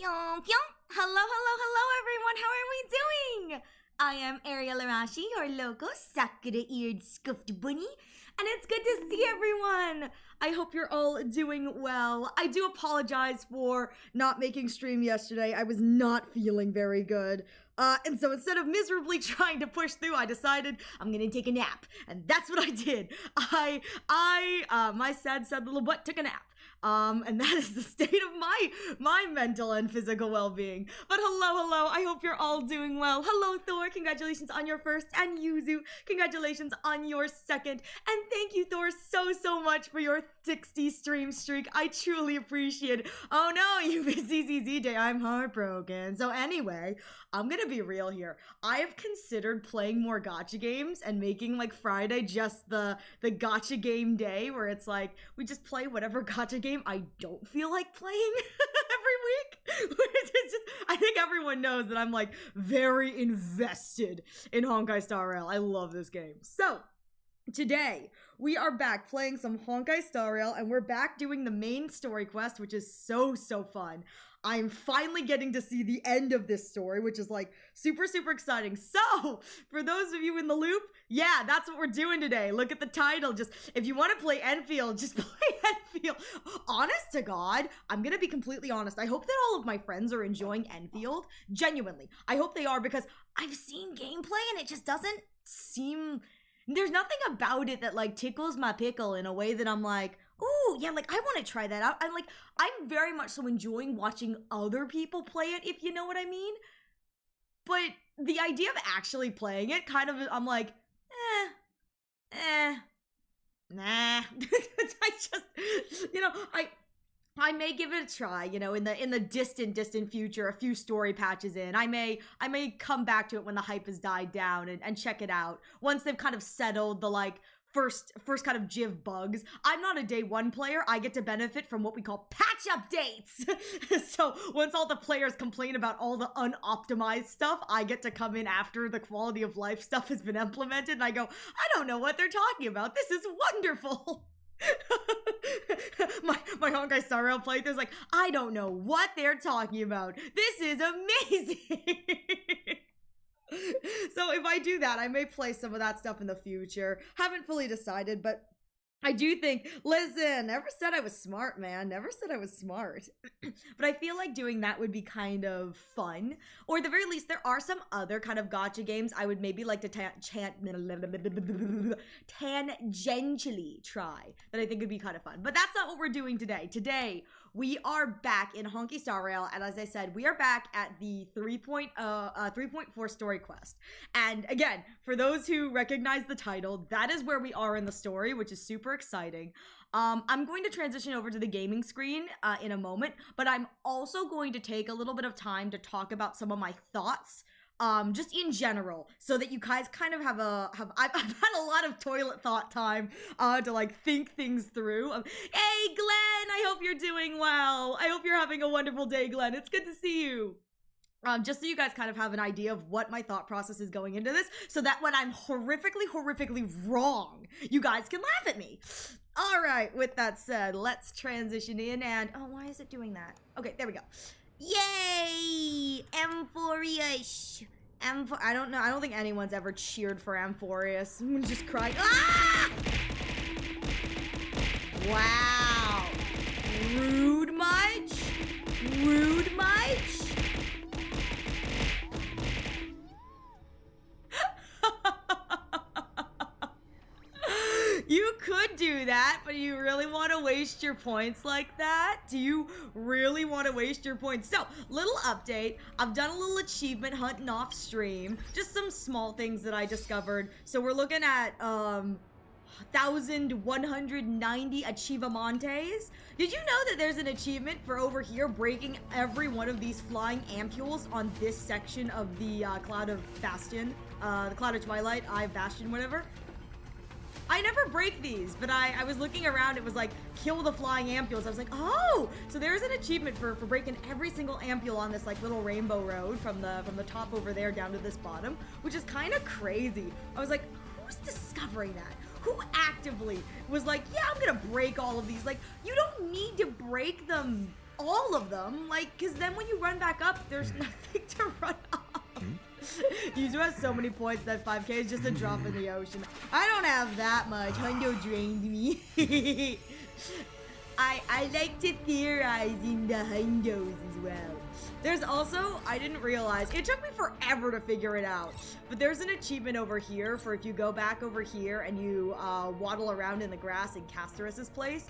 Pyong pyong! Hello, hello, hello everyone! How are we doing? I am Ariel Arashi, your local Sakura-eared scuffed bunny, and it's good to see everyone! I hope you're all doing well. I do apologize for not making stream yesterday. I was not feeling very good. And so instead of miserably trying to push through, I decided I'm gonna take a nap. And that's what I did. My sad little butt took a nap. And that is the state of my mental and physical well-being. But hello, I hope you're all doing well. Hello, Thor, congratulations on your first, and Yuzu, congratulations on your second. And thank you, Thor, so much for your 60 stream streak. I truly appreciate it. Oh no, you busy ZZ Day, I'm heartbroken. So anyway, I'm gonna be real here. I have considered playing more gacha games and making like Friday just the gacha game day where it's like we just play whatever gacha game I don't feel like playing every week. It's just, I think everyone knows that I'm like very invested in Honkai Star Rail. I love this game. So today we are back playing some Honkai Star Rail, and we're back doing the main story quest, which is so fun. I'm finally getting to see the end of this story, which is like super exciting. So for those of you in the loop, yeah, that's what we're doing today. Look at the title. Just if you want to play Enfield, just play Enfield. Honest to God, I'm gonna be completely honest. I hope that all of my friends are enjoying Enfield. Genuinely, I hope they are, because I've seen gameplay and it just doesn't seem. There's nothing about it that like tickles my pickle in a way that I'm like, ooh, yeah, like I want to try that out. I'm very much so enjoying watching other people play it, if you know what I mean. But the idea of actually playing it, kind of, I'm like, nah. I just, I may give it a try, in the distant future, a few story patches in. I may come back to it when the hype has died down and check it out. Once they've kind of settled the like first kind of jiv bugs. I'm not a day one player. I get to benefit from what we call patch updates. So once all the players complain about all the unoptimized stuff, I get to come in after the quality of life stuff has been implemented, and I go, I don't know what they're talking about. This is wonderful. my Honkai Star Rail playthrough's like, I don't know what they're talking about. This is amazing. So if I do that, I may play some of that stuff in the future. Haven't fully decided, but I do think, listen, never said I was smart, man. Never said I was smart. But I feel like doing that would be kind of fun. Or at the very least, there are some other kind of gacha games I would maybe like to tangentially try that I think would be kind of fun. But that's not what we're doing today. Today, we are back in Honkai Star Rail, and as I said, we are back at the 3.4 story quest. And again, for those who recognize the title, that is where we are in the story, which is super exciting. I'm going to transition over to the gaming screen in a moment, but I'm also going to take a little bit of time to talk about some of my thoughts just in general, so that you guys kind of I've had a lot of toilet thought time to like think things through. Hey Glenn, I hope you're doing well. I hope you're having a wonderful day, Glenn. It's good to see you. Just so you guys kind of have an idea of what my thought process is going into this, so that when I'm horrifically wrong, you guys can laugh at me. All right, with that said, let's transition in and, oh, why is it doing that? Okay, there we go. Yay! Amphorius. I don't know. I don't think anyone's ever cheered for Amphorius. I'm just crying. Ah! Wow. Rude much? Rude much? You could do that, but you really want to waste your points like that? Do you really want to waste your points? So, little update. I've done a little achievement hunting off stream. Just some small things that I discovered. So we're looking at 1,190 achievemontes. Did you know that there's an achievement for over here breaking every one of these flying ampules on this section of the Cloud of Bastion? The Cloud of Twilight, Eye of Bastion, whatever. I never break these, but I was looking around, it was like, kill the flying ampules. I was like, oh, so there's an achievement for breaking every single ampule on this like little rainbow road from the top over there down to this bottom, which is kind of crazy. I was like, who's discovering that? Who actively was like, yeah, I'm gonna break all of these? Like, you don't need to break them all of them, like, because then when you run back up, there's nothing to run up. Yuzu has so many points that 5k is just a drop in the ocean. I don't have that much. Hundo drained me. I like to theorize in the hundos as well. There's also, I didn't realize, it took me forever to figure it out, but there's an achievement over here for if you go back over here and you waddle around in the grass in Castorus's place,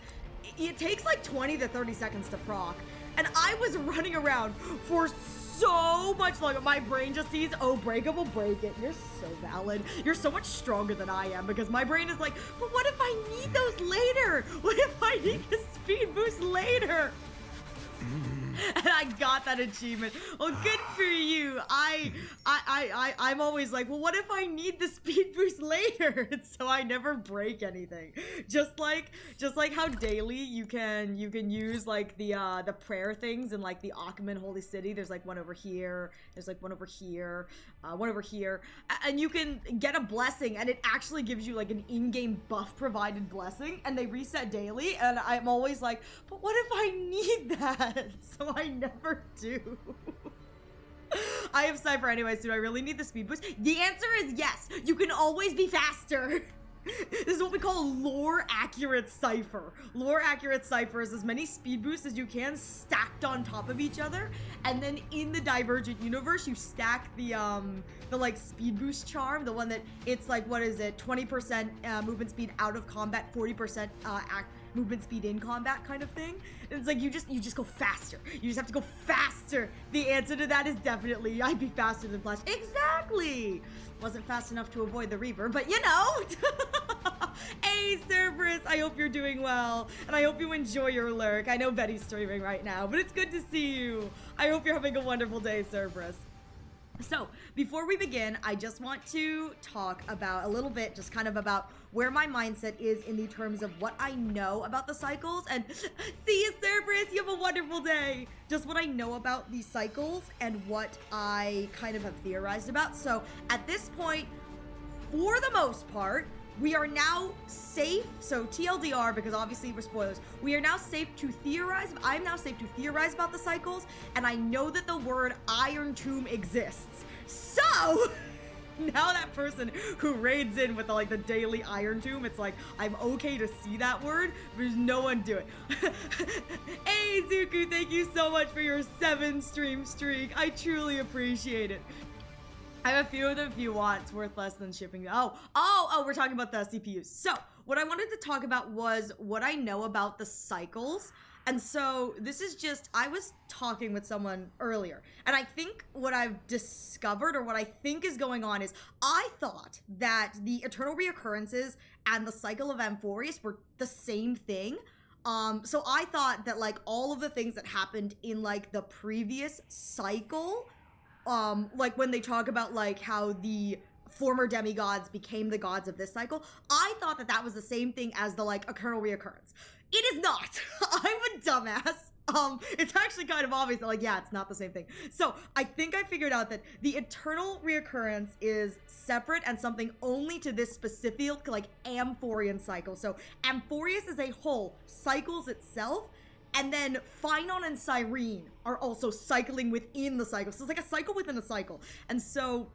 it takes like 20 to 30 seconds to proc. And I was running around for so much longer. My brain just sees, oh, breakable, break it. You're so valid. You're so much stronger than I am because my brain is like, but what if I need those later? What if I need the speed boost later? And I got that achievement. Well, good for you. I'm always like, well, what if I need the speed boost later? And so I never break anything. Just like how daily you can use like the prayer things in like the Achaemenid Holy City. There's like one over here. There's like one over here. One over here. And you can get a blessing, and it actually gives you like an in-game buff provided blessing, and they reset daily. And I'm always like, but what if I need that? So I never do. I have Cypher anyways. Do I really need the speed boost? The answer is yes. You can always be faster. This is what we call lore accurate Cypher. Lore accurate Cypher is as many speed boosts as you can stacked on top of each other, and then in the Divergent universe you stack the like speed boost charm, the one that it's like, what is it, 20% movement speed out of combat, 40% movement speed in combat kind of thing. And it's like you just go faster. You just have to go faster. The answer to that is definitely I'd be faster than Flash. Exactly. Wasn't fast enough to avoid the Reaper, but you know. Hey Cerberus, I hope you're doing well, and I hope you enjoy your lurk. I know Betty's streaming right now, but it's good to see you. I hope you're having a wonderful day, Cerberus. So, before we begin, I just want to talk about a little bit, just kind of about where my mindset is in the terms of what I know about the cycles. And see you, Cerberus, you have a wonderful day. Just what I know about these cycles and what I kind of have theorized about. So, at this point, for the most part, we are now safe, so TLDR, because obviously we're spoilers, we are now safe to theorize, I'm now safe to theorize about the cycles, and I know that the word Iron Tomb exists. So, now that person who raids in with the daily Iron Tomb, it's like, I'm okay to see that word, but there's no one do it. Hey Zuku, thank you so much for your 7 stream streak, I truly appreciate it. I have a few of them if you want. It's worth less than shipping. Oh, we're talking about the CPUs. So, what I wanted to talk about was what I know about the cycles. And so, this is just, I was talking with someone earlier, and I think what I've discovered, or what I think is going on, is I thought that the Eternal Reoccurrences and the cycle of Amphorius were the same thing. So I thought that, like, all of the things that happened in, like, the previous cycle, like when they talk about like how the former demigods became the gods of this cycle, I thought that that was the same thing as the like eternal reoccurrence. It is not. I'm a dumbass. It's actually kind of obvious that like, yeah, it's not the same thing. So I think I figured out that the eternal reoccurrence is separate and something only to this specific like Amphorian cycle. So Amphorius as a whole cycles itself, and then Phynon and Cyrene are also cycling within the cycle. So it's like a cycle within a cycle. And so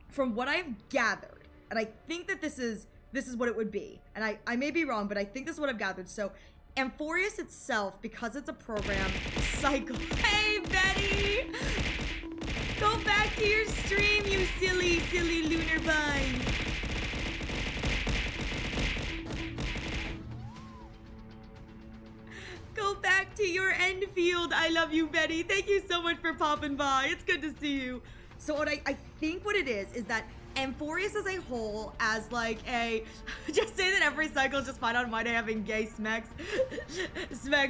from what I've gathered, and I think that this is what it would be, and I may be wrong, but I think this is what I've gathered. So Amphorius itself, because it's a program, cycle. Hey, Betty! Go back to your stream, you silly lunar vine. Go back to your end field. I love you, Betty. Thank you so much for popping by. It's good to see you. So what I think what it is that Amphorius as a whole, as like a, just say that every cycle is just fine on Monday having gay smecks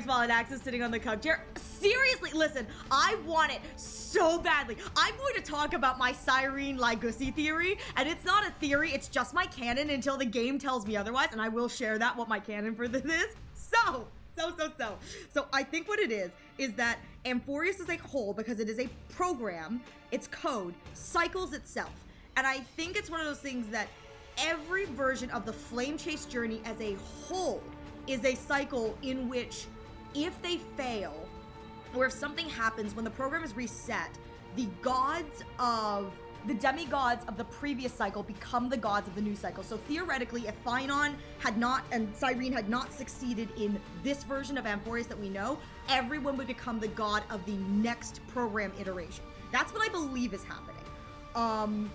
while an axe is sitting on the cuck chair. Seriously, listen, I want it so badly. I'm going to talk about my Cyrene Lygusi theory, and it's not a theory, it's just my canon until the game tells me otherwise, and I will share that, what my canon for this is. So I think what it is that Amphorius as a whole, because it is a program, its code, cycles itself. And I think it's one of those things that every version of the Flame Chase journey as a whole is a cycle in which if they fail, where if something happens when the program is reset, the demigods of the previous cycle become the gods of the new cycle. So theoretically, if Phynon had not and Cyrene had not succeeded in this version of Amphorius that we know, everyone would become the god of the next program iteration. That's what I believe is happening.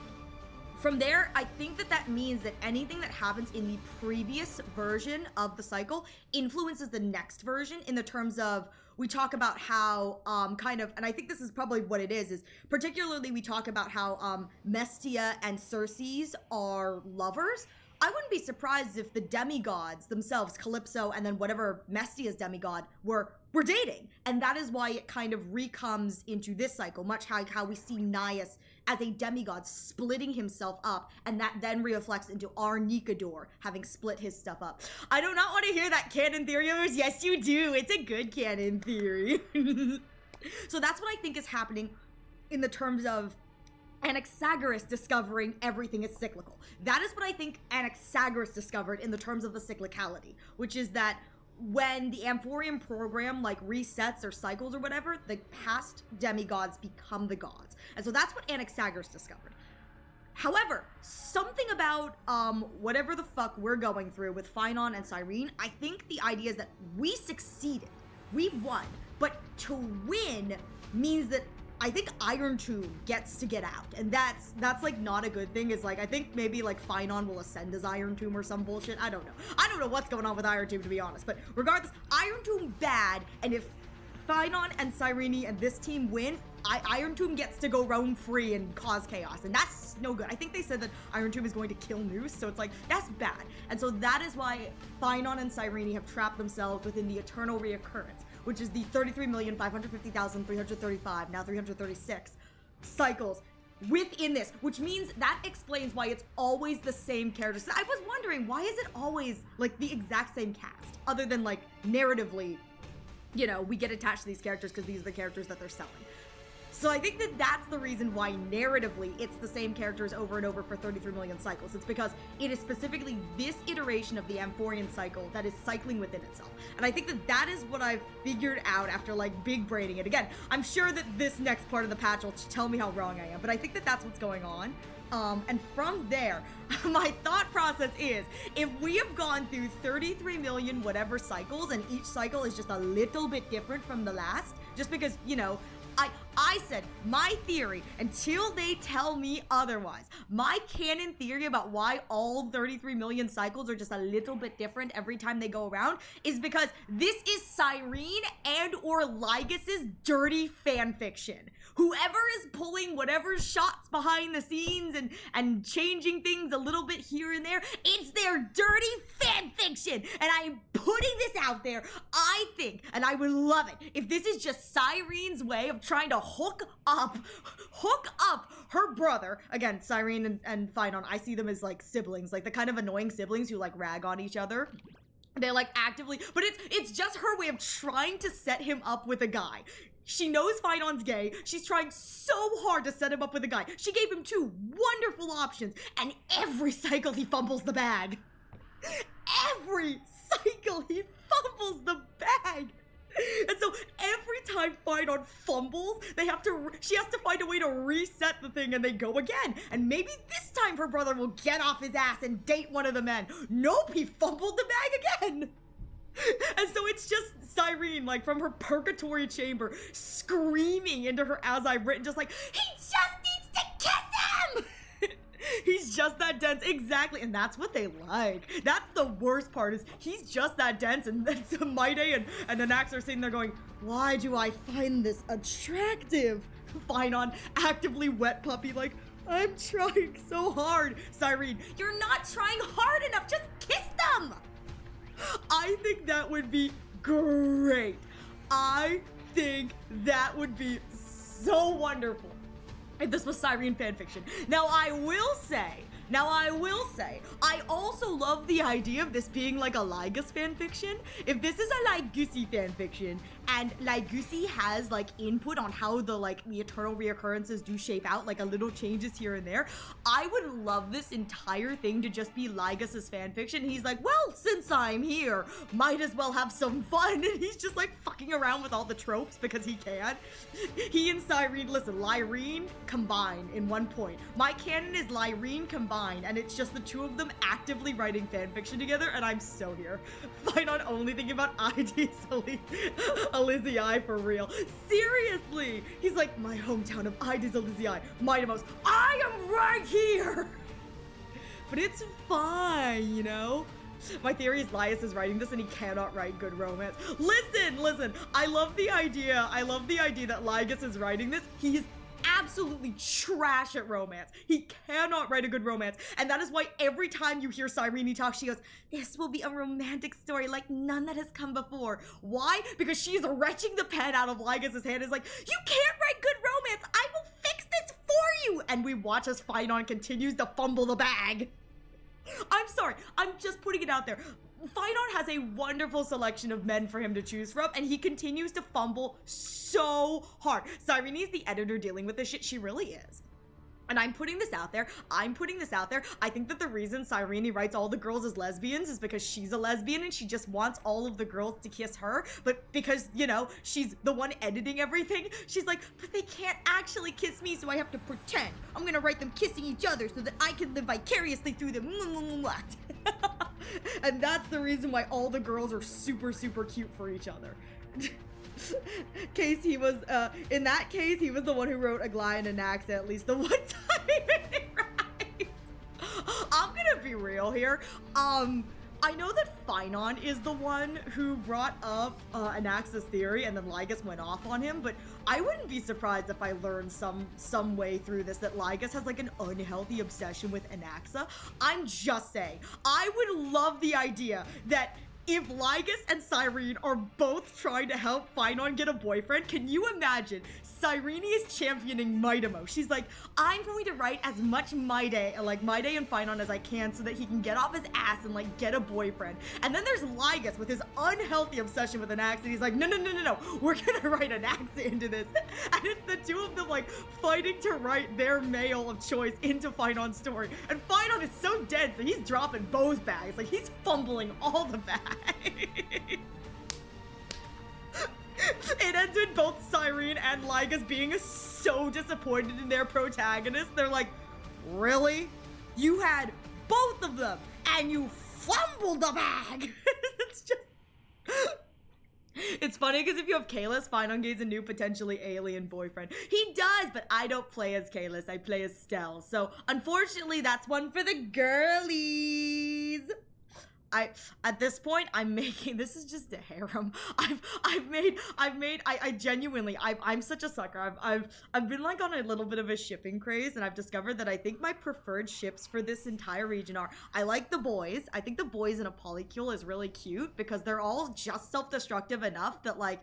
From there, I think that means that anything that happens in the previous version of the cycle influences the next version in the terms of, we talk about how, and I think this is probably what it is particularly we talk about how, Mestia and Circes are lovers. I wouldn't be surprised if the demigods themselves, Calypso and then whatever Mestia's demigod, were dating. And that is why it kind of recomes into this cycle, much how we see Nias as a demigod splitting himself up, and that then reflects into our Nikador having split his stuff up. I do not want to hear that canon theory of yours. Yes, you do. It's a good canon theory. So that's what I think is happening in the terms of Anaxagoras discovering everything is cyclical. That is what I think Anaxagoras discovered in the terms of the cyclicality, which is that when the Amphorian program like resets or cycles or whatever, the past demigods become the gods. And so that's what Anaxagoras discovered. However, something about whatever the fuck we're going through with Phynon and Cyrene, I think the idea is that we succeeded. We won. But to win means that I think Iron Tomb gets to get out, and that's like not a good thing. Is like, I think maybe like Phynon will ascend as Iron Tomb or some bullshit. I don't know what's going on with Iron Tomb, to be honest, but regardless, Iron Tomb bad, and if Phynon and Cyrene and this team win, Iron Tomb gets to go roam free and cause chaos, and that's no good. I think they said that Iron Tomb is going to kill Noose, so it's like, that's bad. And so that is why Phynon and Cyrene have trapped themselves within the eternal reoccurrence, which is the 33,550,335, now 336 cycles within this, which means that explains why it's always the same characters. I was wondering, why is it always like the exact same cast, other than like narratively, you know, we get attached to these characters because these are the characters that they're selling. So I think that that's the reason why narratively it's the same characters over and over for 33 million cycles. It's because it is specifically this iteration of the Amphorian cycle that is cycling within itself. And I think that that is what I've figured out after like big braining it. Again, I'm sure that this next part of the patch will tell me how wrong I am, but I think that that's what's going on. And from there, my thought process is, if we have gone through 33 million whatever cycles, and each cycle is just a little bit different from the last, just because, you know, I said my theory until they tell me otherwise. My canon theory about why all 33 million cycles are just a little bit different every time they go around is because this is Cyrene and or Lygas's dirty fanfiction. Whoever is pulling whatever shots behind the scenes and changing things a little bit here and there, it's their dirty fanfiction. And I'm putting this out there. I think, and I would love it, if this is just Cyrene's way of trying to hook up her brother. Again, Cyrene and Phynon, I see them as like siblings, like the kind of annoying siblings who like rag on each other. They're like actively, but it's just her way of trying to set him up with a guy. She knows Phynon's gay. She's trying so hard to set him up with a guy. She gave him two wonderful options, and every cycle he fumbles the bag. Every cycle he fumbles the bag. And so every time Phynon fumbles, she has to find a way to reset the thing, and they go again. And maybe this time her brother will get off his ass and date one of the men. Nope, he fumbled the bag again. And so it's just Cyrene, like, from her purgatory chamber, screaming into her as I've written, just like, he just needs to kiss him! He's just that dense, exactly, and that's what they like. That's the worst part, is he's just that dense, and then Maide and Anax are sitting there going, why do I find this attractive? Phynon, actively wet puppy, like, I'm trying so hard. Cyrene, you're not trying hard enough, just kiss them! I think that would be great. I think that would be so wonderful if this was Cyrene fanfiction. Now, I will say Now, I will say, I also love the idea of this being like a Lygus fanfiction. If this is a Lygusi fanfiction, and Lygusi has like input on how the eternal reoccurrences do shape out, like a little changes here and there, I would love this entire thing to just be Lygus's fanfiction. He's like, well, since I'm here, might as well have some fun. And he's just like fucking around with all the tropes because he can. He and Cyrene, listen, Lyrene combined in one point. My canon is Lyrene combined, and it's just the two of them actively writing fanfiction together, and I'm so here. Fine on only thinking about IDs Elysiae for real. Seriously! He's like, my hometown of Ides Elysiae, Mightymost, I am right here! But it's fine, you know? My theory is Lygus is writing this and he cannot write good romance. Listen, I love the idea that Lygus is writing this. He is absolutely trash at romance. He cannot write a good romance. And that is why every time you hear Cyrene talk, she goes, this will be a romantic story like none that has come before. Why? Because she's wrenching the pen out of Lygus's hand. Is like, you can't write good romance. I will fix this for you. And we watch as Phynon continues to fumble the bag. I'm sorry, I'm just putting it out there. Phynon has a wonderful selection of men for him to choose from, and he continues to fumble so hard. Cyrene is the editor dealing with this shit. She really is. And I'm putting this out there. I think that the reason Cyrene writes all the girls as lesbians is because she's a lesbian and she just wants all of the girls to kiss her. But because, you know, she's the one editing everything, she's like, but they can't actually kiss me, so I have to pretend. I'm gonna write them kissing each other so that I can live vicariously through them. And that's the reason why all the girls are super, super cute for each other. In that case, he was the one who wrote Aglaia and Anaxa at least the one time he made it right. I'm gonna be real here. I know that Phynon is the one who brought up Anaxa's theory and then Lygus went off on him, but I wouldn't be surprised if I learned some way through this that Lygus has like an unhealthy obsession with Anaxa. I'm just saying, I would love the idea that if Lygus and Cyrene are both trying to help Phynon get a boyfriend, can you imagine? Cyrene is championing Mightymost. She's like, I'm going to write as much Mide and Phynon as I can so that he can get off his ass and like get a boyfriend. And then there's Lygus with his unhealthy obsession with Anaxa, and he's like, no, we're gonna write Anaxa into this. And it's the two of them like fighting to write their male of choice into Phynon's story. And Phynon is so dead, so he's dropping both bags. Like, he's fumbling all the bags. It ends with both Cyrene and Lygus being so disappointed in their protagonist. They're like, really? You had both of them and you fumbled the bag. It's just... It's funny because if you have Kalis, Phynon gains a new potentially alien boyfriend. He does, but I don't play as Kalis. I play as Stell. So unfortunately, that's one for the girlies. At this point, I'm making, this is just a harem. I genuinely, I'm such a sucker. I've been like on a little bit of a shipping craze, and I've discovered that I think my preferred ships for this entire region are, I like the boys. I think the boys in a polycule is really cute because they're all just self-destructive enough that like,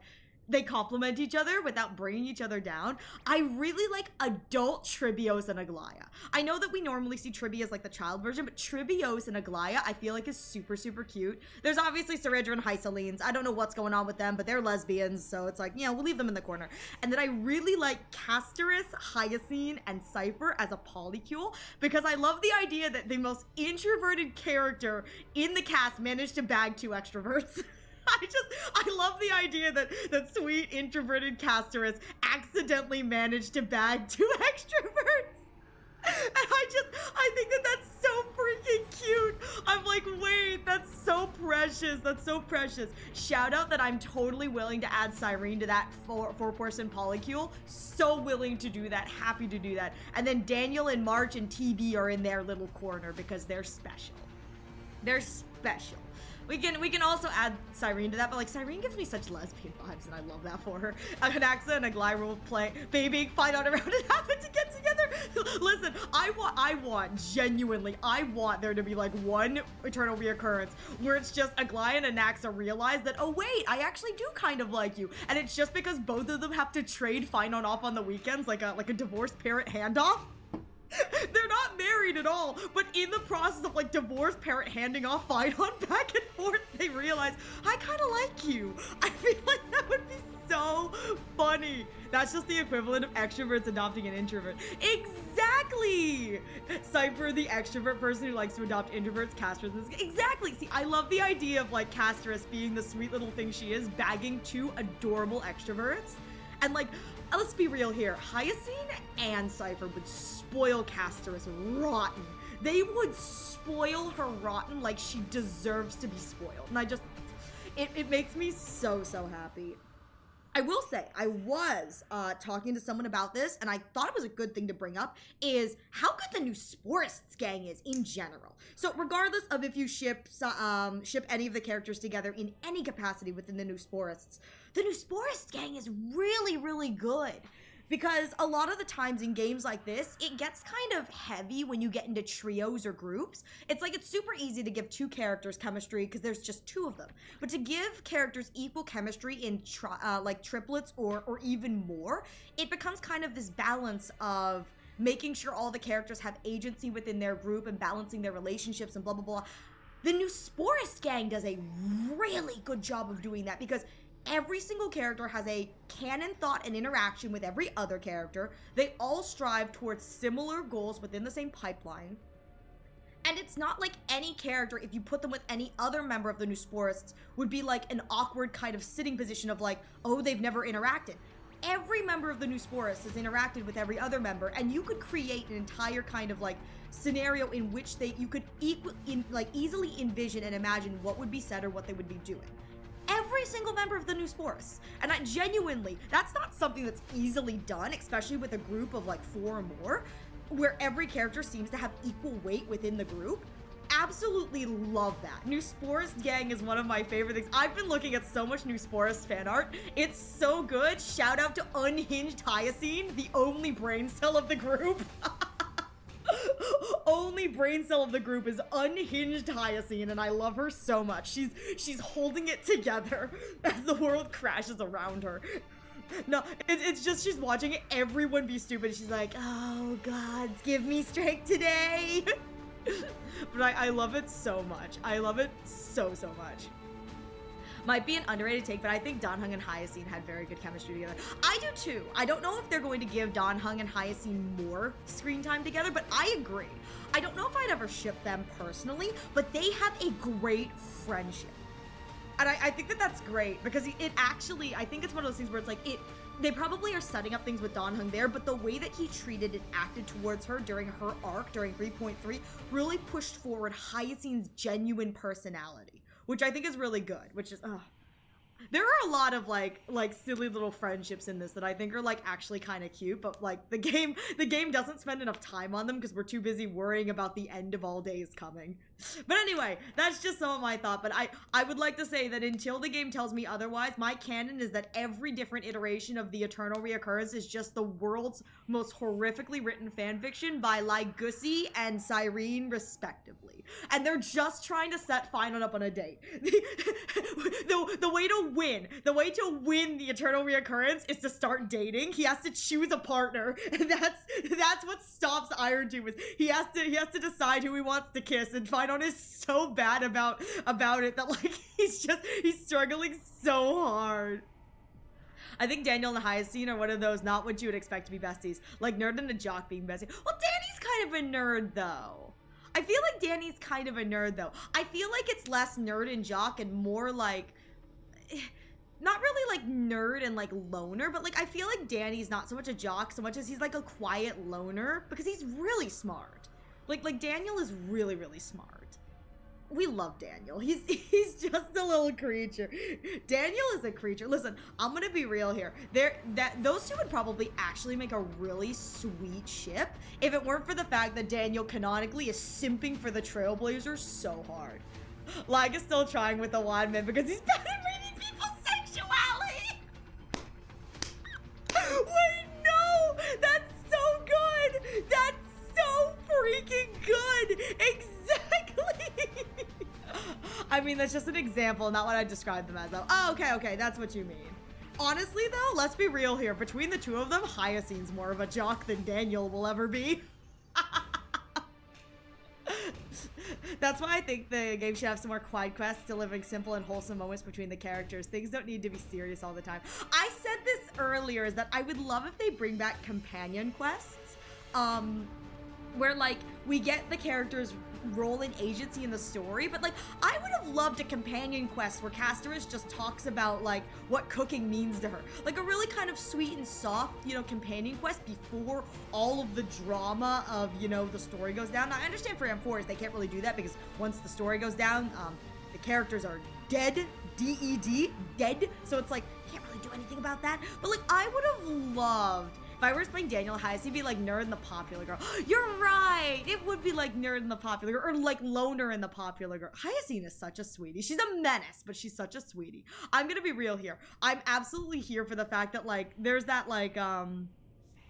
they complement each other without bringing each other down. I really like adult Tribios and Aglaia. I know that we normally see Tribi as like the child version, but Tribios and Aglaia I feel like is super, super cute. There's obviously Ceridra and Hyselines. I don't know what's going on with them, but they're lesbians, so it's like, we'll leave them in the corner. And then I really like Casterus, Hyacine, and Cypher as a polycule because I love the idea that the most introverted character in the cast managed to bag 2 extroverts. I love the idea that sweet introverted Casterus accidentally managed to bag 2 extroverts. And I think that that's so freaking cute. I'm like, wait, that's so precious. That's so precious. Shout out that I'm totally willing to add Cyrene to that four-person polycule. So willing to do that. Happy to do that. And then Daniel and March and TB are in their little corner because they're special. They're special. We can also add Cyrene to that, but like Cyrene gives me such lesbian vibes, and I love that for her. Anaxa and Aglaia will play baby, find out around and happen to get together. Listen, I want there to be like one eternal reoccurrence where it's just Aglaia and Anaxa realize that, oh wait, I actually do kind of like you, and it's just because both of them have to trade Phynon off on the weekends, like a divorced parent handoff. They're not married at all, but in the process of like divorce parent handing off fine on back and forth, they realize, I kind of like you. I feel like that would be so funny. That's just the equivalent of extroverts adopting an introvert. Exactly! Cypher, the extrovert person who likes to adopt introverts, Castris is exactly. See, I love the idea of like Castris being the sweet little thing she is, bagging two adorable extroverts. And like, let's be real here, Hyacinth and Cypher would spoil Castris rotten. They would spoil her rotten like she deserves to be spoiled. And I just, it makes me so happy. I will say, I was talking to someone about this, and I thought it was a good thing to bring up, is how good the new Sporists gang is in general. So regardless of if you ship any of the characters together in any capacity within the new Sporists, the new Sporist gang is really good. Because a lot of the times in games like this, it gets kind of heavy when you get into trios or groups. It's like it's super easy to give two characters chemistry because there's just two of them. But to give characters equal chemistry in like triplets or even more, it becomes kind of this balance of making sure all the characters have agency within their group and balancing their relationships and blah, blah, blah. The new Sporist gang does a really good job of doing that because every single character has a canon thought and interaction with every other character. They all strive towards similar goals within the same pipeline. And it's not like any character, if you put them with any other member of the new Sporists, would be like an awkward kind of sitting position of like, oh, they've never interacted. Every member of the new Sporists has interacted with every other member, and you could create an entire kind of like scenario in which you could easily envision and imagine what would be said or what they would be doing. Every single member of the new Sporists. And I genuinely, that's not something that's easily done, especially with a group of like 4 or more, where every character seems to have equal weight within the group. Absolutely love that. New Sporist gang is one of my favorite things. I've been looking at so much new Sporist fan art. It's so good. Shout out to Unhinged Hyacinth, the only brain cell of the group. Only brain cell of the group is Unhinged Hyacinth, and I love her so much. She's holding it together as the world crashes around her. No, it's just she's watching everyone be stupid. She's like, oh gods, give me strength today. But I love it so much. I love it so much. Might be an underrated take, but I think Danhung and Hyacinth had very good chemistry together. I do too. I don't know if they're going to give Danhung and Hyacinth more screen time together, but I agree. I don't know if I'd ever ship them personally, but they have a great friendship. And I think that that's great because it actually, I think it's one of those things where it's like, they probably are setting up things with Danhung there, but the way that he treated and acted towards her during her arc, during 3.3, really pushed forward Hyacinth's genuine personality, which I think is really good, which is, there are a lot of like silly little friendships in this that I think are like actually kind of cute, but like the game doesn't spend enough time on them because we're too busy worrying about the end of all days coming. But anyway, that's just some of my thought, but I would like to say that until the game tells me otherwise, my canon is that every different iteration of the Eternal Reoccurrence is just the world's most horrifically written fanfiction by Gussie and Cyrene respectively. And they're just trying to set Final up on a date. The way to win the Eternal Reoccurrence is to start dating. He has to choose a partner, and that's what stops Iron Tube. Is he has to decide who he wants to kiss, and Final is so bad about it that like he's struggling so hard. I think Daniel and Hyacinth are one of those not what you would expect to be besties, like Nerd and a Jock being besties. Well, Danny's kind of a nerd though. I feel like Danny's kind of a nerd though. I feel like it's less nerd and jock and more like, not really like nerd and like loner, but like I feel like Danny's not so much a jock so much as he's like a quiet loner because he's really smart. Like Daniel is really smart. We love Daniel. He's just a little creature. Daniel is a creature. Listen, I'm gonna be real here. Those two would probably actually make a really sweet ship if it weren't for the fact that Daniel canonically is simping for the Trailblazers so hard. Lag is still trying with the Wadman because he's bad at reading people's sexuality. Wait, no! That's so good! That's so freaking good! Exactly! I mean, that's just an example, not what I described them as though. Oh, okay, that's what you mean. Honestly though, let's be real here. Between the two of them, Hyacinth's more of a jock than Daniel will ever be. That's why I think the game should have some more quiet quests, delivering simple and wholesome moments between the characters. Things don't need to be serious all the time. I said this earlier, is that I would love if they bring back companion quests, where like we get the characters' role in agency in the story, but like I would have loved a companion quest where Casterus just talks about like what cooking means to her, like a really kind of sweet and soft, you know, companion quest before all of the drama of, you know, the story goes down. Now, I understand for M4s they can't really do that because once the story goes down, the characters are dead, D-E-D, dead, so it's like can't really do anything about that. But like I would have loved, if I were playing Daniel Heiss, he'd be like Nerd and the Popular Girl. You're right! It would be like Nerd and the Popular Girl, or like Loner and the Popular Girl. Hyacinth is such a sweetie. She's a menace, but she's such a sweetie. I'm gonna be real here. I'm absolutely here for the fact that like, there's that like,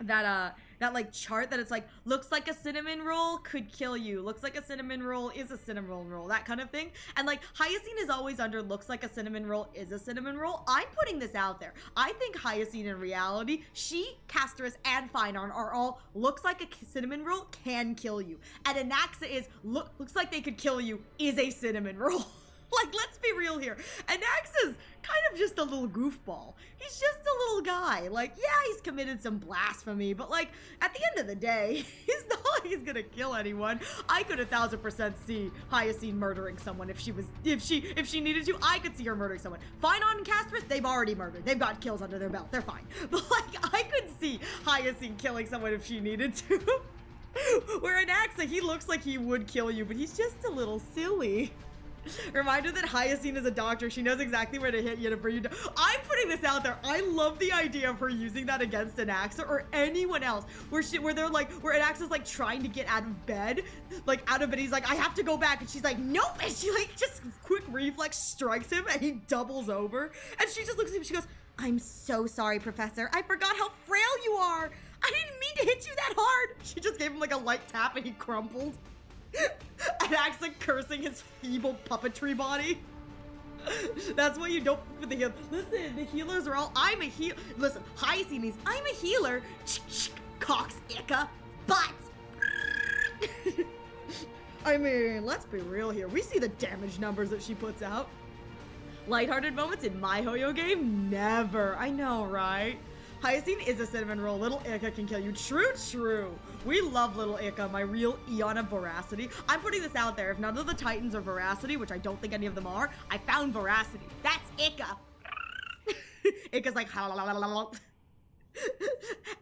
that like chart that it's like, looks like a cinnamon roll, could kill you. Looks like a cinnamon roll is a cinnamon roll, that kind of thing. And like, Hyacinth is always under looks like a cinnamon roll is a cinnamon roll. I'm putting this out there. I think Hyacinth in reality, she, Casterus, and Finearn are all looks like a cinnamon roll can kill you. And Anaxa is looks like they could kill you is a cinnamon roll. Like, let's be real here. Anaxa's kind of just a little goofball. He's just a little guy. Like, yeah, he's committed some blasphemy, but like, at the end of the day, he's not like he's gonna kill anyone. I could 1000% see Hyacinth murdering someone if she needed to. I could see her murdering someone. Finearn and Casterus, they've already murdered. They've got kills under their belt. They're fine. But like, I could see Hyacinth killing someone if she needed to. Where Anaxa, he looks like he would kill you, but he's just a little silly. Reminder that Hyacinth is a doctor. She knows exactly where to hit you to bring you down. I'm putting this out there. I love the idea of her using that against Anaxa or anyone else. Where Anaxa's like trying to get out of bed. He's like, I have to go back. And she's like, nope. And she like just quick reflex strikes him and he doubles over. And she just looks at him. She goes, I'm so sorry, Professor. I forgot how frail you are. I didn't mean to hit you that hard. She just gave him like a light tap and he crumpled. Anaxa cursing his feeble puppetry body. That's why you don't put the heal. Listen, the healers are all, I'm a heal. Listen, Hyacinth means I'm a healer. Cox Ika, but I mean, let's be real here. We see the damage numbers that she puts out. Lighthearted moments in my Hoyo game? Never. I know, right? Hyacinth is a cinnamon roll. Little Ika can kill you. True, true. We love Little Ika, my real Eon of Veracity. I'm putting this out there. If none of the Titans are Veracity, which I don't think any of them are, I found Veracity. That's Ika. Ika's like,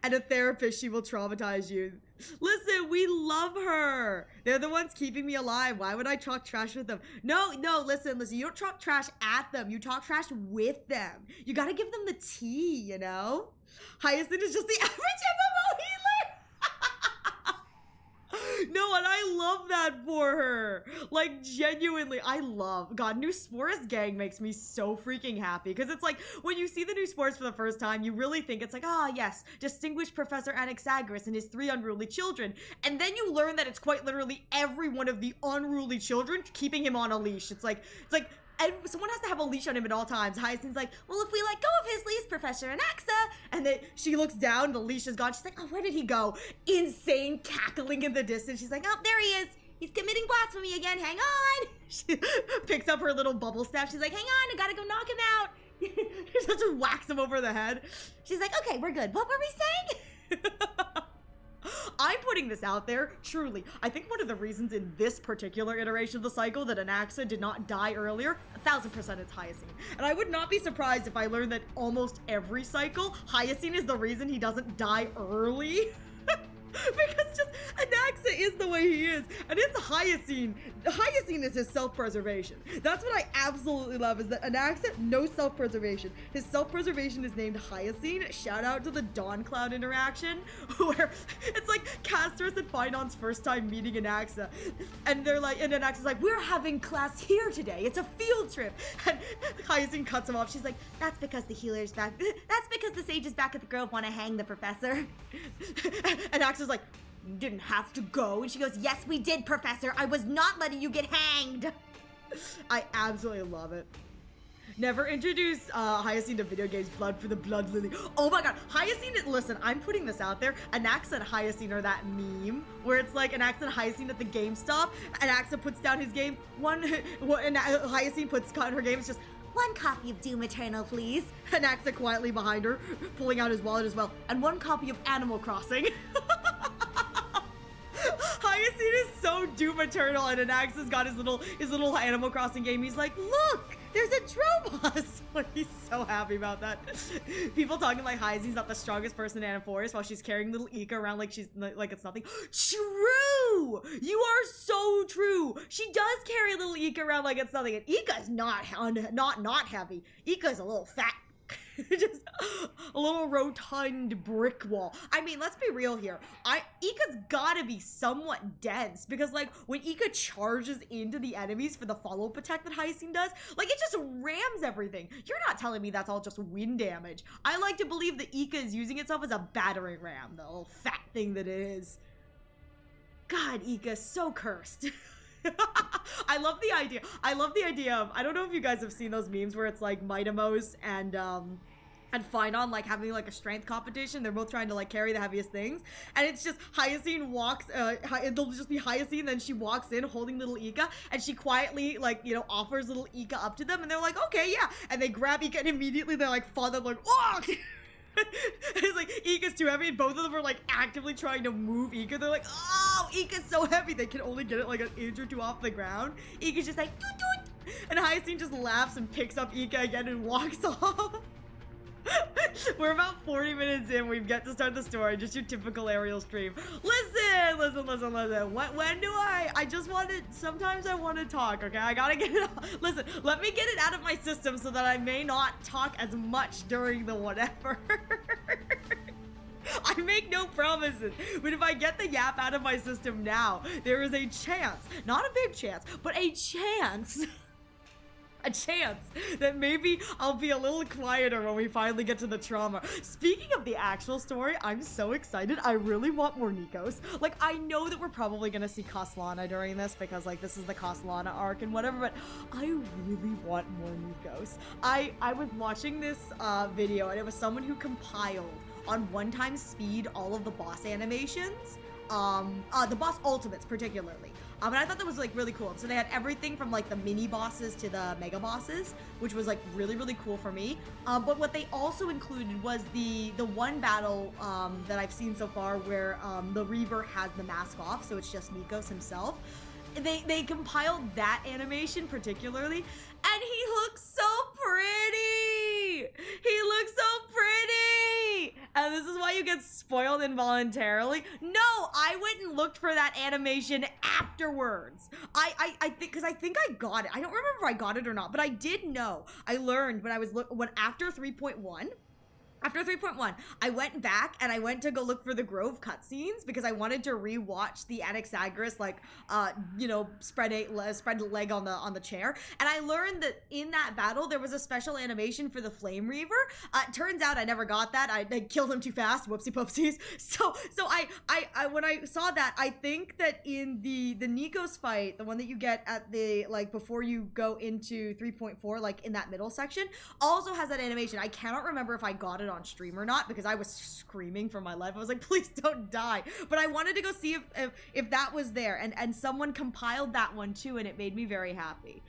and a therapist, she will traumatize you. Listen, we love her. They're the ones keeping me alive. Why would I talk trash with them? No, listen. You don't talk trash at them. You talk trash with them. You gotta give them the tea, you know? Hyacinth is just the average MMO healer. No, and I love that for her. Like, genuinely, I love, God, new Sporus gang makes me so freaking happy. Because it's like, when you see the new Sporus for the first time, you really think it's like, ah, yes, distinguished Professor Anaxagoras and his 3 unruly children. And then you learn that it's quite literally every one of the unruly children keeping him on a leash. It's like, and someone has to have a leash on him at all times. Hyacinth's like, well, if we let go of his leash, Professor Anaxa, and then she looks down, the leash is gone. She's like, oh, where did he go? Insane cackling in the distance. She's like, oh, there he is. He's committing blasphemy again. Hang on. She picks up her little bubble staff. She's like, hang on, I gotta go knock him out. She just whacks him over the head. She's like, okay, we're good. What were we saying? I'm putting this out there, truly. I think one of the reasons in this particular iteration of the cycle that Anaxa did not die earlier, 1000% it's Hyacinth. And I would not be surprised if I learned that almost every cycle, Hyacinth is the reason he doesn't die early. Because just Anaxa is the way he is, and it's Hyacinth. Hyacinth is his self-preservation. That's what I absolutely love, is that Anaxa, no self-preservation. His self-preservation is named Hyacinth. Shout out to the Dawn Cloud interaction, where it's like Casterus and Finearn's first time meeting Anaxa, and they're like, and Anaxa's like, we're having class here today. It's a field trip. And Hyacinth cuts him off. She's like, that's because the healer's back. That's because the sages back at the grove want to hang the professor. And Anaxa's like, you didn't have to go. And she goes, yes, we did, Professor. I was not letting you get hanged. I absolutely love it. Never introduce Hyacinth to video games. Blood for the Blood Lily. Oh my god. Hyacinth, listen, I'm putting this out there. Anax and Hyacinth are that meme where it's like Anax and Hyacinth at the GameStop. Anaxa puts down his game. And Hyacinth puts down her game. It's just, one copy of Doom Eternal, please. Anaxa quietly behind her, pulling out his wallet as well. And one copy of Animal Crossing. Hyacinth is so Doom Eternal, and Anaxa's got his little Animal Crossing game. He's like, look, there's a Drobos. Like, he's so happy about that. People talking like Hyacinth's not the strongest person in Animal Forest while she's carrying little Ika around like she's like it's nothing. True! You are so true. She does carry little Ika around like it's nothing, and Ika's not heavy. Ika's a little fat. Just a little rotund brick wall. I mean, let's be real here. Ika's gotta be somewhat dense because, like, when Ika charges into the enemies for the follow-up attack that Hyacinth does, like, it just rams everything. You're not telling me that's all just wind damage. I like to believe that Ika is using itself as a battering ram, the little fat thing that it is. God, Ika's so cursed. I love the idea. I love the idea of, I don't know if you guys have seen those memes where it's like Mitamos and Finon like having like a strength competition. They're both trying to like carry the heaviest things, and it's just Hyacinth walks, it'll just be Hyacinth, then she walks in holding little Ika, and she quietly like, you know, offers little Ika up to them, and they're like, okay, yeah, and they grab Ika, and immediately they're like, they're like, oh! It's like, Ika's too heavy, and both of them are like actively trying to move Ika. They're like, oh, Ika's so heavy, they can only get it like an inch or two off the ground. Ika's just like, doot doot, and Hyacinth just laughs and picks up Ika again and walks off. We're about 40 minutes in. We've got to start the story. Just your typical Ariel stream. Listen. When do I just want to, sometimes I want to talk, okay? I gotta get it out. Listen, let me get it out of my system so that I may not talk as much during the whatever. I make no promises, but if I get the yap out of my system now, there is a chance, not a big chance, but a chance that maybe I'll be a little quieter when we finally get to the trauma. Speaking of the actual story, I'm so excited. I really want more Nikos. Like, I know that we're probably gonna see Kaslana during this because, like, this is the Kaslana arc and whatever, but I really want more Nikos. I was watching this video, and it was someone who compiled on one-time speed all of the boss animations, the boss ultimates particularly. And I thought that was like really cool. So they had everything from like the mini bosses to the mega bosses, which was like really, really cool for me. But what they also included was the one battle that I've seen so far where the Reaver has the mask off, so it's just Nikos himself. They compiled that animation particularly, and he looks so pretty! He looks so pretty! And this is why you get spoiled involuntarily. No, I went and looked for that animation afterwards. I think, because I think I got it. I don't remember if I got it or not, but I did know. I learned when I was after 3.1. After 3.1, I went back and I went to go look for the Grove cutscenes because I wanted to rewatch the Anaxagoras, like, you know, spread leg on the chair. And I learned that in that battle, there was a special animation for the Flame Reaver. Turns out I never got that. I killed him too fast. Whoopsie poopsies. So I when I saw that, I think that in the Nikos fight, the one that you get at the, like, before you go into 3.4, like in that middle section, also has that animation. I cannot remember if I got it on stream or not because I was screaming for my life. I was like, please don't die. But I wanted to go see if that was there, and someone compiled that one too, and it made me very happy.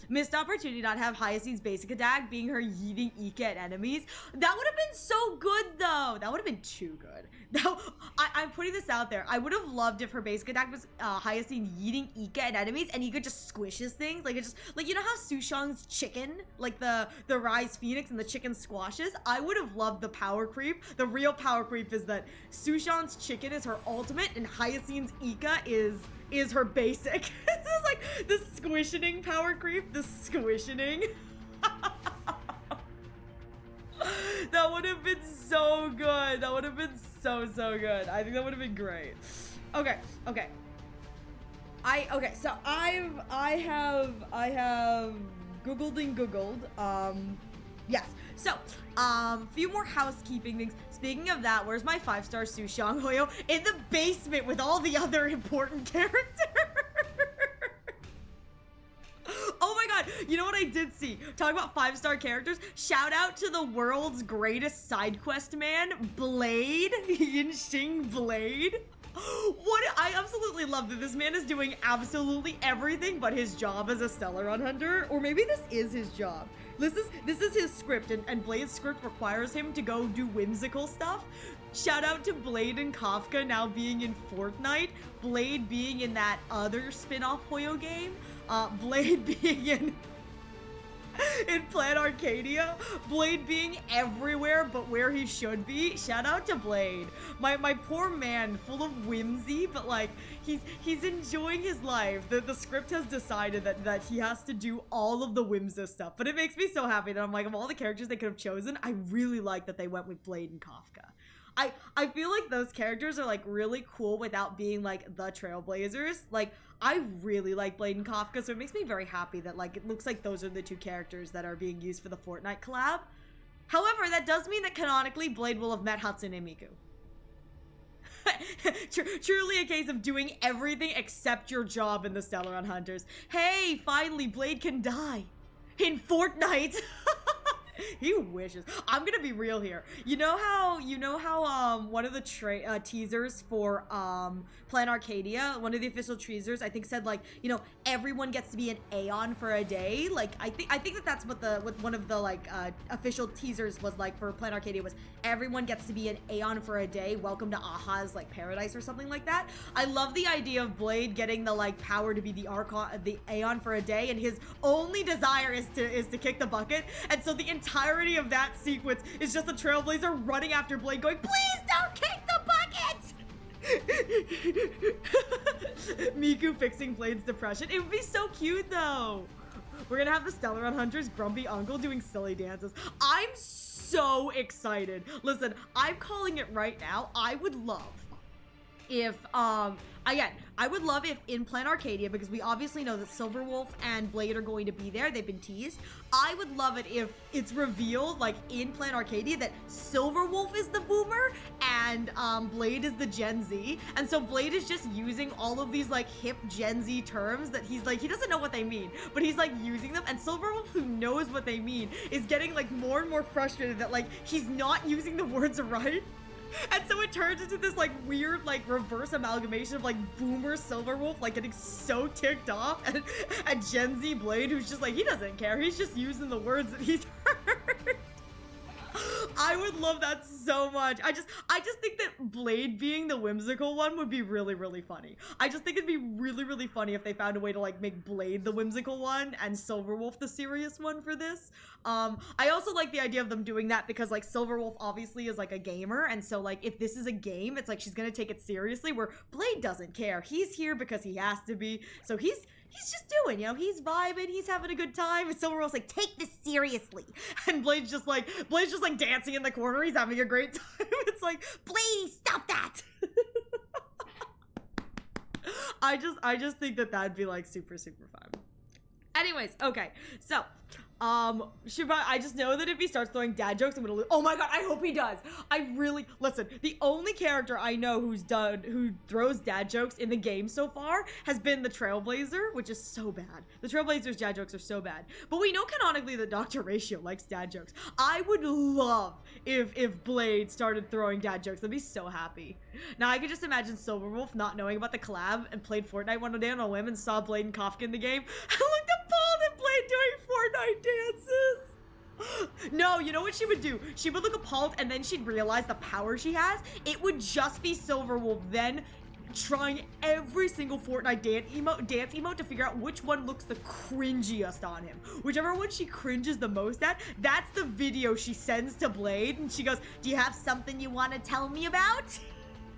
Missed opportunity not have Hyacinth's basic attack being her yeeting Ika at enemies. That would have been so good though. That would have been too good. Now, I'm putting this out there. I would have loved if her basic attack was Hyacinth yeeting Ika at enemies, and Ika just squishes things. Like, it just, like, you know how Sushang's chicken, like the Rise Phoenix and the chicken squashes? I would have loved the power creep. The real power creep is that Sushang's chicken is her ultimate, and Hyacinth's Ika is her basic. This is like the squishing power creep. The squishing. That would have been so good. That would have been so good. I think that would have been great. Okay. So I have Googled. Yes. So, few more housekeeping things. Speaking of that, where's my 5-star Sushang Hoyo? In the basement with all the other important characters. Oh my god, You know what I did see? Talking about 5-star characters, shout out to the world's greatest side quest man, Blade. Yinxing Blade. I absolutely love that this man is doing absolutely everything but his job as a Stellaron hunter. Or maybe this is his job. This is his script, and Blade's script requires him to go do whimsical stuff. Shout out to Blade and Kafka now being in Fortnite, Blade being in that other spin-off Hoyo game, Blade being in Plan Arcadia, Blade being everywhere but where he should be. Shout out to Blade. My poor man, full of whimsy, but like he's enjoying his life. The script has decided that he has to do all of the whimsy stuff, but it makes me so happy that I'm like, of all the characters they could have chosen, I really like that they went with Blade and Kafka. I feel like those characters are like really cool without being like the trailblazers. Like, I really like Blade and Kafka, so it makes me very happy that like it looks like those are the two characters that are being used for the Fortnite collab. However, that does mean that canonically Blade will have met Hatsune Miku. Truly a case of doing everything except your job in the Stellaron Hunters. Hey, finally Blade can die in Fortnite. He wishes. I'm gonna be real here. You know how one of the teasers for Plan Arcadia, one of the official teasers, I think said like, you know, everyone gets to be an Aeon for a day. Like I think that's what one of the like official teasers was like for Plan Arcadia, was everyone gets to be an Aeon for a day. Welcome to Aha's like paradise or something like that. I love the idea of Blade getting the like power to be the Aeon for a day, and his only desire is to kick the bucket. And so the entirety of that sequence is just the Trailblazer running after Blade going, please don't kick the bucket! Miku fixing Blade's depression. It would be so cute though. We're gonna have the Stellaron Hunter's grumpy uncle doing silly dances. I'm so excited. Listen, I'm calling it right now. I would love if, again, I would love if in Plan Arcadia, because we obviously know that Silverwolf and Blade are going to be there, they've been teased. I would love it if it's revealed, like, in Plan Arcadia that Silverwolf is the boomer and Blade is the Gen Z. And so Blade is just using all of these, like, hip Gen Z terms that he's, like, he doesn't know what they mean, but he's, like, using them. And Silverwolf, who knows what they mean, is getting, like, more and more frustrated that, like, he's not using the words right. And so it turns into this like weird like reverse amalgamation of like boomer Silverwolf like getting so ticked off, and Gen Z Blade who's just like, he doesn't care, he's just using the words that he's heard. I would love that so much. I just think that Blade being the whimsical one would be really, really funny. I just think it'd be really, really funny if they found a way to like make Blade the whimsical one and Silverwolf the serious one for this. I also like the idea of them doing that because like Silverwolf obviously is like a gamer, and so like if this is a game, it's like she's gonna take it seriously, where Blade doesn't care. He's here because he has to be. So he's just doing, you know, he's vibing, he's having a good time, and Silverwolf's like, take this seriously. And Blade's just like dancing in the corner, he's having a great time. It's like, Blade, stop that! I just think that that'd be like super, super fun. Anyways, okay, so I just know that if he starts throwing dad jokes, I'm gonna lose. Oh my god, I hope he does. Listen, the only character I know who throws dad jokes in the game so far has been the Trailblazer, which is so bad. The Trailblazer's dad jokes are so bad. But we know canonically that Dr. Ratio likes dad jokes. I would love if Blade started throwing dad jokes. I'd be so happy. Now I could just imagine Silverwolf not knowing about the collab and played Fortnite one day on a whim and saw Blade and Kafka in the game. I looked appalled at Blade doing Fortnite dances. No, you know what she would do? She would look appalled and then she'd realize the power she has. It would just be Silverwolf then trying every single Fortnite dance emote to figure out which one looks the cringiest on him. Whichever one she cringes the most at, that's the video she sends to Blade, and she goes, do you have something you want to tell me about?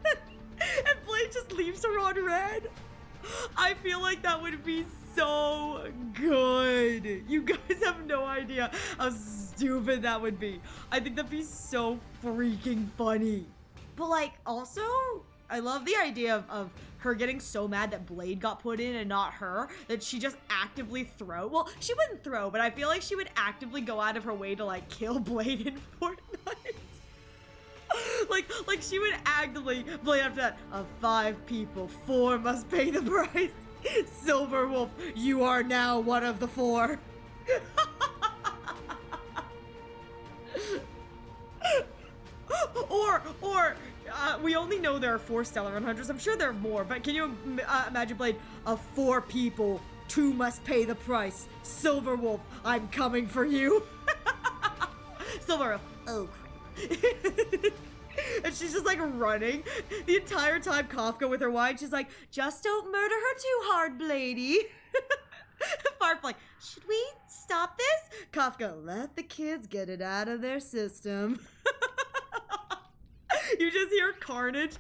And Blade just leaves her on red. I feel like that would be so good. You guys have no idea how stupid that would be. I think that'd be so freaking funny. But like, also, I love the idea of her getting so mad that Blade got put in and not her, that she just actively well, she wouldn't throw, but I feel like she would actively go out of her way to like kill Blade in Fortnite. like she would actively, Blade after that, of 5 people, 4 must pay the price. Silverwolf, you are now one of the 4. we only know there are 4 Stellar Hunters. I'm sure there are more, but can you imagine playing of 4 people? 2 must pay the price. Silver Wolf, I'm coming for you. Silver Wolf, oh crap. And she's just like running the entire time. Kafka with her wine, she's like, just don't murder her too hard, lady. Firefly, should we stop this? Kafka, let the kids get it out of their system. You just hear Carnage.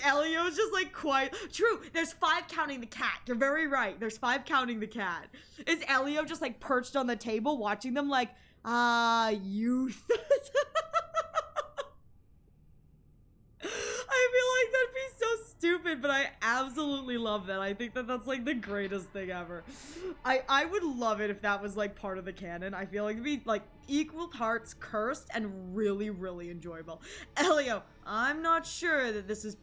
Elio's just like quiet. True, there's 5 counting the cat. You're very right. There's 5 counting the cat. Is Elio just like perched on the table watching them like, youth? I feel like that'd be so stupid, but I absolutely love that. I think that that's like the greatest thing ever. I would love it if that was like part of the canon. I feel like it'd be like equal parts cursed and really, really enjoyable. Elio, I'm not sure that this is,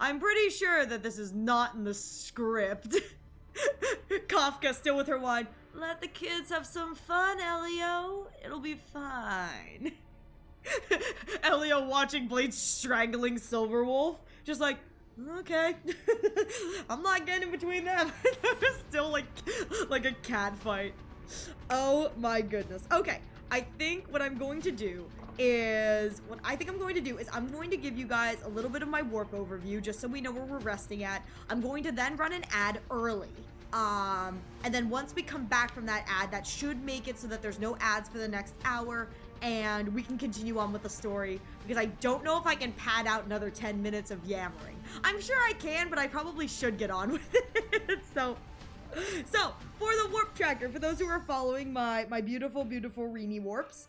I'm pretty sure that this is not in the script. Kafka still with her wine. Let the kids have some fun, Elio. It'll be fine. Elio watching Blade strangling Silverwolf, just like, okay. I'm not getting in between them. They're still like a cat fight. Oh my goodness. Okay, I think what I'm going to do is, I'm going to give you guys a little bit of my warp overview, just so we know where we're resting at. I'm going to then run an ad early. And then once we come back from that ad, that should make it so that there's no ads for the next hour, and we can continue on with the story, because I don't know if I can pad out another 10 minutes of yammering. I'm sure I can, but I probably should get on with it. So for the warp tracker, for those who are following my beautiful, beautiful Rini warps,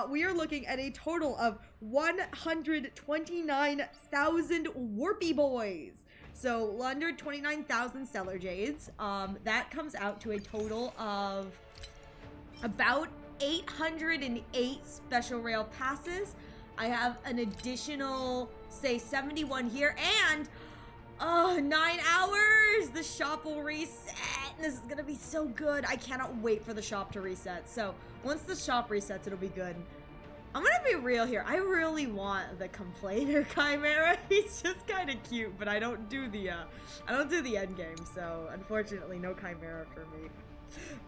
we are looking at a total of 129,000 warpy boys. So 129,000 Stellar Jades. That comes out to a total of about 808 special rail passes. I have an additional, say, 71 here, and 9 hours. The shop will reset. This is gonna be so good. I cannot wait for the shop to reset. So once the shop resets, it'll be good. I'm gonna be real here. I really want the Complainer Chimera. He's just kind of cute, but I don't do the end game. So unfortunately, no Chimera for me.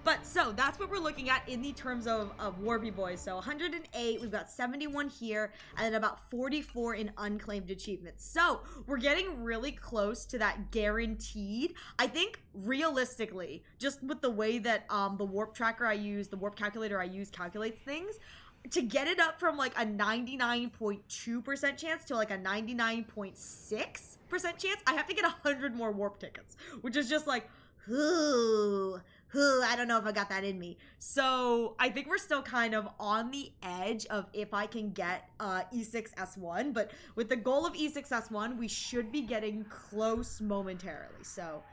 But so that's what we're looking at in the terms of Warpy Boys. So 108, we've got 71 here, and then about 44 in unclaimed achievements. So we're getting really close to that guaranteed. I think realistically, just with the way that the warp tracker I use, the warp calculator I use calculates things, to get it up from like a 99.2% chance to like a 99.6% chance, I have to get 100 more warp tickets, which is just like, I don't know if I got that in me. So I think we're still kind of on the edge of if I can get E6S1, but with the goal of E6S1, we should be getting close momentarily. So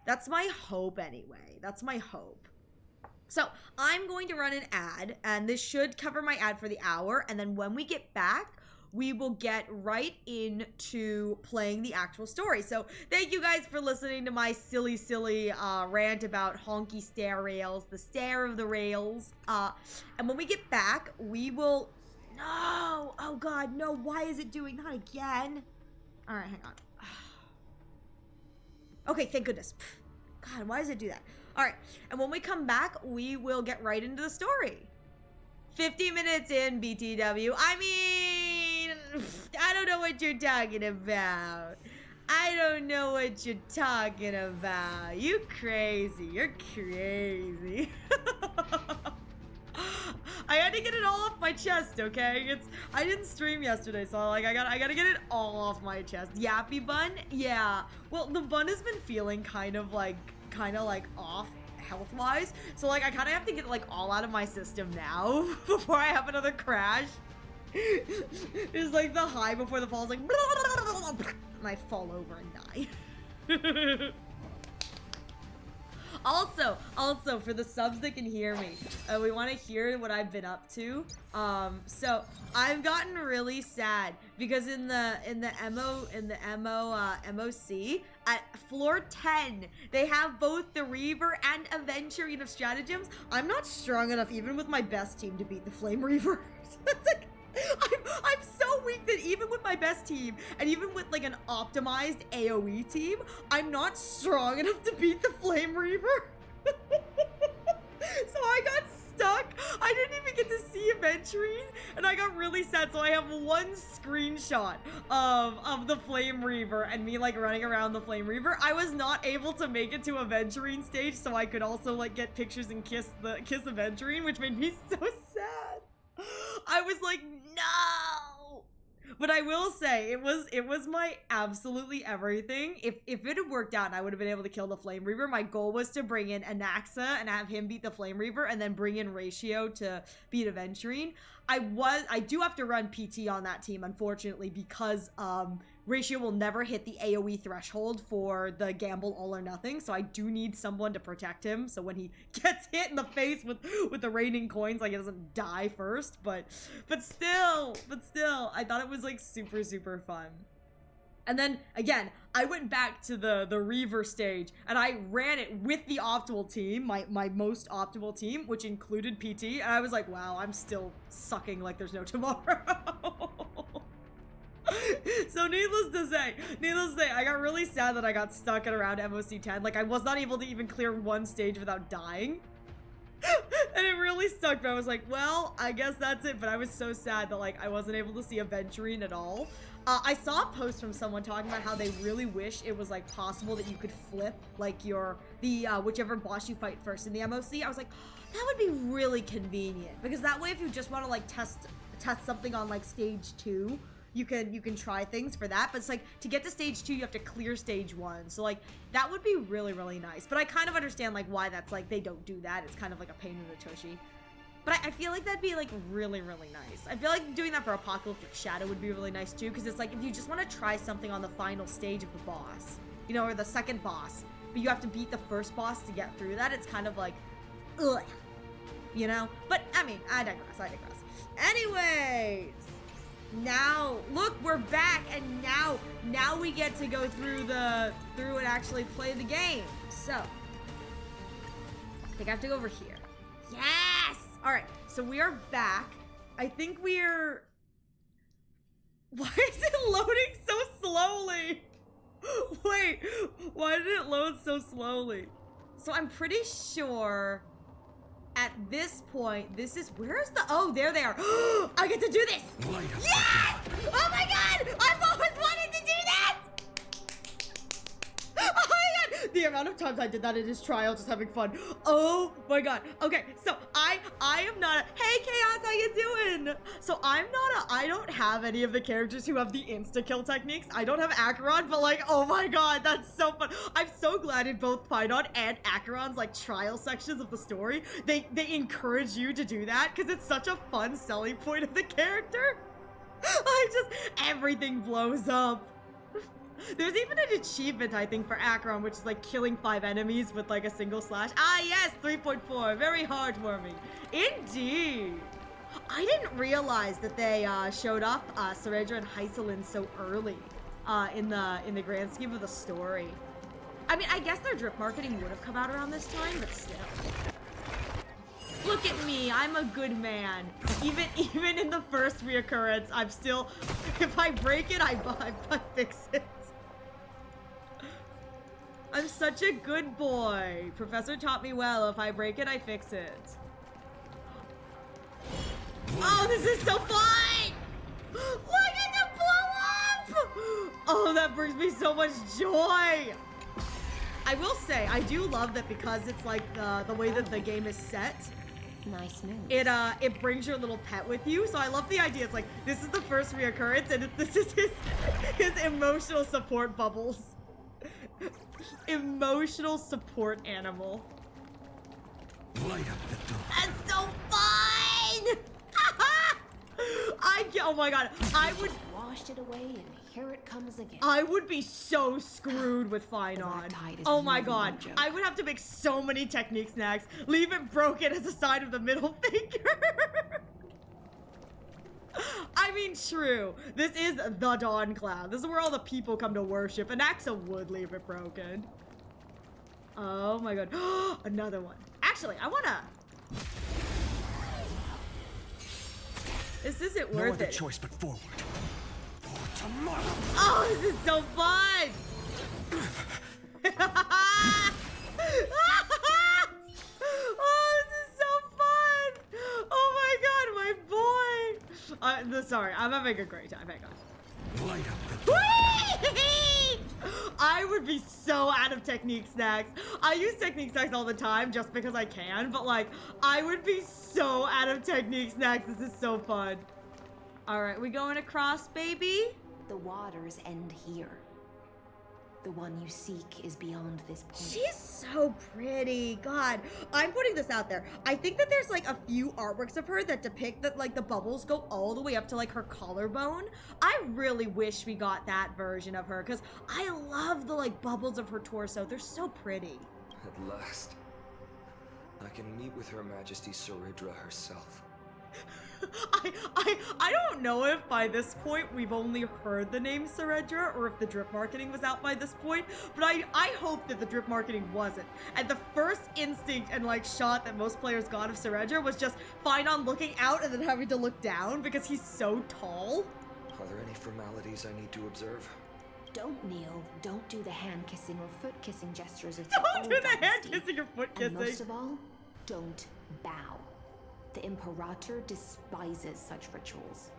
that's my hope anyway. That's my hope. So I'm going to run an ad, and this should cover my ad for the hour, and then when we get back, we will get right into playing the actual story. So thank you guys for listening to my silly rant about honky stair rails, the stair of the rails. And when we get back, we will... No! Oh god, no, why is it doing that again? Alright, hang on. Okay, thank goodness. God, why does it do that? Alright, and when we come back, we will get right into the story. 50 minutes in, BTW. I mean, I don't know what you're talking about. I don't know what you're talking about. You crazy. You're crazy. I had to get it all off my chest, okay? I didn't stream yesterday, so like I gotta get it all off my chest. Yappy bun? Yeah. Well, the bun has been feeling kind of like off health-wise, so like I kind of have to get like all out of my system now before I have another crash. It's like the high before the fall is like and I fall over and die. Also, for the subs that can hear me, we want to hear what I've been up to. So I've gotten really sad because in the MOC at floor 10, they have both the Reaver and Aventurine of Stratagems. I'm not strong enough, even with my best team, to beat the Flame Reaver. It's like, I'm so weak that even with my best team, and even with like an optimized AoE team, I'm not strong enough to beat the Flame Reaver. So I got stuck. I didn't even get to see Aventurine, and I got really sad. So I have one screenshot of the Flame Reaver and me like running around the Flame Reaver. I was not able to make it to Aventurine stage, so I could also like get pictures and kiss Aventurine, which made me so sad. I was like, no. But I will say, it was my absolutely everything. If it had worked out and I would have been able to kill the Flame Reaver, my goal was to bring in Anaxa and have him beat the Flame Reaver and then bring in Ratio to beat Aventurine. I do have to run PT on that team, unfortunately, because Ratio will never hit the AoE threshold for the gamble all or nothing, so I do need someone to protect him, so when he gets hit in the face with the raining coins, like, he doesn't die first, but still, I thought it was, like, super, super fun. And then, again, I went back to the Reaver stage, and I ran it with the optimal team, my most optimal team, which included PT, and I was like, wow, I'm still sucking like there's no tomorrow. So needless to say, I got really sad that I got stuck at around MOC 10. Like, I was not able to even clear one stage without dying. And it really sucked, but I was like, well, I guess that's it. But I was so sad that, like, I wasn't able to see Aventurine at all. I saw a post from someone talking about how they really wish it was, like, possible that you could flip, like, whichever boss you fight first in the MOC. I was like, that would be really convenient. Because that way, if you just want to, like, test something on, like, stage 2, you can try things for that, but it's like, to get to stage 2, you have to clear stage 1. So, like, that would be really, really nice. But I kind of understand, like, why that's, like, they don't do that. It's kind of like a pain in the tushy. But I feel like that'd be, like, really, really nice. I feel like doing that for Apocalyptic Shadow would be really nice, too, because it's like, if you just want to try something on the final stage of the boss, you know, or the second boss, but you have to beat the first boss to get through that, it's kind of like, ugh, you know? But, I mean, I digress. Anyways, now, look, we're back, and now we get to go through and actually play the game. So, I think I have to go over here. Yes! Alright, so we are back. I think we're... Why is it loading so slowly? Wait, why did it load so slowly? So I'm pretty sure at this point, this is... Where's the... Oh, there they are. I get to do this! Yes! Oh my god! I've always wanted to do that! Oh my god! The amount of times I did that in his trial, just having fun. Oh my god. Okay, so I am not a... Hey, Chaos, how you doing? So I don't have any of the characters who have the insta-kill techniques. I don't have Acheron, but like, oh my god, that's so fun. I'm so glad in both Pydon and Acheron's like trial sections of the story, they encourage you to do that because it's such a fun selling point of the character. Everything blows up. There's even an achievement, I think, for Acheron, which is like killing 5 enemies with like a single slash. Ah, yes, 3.4. Very heartwarming. Indeed. I didn't realize that they showed off Ceredra and Hyselin so early in the grand scheme of the story. I mean, I guess their drip marketing would have come out around this time, but still. Look at me, I'm a good man. Even in the first reoccurrence, I'm still, if I break it, I fix it. I'm such a good boy. Professor taught me well. If I break it, I fix it. Oh, this is so fun! Look at them blow up! Oh, that brings me so much joy. I will say, I do love that because it's like the way that the game is set. Nice news. It brings your little pet with you. So I love the idea. It's like, this is the first reoccurrence, and this is his emotional support bubbles. Emotional support animal. Light up the door. That's so fun! Oh my god, I would... Washed it away and here it comes again. I would be so screwed with Finon. Oh my god, I would have to make so many technique snacks. Leave it broken as a sign of the middle finger. I mean, true. This is the Dawn Cloud. This is where all the people come to worship, and Axa would leave it broken. Oh my god. Another one. Actually, I wanna... This isn't worth it. No other choice but forward. tomorrow. Oh, this is so fun! Oh, this is so fun! Oh my god, my boy! Sorry, I'm having a great time. Hang on. Light up the door. I would be so out of technique snacks. I use technique snacks all the time just because I can, but like, I would be so out of technique snacks. This is so fun. All right, we going across, baby? The waters end here. The one you seek is beyond this point. She's so pretty. God, I'm putting this out there. I think that there's like a few artworks of her that depict that like the bubbles go all the way up to like her collarbone. I really wish we got that version of her because I love the like bubbles of her torso. They're so pretty. At last, I can meet with Her Majesty Saridra herself. I don't know if by this point we've only heard the name Saredra or if the drip marketing was out by this point, but I hope that the drip marketing wasn't. And the first instinct and like shot that most players got of Saredra was just fine on looking out and then having to look down because he's so tall. Are there any formalities I need to observe? Don't kneel, don't do the hand-kissing or foot-kissing gestures of Don't the do old the hand dynasty. kissing or foot And most kissing. of all, don't bow. The Imperator despises such rituals,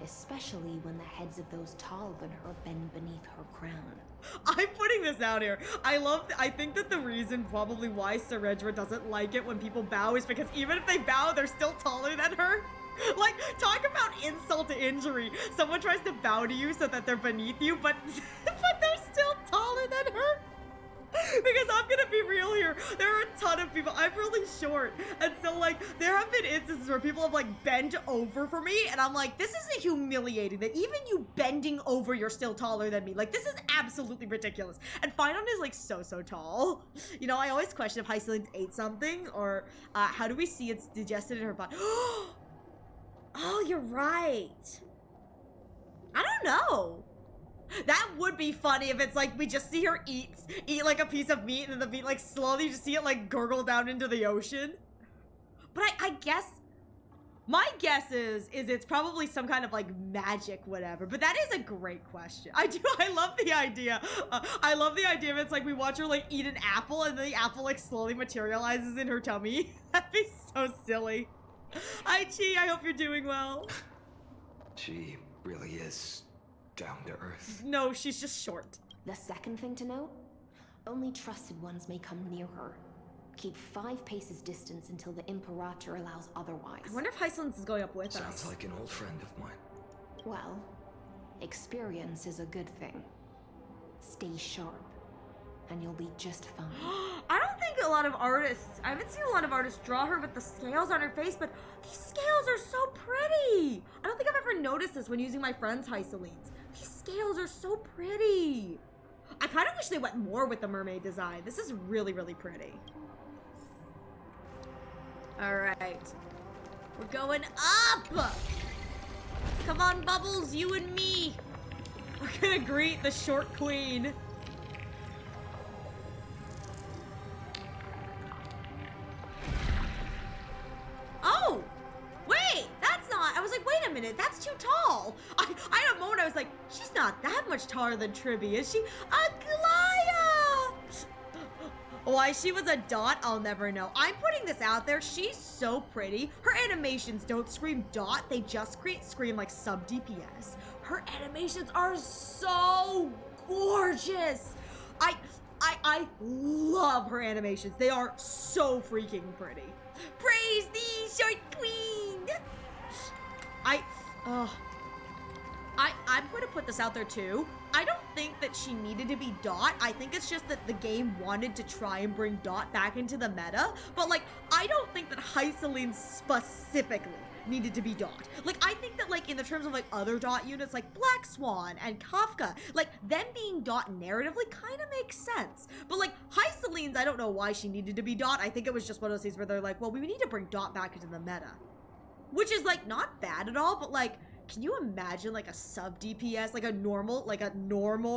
especially when the heads of those taller than her bend beneath her crown. I'm putting this out here. I think that the reason probably why Saredra doesn't like it when people bow is because even if they bow, they're still taller than her. Like, talk about insult to injury. Someone tries to bow to you so that they're beneath you, but they're still taller than her. Because I'm gonna be real here, there are a ton of people, I'm really short, and so like, there have been instances where people have like bent over for me, and I'm like, this is humiliating that even you bending over, you're still taller than me. Like, this is absolutely ridiculous. And Phynon is like so tall. You know, I always question if Hyceline ate something, or how do we see it's digested in her body? Oh, you're right. I don't know. That would be funny if it's like we just see her eat like a piece of meat and then the meat like slowly just see it like gurgle down into the ocean. But I guess my guess is it's probably some kind of like magic whatever. But that is a great question. I love the idea. I love the idea of it's like we watch her like eat an apple and then the apple like slowly materializes in her tummy. That'd be so silly. Hi Chi, I hope you're doing well. She really is down to earth. No, she's just short. The second thing to note, only trusted ones may come near her. Keep 5 paces distance until the Imperator allows otherwise. I wonder if Hyceline is going up with us. Sounds like an old friend of mine. Well, experience is a good thing. Stay sharp, and you'll be just fine. I don't think a lot of artists, I haven't seen a lot of artists draw her with the scales on her face, but these scales are so pretty. I don't think I've ever noticed this when using my friend's Hycelines. These scales are so pretty. I kind of wish they went more with the mermaid design. This is really pretty. All right. We're going up. Come on, Bubbles, you and me. We're gonna greet the short queen. Oh! Wait, that's not, I was like, wait a minute, that's too tall. I had a moment, I was like, she's not that much taller than Tribby, is she? Aglaya! Why she was a dot, I'll never know. I'm putting this out there, she's so pretty. Her animations don't scream dot, they just scream like sub DPS. Her animations are so gorgeous. I love her animations. They are so freaking pretty. Praise thee, short queen! I'm going to put this out there too. I don't think that she needed to be Dot. I think it's just that the game wanted to try and bring Dot back into the meta. But like, I don't think that Hyceline specifically needed to be Dot. Like, I think that like in the terms of like other Dot units like Black Swan and Kafka, like them being Dot narratively kind of makes sense. But like Hyceline's, I don't know why she needed to be Dot. I think it was just one of those things where they're like, well, we need to bring Dot back into the meta. Which is like not bad at all, but like, can you imagine like a sub DPS, like a normal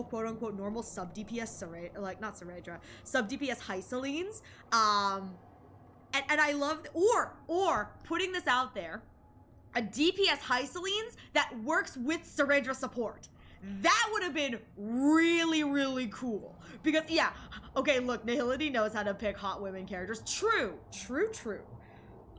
quote unquote normal sub DPS sub DPS Hycelines? And I love, or putting this out there, a DPS Hycelines that works with Saredra support. That would have been really, really cool. Because, yeah, okay, look, Nihility knows how to pick hot women characters. True.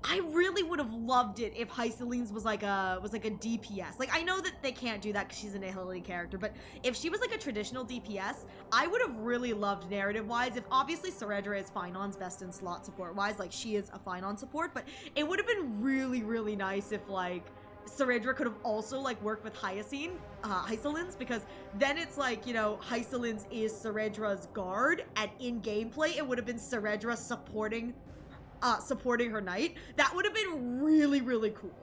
I really would have loved it if Hycelene's was like a DPS. Like, I know that they can't do that because she's a Nihility character, but if she was like a traditional DPS, I would have really loved narrative-wise. If obviously Ceredra is Finon's best in slot support-wise, like she is a Finon support, but it would have been really, really nice if like Ceredra could have also like worked with Hycelene's, because then it's like, you know, Hycelene's is Ceredra's guard, and in gameplay it would have been Ceredra supporting her knight. That would have been really, really cool.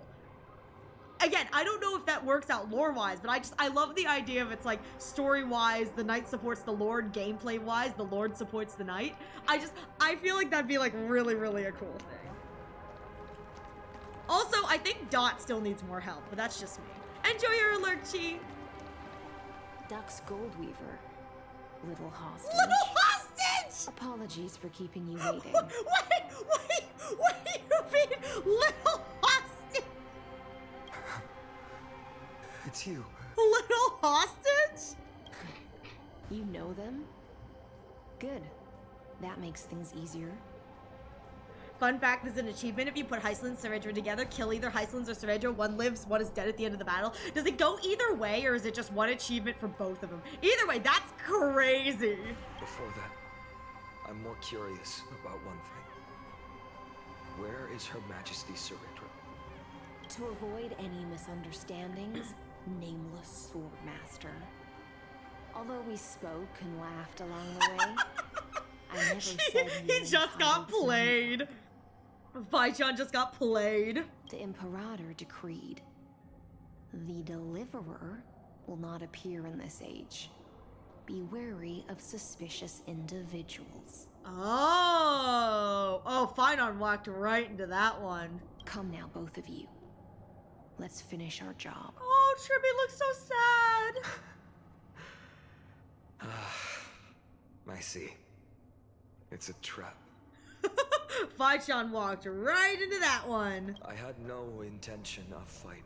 Again, I don't know if that works out lore-wise, but I love the idea of it's like story-wise, the knight supports the lord, gameplay-wise, the lord supports the knight. I feel like that'd be like really, really a cool thing. Also, I think Dot still needs more help, but that's just me. Enjoy your alert, Chi. Duck's Goldweaver. Little hostage. Little hostage! Apologies for keeping you waiting. What do you mean, little hostage? It's you. Little hostage? You know them? Good. That makes things easier. Fun fact, there's an achievement if you put Hycelen and Ceredra together, kill either Hycelen or Ceredra, one lives, one is dead at the end of the battle. Does it go either way, or is it just one achievement for both of them? Either way, that's crazy. Before that, I'm more curious about one thing. Where is Her Majesty Ceredra? To avoid any misunderstandings, nameless Swordmaster. Although we spoke and laughed along the way, I never said He just got played. Vaichan just got played. The Imperator decreed, the Deliverer will not appear in this age. Be wary of suspicious individuals. Oh, Finon walked right into that one. Come now, both of you. Let's finish our job. Oh, Tribby looks so sad. I see. It's a trap. Vaichan walked right into that one. I had no intention of fighting.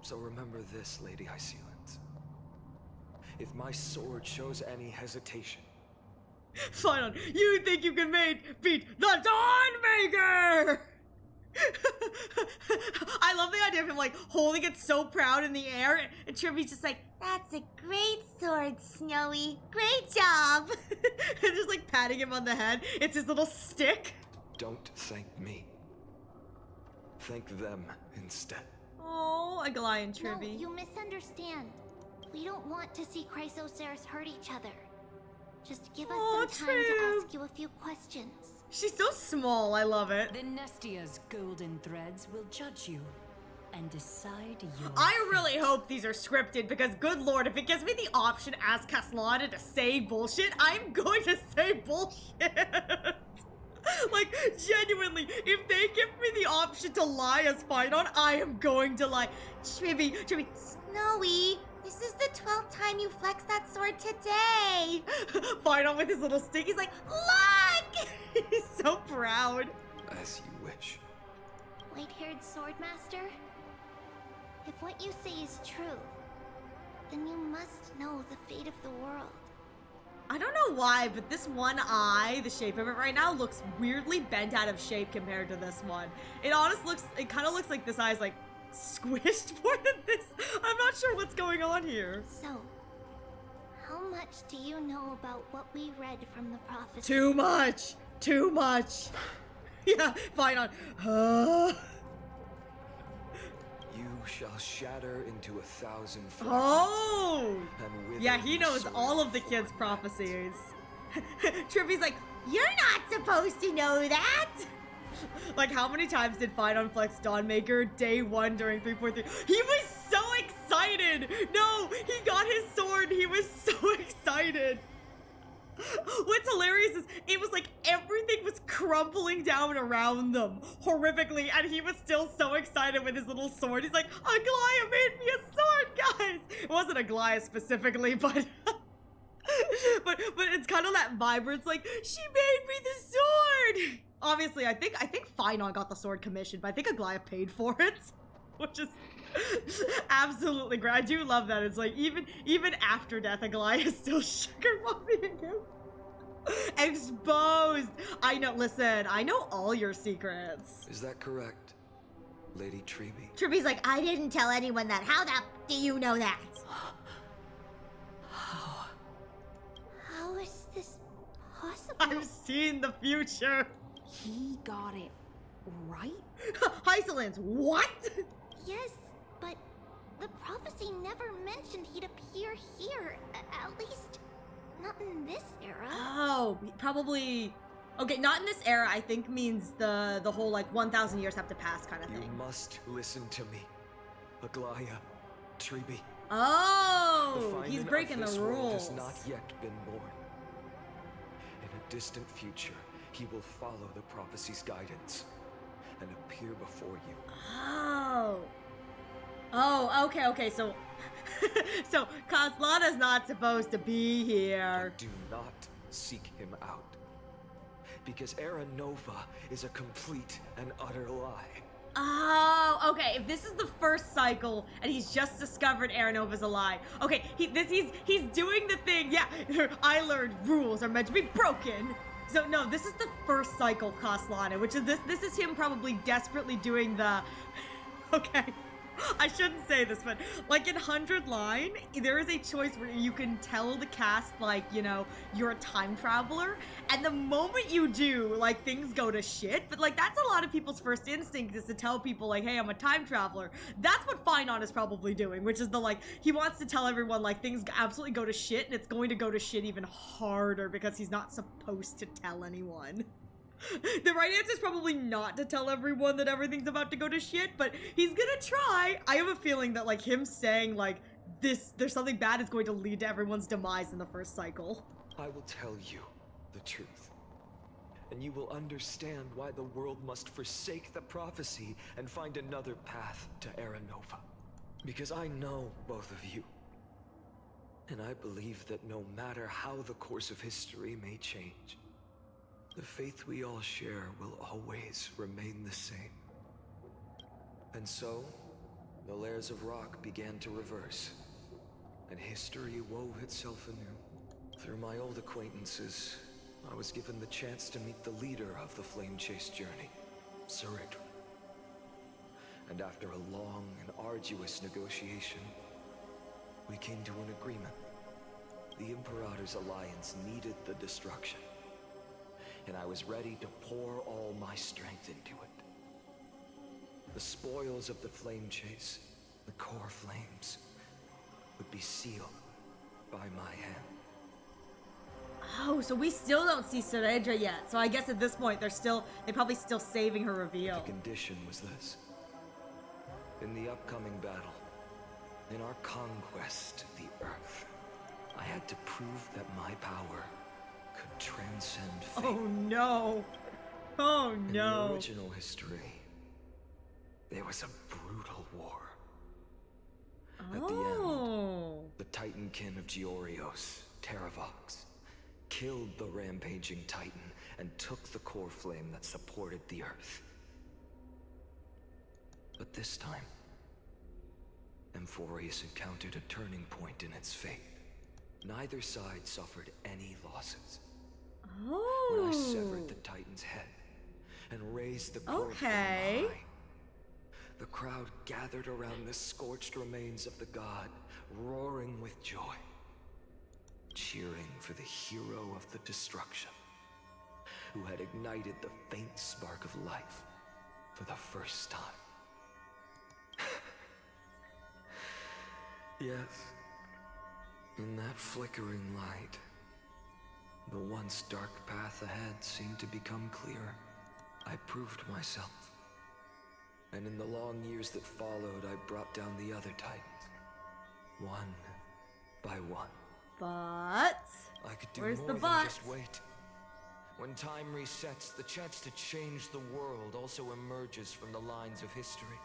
So remember this, Lady Hycelen. If my sword shows any hesitation... Finon, you think you can beat the Dawnmaker! I love the idea of him like holding it so proud in the air, and Tribby's just like, That's a great sword, Snowy. Great job. and just like patting him on the head. It's his little stick. Don't thank me. Thank them instead. Oh, Aglai and No, Tribby. you misunderstand. We don't want to see Chrysoceres hurt each other. Just give us Oh, some time to Trib. ask you a few questions. She's so small, I love it. The Nestia's golden threads will judge you and decide your I really fate. hope these are scripted, because good lord, if it gives me the option as Caslana to say bullshit, I'm going to say bullshit. Like, genuinely, if they give me the option to lie as Finon, I am going to lie. Tribby, Snowy, this is the 12th time you flexed that sword today. Finon with his little stick, he's like, look! He's so proud. As you wish. White-haired swordmaster? If what you say is true, then you must know the fate of the world. I don't know why, but this one eye, the shape of it right now, looks weirdly bent out of shape compared to this one. It kind of looks like this eye's like squished more than this. I'm not sure what's going on here. So, how much do you know about what we read from the prophecy? Too much. Yeah, Finon. You shall shatter into 1,000 fragments. Oh! And wither Yeah, he with knows sword all of the for kids' my prophecies. Tribby's like, You're not supposed to know that. like, how many times did Finon flex Dawnmaker day 1 during 3.3? He was so excited! No, he got his sword. He was so excited. What's hilarious is it was like everything was crumpling down around them horrifically, and he was still so excited with his little sword. He's like, Aglaya made me a sword, guys! It wasn't Aglaya specifically, but but it's kind of that vibe where it's like, she made me the sword! Obviously, I think Finon got the sword commissioned, but I think Aglaya paid for it. Which is Absolutely great. I do love that. It's like even after death, Aglaia is still sugar mommying him. Exposed. I know. Listen, I know all your secrets. Is that correct, Lady Treby? Trippy's like, I didn't tell anyone that. How the do you know that? How is this possible? I've seen the future. He got it right? Hysolins, what? Yes, but the prophecy never mentioned he'd appear here. At least, not in this era. Oh, probably. Okay, not in this era. I think means the whole like 1,000 years have to pass kind of You thing. must listen to me, Aglaia, Treby. Oh, The he's Feynman breaking of the this world rules. has not yet been born. In a distant future, he will follow the prophecy's guidance and appear before you. Oh. Oh, okay, so so Kaslana's not supposed to be here. Do not seek him out. Because Era Nova is a complete and utter lie. Oh, okay. If this is the first cycle and he's just discovered Aranova's a lie. Okay, he's doing the thing. Yeah, I learned rules are meant to be broken. So no, this is the first cycle of Kaslana, which is this is him probably desperately doing the okay. I shouldn't say this, but like in 100 Line, there is a choice where you can tell the cast, like, you know, you're a time traveler, and the moment you do, like, things go to shit. But like, that's a lot of people's first instinct is to tell people, like, hey, I'm a time traveler. That's what Finon is probably doing, which is the, like, he wants to tell everyone, like, things absolutely go to shit, and it's going to go to shit even harder because he's not supposed to tell anyone. The right answer is probably not to tell everyone that everything's about to go to shit, but he's gonna try. I have a feeling that, like, him saying, like, there's something bad is going to lead to everyone's demise in the first cycle. I will tell you the truth. And you will understand why the world must forsake the prophecy and find another path to Era Nova. Because I know both of you. And I believe that no matter how the course of history may change, the faith we all share will always remain the same. And so, the layers of rock began to reverse, and history wove itself anew. Through my old acquaintances, I was given the chance to meet the leader of the Flame Chase journey, Saridra. And after a long and arduous negotiation, we came to an agreement. The Imperator's alliance needed the destruction, and I was ready to pour all my strength into it. The spoils of the Flame Chase, the core flames, would be sealed by my hand. Oh, so we still don't see Saredra yet. So I guess at this point, they're probably still saving her reveal. The condition was this. In the upcoming battle, in our conquest of the Earth, I had to prove that my power could transcend fate. Oh no. Oh In no. the original history, there was a brutal war. At the end, the Titankin of Georios, Terravox, killed the rampaging Titan and took the core flame that supported the Earth. But this time, Amphorius encountered a turning point in its fate. Neither side suffered any losses. Oh. When I severed the Titan's head and raised the core Okay. flame high, the crowd gathered around the scorched remains of the god, roaring with joy, cheering for the hero of the destruction, who had ignited the faint spark of life for the first time. Yes, in that flickering light, the once dark path ahead seemed to become clearer. I proved myself. And in the long years that followed, I brought down the other Titans. One by one. But I could do where's more the than but? just wait. When time resets, the chance to change the world also emerges from the lines of history.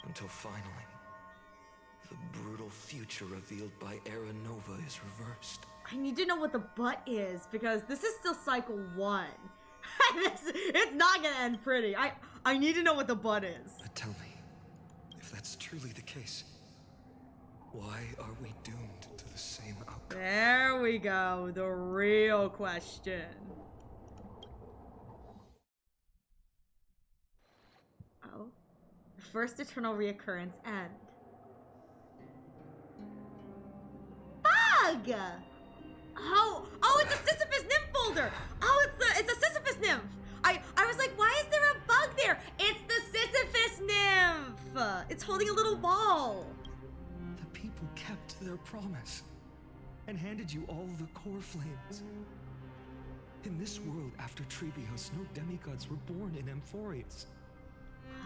Until finally, the brutal future revealed by Era Nova is reversed. I need to know what the but is, because this is still cycle 1. It's not gonna end pretty. I need to know what the but is. But tell me, if that's truly the case, why are we doomed to the same outcome? There we go. The real question. Oh. First eternal reoccurrence end. Bug! Oh, it's a Sisyphus nymph boulder! Oh, it's a Sisyphus nymph! I was like, why is there a bug there? It's the Sisyphus nymph! It's holding a little ball. The people kept their promise and handed you all the core flames. In this world after Trebios, no demigods were born in Amphorius.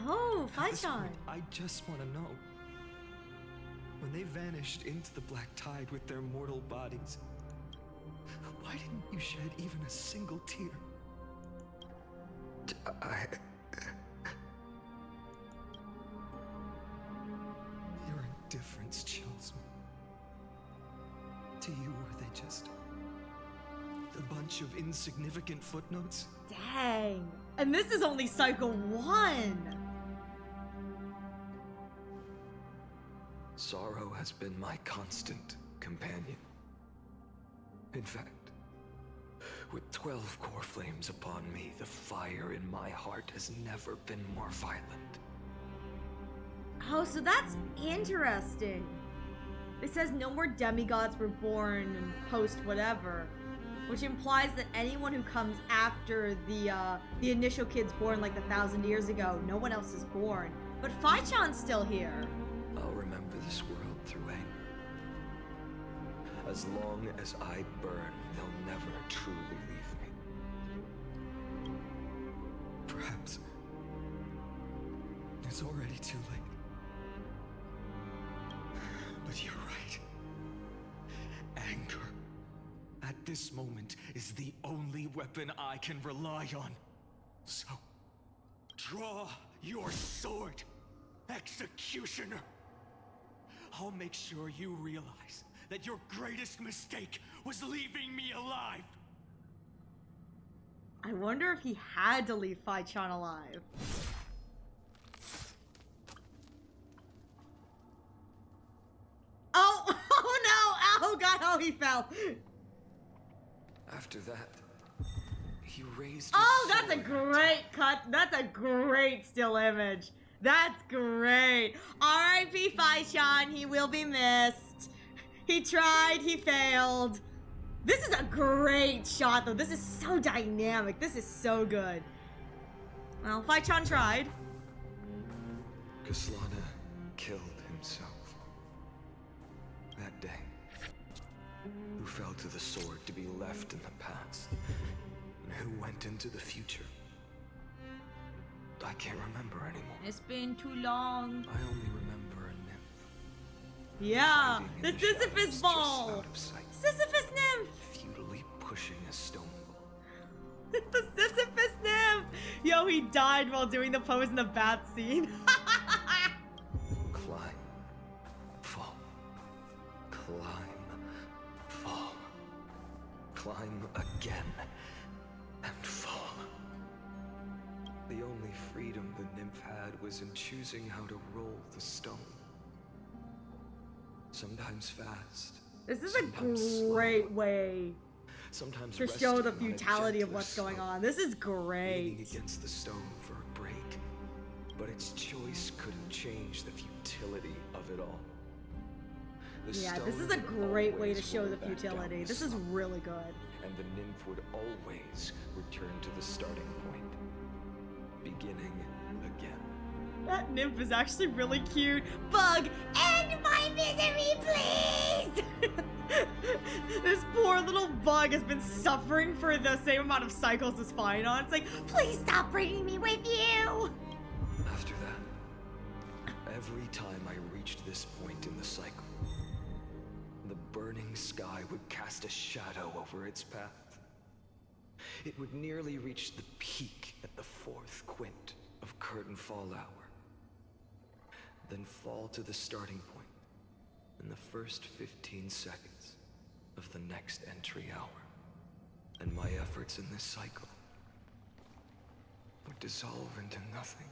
Oh, At this Phyton. point, I just want to know. When they vanished into the black tide with their mortal bodies, why didn't you shed even a single tear? Your indifference chills me. To you, were they just a bunch of insignificant footnotes? Dang. And this is only cycle 1. Sorrow has been my constant companion. In fact, with 12 core flames upon me, the fire in my heart has never been more violent. Oh, so that's interesting. It says no more demigods were born post whatever, which implies that anyone who comes after the initial kids born like 1,000 years ago, no one else is born. But Phychon's still here. I'll remember this world through anger. As long as I burn, they'll never truly leave me. Perhaps it's already too late. But you're right. Anger, at this moment, is the only weapon I can rely on. So, draw your sword, executioner. I'll make sure you realize that your greatest mistake was leaving me alive. I wonder if he had to leave Phychon alive. Oh, oh no! Oh god, oh he fell. After that, he raised his Oh, that's a sword. great cut. That's a great still image. That's great. R.I.P. Phychon, he will be missed. He tried, he failed. This is a great shot though. This is so dynamic. This is so good. Well, Phychon tried. Kaslana killed himself. That day, who fell to the sword to be left in the past, and who went into the future. I can't remember anymore. It's been too long. I only remember a nymph. Yeah, hiding the in Sisyphus shadows just ball. out of sight, Sisyphus nymph. futilely pushing a stone ball. The Sisyphus nymph. Yo, he died while doing the pose in the bat scene. Climb, fall, climb, fall, climb again, and fall. The only freedom the nymph had was in choosing how to roll the stone. Sometimes fast. This is a sometimes great slow, way sometimes to show the resting on a futility of gentler what's going slope, on. This is leaning great. against the stone for a break. But its choice couldn't change the futility of it all. The Yeah, this stone is a would great way to always show roll the back down futility. the This is slope, really good. and the nymph would always return to the starting point, beginning again. That nymph is actually really cute. Bug, end my misery, please! This poor little bug has been suffering for the same amount of cycles as Phyton. It's like, please stop bringing me with you! After that, every time I reached this point in the cycle, the burning sky would cast a shadow over its path. It would nearly reach the peak at the 4th quint of curtain fall hour, then fall to the starting point in the first 15 seconds of the next entry hour. And my efforts in this cycle would dissolve into nothing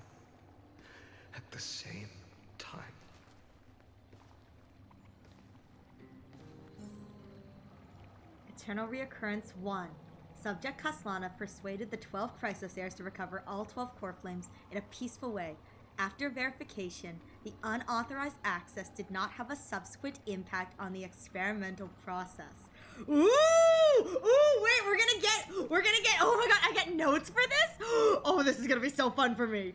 at the same time. Eternal Reoccurrence 1. Subject Kaslana persuaded the 12 Chrysosairs to recover all 12 core flames in a peaceful way. After verification, the unauthorized access did not have a subsequent impact on the experimental process. Ooh! Ooh, wait, we're gonna get, oh my god, I get notes for this? Oh, this is gonna be so fun for me.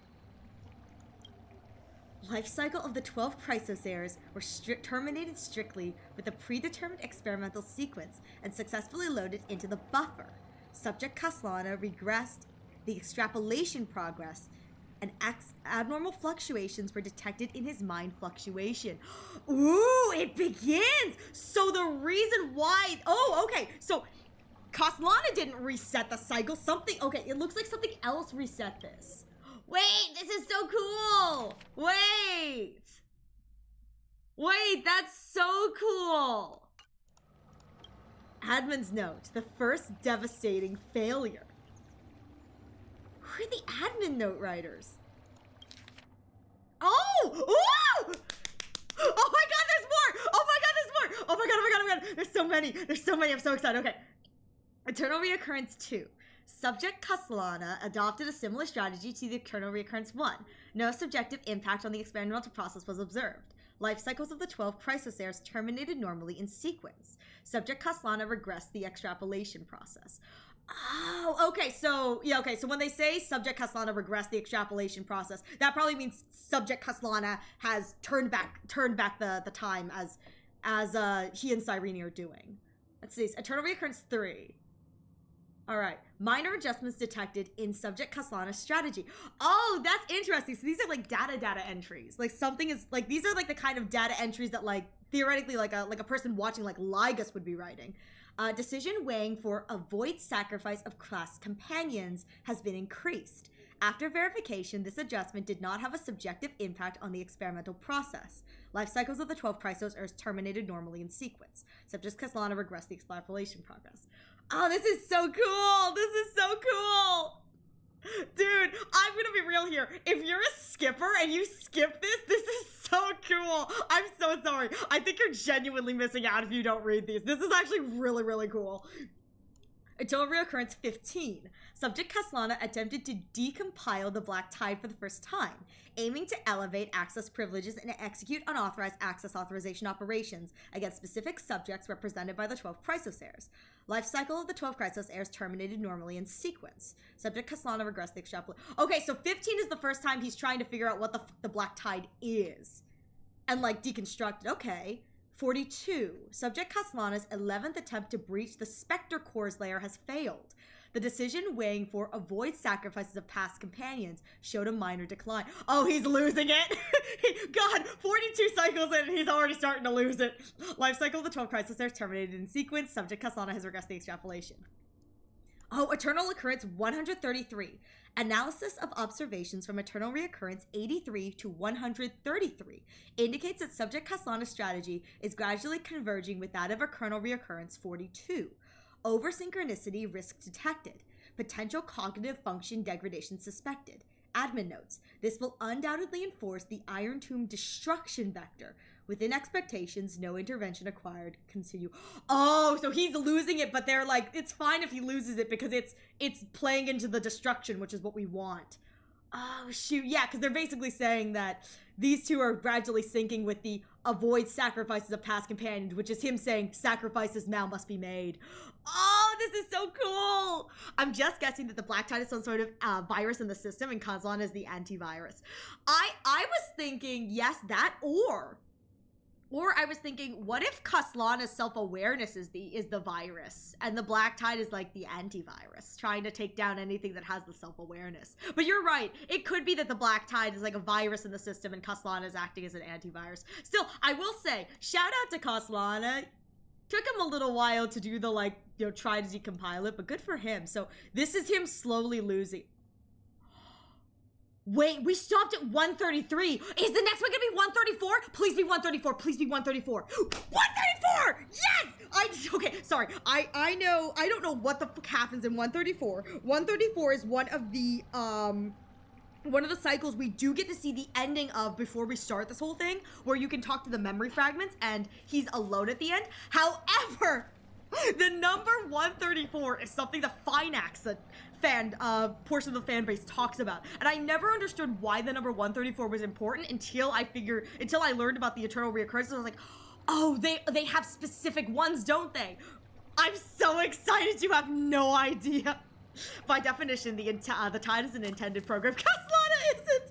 Life cycle of the 12 Chrysosairs were terminated strictly with a predetermined experimental sequence and successfully loaded into the buffer. Subject Kaslana regressed the extrapolation progress, and abnormal fluctuations were detected in his mind fluctuation. Ooh, it begins! So the reason why... Oh, okay, so Kaslana didn't reset the cycle. Something... Okay, it looks like something else reset this. Wait, this is so cool! Wait! Wait, that's so cool! Admin's note, the first devastating failure. Who are the admin note writers? Oh! Ooh! Oh my god, there's more! Oh my god, there's more! Oh my god, oh my god, oh my god! There's so many! There's so many, I'm so excited. Okay. Eternal Reoccurrence 2. Subject Kaslana adopted a similar strategy to the Eternal Reoccurrence 1. No subjective impact on the experimental process was observed. Life cycles of the 12 Chrysosairs terminated normally in sequence. Subject Kaslana regressed the extrapolation process. Oh, okay, so, yeah, okay, so when they say Subject Kaslana regressed the extrapolation process, that probably means Subject Kaslana has turned back the time as he and Cyrene are doing. Let's see, Eternal Reoccurrence 3. Alright, minor adjustments detected in Subject Kaslana's strategy. Oh, that's interesting. So these are like data entries. Like something is, like these are like the kind of data entries that like theoretically like a person watching like Ligus would be writing. Decision weighing for avoid sacrifice of class companions has been increased. After verification, this adjustment did not have a subjective impact on the experimental process. Life cycles of the 12 Chrysosairs terminated normally in sequence. Subject Kaslana regressed the extrapolation progress. Oh, this is so cool! This is so cool! Dude, I'm gonna be real here. If you're a skipper and you skip this is so cool. I'm so sorry. I think you're genuinely missing out if you don't read these. This is actually really, really cool. Eternal Reoccurrence 15. Subject Kaslana attempted to decompile the Black Tide for the first time, aiming to elevate access privileges and execute unauthorized access authorization operations against specific subjects represented by the 12 Chrysosairs. Life cycle of the 12 Chrysosairs terminated normally in sequence. Subject Kaslana regressed the extrapolation. Okay, so 15 is the first time he's trying to figure out what the Black Tide is. And, like, deconstruct it. Okay. 42. Subject Kaslana's 11th attempt to breach the Spectre Core's lair has failed. The decision weighing for avoid sacrifices of past companions showed a minor decline. Oh, he's losing it! God, 42 cycles in and he's already starting to lose it. Life cycle of the 12 Chrysosairs terminated in sequence. Subject Kaslana has regressed the extrapolation. Oh, Eternal Occurrence 133. Analysis of observations from Eternal Reoccurrence 83 to 133 indicates that Subject Kaslana's strategy is gradually converging with that of Eternal Reoccurrence 42. Over-synchronicity risk detected. Potential cognitive function degradation suspected. Admin notes, this will undoubtedly enforce the Iron Tomb destruction vector. Within expectations, no intervention acquired. Continue. Oh, so he's losing it, but they're like, it's fine if he loses it because it's playing into the destruction, which is what we want. Oh, shoot. Yeah, because they're basically saying that these two are gradually syncing with the avoid sacrifices of past companions, which is him saying sacrifices now must be made. Oh, this is so cool. I'm just guessing that the Black Tide is some sort of virus in the system and Kaslana is the antivirus. I was thinking, yes, that or I was thinking, what if Kaslana's self-awareness is the virus and the Black Tide is like the antivirus, trying to take down anything that has the self-awareness? But you're right. It could be that the Black Tide is like a virus in the system and Kaslana is acting as an antivirus. Still, I will say, shout out to Kaslana. Took him a little while to do the, like, you know, try to decompile it, but good for him. So this is him slowly losing. Wait, we stopped at 133. Is the next one gonna be 134? Please be 134. Please be 134. 134! Yes! Okay, sorry. I know, I don't know what the fuck happens in 134. 134 is one of the cycles we do get to see the ending of before we start this whole thing, where you can talk to the memory fragments and he's alone at the end. However, The number 134 is something the Finax portion of the fan base talks about. And I never understood why the number 134 was important until I learned about the eternal reoccurrence. I was like, oh, they have specific ones, don't they? I'm so excited, you have no idea. By definition, the tide is an intended program. Caslana isn't.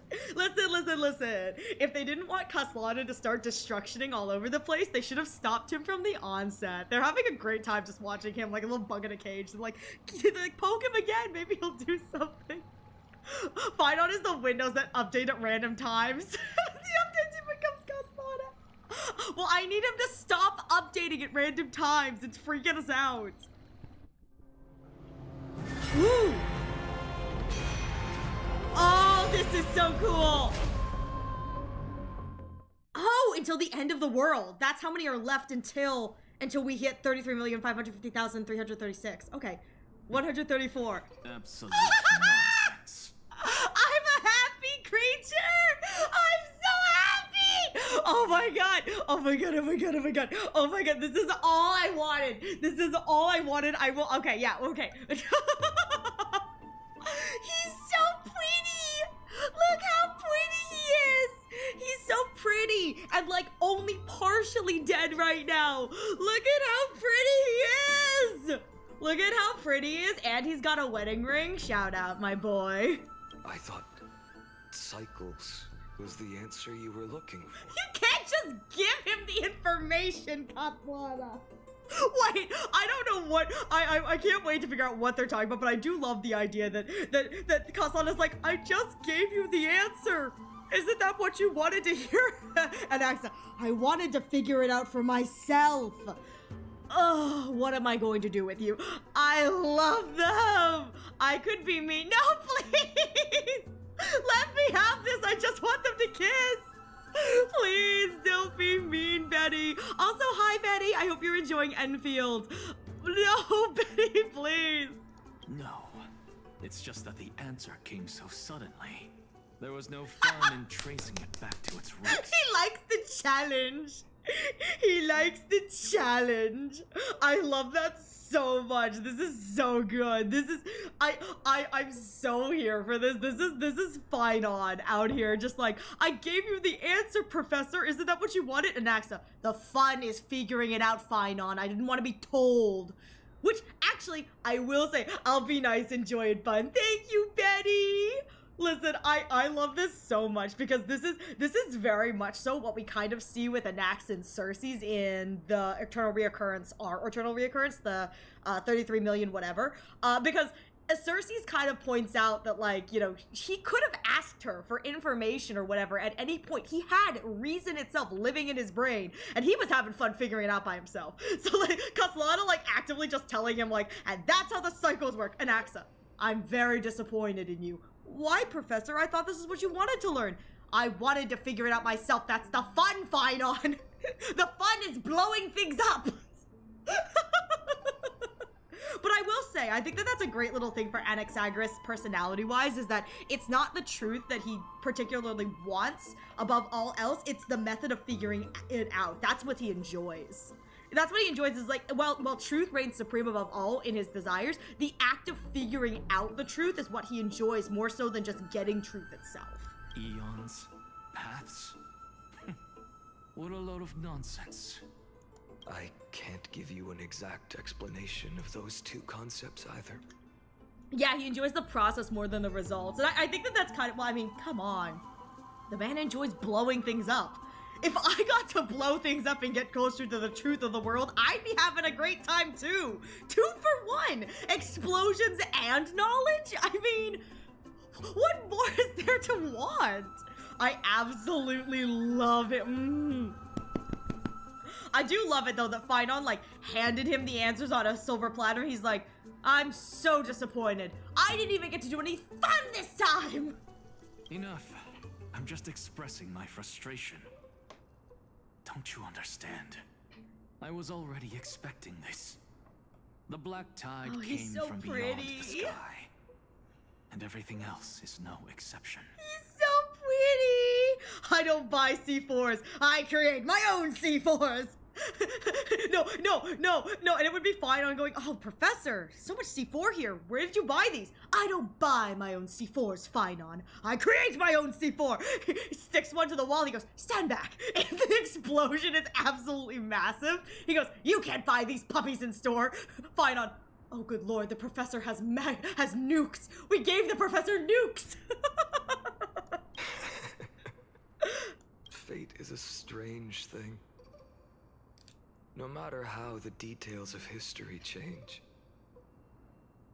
Listen. If they didn't want Caslana to start destructioning all over the place, they should have stopped him from the onset. They're having a great time just watching him like a little bug in a cage. They're like poke him again. Maybe he'll do something. Finon is the windows that update at random times. The updates he becomes Caslana. Well, I need him to stop updating at random times. It's freaking us out. Ooh. Oh, this is so cool. Oh, until the end of the world. That's how many are left until we hit 33,550,336. Okay. 134. Absolute nonsense. I'm a happy creature. I'm so happy. Oh my god. Oh my god. Oh my god. Oh my god. Oh my god. This is all I wanted. This is all I wanted. I will. Okay. Yeah. Okay. He's so pretty. Look how pretty he is. He's so pretty and like only partially dead right now. Look at how pretty he is. Look at how pretty he is, and he's got a wedding ring. Shout out, my boy. I thought cycles was the answer you were looking for. You can't just give him the information, Caslana. Wait, I don't know what I can't wait to figure out what they're talking about, but I do love the idea that Caslana's like, I just gave you the answer. Isn't that what you wanted to hear? And Axa, I wanted to figure it out for myself. Oh, what am I going to do with you? I love them. I could be mean. No, please. Let me have this. I just want them to kiss. Please don't be mean, Betty. Also, hi, Betty. I hope you're enjoying Enfield. No, Betty, please. No, it's just that the answer came so suddenly. There was no fun in tracing it back to its roots. He likes the challenge. He likes the challenge. I love that so much. This is so good. This is I'm so here for this. This is Finon out here just like, I gave you the answer, Professor. Isn't that what you wanted? Anaxa, the fun is figuring it out, Finon. I didn't want to be told. Which actually, I will say, I'll be nice, enjoy it, fun. Thank you, Betty. Listen, I love this so much because this is very much so what we kind of see with Anax and Cersei's in the Eternal Reoccurrence or Eternal Reoccurrence, the 33 million whatever. Because Cersei's kind of points out that, like, you know, he could have asked her for information or whatever at any point. He had reason itself living in his brain, and he was having fun figuring it out by himself. So, like, Caslana, like, actively just telling him, like, and that's how the cycles work. Anaxa, I'm very disappointed in you. Why, Professor? I thought this is what you wanted to learn. I wanted to figure it out myself. That's the fun, Finon. The fun is blowing things up. But I will say, I think that that's a great little thing for Anaxagoras personality-wise, is that it's not the truth that he particularly wants above all else. It's the method of figuring it out. That's what he enjoys. That's what he enjoys, is like, while truth reigns supreme above all in his desires, the act of figuring out the truth is what he enjoys more so than just getting truth itself. Eons? Paths? What a load of nonsense. I can't give you an exact explanation of those two concepts either. Yeah, he enjoys the process more than the results. And I think that that's kind of, well, I mean, come on. The man enjoys blowing things up. If I got to blow things up and get closer to the truth of the world, I'd be having a great time too. 2 for 1. Explosions and knowledge? I mean, what more is there to want? I absolutely love it. I do love it though that Finon like handed him the answers on a silver platter. He's like, I'm so disappointed. I didn't even get to do any fun this time. Enough. I'm just expressing my frustration. Don't you understand? I was already expecting this. The black tide came so from beyond the sky. And everything else is no exception. He's so pretty. I don't buy C4s. I create my own C4s. No, and it would be fine on going, oh, Professor, so much C4 here. Where did you buy these? I don't buy my own C4s, Finon. I create my own C4. He sticks one to the wall, he goes, stand back. And the explosion is absolutely massive. He goes, you can't buy these puppies in store. Finon, oh good lord, the professor has nukes. We gave the professor nukes. Fate is a strange thing. No matter how the details of history change,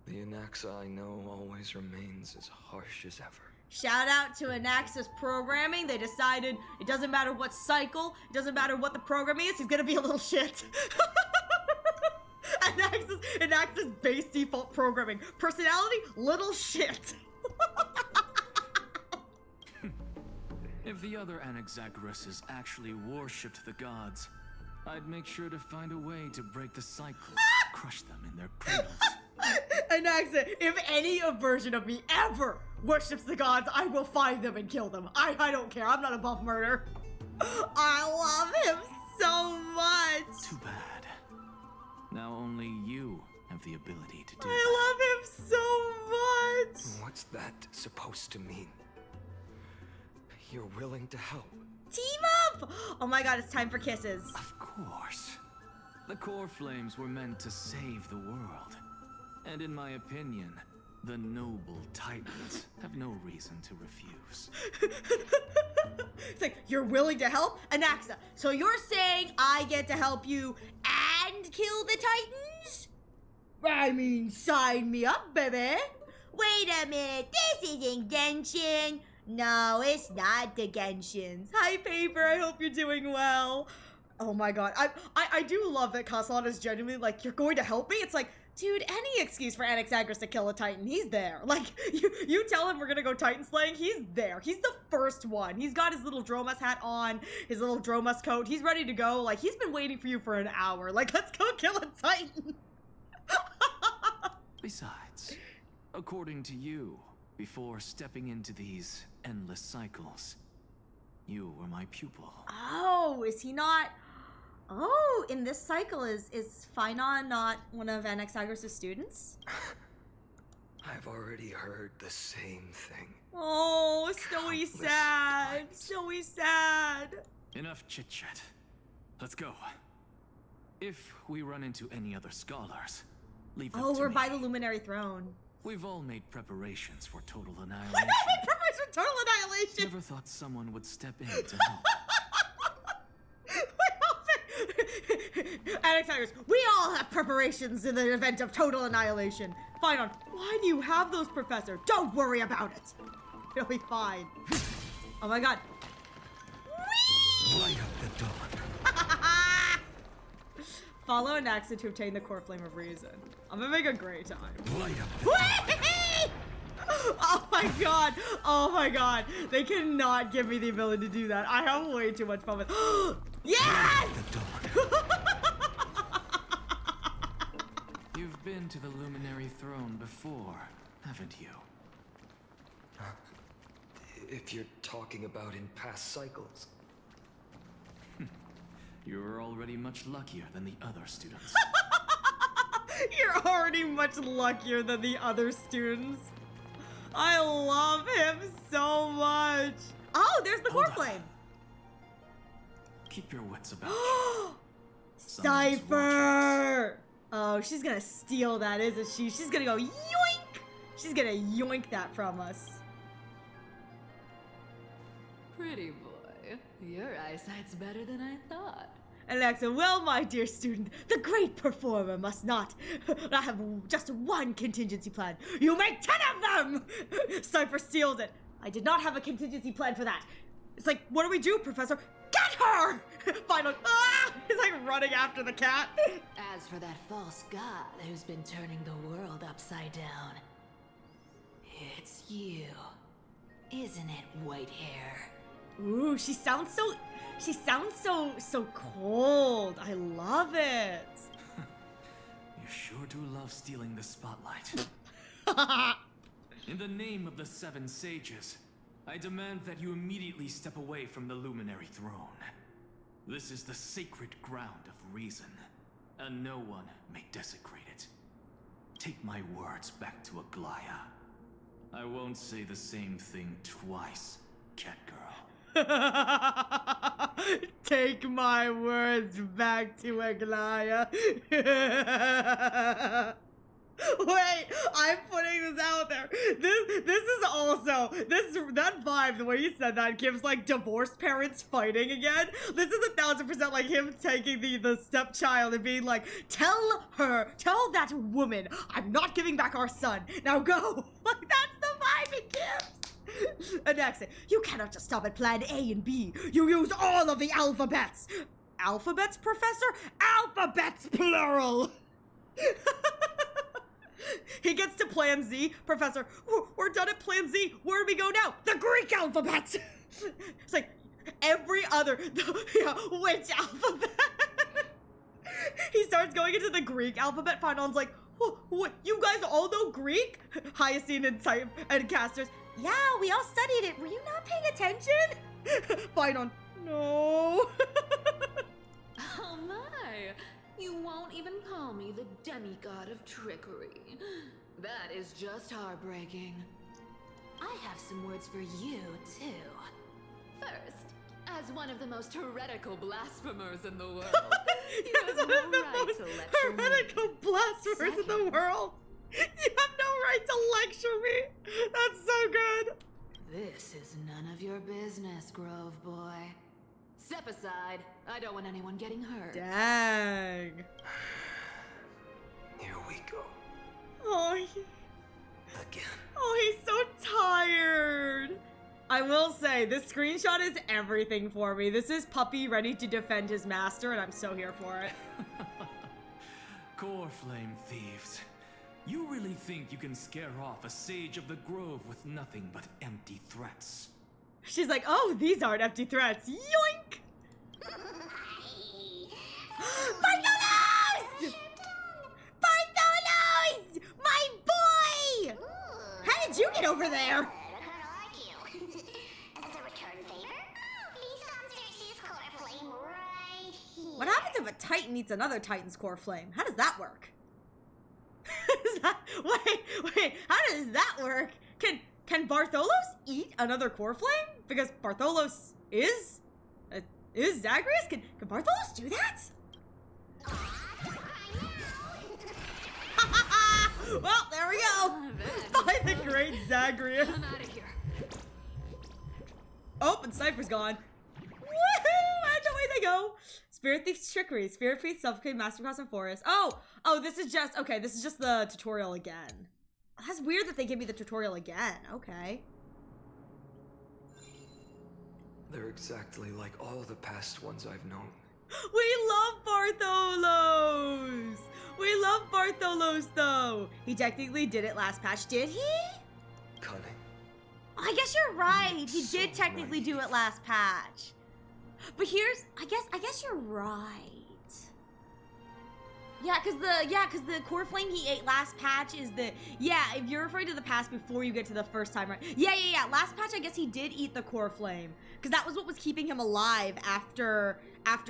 the Anaxa I know always remains as harsh as ever. Shout out to Anaxa's programming. They decided it doesn't matter what cycle, it doesn't matter what the program is, he's gonna be a little shit. Anaxa's base default programming. Personality, little shit. If the other Anaxagoras actually worshipped the gods, I'd make sure to find a way to break the cycles, crush them in their cradles. Anaxa, if any version of me ever worships the gods, I will find them and kill them. I don't care. I'm not above murder. I love him so much. Too bad. Now only you have the ability to do that. I love him so much. What's that supposed to mean? You're willing to help? Team up! Oh my god, it's time for kisses. Of course. The core flames were meant to save the world. And in my opinion, the noble titans have no reason to refuse. It's like, you're willing to help? Anaxa, so you're saying I get to help you and kill the titans? I mean, sign me up, baby. Wait a minute, this isn't Genshin. No, it's not the Genshins. Hi, Paper, I hope you're doing well. Oh my god, I do love that Castellan is genuinely like, you're going to help me? It's like, dude, any excuse for Anaxagoras to kill a Titan, he's there. Like, you tell him we're gonna go Titan slaying, he's there. He's the first one. He's got his little Dromas hat on, his little Dromas coat. He's ready to go. Like, he's been waiting for you for an hour. Like, let's go kill a Titan. Besides, according to you, before stepping into these endless cycles, you were my pupil. Oh, is he not? Oh, in this cycle, is Finon not one of Anaxagoras' students? I've already heard the same thing. Oh, Snowy Countless sad. times. Snowy sad. Enough chit-chat. Let's go. If we run into any other scholars, leave them Oh, to we're me. by the Luminary Throne. We've all made preparations for total Wait, annihilation. preparation for total annihilation. Never thought someone would step in to help. Anaxagoras, we all have preparations in the event of total annihilation. Finon, why do you have those, Professor? Don't worry about it. It'll be fine. Oh my god. Light up the dawn. Follow Anaxa to obtain the core flame of reason. I'm gonna make a great time. Light up the dawn. Oh my god! Oh my god! They cannot give me the ability to do that. I have way too much fun with. Yes! The dawn. You've been to the Luminary Throne before, haven't you? If you're talking about in past cycles. You're already much luckier than the other students. You're already much luckier than the other students. I love him so much. Oh, there's the core Hold on. flame. Keep your wits about you. Someone's Cypher! Oh, she's gonna steal that, isn't she? She's gonna go yoink! She's gonna yoink that from us. Pretty boy, your eyesight's better than I thought. Alexa, well, my dear student, the great performer must not have just one contingency plan. You make 10 of them! Cypher steals it. I did not have a contingency plan for that. It's like, what do we do, Professor? Get her! Final. Ah! He's like running after the cat. As for that false god who's been turning the world upside down, it's you, isn't it, white hair? Ooh, she sounds so cold. I love it. You sure do love stealing the spotlight. In the name of the Seven Sages, I demand that you immediately step away from the Luminary Throne. This is the sacred ground of reason, and no one may desecrate it. Take my words back to Aglaya. I won't say the same thing twice, cat girl. Take my words back to Aglaya. Wait, I'm putting this out there. This is also that vibe. The way you said that gives like divorced parents fighting again. This is 1000% like him taking the stepchild and being like, tell that woman, I'm not giving back our son. Now go. Like that's the vibe it gives. And next, you cannot just stop at plan A and B. You use all of the alphabets. Alphabets, Professor? Alphabets, plural. He gets to plan Z. Professor, we're done at plan Z. Where do we go now? The Greek alphabet. It's like every other, yeah, which alphabet? He starts going into the Greek alphabet. Final's like, what? You guys all know Greek? Hyacinth and Casters. Yeah, we all studied it. Were you not paying attention? Final, no. Oh my! You won't even call me the demigod of trickery. That is just heartbreaking. I have some words for you, too. First, as one of the most heretical blasphemers in the world, you Yes, have one no of the right most to lecture heretical me. blasphemers in the Second. world. You have no right to lecture me. That's so good. This is none of your business, Grove Boy. Step aside. I don't want anyone getting hurt. Dang. Here we go. Oh, Again. he's so tired. I will say, this screenshot is everything for me. This is Puppy ready to defend his master, and I'm so here for it. Core flame thieves. You really think you can scare off a sage of the grove with nothing but empty threats? She's like, oh, these aren't empty threats. Yoink! Bartholos! Bartholos! My boy! How did you get over there? What happens if a Titan eats another Titan's core flame? How does that work? Wait, how does that work? Can Bartholos eat another core flame? Because Bartholos is Zagreus? Can Bartholos do that? Well, there we go. By the great Zagreus. I'm out of here. Oh, and Cypher's gone. Woohoo! And away they go. Spirit Thief's trickery. Spirit Thief, Suffocate, Masterclass, and Forest. Oh, this is just the tutorial again. That's weird that they give me the tutorial again. Okay. They're exactly like all the past ones I've known. We love Bartholos! We love Bartholos, though. He technically did it last patch, did he? Cunning. I guess you're right. He So did technically do it naive. last patch. But here's, I guess you're right. Yeah, cause the core flame he ate last patch is if you're referring to the past before you get to the first time, right? Yeah. Last patch, I guess he did eat the core flame. Cause that was what was keeping him alive after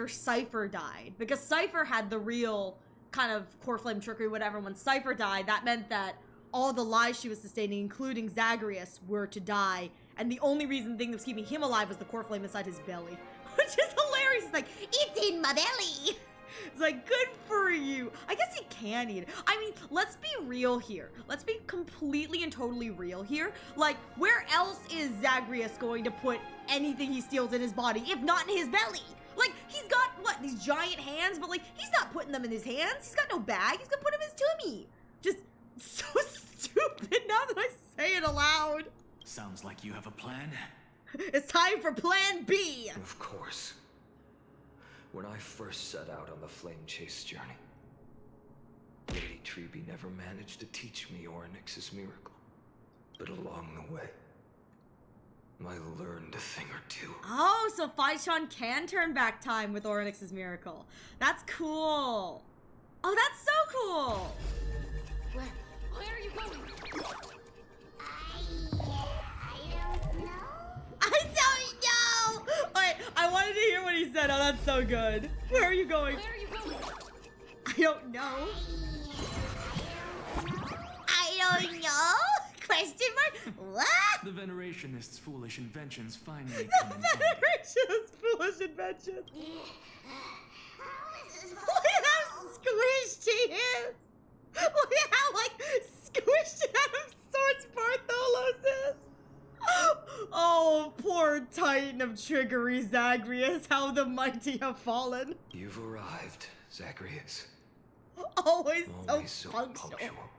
Cypher died. Because Cypher had the real kind of core flame trickery, whatever. When Cypher died, that meant that all the lives she was sustaining, including Zagreus, were to die. And the only thing that was keeping him alive was the core flame inside his belly. Which is hilarious. It's like, it's in my belly. It's like, good for you. I guess he can eat it. I mean, let's be real here. Let's be completely and totally real here. Like, where else is Zagreus going to put anything he steals in his body, if not in his belly? Like, he's got, these giant hands, but like, he's not putting them in his hands. He's got no bag. He's gonna put them in his tummy. Just so stupid now that I say it aloud. Sounds like you have a plan. It's time for plan B. Of course. When I first set out on the flame chase journey, Lady Treby never managed to teach me Orynyx's miracle. But along the way, I learned a thing or two. Oh, so Faishan can turn back time with Orynyx's miracle. That's cool. Oh, that's so cool. Where are you going? I don't know. I don't know. I wanted to hear what he said. Oh, that's so good. Where are you going? Where are you going? I don't know. I don't know? Question mark? What? The Venerationists' foolish inventions finally The come in handy. Federation's foolish invention. Look at how squished he is. Look at how, like, squished out of sorts Bartholos is. Oh, poor titan of trickery, Zagreus. How the mighty have fallen. You've arrived, Zagreus. Always Always so so punctual. punctual.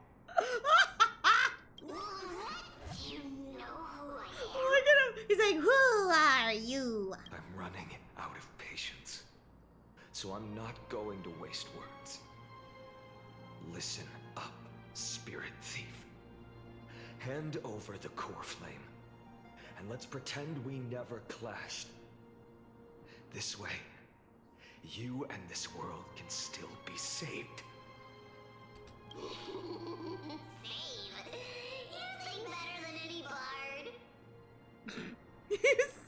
Look at him. He's like, who are you? I'm running out of patience. So I'm not going to waste words. Listen up, spirit thief. Hand over the core flame. And let's pretend we never clashed. This way, you and this world can still be saved. You sing better than any bard. You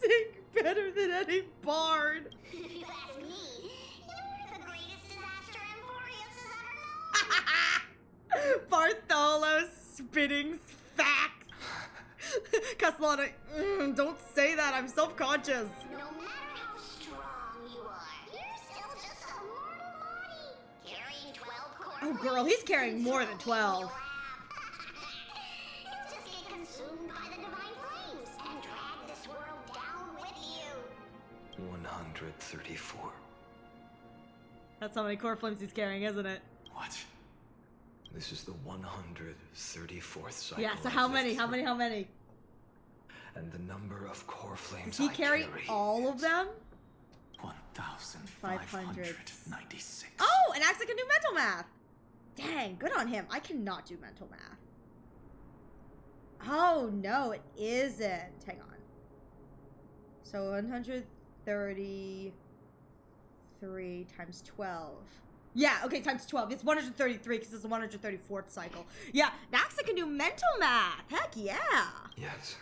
sing better than any bard. If you ask me, you're the greatest disaster Emporius has ever known. Bartholo's spitting facts. Castellana, don't say that. I'm self-conscious. No matter how strong you are, you're still just a mortal body. Carrying 12 core Oh, girl, he's carrying more than 12. You'll just get consumed by the divine flames and drag this world down with you. 134. That's how many core flames he's carrying, isn't it? What? This is the 134th cycle. Yeah, so of how the many? How many? How many? And the number of core flames Does he carry all of them? 1,596. Oh, and Axa can do mental math. Dang, good on him. I cannot do mental math. Oh, no, it isn't. Hang on. So 133 times 12. Yeah, okay, times 12. It's 133 because it's the 134th cycle. Yeah, Naxa can do mental math. Heck yeah. Yes.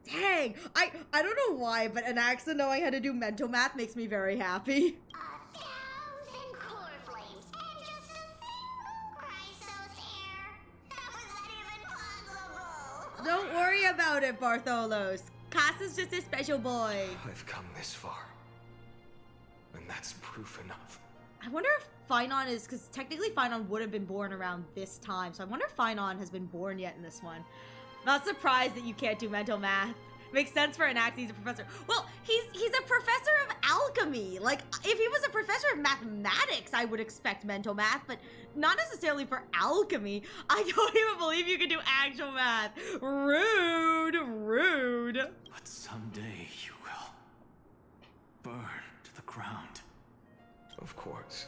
Dang, I don't know why, but Anaxa knowing how to do mental math makes me very happy. 1,000 core flames and just a single Chrysos hair. How is that even possible? Don't worry about it, Bartholos. Casa's just a special boy. I've come this far. And that's proof enough. I wonder if Finon is, because technically Finon would have been born around this time, so I wonder if Finon has been born yet in this one. Not surprised that you can't do mental math. Makes sense for Anax, he's a professor. Well, he's a professor of alchemy. Like, if he was a professor of mathematics, I would expect mental math, but not necessarily for alchemy. I don't even believe you can do actual math. Rude, rude. But someday you will burn to the ground. Of course.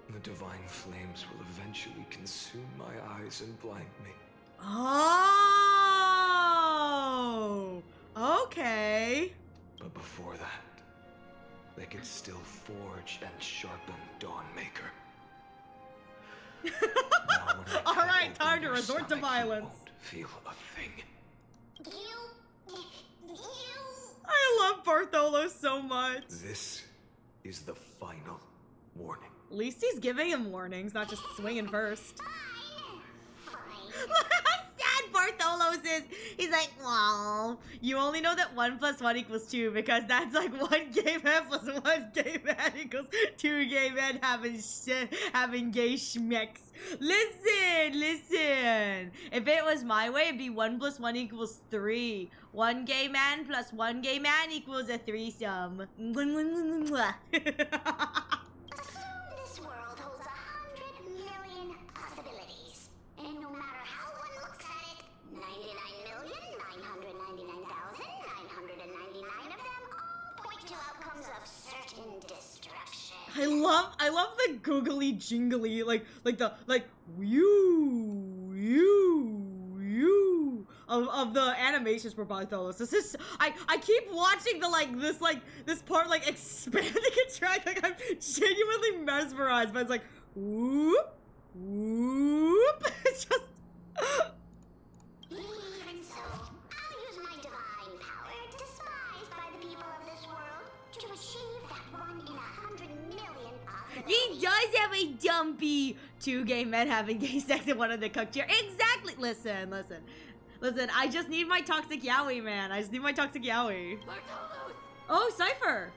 The divine flames will eventually consume my eyes and blind me. Oh, okay. But before that, they can still forge and sharpen Dawnmaker. All right, time to resort to violence. Won't feel a thing. You. I love Bartholo so much. This is the final warning. At least he's giving him warnings, not just swinging first. Fine. Look how sad Bartholos is. He's like, well, you only know that 1 + 1 = 2 because that's like 1 gay man + 1 gay man = 2 gay men having gay schmecks. Listen. If it was my way, it'd be 1 + 1 = 3. 1 gay man + 1 gay man equals a threesome. Assume this world holds 100 million possibilities. And no matter how one looks at it, 99,999,999 of them all point to outcomes of certain destruction. I love the googly jingly, like you of the animations for Bartholos. This is I keep watching this part like expanding and track, like I'm genuinely mesmerized, but it's like whoop. It's just Even so, I'll use my divine power, despised by the people of this world, to He does have a dumpy. 2 gay men having gay sex in one of the cook chair. Exactly. Listen. I just need my toxic yaoi, man. I just need my toxic yaoi. Oh, Cypher.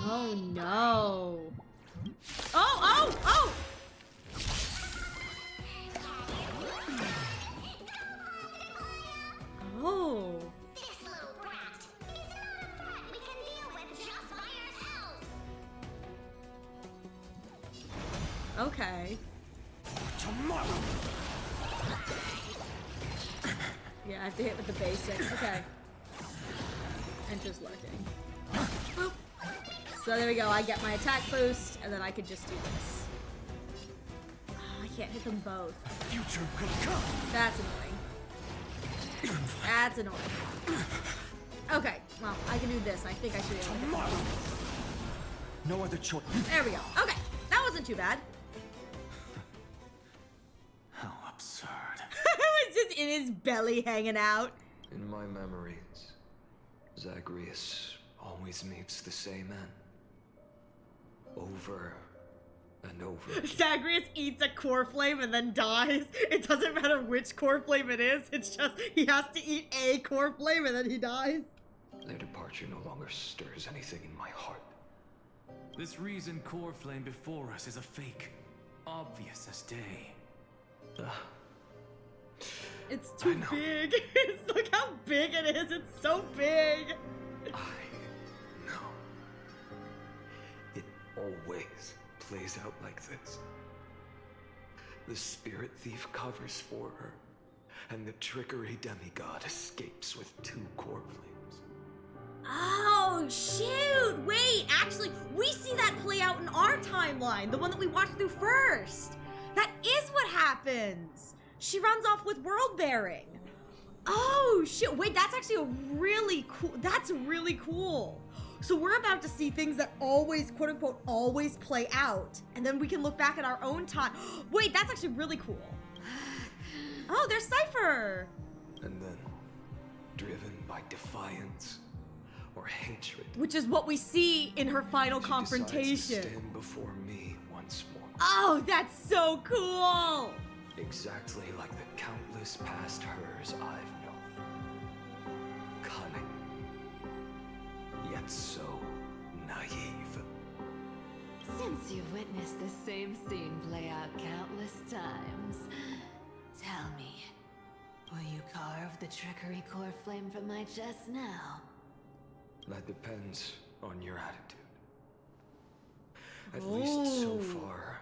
Oh no. Oh. Oh. This little brat is not a threat we can deal with just by ourselves. Okay. Tomorrow. Yeah, I have to hit with the basics. Okay. Enters lurking. Boop. So there we go. I get my attack boost, and then I could just do this. Oh, I can't hit them both. Future will come. That's annoying. That's annoying. Okay, well, I can do this. I think I should be able to. Tomorrow. No other choice. There we go. Okay, that wasn't too bad. How absurd. It was just in his belly hanging out. In my memories, Zagreus always meets the same end. Over and over. Zagreus eats a core flame and then dies. It doesn't matter which core flame it is. It's just he has to eat a core flame and then he dies. Their departure no longer stirs anything in my heart. This reason core flame before us is a fake. Obvious as day. It's too big. Look how big it is. It's so big. I know. It always plays out like this. The spirit thief covers for her, and the trickery demigod escapes with 2 core flames. Oh, shoot! Wait, actually, we see that play out in our timeline, the one that we watched through first. That is what happens. She runs off with world bearing. Oh, shit. Wait, that's actually a really cool. That's really cool. So we're about to see things that always, quote unquote, always play out. And then we can look back at our own time. Wait, that's actually really cool. Oh, there's Cypher. And then, driven by defiance or hatred, Which is what we see in her final she confrontation. decides to stand before me once more. Oh, that's so cool. Exactly like the countless past hers I've known. Cunning. Yet so naive. Since you've witnessed the same scene play out countless times, tell me, will you carve the trickery core flame from my chest now? That depends on your attitude. At least so far,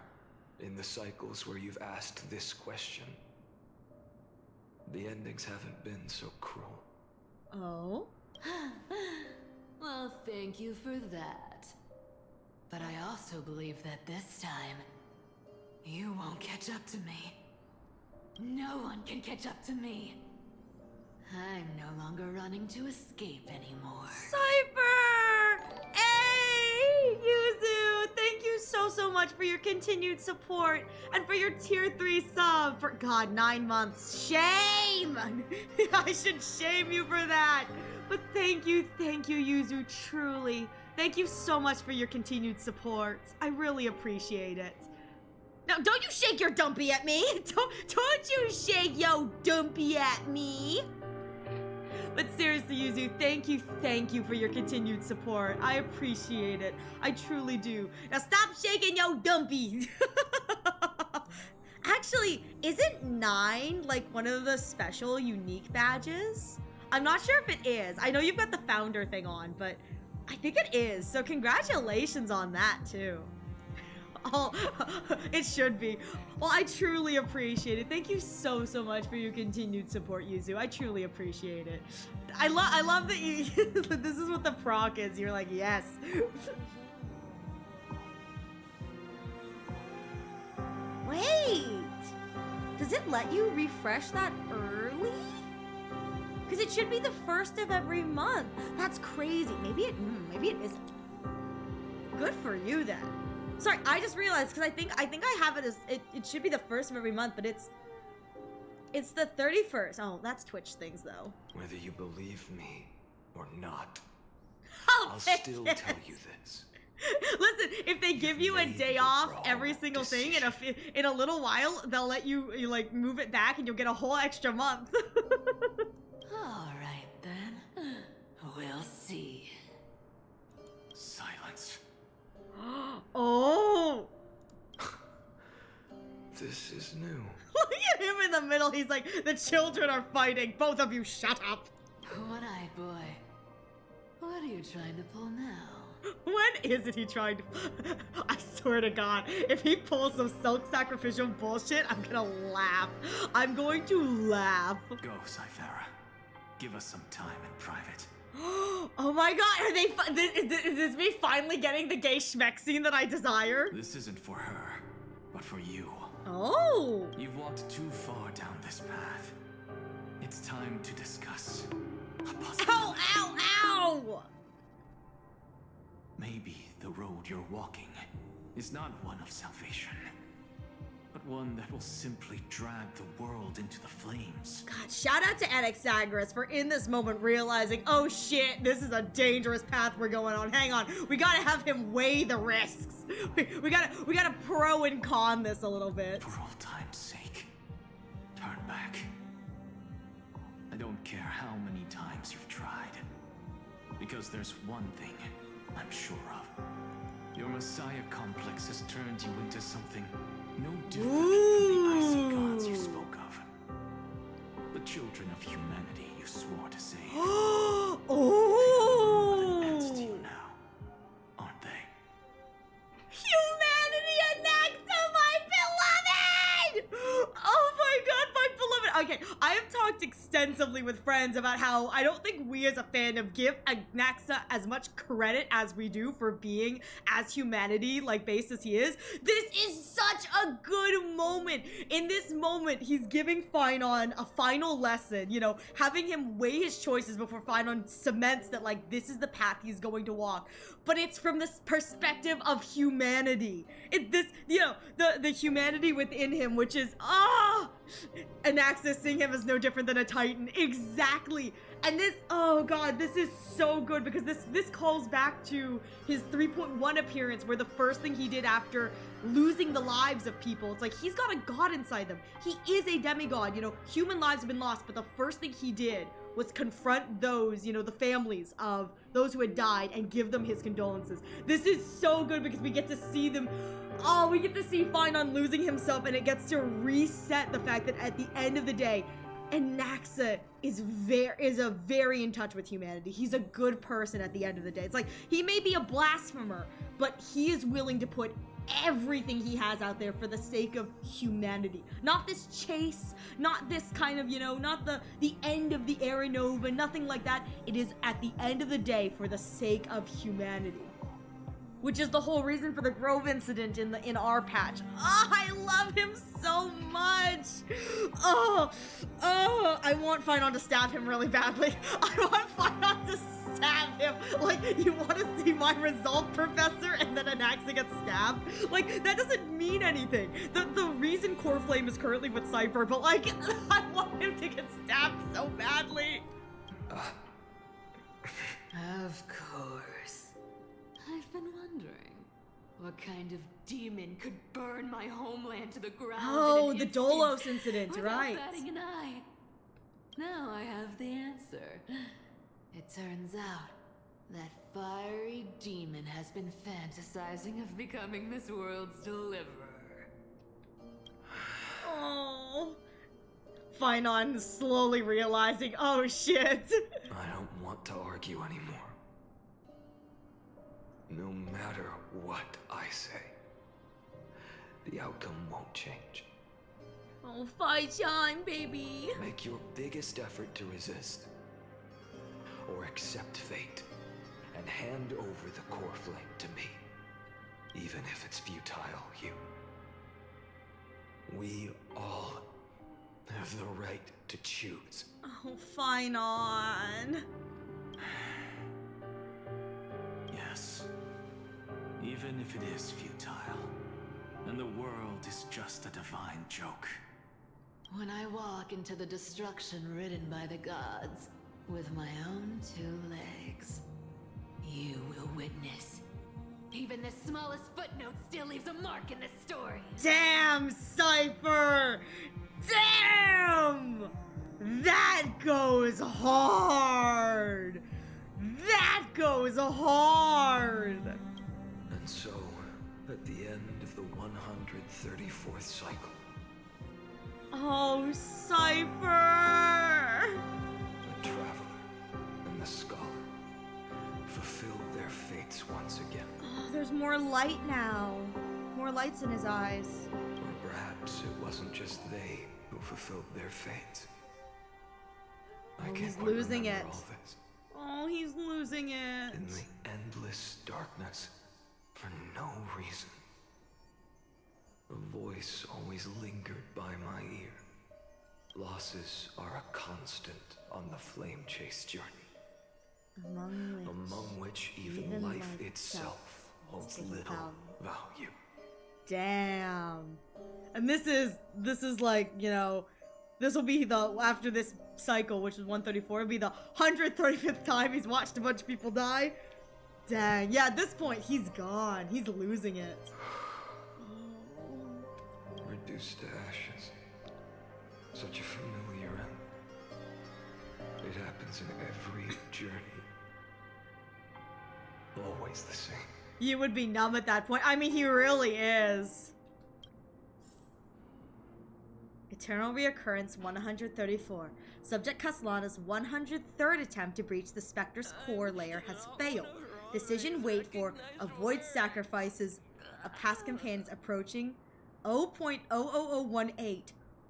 in the cycles where you've asked this question, the endings haven't been so cruel. Oh? Well, thank you for that. But I also believe that this time, you won't catch up to me. No one can catch up to me. I'm no longer running to escape anymore. Cypher! Hey, Yuzu! Thank you so much for your continued support and for your tier 3 sub for, God, 9 months. Shame! I should shame you for that. But thank you, Yuzu, truly. Thank you so much for your continued support. I really appreciate it. Now, don't you shake your dumpy at me! Don't you shake yo dumpy at me! But seriously, Yuzu, thank you for your continued support. I appreciate it. I truly do. Now stop shaking yo dumpies! Actually, isn't 9 like one of the special unique badges? I'm not sure if it is. I know you've got the founder thing on, but I think it is. So congratulations on that too. Oh, it should be. Well, I truly appreciate it. Thank you so much for your continued support, Yuzu. I truly appreciate it. I love that you. This is what the proc is. You're like, yes. Wait. Does it let you refresh that early? Because it should be the 1st of every month. That's crazy. Maybe it isn't. Good for you then. Sorry, I just realized because I think I have it as it should be the 1st of every month, but it's the 31st. Oh, that's Twitch things though. Whether you believe me or not, I'll still tell you this. Listen, if they give you a made day the off wrong every single thing decision. in a little while, they'll let you like move it back and you'll get a whole extra month. All right then. We'll see. Silence. Oh. This is new. Look at him in the middle. He's like, the children are fighting. Both of you shut up. One-eyed boy. What are you trying to pull now? When is it he trying to... I swear to God, if he pulls some self-sacrificial bullshit, I'm gonna laugh. I'm going to laugh. Go, Cythera. Give us some time in private. Oh my God, are they... Is this me finally getting the gay schmeck scene that I desire? This isn't for her, but for you. Oh. You've walked too far down this path. It's time to discuss a possibility. Ow, ow, ow! Maybe the road you're walking is not one of salvation, but one that will simply drag the world into the flames. God, shout out to Anaxagoras for in this moment realizing, oh shit, this is a dangerous path we're going on. Hang on, we gotta have him weigh the risks. We gotta pro and con this a little bit. For old time's sake, turn back. I don't care how many times you've tried, because there's one thing I'm sure of. Your Messiah complex has turned you into something no different from the icy gods you spoke of. The children of humanity you swore to save. Oh! An answer to you now, aren't they? Humanity and Naxa, my beloved! Oh my God, my beloved. Okay, I have talked extensively with friends about how I don't think we as a fandom give Naxa as much credit as we do for being as humanity, like based as he is. This is such a good moment. In this moment, he's giving Finon a final lesson, you know, having him weigh his choices before Finon cements that, like, this is the path he's going to walk. But it's from this perspective of humanity. The humanity within him, which is, and accessing him is no different than a Titan. Exactly. And this, oh God, this is so good because this calls back to his 3.1 appearance where the first thing he did after losing the lives of people, it's like he's got a god inside them. He is a demigod, you know, human lives have been lost, but the first thing he did was confront those, you know, the families of those who had died and give them his condolences. This is so good because we get to see them, we get to see Finon losing himself, and it gets to reset the fact that at the end of the day, Naxa is very in touch with humanity. He's a good person at the end of the day. It's like, he may be a blasphemer, but he is willing to put everything he has out there for the sake of humanity. Not this chase, not this kind of, you know, not the end of the Era Nova, nothing like that. It is at the end of the day for the sake of humanity. Which is the whole reason for the Grove incident in our patch. Oh, I love him so much. I want Finon to stab him really badly. I want Finon to stab him. Like, you want to see my resolve, Professor, and then Anaxa gets stabbed? Like, that doesn't mean anything. The reason Core Flame is currently with Cypher, but like, I want him to get stabbed so badly. Of course. I've been wondering, what kind of demon could burn my homeland to the ground? Oh, in an the instant Dolos incident, without right. batting an eye? Now I have the answer. It turns out that fiery demon has been fantasizing of becoming this world's deliverer. Oh. Finon slowly realizing, oh shit. I don't want to argue anymore. No matter what I say, the outcome won't change. Oh, Fi-chan, baby. Make your biggest effort to resist. Or accept fate and hand over the core flame to me. Even if it's futile, you. We all have the right to choose. Oh, Finon. Yes. Even if it is futile, and the world is just a divine joke. When I walk into the destruction ridden by the gods, with my own two legs, you Even the smallest footnote still leaves a mark in the story. Damn, Cypher! Damn! That goes hard! That goes hard! And so, at the end of the 134th cycle, oh, Cypher! the Traveler and the Scholar fulfilled their fates once again. Oh, there's more light now. More lights in his eyes. Or perhaps it wasn't just they who fulfilled their fates. I can't he's quite losing remember it. all this. Oh, he's losing it. In the endless darkness, for no reason, a voice always lingered by my ear. Losses are a constant on the flame chase journey, among which even life itself holds little value. Damn. And this is like, you know, this will be the, after this cycle, which is 134, it'll be the 135th time he's watched a bunch of people die. Dang. Yeah, at this point, he's gone. He's losing it. Reduced to ashes. Such a familiar end. It happens in every journey. Always the same. You would be numb at that point. I mean, he really is. Eternal Reoccurrence 134. Subject Caslana's 103rd attempt to breach the Spectre's core layer has failed. Decision wait for avoid sacrifices of past companions approaching 0.00018.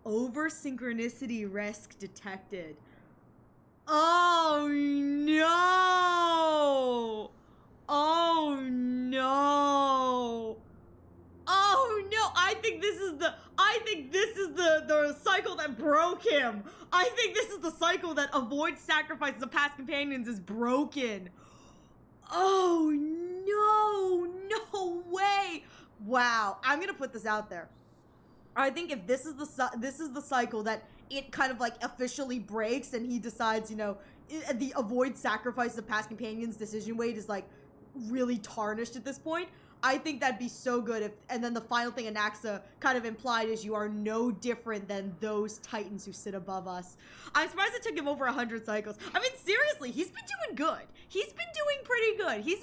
Over synchronicity risk detected. Oh no! Oh no! Oh no! I think this is the cycle that broke him. I think this is the cycle that avoids sacrifices of past companions is broken. Oh no way! Wow, I'm gonna put this out there. I think if this is the cycle that it kind of like officially breaks and he decides, you know, the avoid sacrifice of past companions decision weight is like really tarnished at this point. I think that'd be so good if, and then the final thing Anaxa kind of implied is you are no different than those titans who sit above us. I'm surprised it took him over 100 cycles. I mean, seriously, he's been doing good. He's been doing pretty good. He's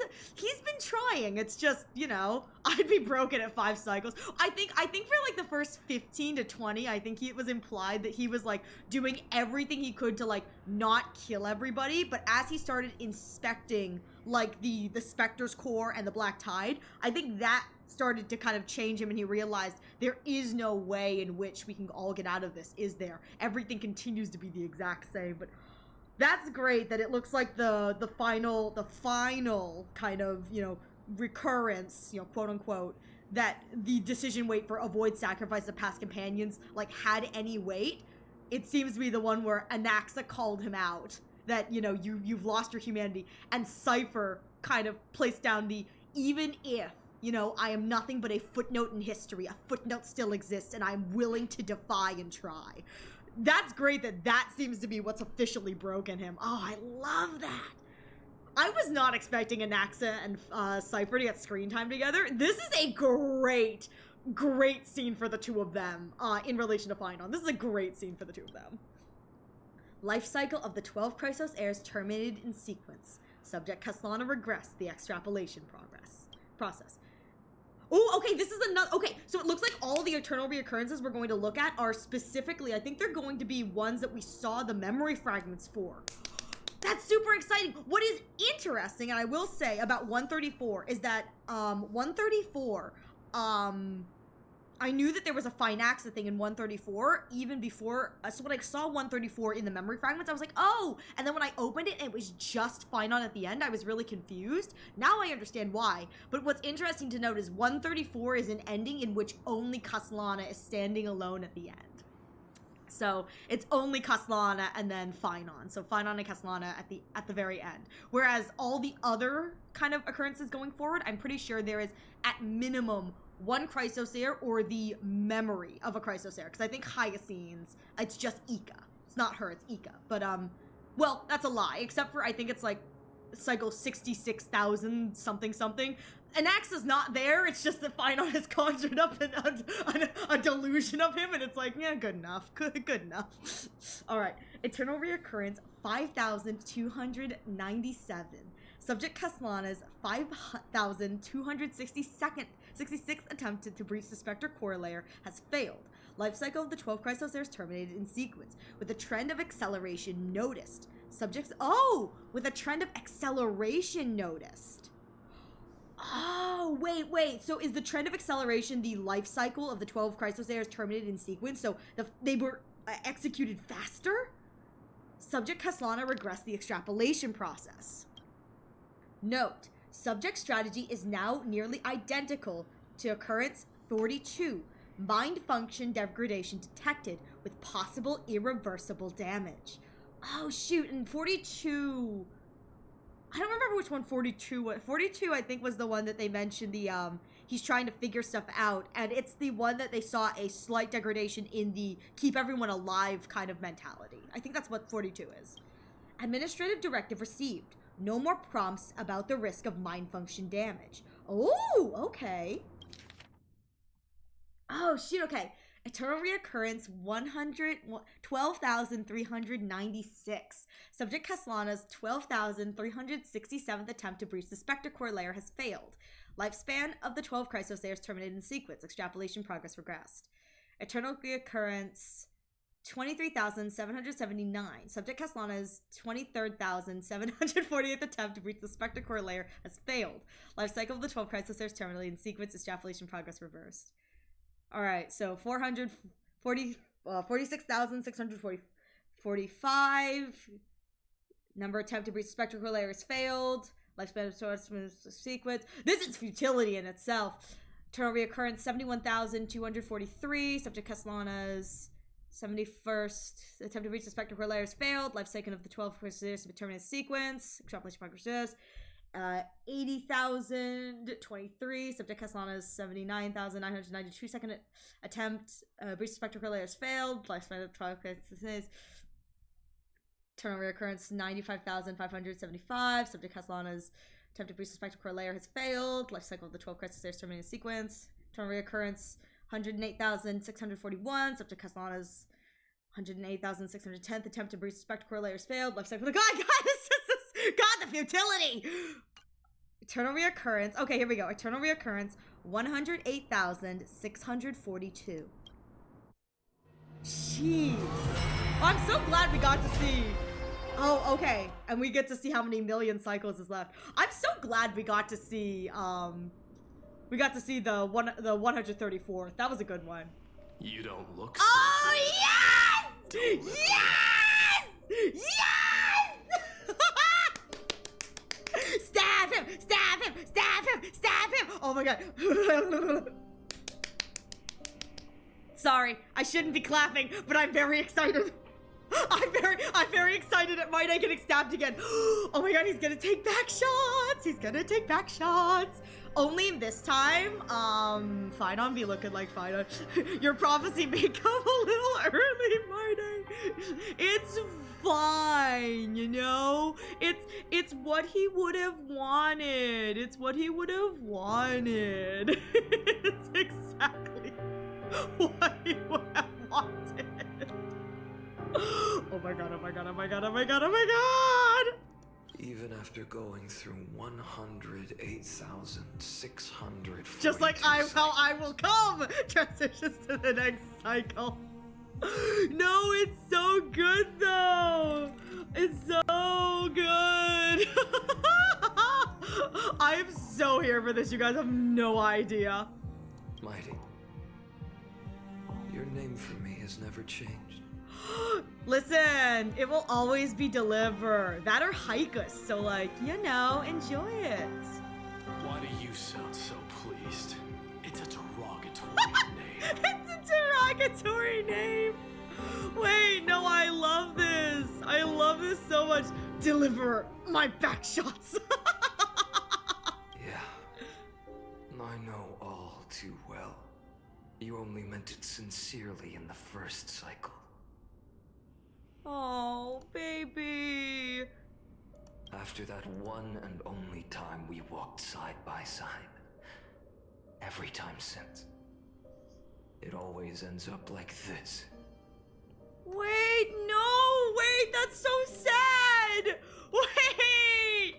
been trying. It's just, you know, I'd be broken at 5 cycles. I think for like the first 15 to 20, I think it was implied that he was like doing everything he could to like not kill everybody, but as he started inspecting like the Spectre's core and the Black Tide, I think that started to kind of change him and he realized there is no way in which we can all get out of this, is there? Everything continues to be the exact same, but that's great that it looks like the final kind of, you know, recurrence, you know, quote unquote, that the decision weight for avoid sacrifice of past companions like had any weight. It seems to be the one where Anaxa called him out, that, you know, you've lost your humanity, and Cypher kind of placed down the, even if, you know, I am nothing but a footnote in history, a footnote still exists and I'm willing to defy and try. That's great that that seems to be what's officially broken him. Oh, I love that. I was not expecting Anaxa and Cypher to get screen time together. This is a great scene for the two of them in relation to Finon. This is a great scene for the two of them. Life cycle of the 12 Chrysos heirs terminated in sequence. Subject Caslana regressed the extrapolation process. Oh, okay, this is another, okay, so it looks like all the eternal reoccurrences we're going to look at are specifically, I think they're going to be ones that we saw the memory fragments for. That's super exciting. What is interesting, and I will say about 134, is that 134, I knew that there was a Finaxa thing in 134 even before, so when I saw 134 in the memory fragments, I was like, oh, and then when I opened it and it was just Finon at the end, I was really confused. Now I understand why, but what's interesting to note is 134 is an ending in which only Caslana is standing alone at the end. So it's only Caslana and then Finon. So Finon and Caslana at the very end. Whereas all the other kind of occurrences going forward, I'm pretty sure there is at minimum one Chrysos heir or the memory of a Chrysos heir. Because I think Hyacine's, it's just Ika. It's not her, it's Ika. But well, that's a lie. Except for I think it's like cycle 66,000 something. Anaxa's not there. It's just that Phynon has conjured up a delusion of him, and it's like, yeah, good enough. Good enough. All right. Eternal reoccurrence 5,297. Subject Caslana's 5,266th attempt to breach the Spectre core layer has failed. Life cycle of the 12 Chrysosairs terminated in sequence, with a trend of acceleration noticed. Subjects. Oh! With a trend of acceleration noticed. Oh, wait. So is the trend of acceleration the life cycle of the 12 Chrysosairs terminated in sequence? So they were executed faster? Subject Caslana regressed the extrapolation process. Note, subject strategy is now nearly identical to occurrence 42. Mind function degradation detected with possible irreversible damage. Oh, shoot, and 42... I don't remember which one 42 was. 42, I think, was the one that they mentioned he's trying to figure stuff out, and it's the one that they saw a slight degradation in the keep everyone alive kind of mentality. I think that's what 42 is. Administrative directive received. No more prompts about the risk of mind function damage. Oh, okay. Oh, shoot, okay. Eternal reoccurrence 12,396. Subject Caslana's 12,367th attempt to breach the Spectre core layer has failed. Lifespan of the 12 Chrysosairs terminated in sequence. Extrapolation progress regressed. Eternal reoccurrence 23,779. Subject Caslana's 23,748th attempt to breach the Spectre core layer has failed. Life cycle of the 12 Chrysosairs terminated in sequence. Extrapolation progress reversed. All right, so 46,645. Number attempt to breach the Spectre core layer has failed. Lifespan of source sequence. This is futility in itself. Eternal reoccurrence 71,243. Subject Caslana's 71st attempt to reach the Spectre core layer has failed. Life cycle of the 12 Chrysosairs to determine sequence. Extrapolation progress. 80,023. Subject Caslana's 79,992 second attempt. Breach the Spectre core layer has failed. Lifespan of 12 Chrysosairs. Eternal reoccurrence 95,575. Subject Caslana's attempt to breach the Spectre core layer has failed. Life cycle of the 12 Chrysosairs terminated in sequence. Eternal reoccurrence 108,641. Subject Caslana's 108,610th attempt to breach the Spectre core layer has failed. Life cycle of the God, the futility! Eternal reoccurrence. Okay, here we go. Eternal reoccurrence 108,642. Jeez. Oh, I'm so glad we got to see. Oh, okay. And we get to see how many million cycles is left. I'm so glad we got to see the 134th. That was a good one. You don't look so Oh, good. yes! Yes! Yes! Stab him! Stab him! Stab him! Stab him! Oh my god. Sorry, I shouldn't be clapping, but I'm very excited. I'm very excited at Might Eye getting stabbed again. Oh my god, he's gonna take back shots! He's gonna take back shots! Only this time, Phynon be looking like Phynon. Your prophecy may come a little early, Might Eye. It's fine, you know? It's what he would have wanted. It's what he would have wanted. It's exactly what he would have wanted. Oh my god, oh my god, oh my god, oh my god, oh my god! Even after going through 108,600 just like how I will come! Transitions to the next cycle. No, it's so good though! It's so good! I am so here for this, you guys have no idea. Mighty, your name for me has never changed. Listen, it will always be Deliver. That or Haikus, so like, you know, enjoy it. Why do you sound so pleased? It's a derogatory name. It's a derogatory name. Wait, no, I love this. I love this so much. Deliver my back shots. Yeah, I know all too well. You only meant it sincerely in the first cycle. Oh, baby. After that one and only time we walked side by side, every time since. It always ends up like this. Wait, no! Wait, that's so sad! Wait!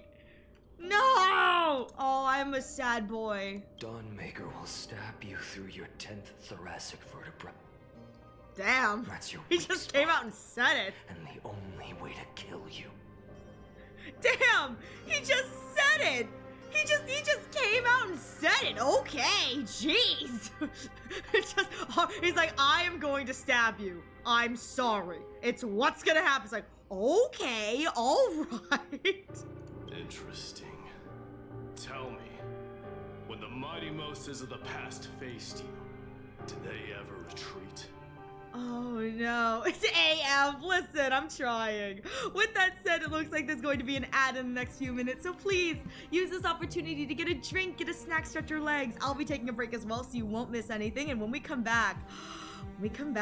No! Oh, I'm a sad boy. Dawnmaker will stab you through your 10th thoracic vertebra. Damn. That's your He weak just spot, came out and said it. and the only way to kill you. Damn! He just said it! He just came out and said it. Okay, jeez. It's just, he's like, I am going to stab you. I'm sorry. It's what's gonna happen. It's like, okay, all right. Interesting. Tell me, when the mighty Moses of the past faced you, did they ever retreat? Oh no, it's AF. Listen, I'm trying. With that said, it looks like there's going to be an ad in the next few minutes, so please use this opportunity to get a drink, get a snack, stretch your legs. I'll be taking a break as well, so you won't miss anything. And when we come back, we can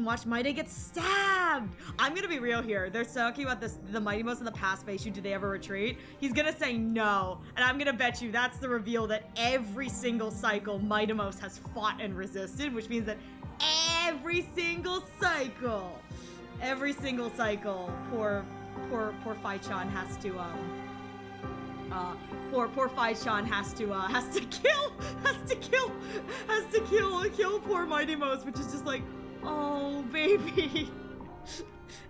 watch Mighty get stabbed. I'm gonna be real here. They're talking about this, the Mighty Most in the past face you. Did they ever retreat? He's gonna say no, and I'm gonna bet you that's the reveal that every single cycle Mighty Most has fought and resisted, which means that every single cycle, poor Fai-chan has to poor Fai-chan has to kill poor Mighty Most, which is just like, oh baby.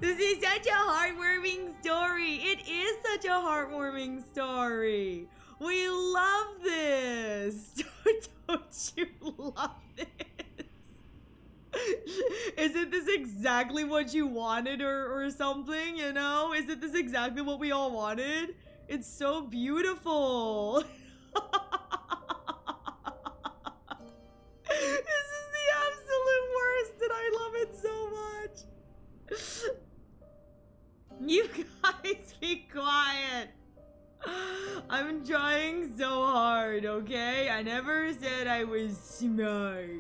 This is such a heartwarming story. It is such a heartwarming story. We love this. Don't you love this? Isn't this exactly what you wanted or something, you know? Isn't this exactly what we all wanted? It's so beautiful. This is the absolute worst and I love it so much. You guys be quiet. I'm trying so hard, okay? I never said I was smart.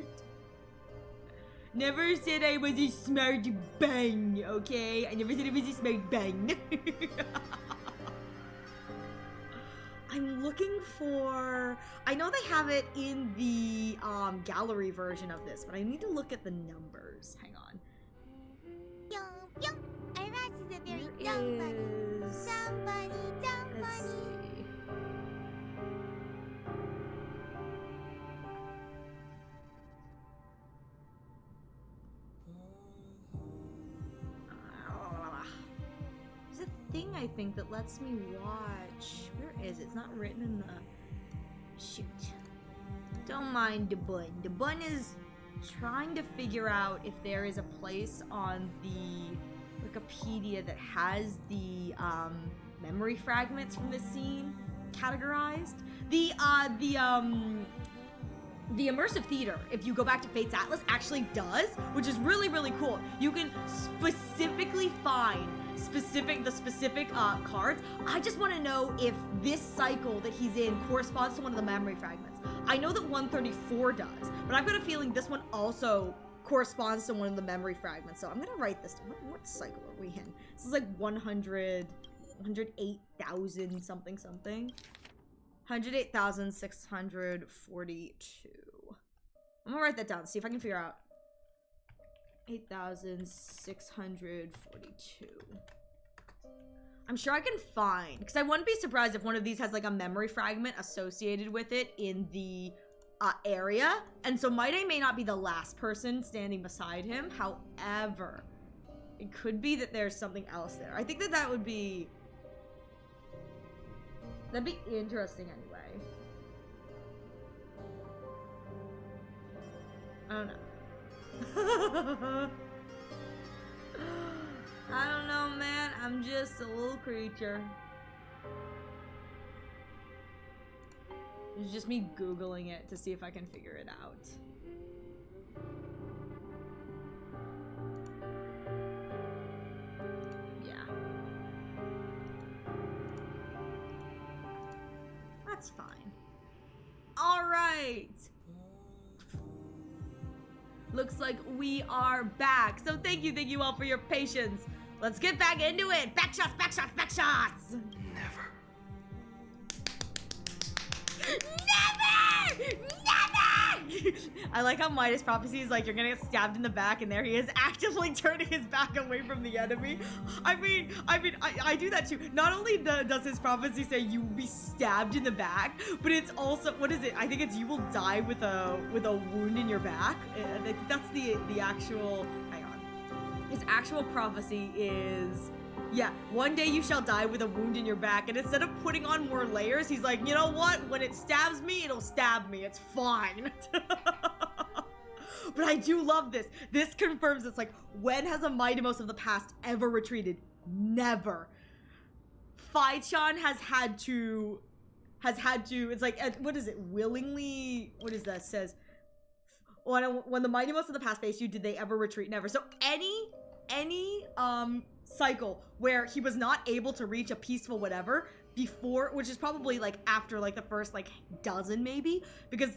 Never said I was a smart bang, okay? I never said I was a smart bang. I'm looking for... I know they have it in the gallery version of this, but I need to look at the numbers. Hang on. There is... Let's see. There's a thing I think that lets me watch. Where is it? It's not written in the... Shoot. Don't mind the bun. The bun is trying to figure out if there is a place on the Wikipedia that has the memory fragments from this scene categorized. The immersive theater, if you go back to Fate's Atlas, actually does, which is really, really cool. You can specifically find the specific cards. I just want to know if this cycle that he's in corresponds to one of the memory fragments. I know that 134 does, but I've got a feeling this one also corresponds to one of the memory fragments. So I'm gonna write this. What cycle are we in? This is like 108,000 something. 108,642. I'm gonna write that down, see if I can figure out. 8,642. I'm sure I can find, because I wouldn't be surprised if one of these has like a memory fragment associated with it in the area. And so Might may not be the last person standing beside him. However, it could be that there's something else there. I think that would be... That'd be interesting anyway. I don't know. I don't know, man. I'm just a little creature. It's just me Googling it to see if I can figure it out. Yeah. That's fine. All right. Looks like we are back. So thank you all for your patience. Let's get back into it. Back shots, back shots, back shots. Never. Never! Never! I like how Midas prophecy is like, you're gonna get stabbed in the back, and there he is actively turning his back away from the enemy. I do that too. Not only does his prophecy say you will be stabbed in the back, but it's also, what is it? I think it's you will die with a wound in your back. I think that's the actual, hang on. His actual prophecy is, yeah, one day you shall die with a wound in your back. And instead of putting on more layers, he's like, you know what? When it stabs me, it'll stab me. It's fine. But I do love this. This confirms it's like, when has a Mightymost of the past ever retreated? Never. Fai-chan has had to, it's like, what is it? Willingly, what is that? It says, when the Mightymost of the past faced you, did they ever retreat? Never. So any cycle where he was not able to reach a peaceful whatever before, which is probably like after like the first like dozen maybe, because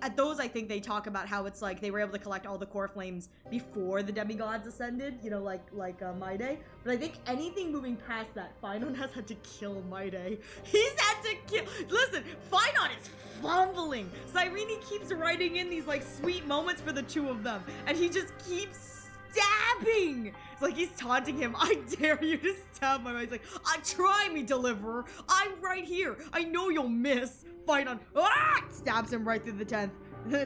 at those I think they talk about how it's like they were able to collect all the core flames before the demigods ascended, you know, like Maide. But I think anything moving past that, Finon has had to kill Maide. He's had to kill. Listen, Finon is fumbling. Cyrene keeps writing in these like sweet moments for the two of them, and he just keeps stabbing. It's like he's taunting him. I dare you to stab my. He's like, try me, deliverer. I'm right here. I know you'll miss. Finon, stabs him right through the 10th.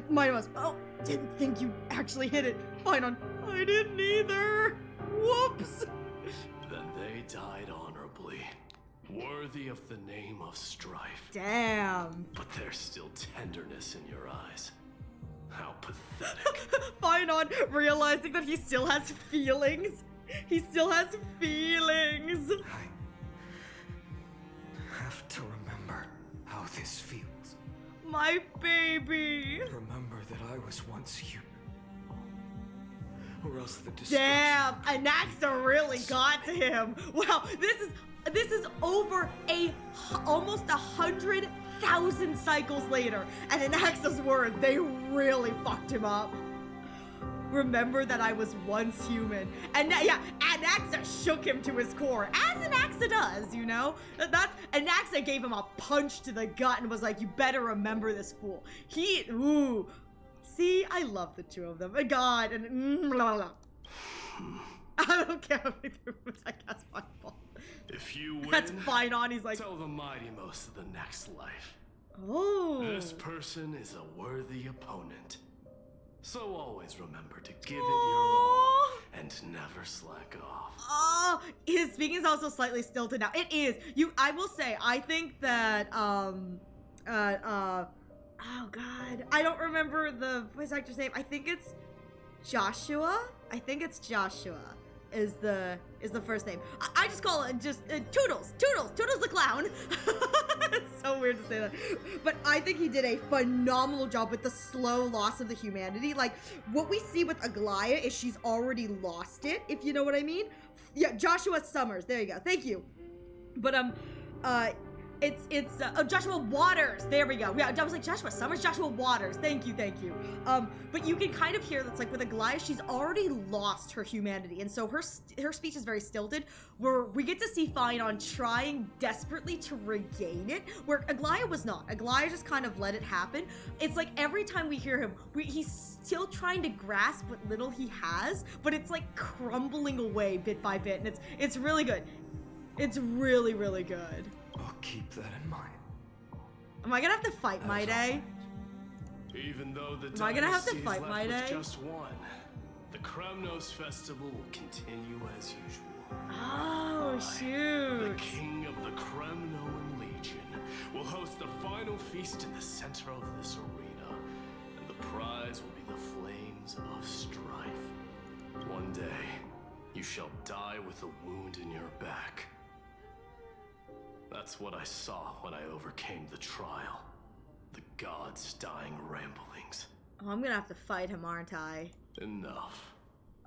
Mightymost, oh, didn't think you actually hit it. Finon, I didn't either. Whoops. Then they died honorably, worthy of the name of strife. Damn. But there's still tenderness in your eyes. How pathetic. Finon realizing that he still has feelings. He still has feelings. I have to remember how this feels. My baby. Remember that I was once human. Or else the destruction. Damn, Anaxa really got to him. Wow, this is over almost 100,000 cycles later, and in Anaxa's words, they really fucked him up. Remember that I was once human. And yeah, Anaxa shook him to his core, as Anaxa does, you know? Anaxa gave him a punch to the gut and was like, you better remember this fool. Ooh. See, I love the two of them. God, and blah, blah. I don't care if it was, I guess, my fault. If you win, that's fine on. He's like, tell the Mightymost of the next life. Oh. This person is a worthy opponent. So always remember to give it your all and never slack off. Oh, his speaking is also slightly stilted now. It is. I will say, I think that, oh God. I don't remember the voice actor's name. I think it's Joshua. Is the first name. I just call it just Toodles the clown. It's so weird to say that, but I think he did a phenomenal job with the slow loss of the humanity. Like what we see with Aglaya is she's already lost it, if you know what I mean. Yeah, Joshua Summers. There you go. Thank you. But it's Joshua Waters. There we go. Yeah, I was like Joshua Summers, Joshua Waters. Thank you. But you can kind of hear that's like with Aglaya, she's already lost her humanity, and so her speech is very stilted. Where we get to see Finon trying desperately to regain it, where Aglaya was not. Aglaya just kind of let it happen. It's like every time we hear him, he's still trying to grasp what little he has, but it's like crumbling away bit by bit, and it's really good. It's really, really good. I'll keep that in mind. Am I gonna have to fight Maide? Even though the Am I gonna have to dynasty is fight left Maide? with just one, the Kremnos festival will continue as usual. Oh, shoot. The king of the Kremnoan Legion will host the final feast in the center of this arena, and the prize will be the flames of strife. One day, you shall die with a wound in your back. That's what I saw when I overcame the trial. The god's dying ramblings. Oh, I'm gonna have to fight him, aren't I? Enough.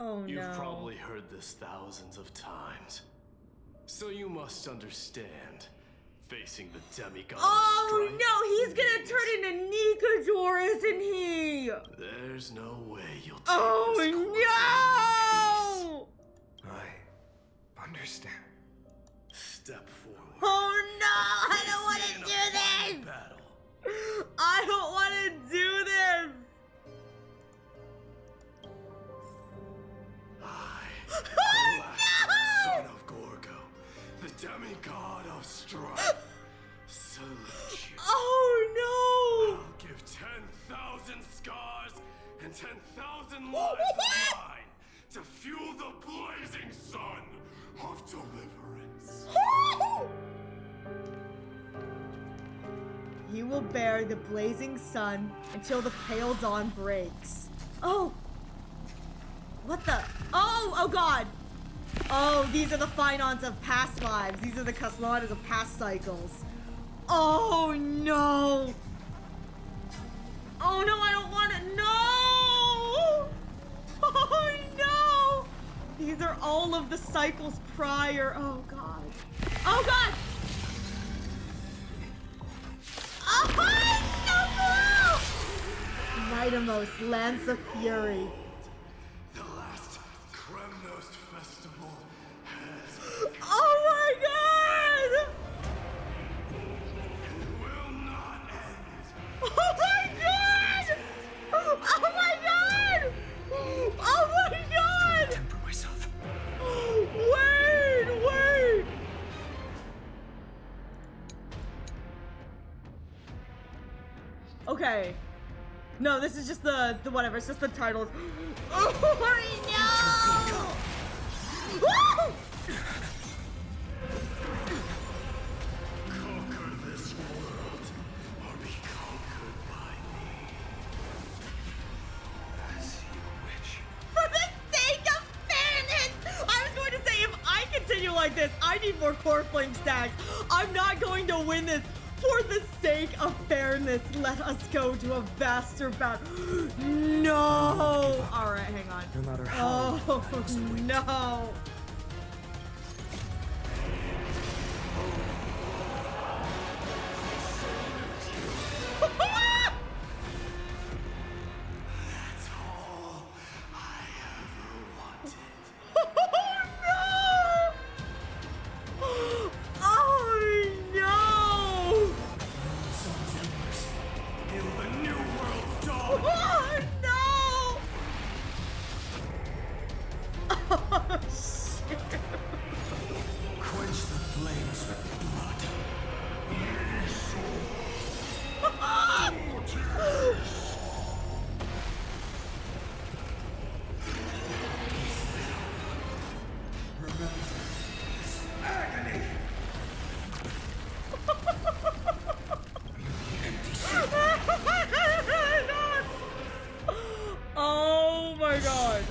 Oh, no. You've probably heard this thousands of times. So you must understand, facing the demigod Oh, strife, no, he's gonna turn into Nikador, isn't he? there's no way you'll take Oh, this course no! in peace. I understand. Step forward. Oh, no, I don't want to do this! Battle. I don't want to do this! He will bear the blazing sun until the pale dawn breaks. Oh! What the? Oh! Oh god! Oh, these are the finons of past lives. These are the Caslanas of past cycles. Oh no! Oh no, I don't want it! No! Oh no! These are all of the cycles prior. Oh god. Oh god! Oh, it's so cool! Vitamos, Lance of Fury. The last Kremnos festival has Oh my god! will not end. Oh my god! Oh my god! Oh my god! Temper myself. Wait, wait! Okay. No, this is just the whatever. It's just the titles. Oh no! Woo! Conquer this world or be conquered by me. As you wish. For the sake of fairness! I was going to say, if I continue like this, I need more core flame stacks. I'm not going to win this. For the sake of fairness, let us go to a vaster battle. No! Alright, hang on. No matter how Oh, I was awake. no! That's all I ever wanted. Oh no! Oh no! In the new world dawn. Oh no! Oh shit! Quench the flames with blood. Agony. Oh my god!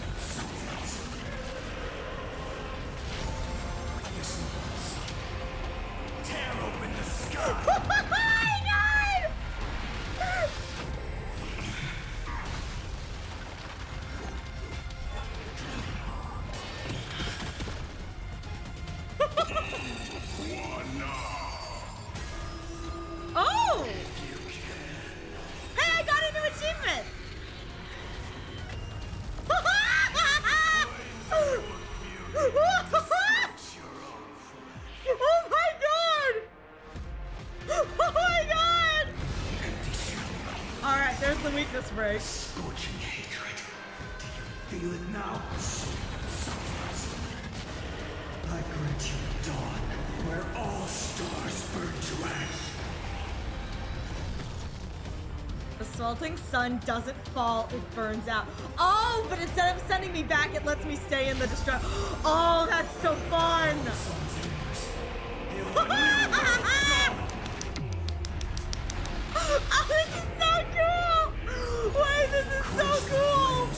Tear open the sky. Oh my god! Oh! Hey, I got a new achievement! Oh my god! Oh my god! Alright, there's the weakness break. Scorching hatred. Do you feel it now? I grant you dawn, where all stars burn to ash. The sweltering sun doesn't fall, it burns out. Oh, but instead of sending me back, it lets me stay in the destruct. Oh, that's so fun! Oh, this is so cool! Wait, this is so cool!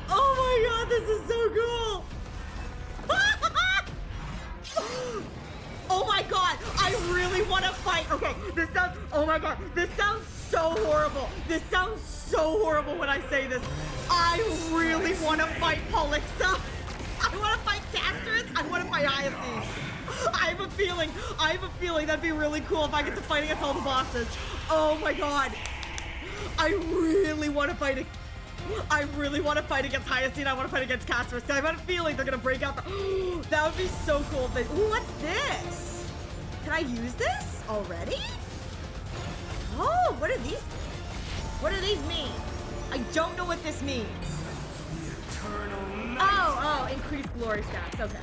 Oh my god, this is so cool! Oh my god, I really want to fight. Okay, this sounds, oh my god, this sounds so horrible. This sounds so horrible when I say this. I really want to fight Polyxa. I want to fight Castris. I want to fight Hyacinth. I have a feeling that'd be really cool if I get to fight against all the bosses. Oh my god. I really want to fight against Hyacinth. I want to fight against Castris. I have a feeling they're gonna break out. That would be so cool if they. Ooh, what's this? Can I use this already? Oh, what are these? What do these mean? I don't know what this means. Oh, increased glory stacks. Okay.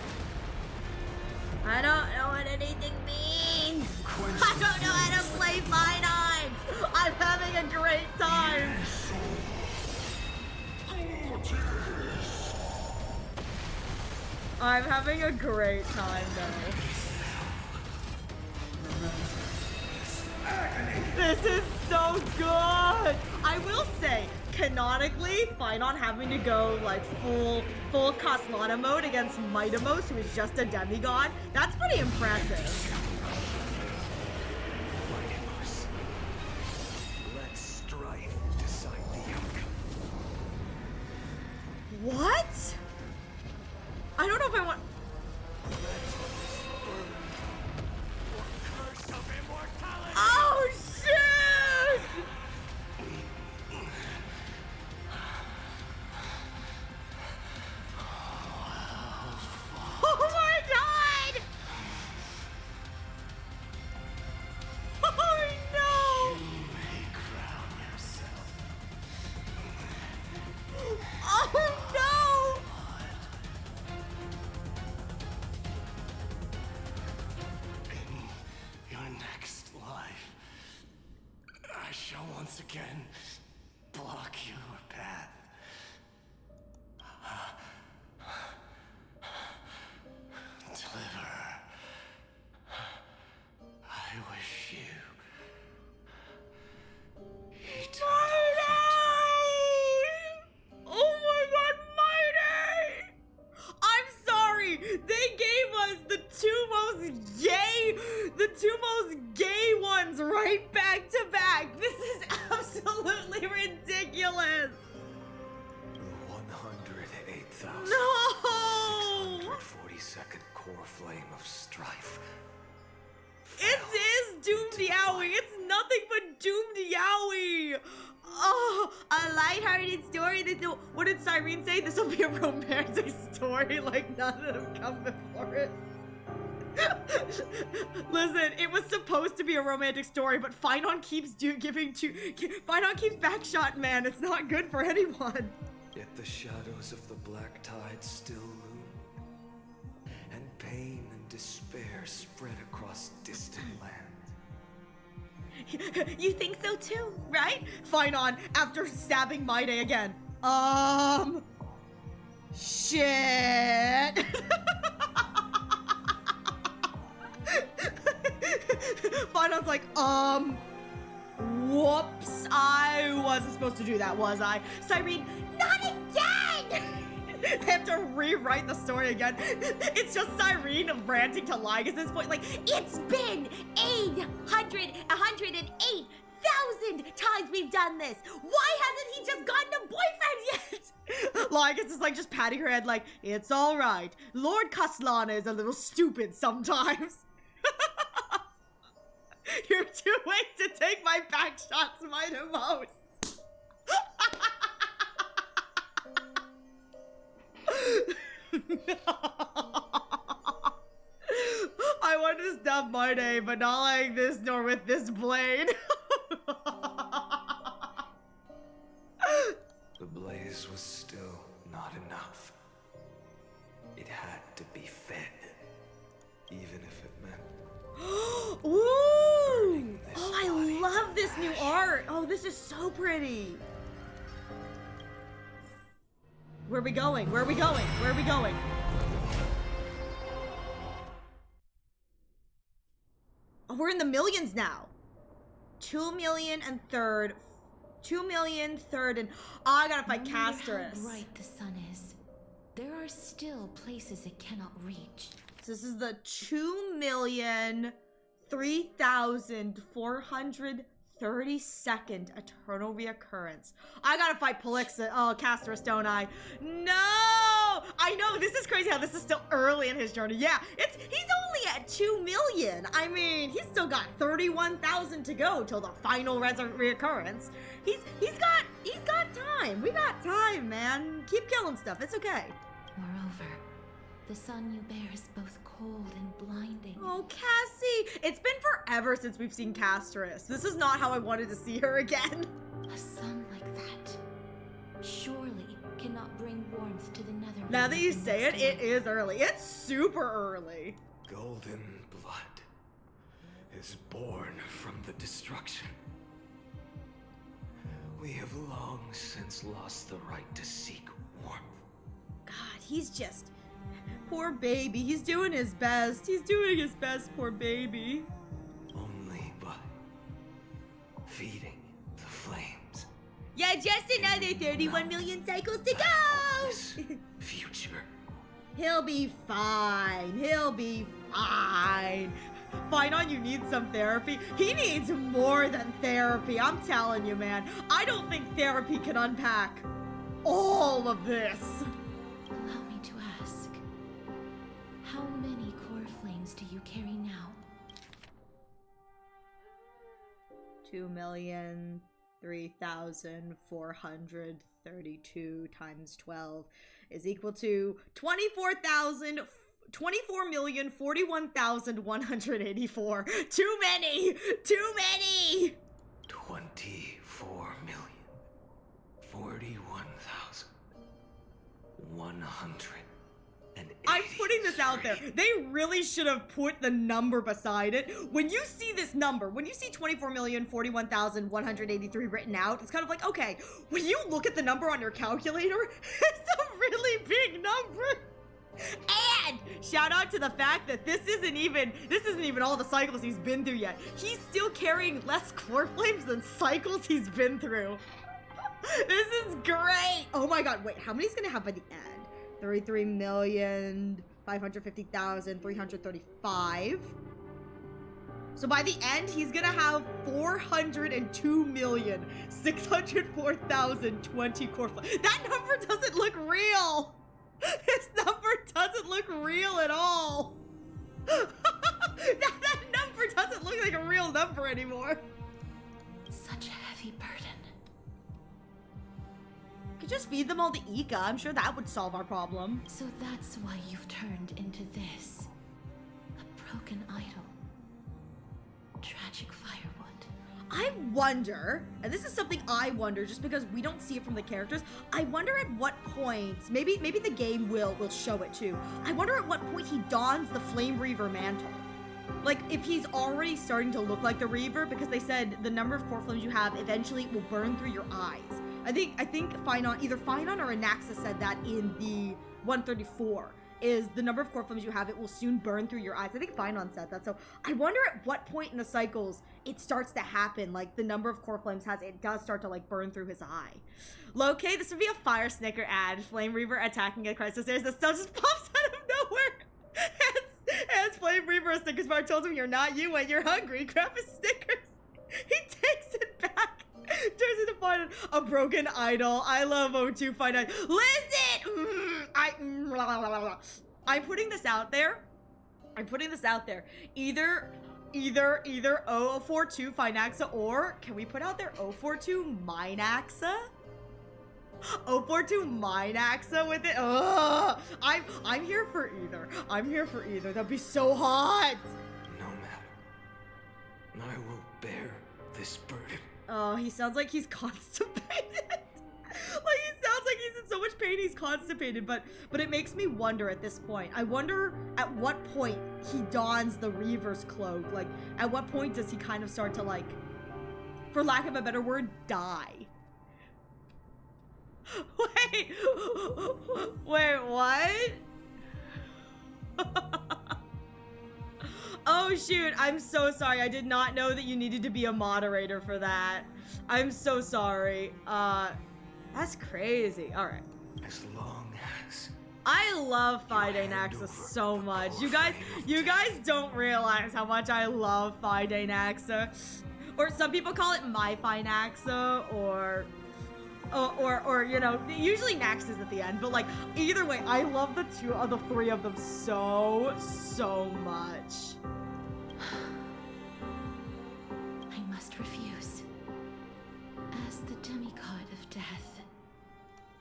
I don't know what anything means. I don't know how to play finite. I'm having a great time. I'm having a great time though. Agony. This is so good! I will say, canonically, Finon having to go like full Caslana mode against Mitamos, who is just a demigod, that's pretty impressive. Mitamos, let strife decide the outcome. What? I don't know if I want. Curse of immortality! Oh shit! Oh my god! Oh no! You may crown yourself. Oh no! In your next life, I shall once again block your path. Deliver. I wish you eternal victory. Oh my god, Mighty! I'm sorry! They gave us the two most gay ones right back to back! This is absolutely ridiculous! The 108,000. No! 642nd core flame of strife. It is Doomed Yowie! It's nothing but Doomed Yowie! Oh, a lighthearted story that what did Cyrene say? This will be a romantic story like none of them come before it. Listen, it was supposed to be a romantic story, but Finon keeps Finon keeps backshot, man. It's not good for anyone. Yet the shadows of the black tide still loom, and pain and despair spread across distant lands. You think so too, right? Finon, after stabbing Maide again. Shit. Finon's like, whoops, I wasn't supposed to do that, was I? Cyrene, not again! They have to rewrite the story again. It's just Cyrene ranting to Lyg at this point, like, it's been 108,000 times we've done this. Why hasn't he just gotten a boyfriend yet? Lyg is just like, just patting her head like, it's all right. Lord Caslana is a little stupid sometimes. You're too late to take my back shots, Mitamos. I wanted to stab Maide, but not like this, nor with this blade. The blaze was still not enough. It had to be fed, even if it meant Ooh! burning this Oh, body I love this to new ash. art. Oh, this is so pretty. Where are we going? Where are we going? Where are we going? Oh, we're in the millions now. 2 million and third. 2 million third and oh, I gotta fight No matter Casterus. how bright the sun is, there are still places it cannot reach. So this is the 2,003,432nd eternal reoccurrence. I gotta fight Casterus, don't I? No! I know, this is crazy how this is still early in his journey. Yeah, he's only at 2 million. I mean, he's still got 31,000 to go till the final reoccurrence. He's got time. We got time, man. Keep killing stuff. It's okay. Moreover, the sun you bear is both cold and blinding. Oh, Cassie! It's been forever since we've seen Casterus. This is not how I wanted to see her again. A sun like that surely cannot bring warmth to the nether. Now that you say it, it is early. It's super early. golden blood is born from the destruction. We have long since lost the right to seek warmth. God, he's just... Poor baby. He's doing his best. He's doing his best, poor baby. Only by feeding the flames. Yeah, just another 31 million cycles to go! This future. He'll be fine. He'll be fine. Finon, you need some therapy. He needs more than therapy. I'm telling you, man. I don't think therapy can unpack all of this. Allow me to ask, how many core flames do you carry now? 2,003,432 times 12 is equal to 24,41,184. Too many! Too many! 24,041,100. I'm putting this out there. They really should have put the number beside it. When you see this number, when you see 24,041,183 written out, it's kind of like, okay, when you look at the number on your calculator, it's a really big number. And shout out to the fact that this isn't even all the cycles he's been through yet. He's still carrying less core flames than cycles he's been through. This is great. Oh my god, wait, how many is gonna have by the end? 33,550,335. So by the end, he's gonna have 402,604,020 core flames. That number doesn't look real. This number doesn't look real at all. that number doesn't look like a real number anymore. Such a heavy burden. Could just feed them all to Ika. I'm sure that would solve our problem. So that's why you've turned into this. A broken idol. Tragic firewood. I wonder, and this is something I wonder just because we don't see it from the characters, I wonder at what point, maybe the game will show it too. I wonder at what point he dons the Flame Reaver mantle. Like, if he's already starting to look like the Reaver, because they said the number of core flames you have eventually will burn through your eyes. I think Finon, either Finon or Anaxa said that in the 134, is the number of core flames you have, it will soon burn through your eyes. I think Finon said that. So I wonder at what point in the cycles it starts to happen, like the number of core flames it does start to like burn through his eye. Loki, this would be a Fire Snicker ad. Flame Reaver attacking a crisis. There's the stuff just pops out of nowhere. Hands Flame Reaver a Snickers bar, tells him you're not you when you're hungry. Grab a Snickers. He takes it back. Turns into Finon, a broken idol. I love O2 Finon. Listen! I'm putting this out there. Either 0042 Finaxa, or can we put out there 042 Minaxa? 042 Minaxa with it. Ugh. I'm here for either. That'd be so hot. No matter. I will bear this burden. Oh, he sounds like he's constipated. Like, he sounds like he's in so much pain he's constipated, but it makes me wonder at this point. I wonder at what point he dons the Reaver's cloak. Like, at what point does he kind of start to, like, for lack of a better word, die? Wait, what? Oh shoot, I'm so sorry. I did not know that you needed to be a moderator for that. I'm so sorry. That's crazy. Alright. As long as I love Fide Naxa so much. You guys don't realize how much I love Fide Naxa. Or some people call it my Finaxa, or you know, usually Nax is at the end, but like either way, I love the three of them so much. I must refuse. As the demigod of death,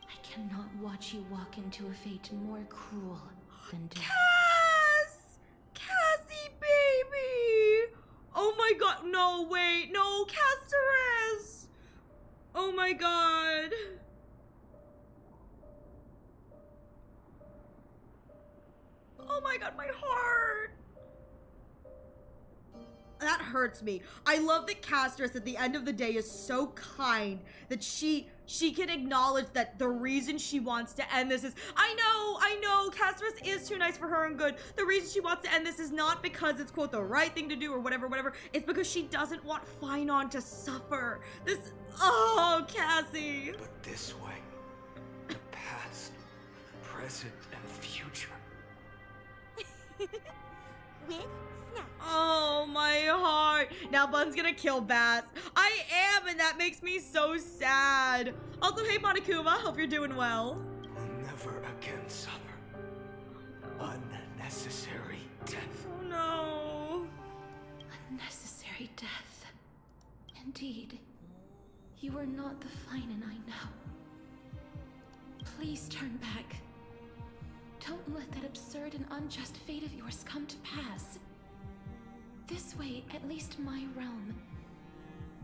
I cannot watch you walk into a fate more cruel than death. Cassie, baby! Oh my god, no, wait, no, Casteress! Oh my god. Oh my god, my heart. That hurts me. I love that Castress at the end of the day is so kind that she can acknowledge that the reason she wants to end this is, I know, Castress is too nice for her and good. The reason she wants to end this is not because it's, quote, the right thing to do or whatever. It's because she doesn't want Finon to suffer. Oh, Cassie. But this way, the past, present, and future. With snap. Oh, my heart. Now Bun's gonna kill Bass. I am, and that makes me so sad. Also, hey, Monokuma, hope you're doing well. Will never again suffer unnecessary death. Oh, no. Unnecessary death. Indeed. You are not the Finon I know. Please turn back. Don't let that absurd and unjust fate of yours come to pass. This way, at least my realm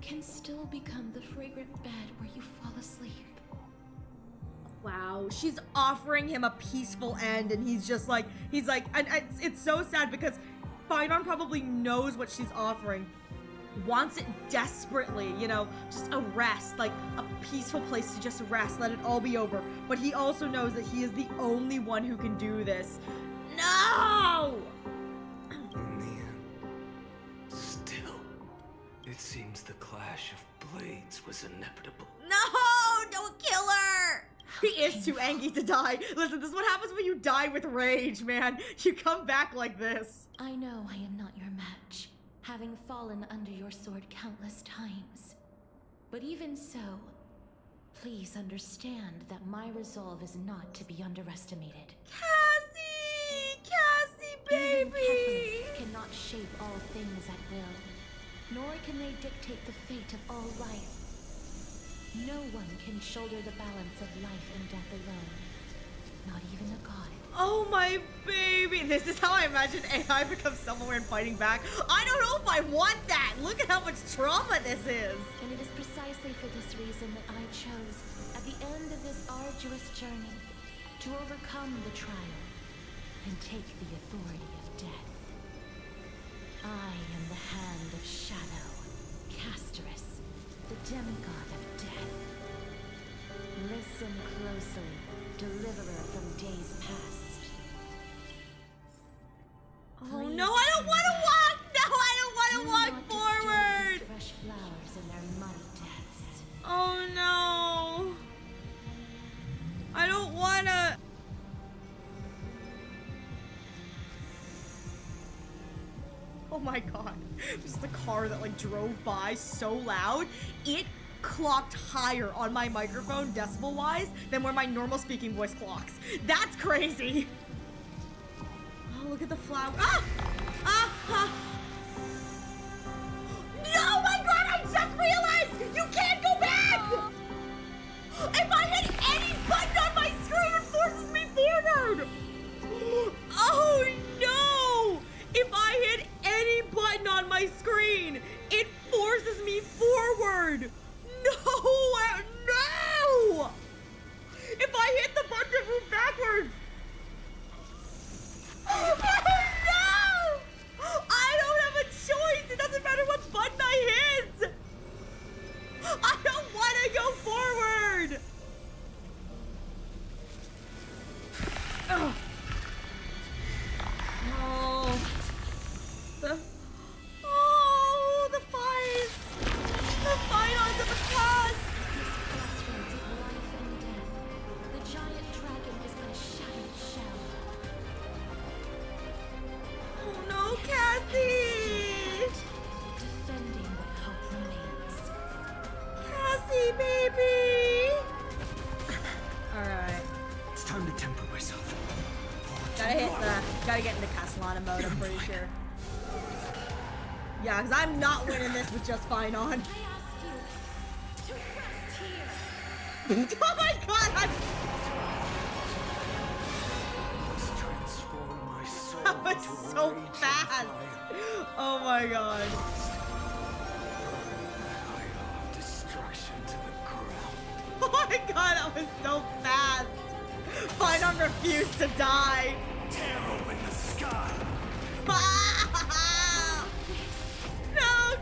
can still become the fragrant bed where you fall asleep. Wow, she's offering him a peaceful end, and he's like, and it's so sad because Finon probably knows what she's offering. Wants it desperately, you know, just a rest, like a peaceful place to just rest, let it all be over. But he also knows that he is the only one who can do this. No! In the end, still, it seems the clash of blades was inevitable. No, don't kill her. He is too angry to die. Listen, this is what happens when you die with rage, man. You come back like this. I know I am not your match, having fallen under your sword countless times. But even so, please understand that my resolve is not to be underestimated. Cassie, Even baby! Kefaloth cannot shape all things at will, nor can they dictate the fate of all life. No one can shoulder the balance of life and death alone, not even a god. Oh my baby! This is how I imagine AI becomes somewhere and fighting back. I don't know if I want that! Look at how much trauma this is! And it is precisely for this reason that I chose, at the end of this arduous journey, to overcome the trial and take the authority of death. I am the Hand of Shadow, Castress, the demigod of death. Listen closely, deliverer from days past. Oh no, I don't want to walk! No, I don't want to walk not forward! disturb these fresh flowers in their muddy depths. Oh no! I don't wanna... Oh my god. Just the car that like drove by so loud. It clocked higher on my microphone decibel wise than where my normal speaking voice clocks. That's crazy. Oh, look at the flower. Ah! Ah! Ah! No, my god, I just realized you can't go back! If I hit any button on my screen, it forces me forward! Oh no! If I hit any button on my screen, it forces me forward! No! No! If I hit the button to move backwards! Oh no! I don't have a choice! It doesn't matter what button I hit! I don't want to go forward! Ugh. Oh, the fights! The finals of the past! This crossroads of life and death, the giant dragon is but a shattered shell. Oh no, Cassie! Defending what hope remains. Cassie, baby! Alright. It's time to temper myself. Gotta get into Castellana mode, I'm pretty sure. Yeah, because I'm not winning this with just fine on. I ask you to rest here. Oh my god, Must transform my soul that was into so rage and fast! fire. Oh my god. Burn that destruction to the ground. Oh my god, that was so fast! Finon refused to die! Tear open the sky! Ah! No,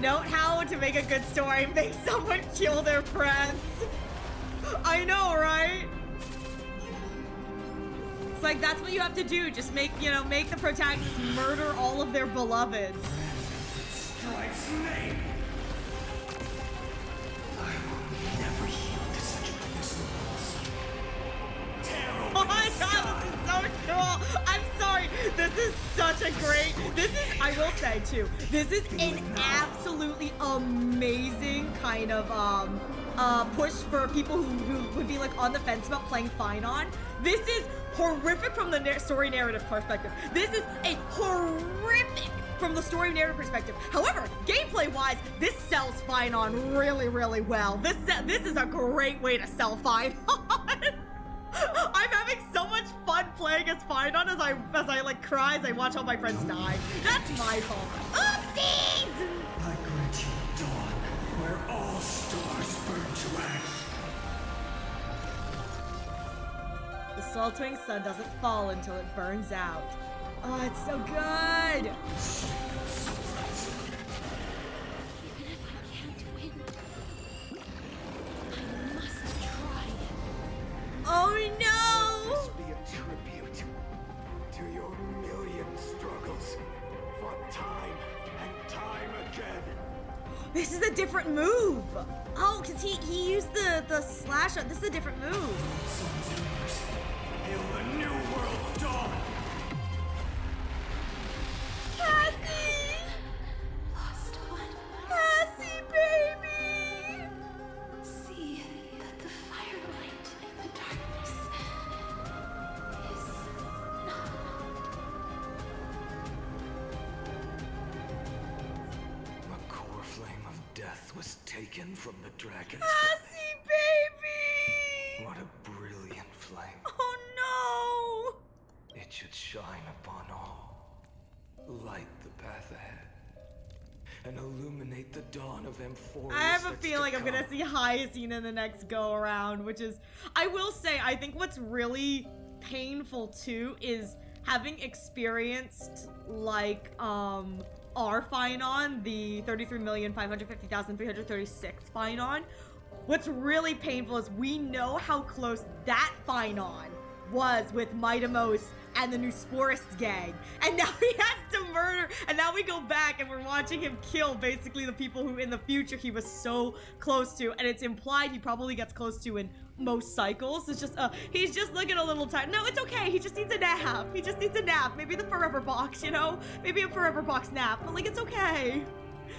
Note how to make a good story. Make someone kill their friends. I know, right? It's like, that's what you have to do. Just make, you know, make the protagonists murder all of their beloveds. Strikes me. I will never yield to such witness. Oh my god, this is so cool. I'm sorry. This is such a great, this is, I will say too, this is an absolutely amazing kind of push for people who would be like on the fence about playing Finon. This is horrific from the story narrative perspective. This is a horrific from the story narrative perspective. However, gameplay wise, this sells Finon really, really well. This is a great way to sell Finon. I'm having so much fun playing as Finon as I like cry as I watch all my friends die. That's my fault. Oopsies! I grant you dawn, where all stars burn to ash. The sweltering sun doesn't fall until it burns out. Oh, it's so good! Even if I can't win, I must try. Oh no! This be a tribute to your million struggles fought time and time again. This is a different move! Oh, because he used the slash on. This is a different move. Hail the new world's dawn! Cassie! Lost one. Cassie, baby! See that the firelight in the darkness is not. A core flame of death was taken from the dragon's Cassie, baby! What a brilliant flame. Oh no! It should shine upon all, light the path ahead, and illuminate the dawn of Amphorius. I have a that's feeling to I'm gonna come. see Hyacinth in the next go around, which is, I will say, I think what's really painful too is having experienced like our Finon, the 33,550,336 Finon. What's really painful is we know how close that Finon was with Mitamos and the Neusporist gang, and now he has to murder, and now we go back and we're watching him kill basically the people who in the future he was so close to, and it's implied he probably gets close to in most cycles. It's just he's just looking a little tired. No, it's okay, he just needs a nap. He just needs a nap. Maybe the forever box, you know, maybe a forever box nap, but like, it's okay.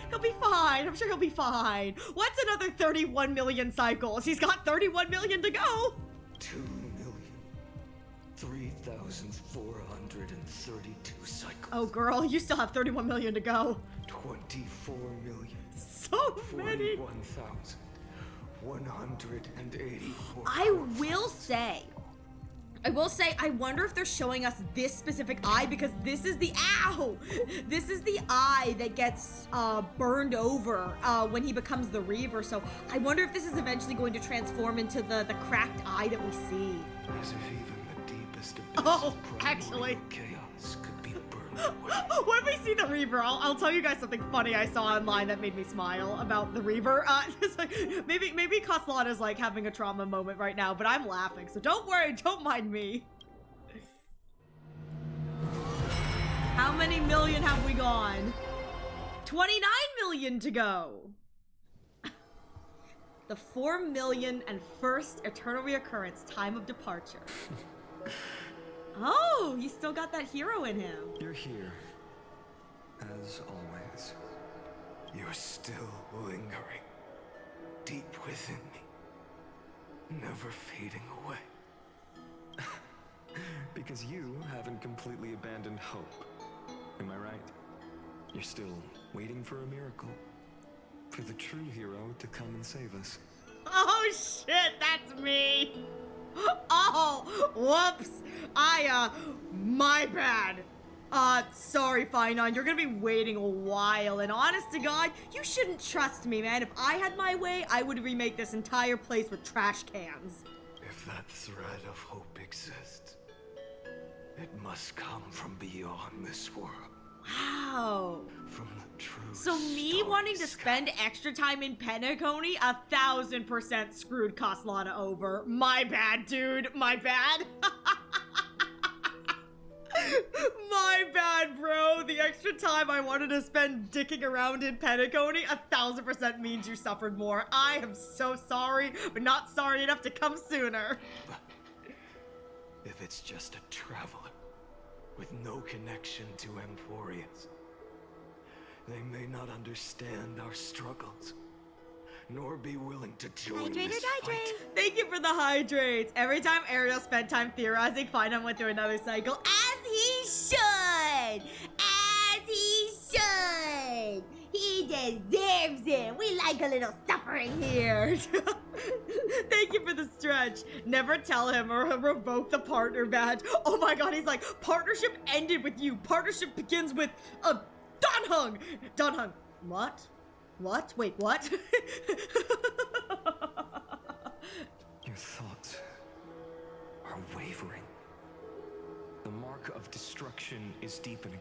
He'll be fine. I'm sure he'll be fine. What's another 31 million cycles? He's got 31 million to go. 2,003,432 cycles. Oh, girl, you still have 31 million to go. 24,041,184. So many. I will say, I wonder if they're showing us this specific eye, because this is the, ow! This is the eye that gets burned over when he becomes the Reaver, so I wonder if this is eventually going to transform into the cracked eye that we see. As if even the deepest abyss Oh, of actually. chaos could be burned away. When we see the Reaver, I'll tell you guys something funny I saw online that made me smile about the Reaver. It's like, maybe Coslada's like having a trauma moment right now, but I'm laughing, so don't worry, don't mind me. How many million have we gone? 29 million to go. The 4 million and first eternal reoccurrence time of departure. Oh, he's still got that hero in him. You're here, as always. You're still lingering, deep within me, never fading away. Because you haven't completely abandoned hope. Am I right? You're still waiting for a miracle. For the true hero to come and save us. Oh shit, that's me. Oh, whoops. My bad. Sorry, Finon, you're gonna be waiting a while, and honest to God, you shouldn't trust me, man. If I had my way, I would remake this entire place with trash cans. If that thread of hope exists, it must come from beyond this world. Wow. Wow. from the true So me starry wanting to sky. spend extra time in Penacony 1,000% screwed Castellana over. My bad, dude. My bad. My bad, bro. The extra time I wanted to spend dicking around in Penacony 1,000% means you suffered more. I am so sorry, but not sorry enough to come sooner. If it's just a traveler with no connection to Amphorius, they may not understand our struggles, nor be willing to join Hydrate or this dihydrate? fight. Thank you for the hydrates. Every time Ariel spent time theorizing, Finon went through another cycle. As he should! As he should! He deserves it! We like a little suffering here! Thank you for the stretch. Never tell him or he'll revoke the partner badge. Oh my god, he's like, partnership ended with you. Partnership begins with a Dunhung. Dunhung. What? What? Wait, what? Your thoughts are wavering. The mark of destruction is deepening.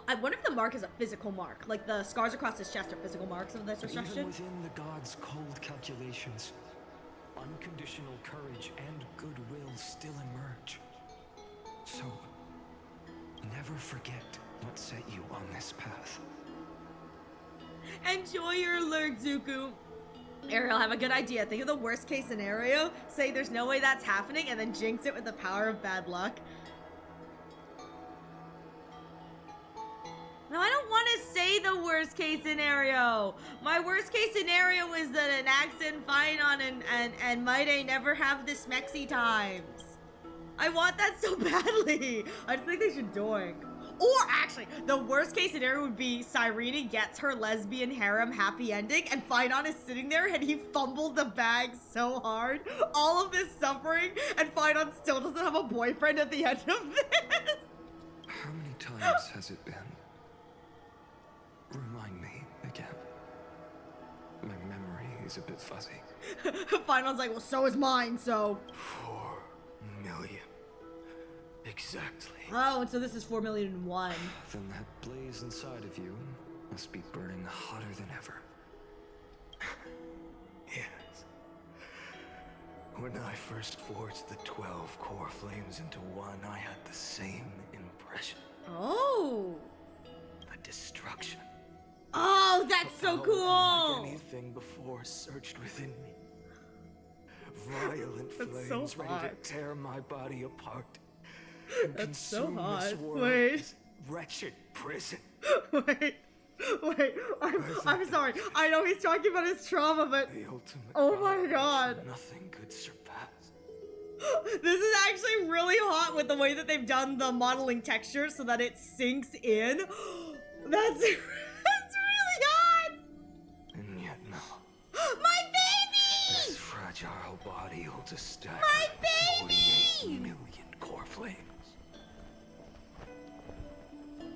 I wonder if the mark is a physical mark. Like the scars across his chest are physical marks of this But destruction. even within the gods' cold calculations, unconditional courage and goodwill still emerge. So, never forget what set you on this path. Enjoy your alert, Zuko. Ariel, have a good idea. Think of the worst case scenario. Say there's no way that's happening, and then jinx it with the power of bad luck. No, I don't want to say the worst case scenario. My worst case scenario is that an accident, Finon and Maide never have the smexy times. I want that so badly. I just think they should doink. Or actually, the worst case scenario would be Cyrene gets her lesbian harem happy ending and Finon is sitting there and he fumbled the bag so hard. All of this suffering and Finon still doesn't have a boyfriend at the end of this. How many times has it been? Remind me again. My memory is a bit fuzzy. Finon's like, well, so is mine, so. 4 million. Exactly. Oh, and so this is 4,000,001. Then that blaze inside of you must be burning hotter than ever. Yes. When I first forged the 12 core flames into one, I had the same impression. Oh. The destruction. Oh, that's so Power cool. unlike anything before surged within me. Violent That's so flames ready hot. to tear my body apart. And That's so consume hot. this world, Wait. this wretched prison. Wait, I'm sorry. I know he's talking about his trauma, but The ultimate oh my power which god. nothing could surpass. This is actually really hot with the way that they've done the modeling texture so that it sinks in. That's really hot. And yet no. My baby! This fragile body holds a stack My of baby! 48 million core flames.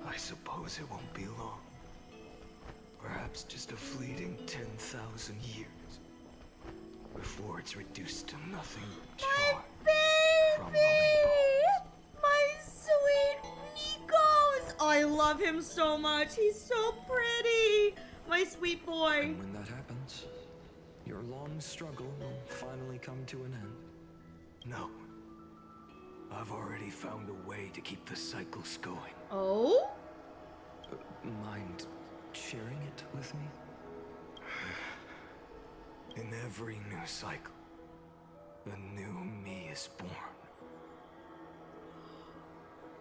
I suppose it won't be long. Perhaps just a fleeting 10,000 years. Before it's reduced to nothing but char. Crumbling bones. My sweet Nikos. I love him so much. He's so pretty. My sweet boy. And when that happens, your long struggle will finally come to an end. No. I've already found a way to keep the cycles going. Oh? Mind sharing it with me? In every new cycle, a new me is born.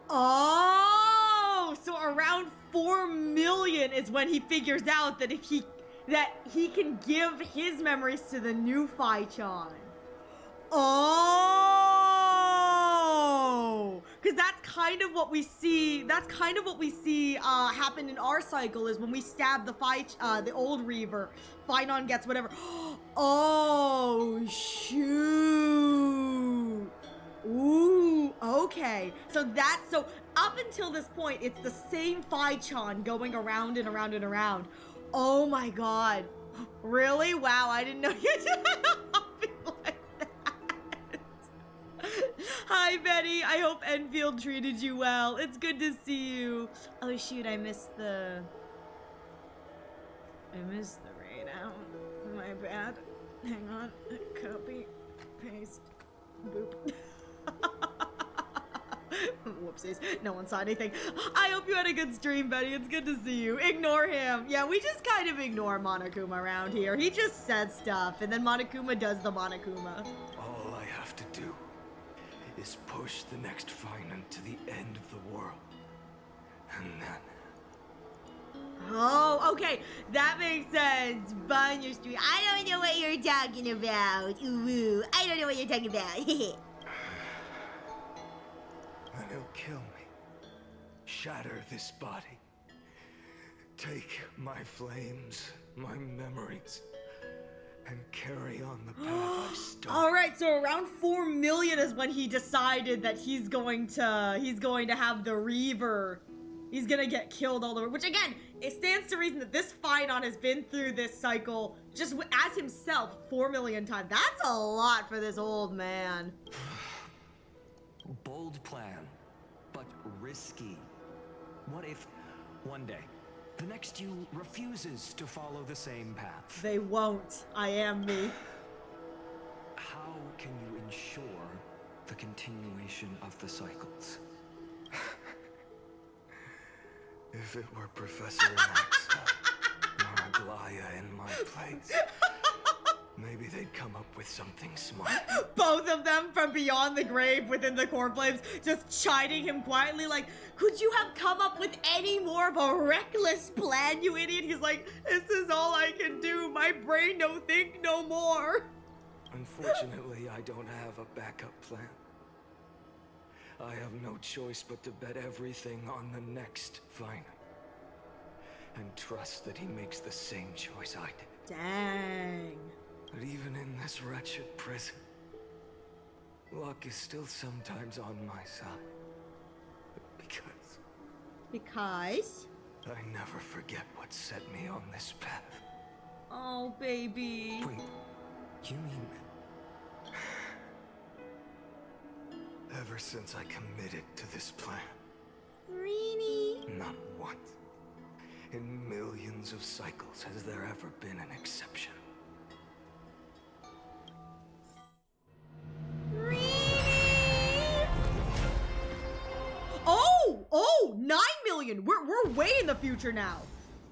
Oh, so around 4 million is when he figures out that he can give his memories to the new Fai-chan. Oh, because that's kind of what we see. That's kind of what we see happen in our cycle is when we stab the old Reaver, Finon gets whatever. Oh shoot. Ooh, okay. So up until this point, it's the same Fai-chan going around and around and around. Oh my god. Really? Wow, I didn't know you did something like that. Hi, Betty. I hope Enfield treated you well. It's good to see you. Oh, shoot. I missed the raid out. My bad. Hang on. Copy. Paste. Boop. Whoopsies. No one saw anything. I hope you had a good stream, Betty. It's good to see you. Ignore him. Yeah, we just kind of ignore Monokuma around here. He just says stuff, and then Monokuma does the Monokuma. All I have to do is push the next Finan to the end of the world. And then... Oh, okay. That makes sense. Find your stream. I don't know what you're talking about. Ooh, I don't know what you're talking about. Then he'll kill me. Shatter this body. Take my flames, my memories, and carry on the path I started. All right, so around 4 million is when he decided that he's going to have the Reaver. He's gonna get killed all over. Which again, it stands to reason that this Finon has been through this cycle just as himself 4 million times. That's a lot for this old man. Bold plan, but risky. What if one day the next you refuses to follow the same path? They won't. I am me. How can you ensure the continuation of the cycles? If it were Professor Maxa or Aglaya in my place, maybe they'd come up with something smart. Both of them from beyond the grave within the core flames, just chiding him quietly like, could you have come up with any more of a reckless plan, you idiot? He's like, this is all I can do. My brain no think no more. Unfortunately, I don't have a backup plan. I have no choice but to bet everything on the next Finan. And trust that he makes the same choice I did. Dang. But even in this wretched prison, luck is still sometimes on my side. Because I never forget what set me on this path. Oh, baby. Wait, you mean... Ever since I committed to this plan. Really? Not once, in millions of cycles, has there ever been an exception. Really? Oh, 9 million. We're way in the future now.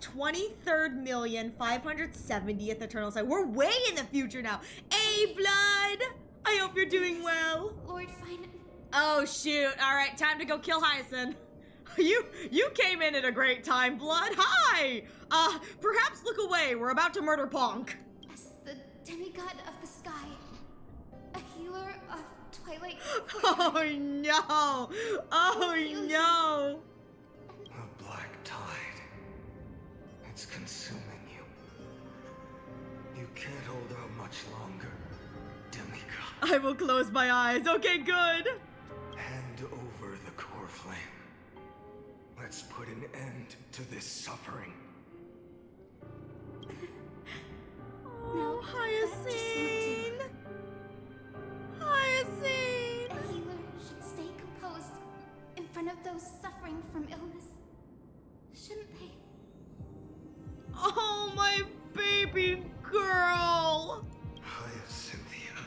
23rd million, 570th eternal cycle. We're way in the future now. Hey, Blood. I hope you're doing well. Lord Finan. Oh, shoot. All right, time to go kill Hyacinth. You came in at a great time, Blood. Hi! Perhaps look away. We're about to murder Ponk. As the demigod of the sky, a healer of Twilight. Oh, no. Oh, no. The black tide. It's consuming you. You can't hold out much longer, demigod. I will close my eyes. Okay, good. Hand over the core flame. Let's put an end to this suffering. Oh, Hyacinth. Hyacinth. A healer should stay composed in front of those suffering from illness. Shouldn't they? Oh, my baby girl. Hyacinthia.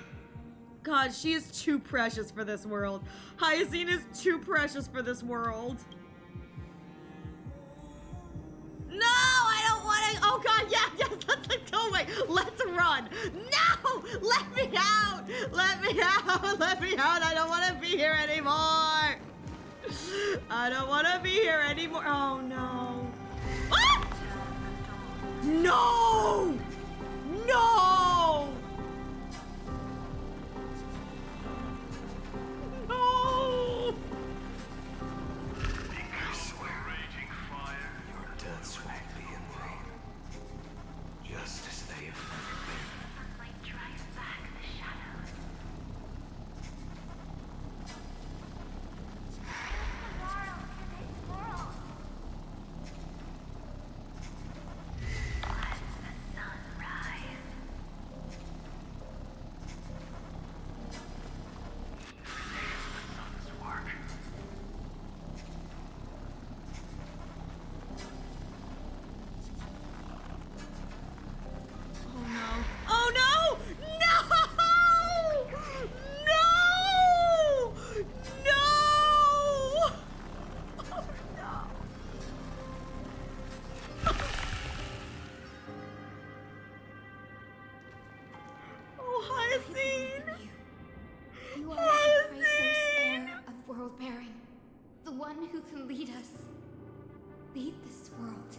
God, she is too precious for this world. Hyacinth is too precious for this world. No, I don't want to. Oh God, yes, let's go away. Let's run. No, let me out. Let me out. Let me out. I don't want to be here anymore. I don't want to be here anymore. Oh no. Ah! No. No. No. I swear, your deaths won't be in vain. Just as they have never been. Sunlight drives back the shadows. Let the sun beat this world.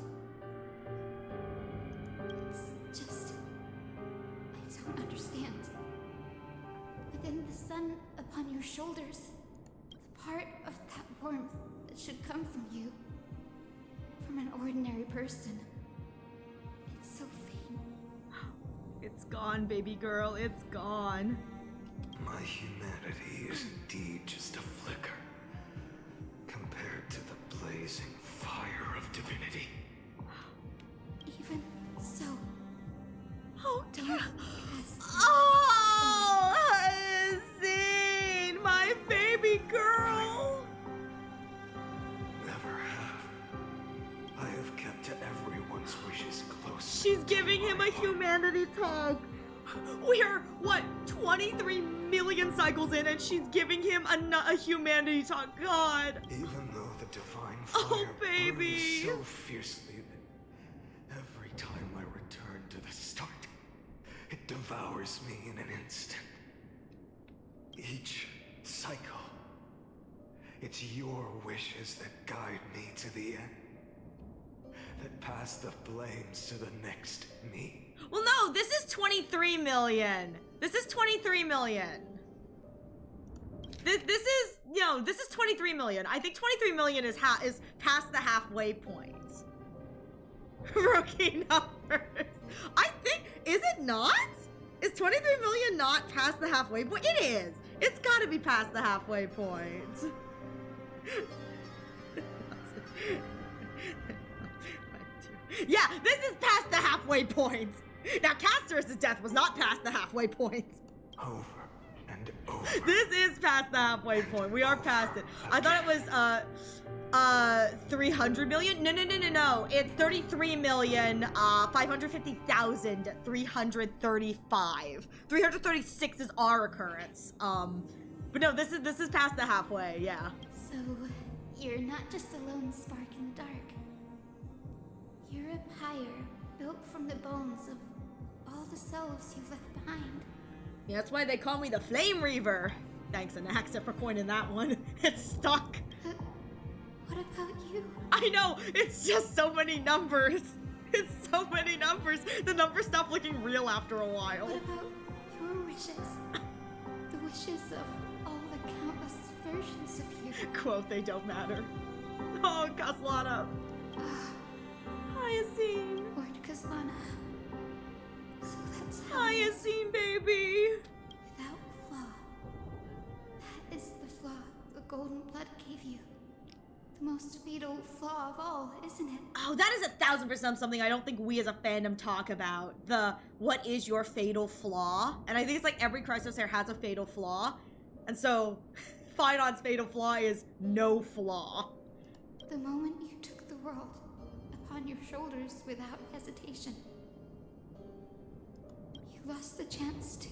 It's just... I don't understand. Within the sun upon your shoulders, the part of that warmth that should come from you, from an ordinary person, it's so faint. It's gone, baby girl. It's gone. My humanity is indeed just a flicker compared to the blazing fire of divinity. Even so, Oh, don't cast oh, Zine, my baby girl. Never have. I have kept to everyone's wishes close. She's giving him a humanity talk. We're, what, 23 million cycles in, and she's giving him a humanity talk. God. Even though the divine fire Oh, baby. burns so fiercely that every time I return to the start, it devours me in an instant. Each cycle, it's your wishes that guide me to the end, that pass the flames to the next me. Well, no, this is 23 million. This is 23 million. This is, this is 23 million. I think 23 million is past the halfway point. Rookie numbers. I think, is it not? Is 23 million not past the halfway point? It is. It's gotta be past the halfway point. Yeah, this is past the halfway point. Now, Castor's death was not past the halfway point. Over and over. This is past the halfway point. We are past it. I thought it was 300 million. No. It's 33,550,335. 336 is our occurrence. But no, this is past the halfway. Yeah. So, you're not just a lone spark in the dark. You're a pyre built from the bones of all the selves you've left behind. Yeah, that's why they call me the Flame Reaver. Thanks, Anaxa, for coining that one. It's stuck. What about you? I know, it's just so many numbers. It's so many numbers. The numbers stop looking real after a while. What about your wishes? The wishes of all the countless versions of you. Quote, they don't matter. Oh, Kaslana. Hyacine. Lord Kaslana. So that's how Hyacine, baby. without flaw. That is the flaw the golden blood gave you. The most fatal flaw of all, isn't it? Oh, that is 1000% something I don't think we as a fandom talk about. What is your fatal flaw? And I think it's like every Chrysosaur has a fatal flaw. And so, Finon's fatal flaw is no flaw. The moment you took the world upon your shoulders without hesitation, you lost the chance to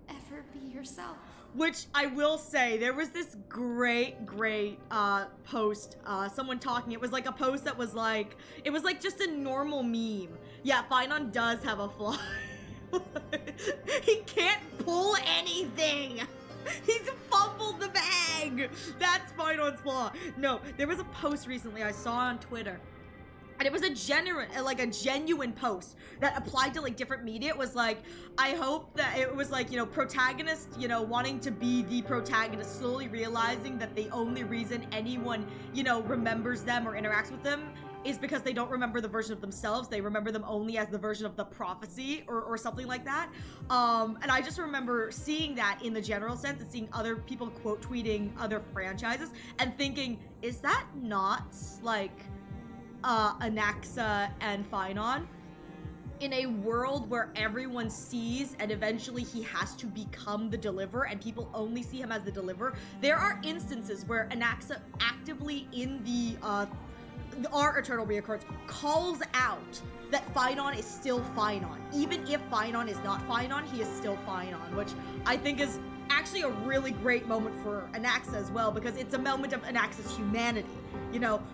ever be yourself. Which I will say, there was this great post, someone talking, it was like a post that was like, it was like just a normal meme. Yeah, Finon does have a flaw. He can't pull anything. He's fumbled the bag. That's Finon's flaw. No, there was a post recently I saw on Twitter. And it was a genuine post that applied to like different media. It was like, I hope that it was like, protagonist, wanting to be the protagonist, slowly realizing that the only reason anyone, remembers them or interacts with them is because they don't remember the version of themselves. They remember them only as the version of the prophecy or something like that. And I just remember seeing that in the general sense and seeing other people quote tweeting other franchises and thinking, is that not like Anaxa and Finon? In a world where everyone sees and eventually he has to become the deliverer and people only see him as the deliverer, there are instances where Anaxa actively in our Eternal Reoccurrence calls out that Finon is still Finon. Even if Finon is not Finon, he is still Finon, which I think is actually a really great moment for Anaxa as well, because it's a moment of Anaxa's humanity.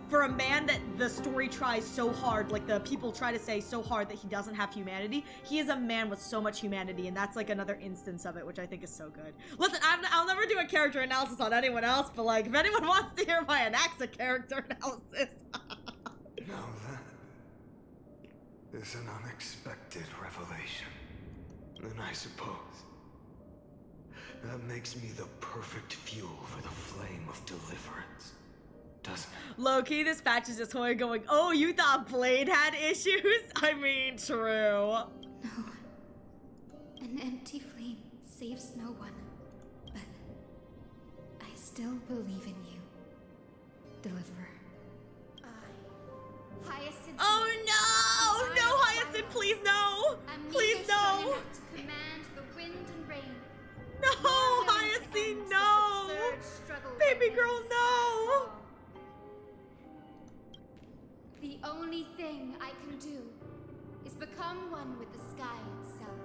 For a man that the story tries so hard, like the people try to say so hard that he doesn't have humanity, he is a man with so much humanity, and that's like another instance of it, which I think is so good. Listen, I'll never do a character analysis on anyone else, but like, if anyone wants to hear my Anaxa character analysis... Now is an unexpected revelation. And I suppose that makes me the perfect fuel for the flame of deliverance, doesn't it? Low-key, this patch is just Hoy going, oh, you thought Blade had issues? I mean, true. No. An empty flame saves no one. But I still believe in you, Deliverer. Hyacinth. Oh no! No, Hyacinth, please no! Please no! To command the wind and rain. No, Hyacinth, no! Baby girl, no! The only thing I can do is become one with the sky itself.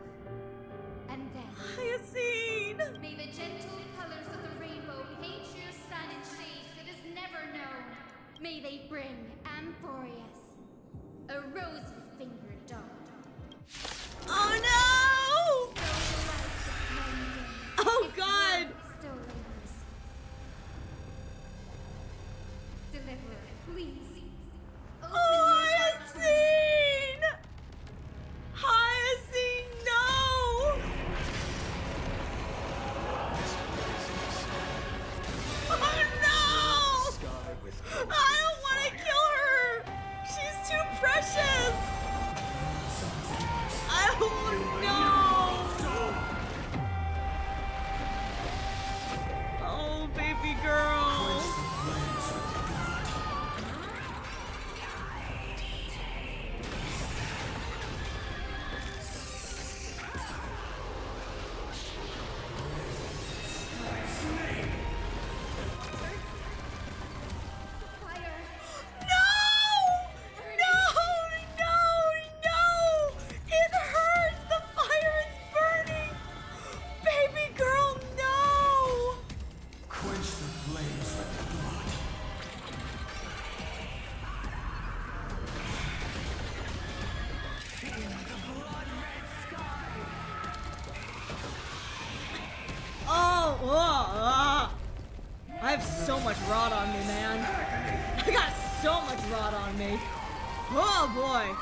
And then Hyacinth! may the gentle colors of the rainbow paint your sun in shades it has never known. May they bring Amphorius, a rosy-fingered dog. Oh no! Oh god! Still lingers. Deliverer, please. Oh, Hyacinth! Hyacinth, no! Oh no! I don't want to kill her! She's too precious! Oh no! Oh, baby girl. I have so much rot on me, man. I got so much rot on me. Oh boy.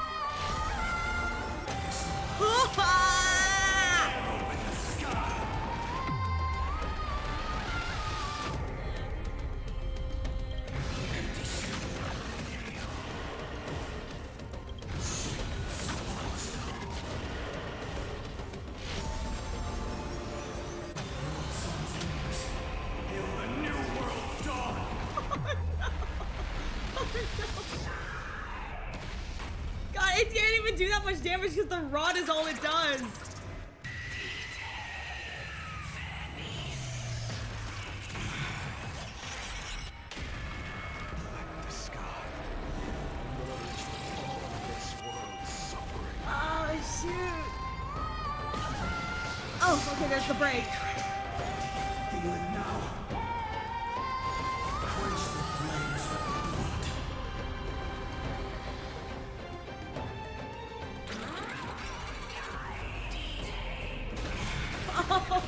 God, it can't even do that much damage because the rod is all it does. Oh, shoot. Oh, okay, there's the break. Feel it now. Quench the flames with the blood. Oh, God.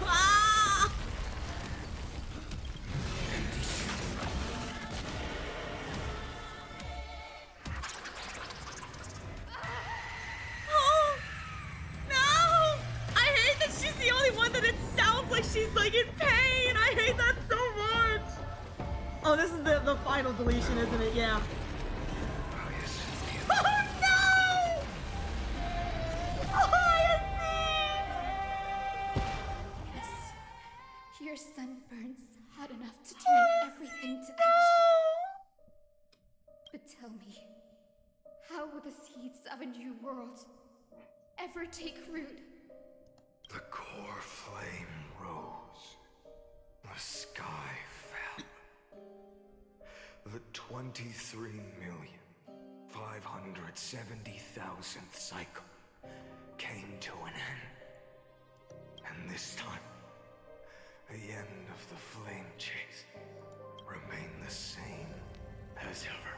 Ah! Oh, no! I hate that she's the only one that it sounds like she's like in pain. I hate that so much. Oh, this is the final deletion, isn't it? Yeah. Oh no! Oh, Yes, your sun burns hot enough to turn everything to ash. But tell me, how will the seeds of a new world ever take root? The core flame rose. The sky fell. The 23,570,000th cycle came to an end. And this time, the end of the flame chase remained the same as ever.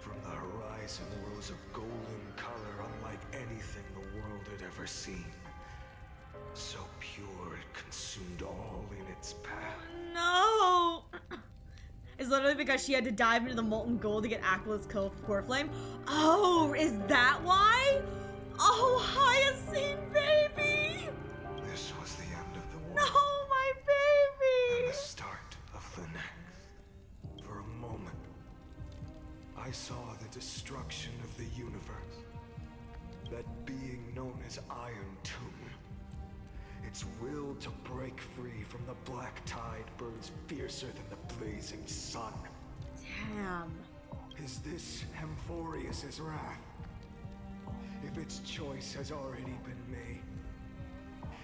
From the horizon rose a golden color unlike anything the world had ever seen. So pure it consumed all in its path. no! is literally because she had to dive into the molten gold to get Aqua's core flame. Oh, is that why? Oh, Hyacinth, baby! This was the end of the world. No, my And baby! the start of the next. For a moment, I saw the destruction of the universe. That being known as Iron Tomb. Its will to break free from the black tide burns fiercer than the blazing sun. Damn. Is this Amphorius's wrath? If its choice has already been made,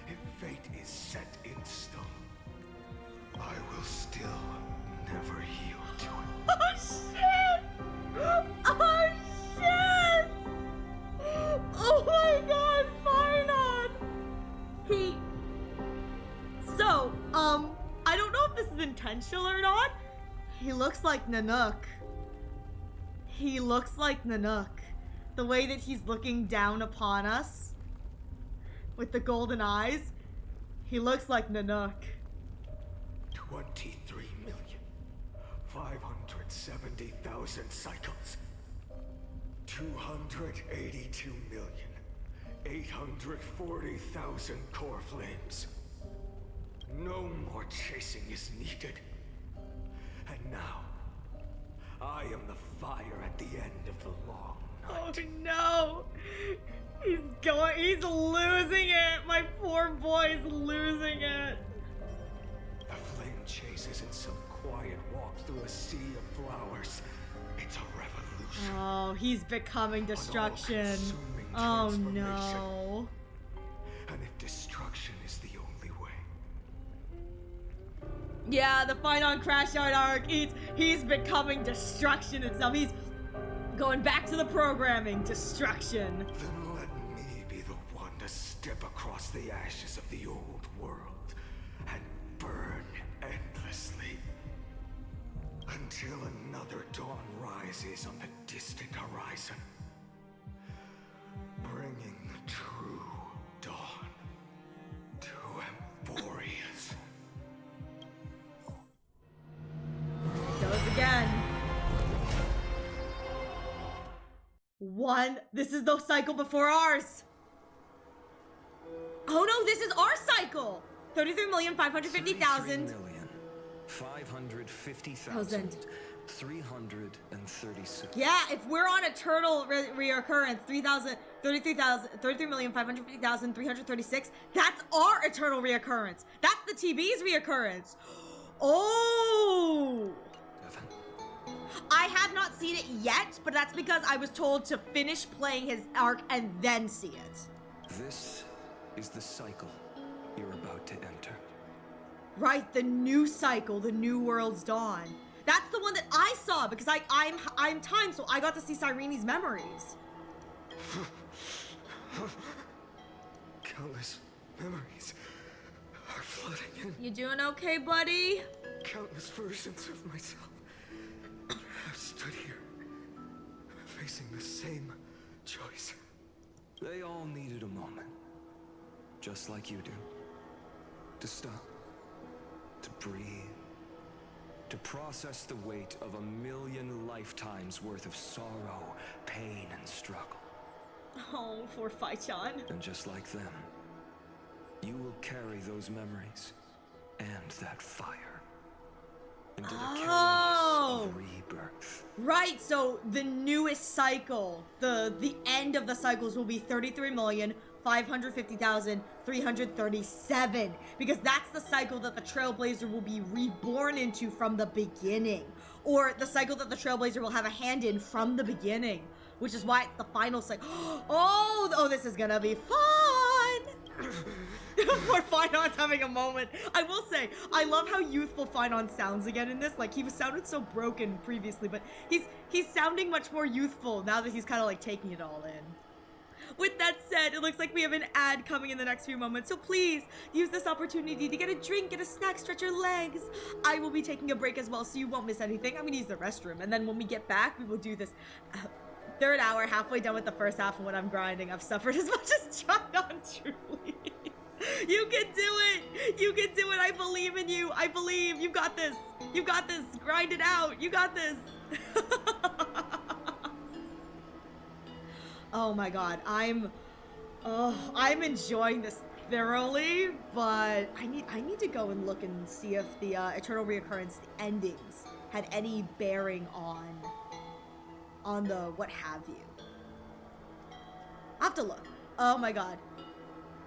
if fate is set in stone, I will still never yield to it. Oh shit! Oh shit! Oh my god, Finon! So, I don't know if this is intentional or not. He looks like Nanook. He looks like Nanook. The way that he's looking down upon us with the golden eyes, he looks like Nanook. 23,570,000 cycles. 282,840,000 core flames. No more chasing is needed. And now, I am the fire at the end of the long night. Oh no! He's losing it! My poor boy's losing it! The flame chase isn't some quiet walk through a sea of flowers. It's a revolution. Oh, he's becoming destruction. All-consuming Oh transformation. no. And if destruction is the only way, Yeah, the fight on Crash Yard arc, he's becoming destruction itself. He's going back to the programming, destruction. then let me be the one to step across the ashes of the old world and burn endlessly until another dawn rises on the distant horizon, bringing the true dawn to Amphorius. Goes again. This is the cycle before ours. Oh no, this is our cycle. 33,550,000. 33,550,336. Yeah, if we're on eternal reoccurrence, 33,550,336, that's our eternal reoccurrence. That's the TB's reoccurrence. Oh! I have not seen it yet, but that's because I was told to finish playing his arc and then see it. This is the cycle you're about to enter. Right, the new cycle, the new world's dawn. That's the one that I saw because I'm time, so I got to see Cyrene's memories. Countless memories are flooding in. You doing okay, buddy? Countless versions of myself have stood here, facing the same choice. They all needed a moment, just like you do. To stop, to breathe, to process the weight of 1,000,000 lifetimes worth of sorrow, pain, and struggle. Oh, poor Fai-chan. And just like them, you will carry those memories and that fire into the chaos of rebirth. Right, so the newest cycle, the end of the cycles will be 33,550,337, because that's the cycle that the Trailblazer will be reborn into from the beginning, or the cycle that the Trailblazer will have a hand in from the beginning, which is why it's the final cycle. Oh, this is gonna be fun! Poor Finon's having a moment. I will say, I love how youthful Finon sounds again in this. Like, he was sounded so broken previously, but he's sounding much more youthful now that he's kind of like taking it all in. With that said, it looks like we have an ad coming in the next few moments, so please use this opportunity to get a drink, get a snack, stretch your legs. I will be taking a break as well, so you won't miss anything. I'm gonna use the restroom, and then when we get back, we will do this third hour, halfway done with the first half, and when I'm grinding, I've suffered as much as John truly. You can do it! You can do it! I believe in you! I believe! You got this! You got this. Grind it out. You got this. Oh my god. I'm enjoying this thoroughly, but I need to go and look and see if the Eternal Reoccurrence endings had any bearing on the what have you. I'll have to look. Oh my god.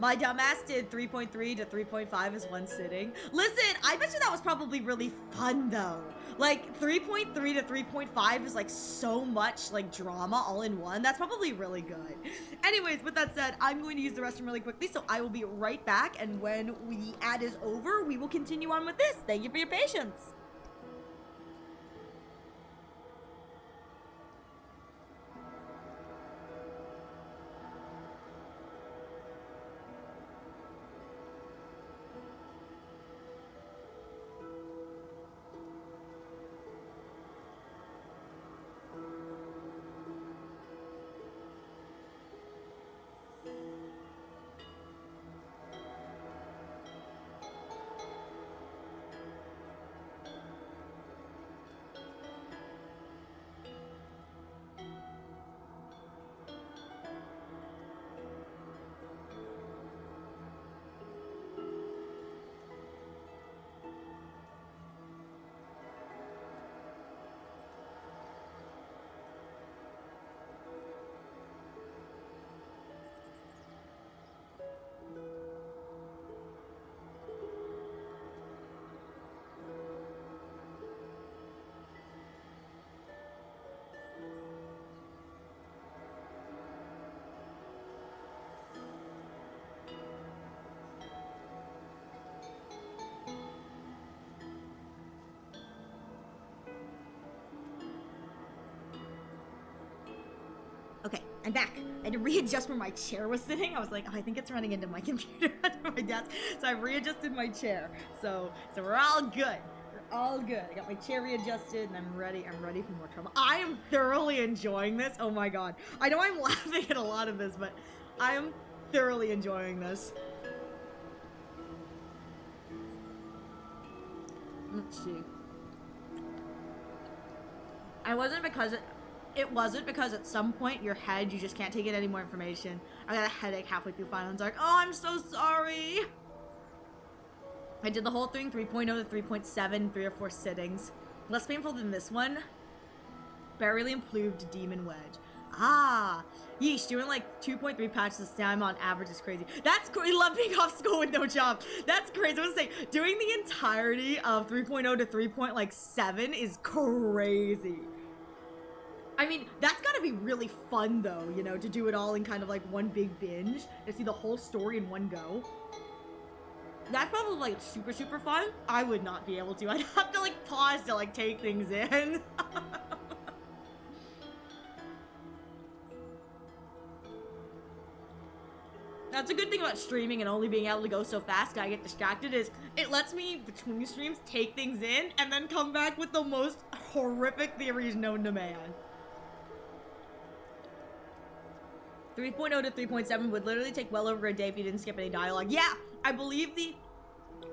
My dumbass did 3.3 to 3.5 as one sitting. Listen, I bet you that was probably really fun though. Like 3.3 to 3.5 is like so much like drama all in one. That's probably really good. Anyways, with that said, I'm going to use the restroom really quickly, so I will be right back. And when the ad is over, we will continue on with this. Thank you for your patience. Okay, I'm back. I had to readjust where my chair was sitting. I was like, oh, I think it's running into my computer under my desk. So I readjusted my chair. So we're all good. We're all good. I got my chair readjusted and I'm ready. I'm ready for more trouble. I am thoroughly enjoying this. Oh my god. I know I'm laughing at a lot of this, but I am thoroughly enjoying this. Let's see. It wasn't because at some point your head, you just can't take in any more information. I got a headache halfway through Final and Dark. Oh, I'm so sorry. I did the whole thing, 3.0 to 3.7, 3 or 4 sittings. Less painful than this one. Barely improved Demon Wedge. Ah, yeesh, doing like 2.3 patches this time on average is crazy. That's crazy. Love being off school with no job. That's crazy. I was saying, doing the entirety of 3.0 to 3.7 is crazy. I mean, that's gotta be really fun though, you know, to do it all in kind of like one big binge, to see the whole story in one go. That's probably like super, super fun. I would not be able to. I'd have to like pause to like take things in. That's a good thing about streaming and only being able to go so fast I get distracted is it lets me, between streams, take things in and then come back with the most horrific theories known to man. 3.0 to 3.7 would literally take well over a day if you didn't skip any dialogue. Yeah, I believe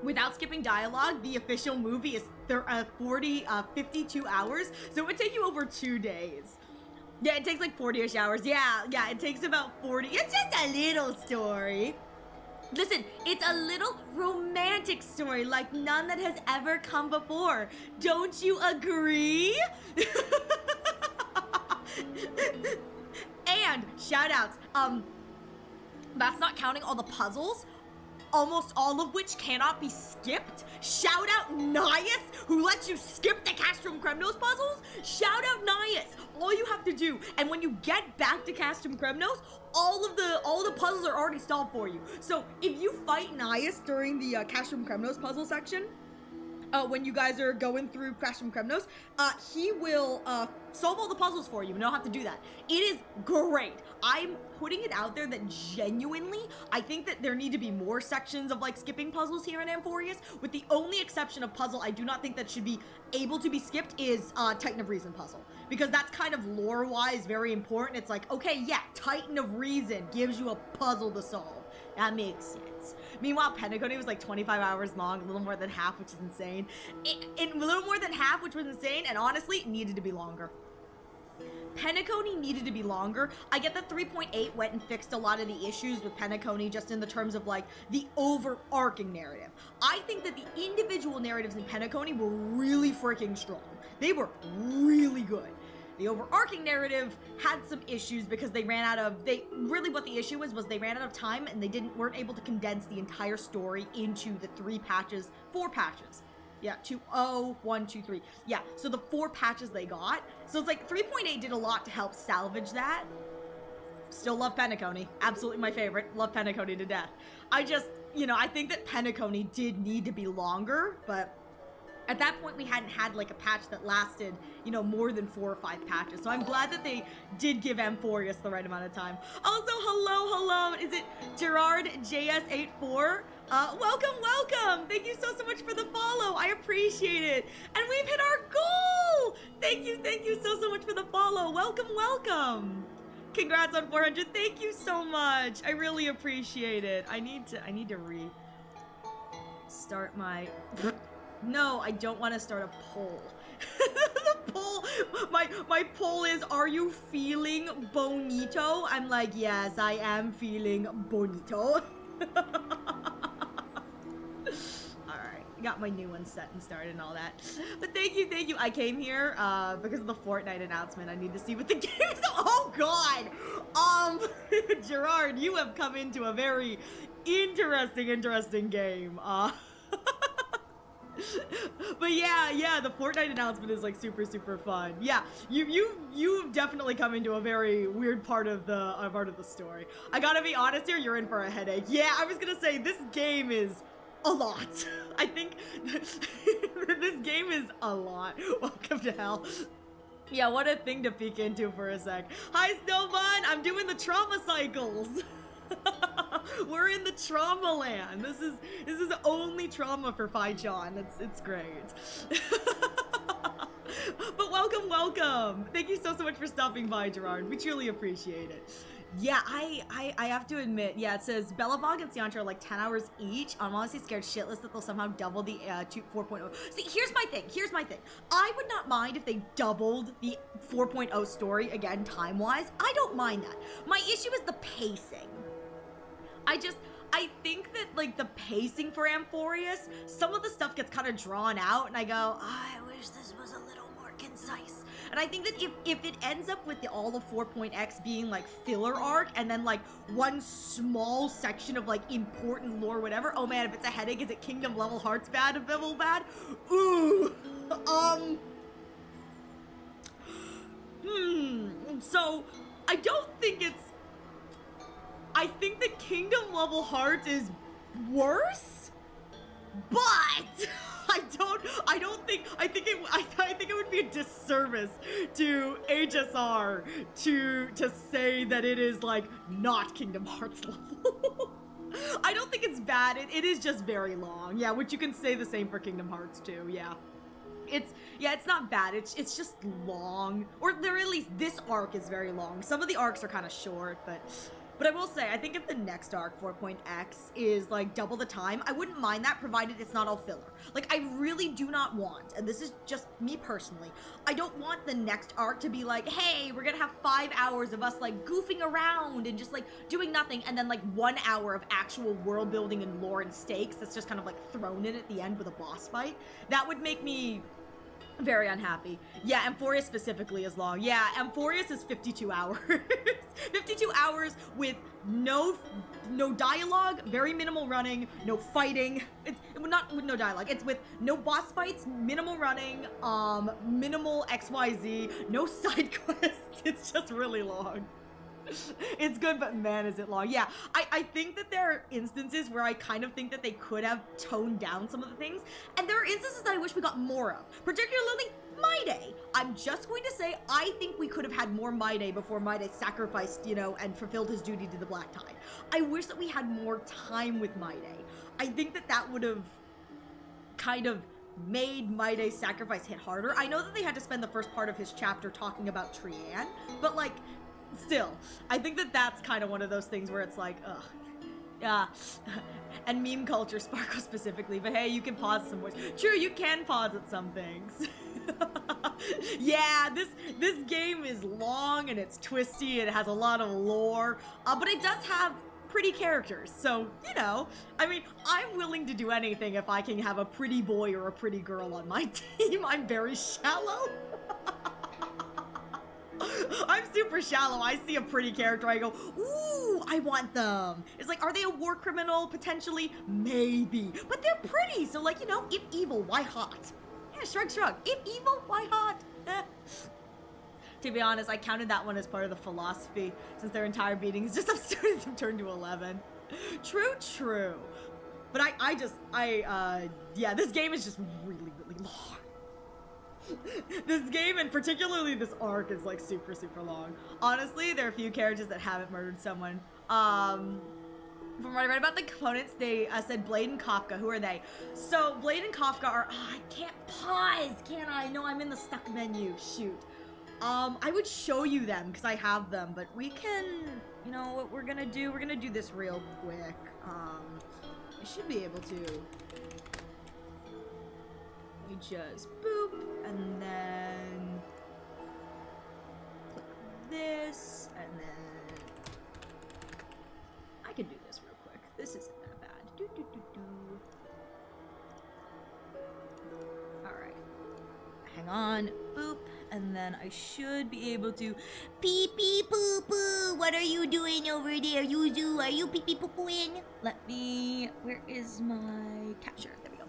without skipping dialogue, the official movie is 52 hours, so it would take you over 2 days. Yeah, it takes like 40-ish hours. Yeah, it takes about 40. It's just a little story. Listen, it's a little romantic story like none that has ever come before. Don't you agree? And shout outs, that's not counting all the puzzles, almost all of which cannot be skipped. Shout out Nias, who lets you skip the Castrum Kremnos puzzles. Shout out Nias. All you have to do, and when you get back to Castrum Kremnos, all the puzzles are already solved for you. So if you fight Nias during the Castrum Kremnos puzzle section, when you guys are going through Castrum Kremnos, he will solve all the puzzles for you. You don't have to do that. It is great. I'm putting it out there that genuinely, I think that there need to be more sections of like skipping puzzles here in Amphorius, with the only exception of puzzle I do not think that should be able to be skipped is Titan of Reason puzzle. Because that's kind of lore-wise very important. It's like, okay, yeah, Titan of Reason gives you a puzzle to solve. That makes sense. Meanwhile, Penacony was like 25 hours long, a little more than half, which is insane. A little more than half, which was insane, and honestly, needed to be longer. Penacony needed to be longer. I get that 3.8 went and fixed a lot of the issues with Penacony just in the terms of like the overarching narrative. I think that the individual narratives in Penacony were really freaking strong. They were really good. The overarching narrative had some issues because they ran out of, what the issue was they ran out of time and they weren't able to condense the entire story into the 4 patches. Yeah, 2.0, 1, 2, 3. Yeah, so the 4 patches they got. So it's like 3.8 did a lot to help salvage that. Still love Penacony. Absolutely my favorite. Love Penacony to death. I just, I think that Penacony did need to be longer, but at that point we hadn't had like a patch that lasted, more than 4 or 5 patches. So I'm glad that they did give Amphorius the right amount of time. Also, hello. Is it Gerard JS84? Welcome. Thank you so much for the follow. I appreciate it. And we've hit our goal. Thank you so much for the follow. Welcome. Congrats on 400. Thank you so much. I really appreciate it. I need to restart my... No, I don't want to start a poll. The poll, my poll is, are you feeling bonito? I'm like, yes, I am feeling bonito. Alright, got my new one set and started and all that. But thank you. I came here because of the Fortnite announcement. I need to see what the game is. Oh god! Gerard, you have come into a very interesting game. But yeah, the Fortnite announcement is like super fun. Yeah, you've definitely come into a very weird part of the story. I gotta be honest here, you're in for a headache. Yeah, I was gonna say this game is a lot. I think this game is a lot. Welcome to hell. Yeah, what a thing to peek into for a sec. Hi Snowbun, I'm doing the trauma cycles. We're in the trauma land. This is only trauma for Phai-chan. It's great. But welcome. Thank you so much for stopping by, Gerard. We truly appreciate it. Yeah, I have to admit, yeah, it says Bellavog and Ciantra are like 10 hours each. I'm honestly scared shitless that they'll somehow double the 4.0. See, here's my thing. I would not mind if they doubled the 4.0 story again, time-wise. I don't mind that. My issue is the pacing. I think that, like, the pacing for Amphorius, some of the stuff gets kind of drawn out, and I go, I wish this was a little more concise. And I think that if it ends up with all of 4.x being, like, filler arc, and then, like, one small section of, like, important lore, whatever, oh man, if it's a headache, is it Kingdom level Hearts bad, Ooh, so, I don't think it's... I think the Kingdom level Hearts is worse, but I think it would be a disservice to HSR to say that it is like not Kingdom Hearts level. I don't think it's bad. It is just very long. Yeah, which you can say the same for Kingdom Hearts too. Yeah. It's not bad. It's just long, or at least this arc is very long. Some of the arcs are kind of short, but I will say, I think if the next arc, 4.x, is like double the time, I wouldn't mind that, provided it's not all filler. Like, I really do not want, and this is just me personally, I don't want the next arc to be like, hey, we're gonna have 5 hours of us like goofing around and just like doing nothing, and then like 1 hour of actual world building and lore and stakes that's just kind of like thrown in at the end with a boss fight. That would make me very unhappy. Yeah, Amphorius specifically is long. Yeah, Amphorius is 52 hours. 52 hours with no dialogue, very minimal running, no fighting. It's not with no dialogue. It's with no boss fights, minimal running, minimal XYZ, no side quests. It's just really long. It's good, but man, is it long. Yeah, I think that there are instances where I kind of think that they could have toned down some of the things, and there are instances that I wish we got more of, particularly Maide. I'm just going to say, I think we could have had more Maide before Maide sacrificed, and fulfilled his duty to the Black Tide. I wish that we had more time with Maide. I think that that would have kind of made Maide's sacrifice hit harder. I know that they had to spend the first part of his chapter talking about Trian, but like, still, I think that that's kind of one of those things where it's like, ugh. Yeah. And meme culture, Sparkle specifically. But hey, you can pause some voice. True, you can pause at some things. Yeah, this game is long and it's twisty. It has a lot of lore, but it does have pretty characters. So, you know, I mean, I'm willing to do anything if I can have a pretty boy or a pretty girl on my team. I'm very shallow. I'm super shallow. I see a pretty character, I go, ooh, I want them. It's like, are they a war criminal? Potentially, maybe. But they're pretty, so like, you know, if evil, why hot? Yeah, shrug, shrug. If evil, why hot? To be honest, I counted that one as part of the philosophy, since their entire beating is just absurd to turn to 11. True, true. But yeah, this game is just really, really long. This game, and particularly this arc, is like super, super long. Honestly, there are a few characters that haven't murdered someone. From what I read about the components, they said Blade and Kafka. Who are they? So Blade and Kafka are, I can't pause, can I? No, I'm in the stuck menu, shoot. I would show you them because I have them, but we can, you know what we're gonna do? We're gonna do this real quick. I should be able to. We just boop, and then click this, and then I can do this real quick. This isn't that bad. Do, do, do, do. Alright. Hang on. Boop. And then I should be able to pee pee poo poo. What are you doing over there, Yuzu? Are you pee pee poo pooing? Let me. Where is my capture? There we go.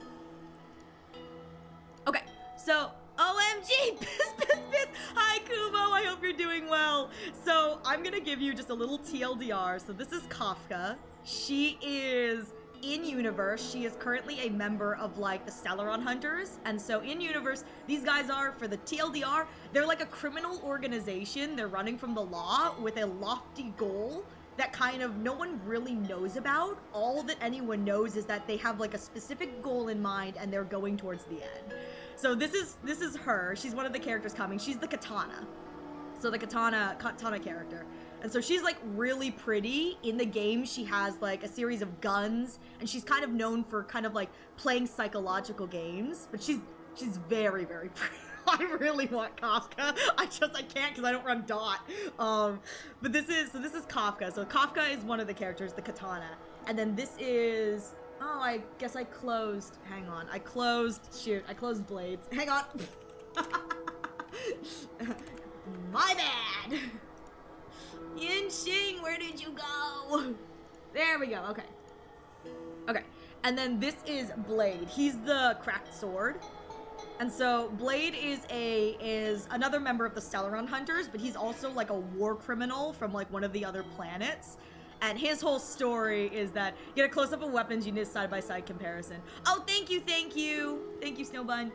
Okay, so OMG, piss, piss, piss. Hi, Kumo. I hope you're doing well. So I'm gonna give you just a little TLDR. So this is Kafka. She is in universe. She is currently a member of like the Stellaron Hunters, and so in universe, these guys are, for the TLDR, they're like a criminal organization. They're running from the law with a lofty goal that kind of no one really knows about. All that anyone knows is that they have like a specific goal in mind and they're going towards the end. So this is her. She's one of the characters coming. She's the Katana. So the Katana character. And so she's like really pretty. In the game, she has like a series of guns, and she's kind of known for kind of like playing psychological games, but she's very, very pretty. I really want Kafka. I can't because I don't run Dot. But this is Kafka. So Kafka is one of the characters, the Katana. And then this is, oh, I guess I closed, hang on. I closed Blades. Hang on. My bad. Yinxing, where did you go? There we go, okay. Okay, and then this is Blade. He's the cracked sword. And so Blade is another member of the Stellaron Hunters, but he's also like a war criminal from like one of the other planets. And his whole story is that get a close-up of weapons, you need a side-by-side comparison. Oh, thank you, thank you. Thank you, Snowbun.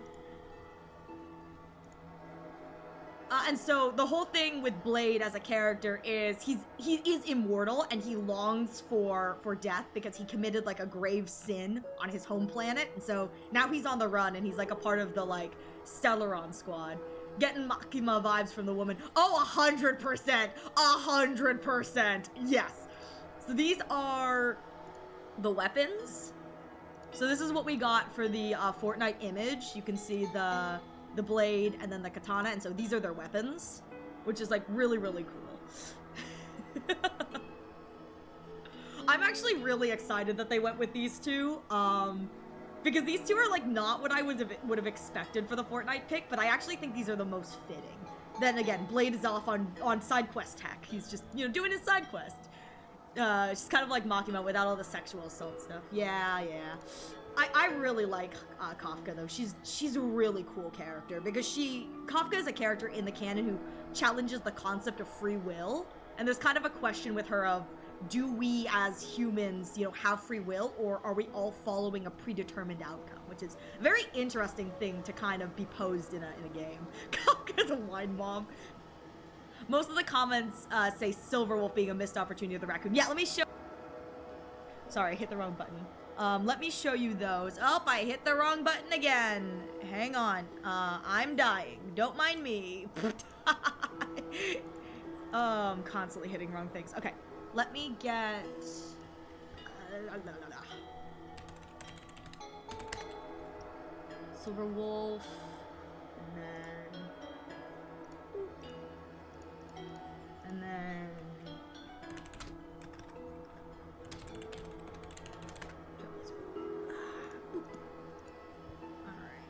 And so the whole thing with Blade as a character is he is immortal, and he longs for death because he committed like a grave sin on his home planet. And so now he's on the run, and he's like a part of the like Stellaron squad. Getting Makima vibes from the woman. Oh, 100%, 100%, yes. So these are the weapons. So this is what we got for the Fortnite image. You can see the blade and then the katana, and so these are their weapons, which is like really, really cool. I'm actually really excited that they went with these two, because these two are like not what I would have expected for the Fortnite pick, but I actually think these are the most fitting. Then again, Blade is off on side quest tech. He's just, you know, doing his side quest. She's kind of like Makima without all the sexual assault stuff. Yeah. I really like Kafka though. She's a really cool character because Kafka is a character in the canon who challenges the concept of free will, and there's kind of a question with her of, do we as humans, you know, have free will, or are we all following a predetermined outcome? Which is a very interesting thing to kind of be posed in a game. Kafka's a wine bomb. Most of the comments say Silverwolf being a missed opportunity of the raccoon. Yeah, let me show. Sorry, I hit the wrong button. Let me show you those. Oh, I hit the wrong button again. Hang on. I'm dying. Don't mind me. I'm constantly hitting wrong things. Okay, let me get Silver Wolf, and then alright.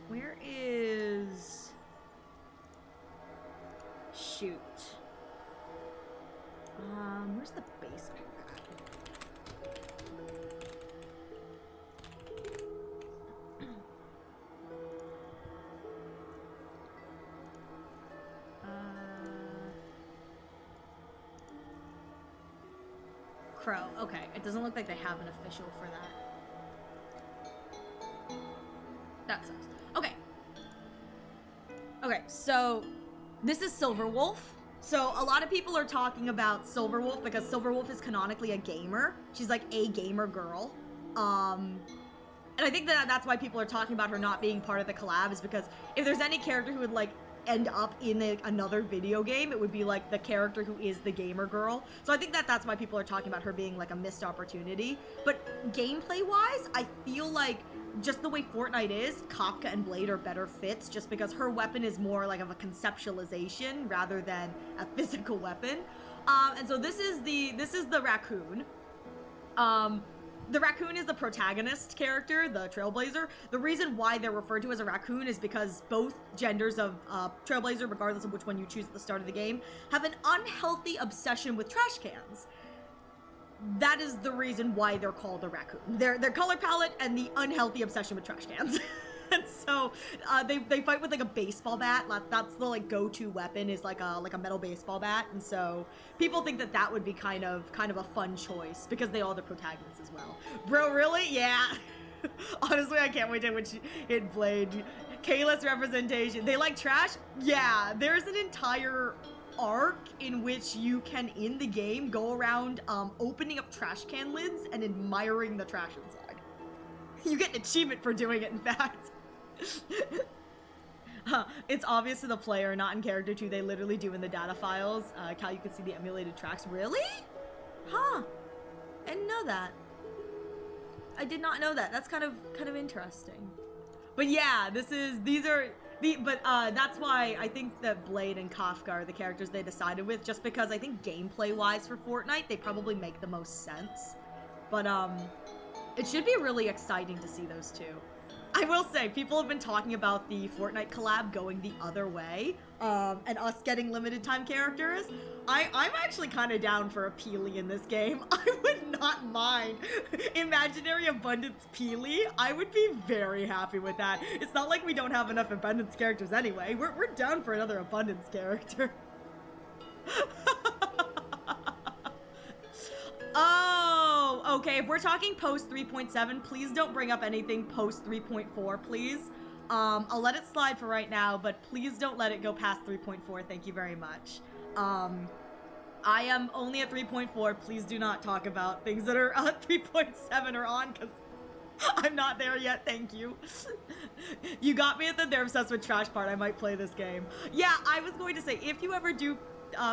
Where is shoot? Where's the baseball bat? Crow. Okay, it doesn't look like they have an official for that. That sucks. Okay. Okay, so this is Silver Wolf. So a lot of people are talking about Silver Wolf because Silver Wolf is canonically a gamer. She's like a gamer girl. And I think that's why people are talking about her not being part of the collab, is because if there's any character who would like end up in another video game, it would be like the character who is the gamer girl. So I think that's why people are talking about her being like a missed opportunity. But gameplay wise, I feel like just the way Fortnite is, Kafka and Blade are better fits, just because her weapon is more like of a conceptualization rather than a physical weapon. And so this is the raccoon. The raccoon is the protagonist character, the Trailblazer. The reason why they're referred to as a raccoon is because both genders of Trailblazer, regardless of which one you choose at the start of the game, have an unhealthy obsession with trash cans. That is the reason why they're called a raccoon. Their color palette and the unhealthy obsession with trash cans. And so they fight with like a baseball bat. That's the like go-to weapon, is like a metal baseball bat. And so people think that would be kind of a fun choice because they are the protagonists as well. Bro, really? Yeah. Honestly, I can't wait to hit Blade. K-less representation. They like trash? Yeah. There's an entire arc in which you can, in the game, go around opening up trash can lids and admiring the trash inside. You get an achievement for doing it, in fact. It's obvious to the player, not in character too. They literally do in the data files. Cal, you can see the emulated tracks. Really? Huh. I didn't know that. I did not know that. That's kind of interesting. But yeah, that's why I think that Blade and Kafka are the characters they decided with, just because I think gameplay-wise for Fortnite, they probably make the most sense. But, it should be really exciting to see those two. I will say, people have been talking about the Fortnite collab going the other way, and us getting limited time characters. I'm actually kind of down for a Peely in this game. I would not mind Imaginary Abundance Peely. I would be very happy with that. It's not like we don't have enough Abundance characters anyway. We're down for another Abundance character. Oh, okay. If we're talking post 3.7, please don't bring up anything post 3.4, please. I'll let it slide for right now, but please don't let it go past 3.4. Thank you very much. I am only at 3.4. Please do not talk about things that are at 3.7 or on, because I'm not there yet. Thank you. You got me at the they're obsessed with trash part. I might play this game. Yeah, I was going to say, if you ever do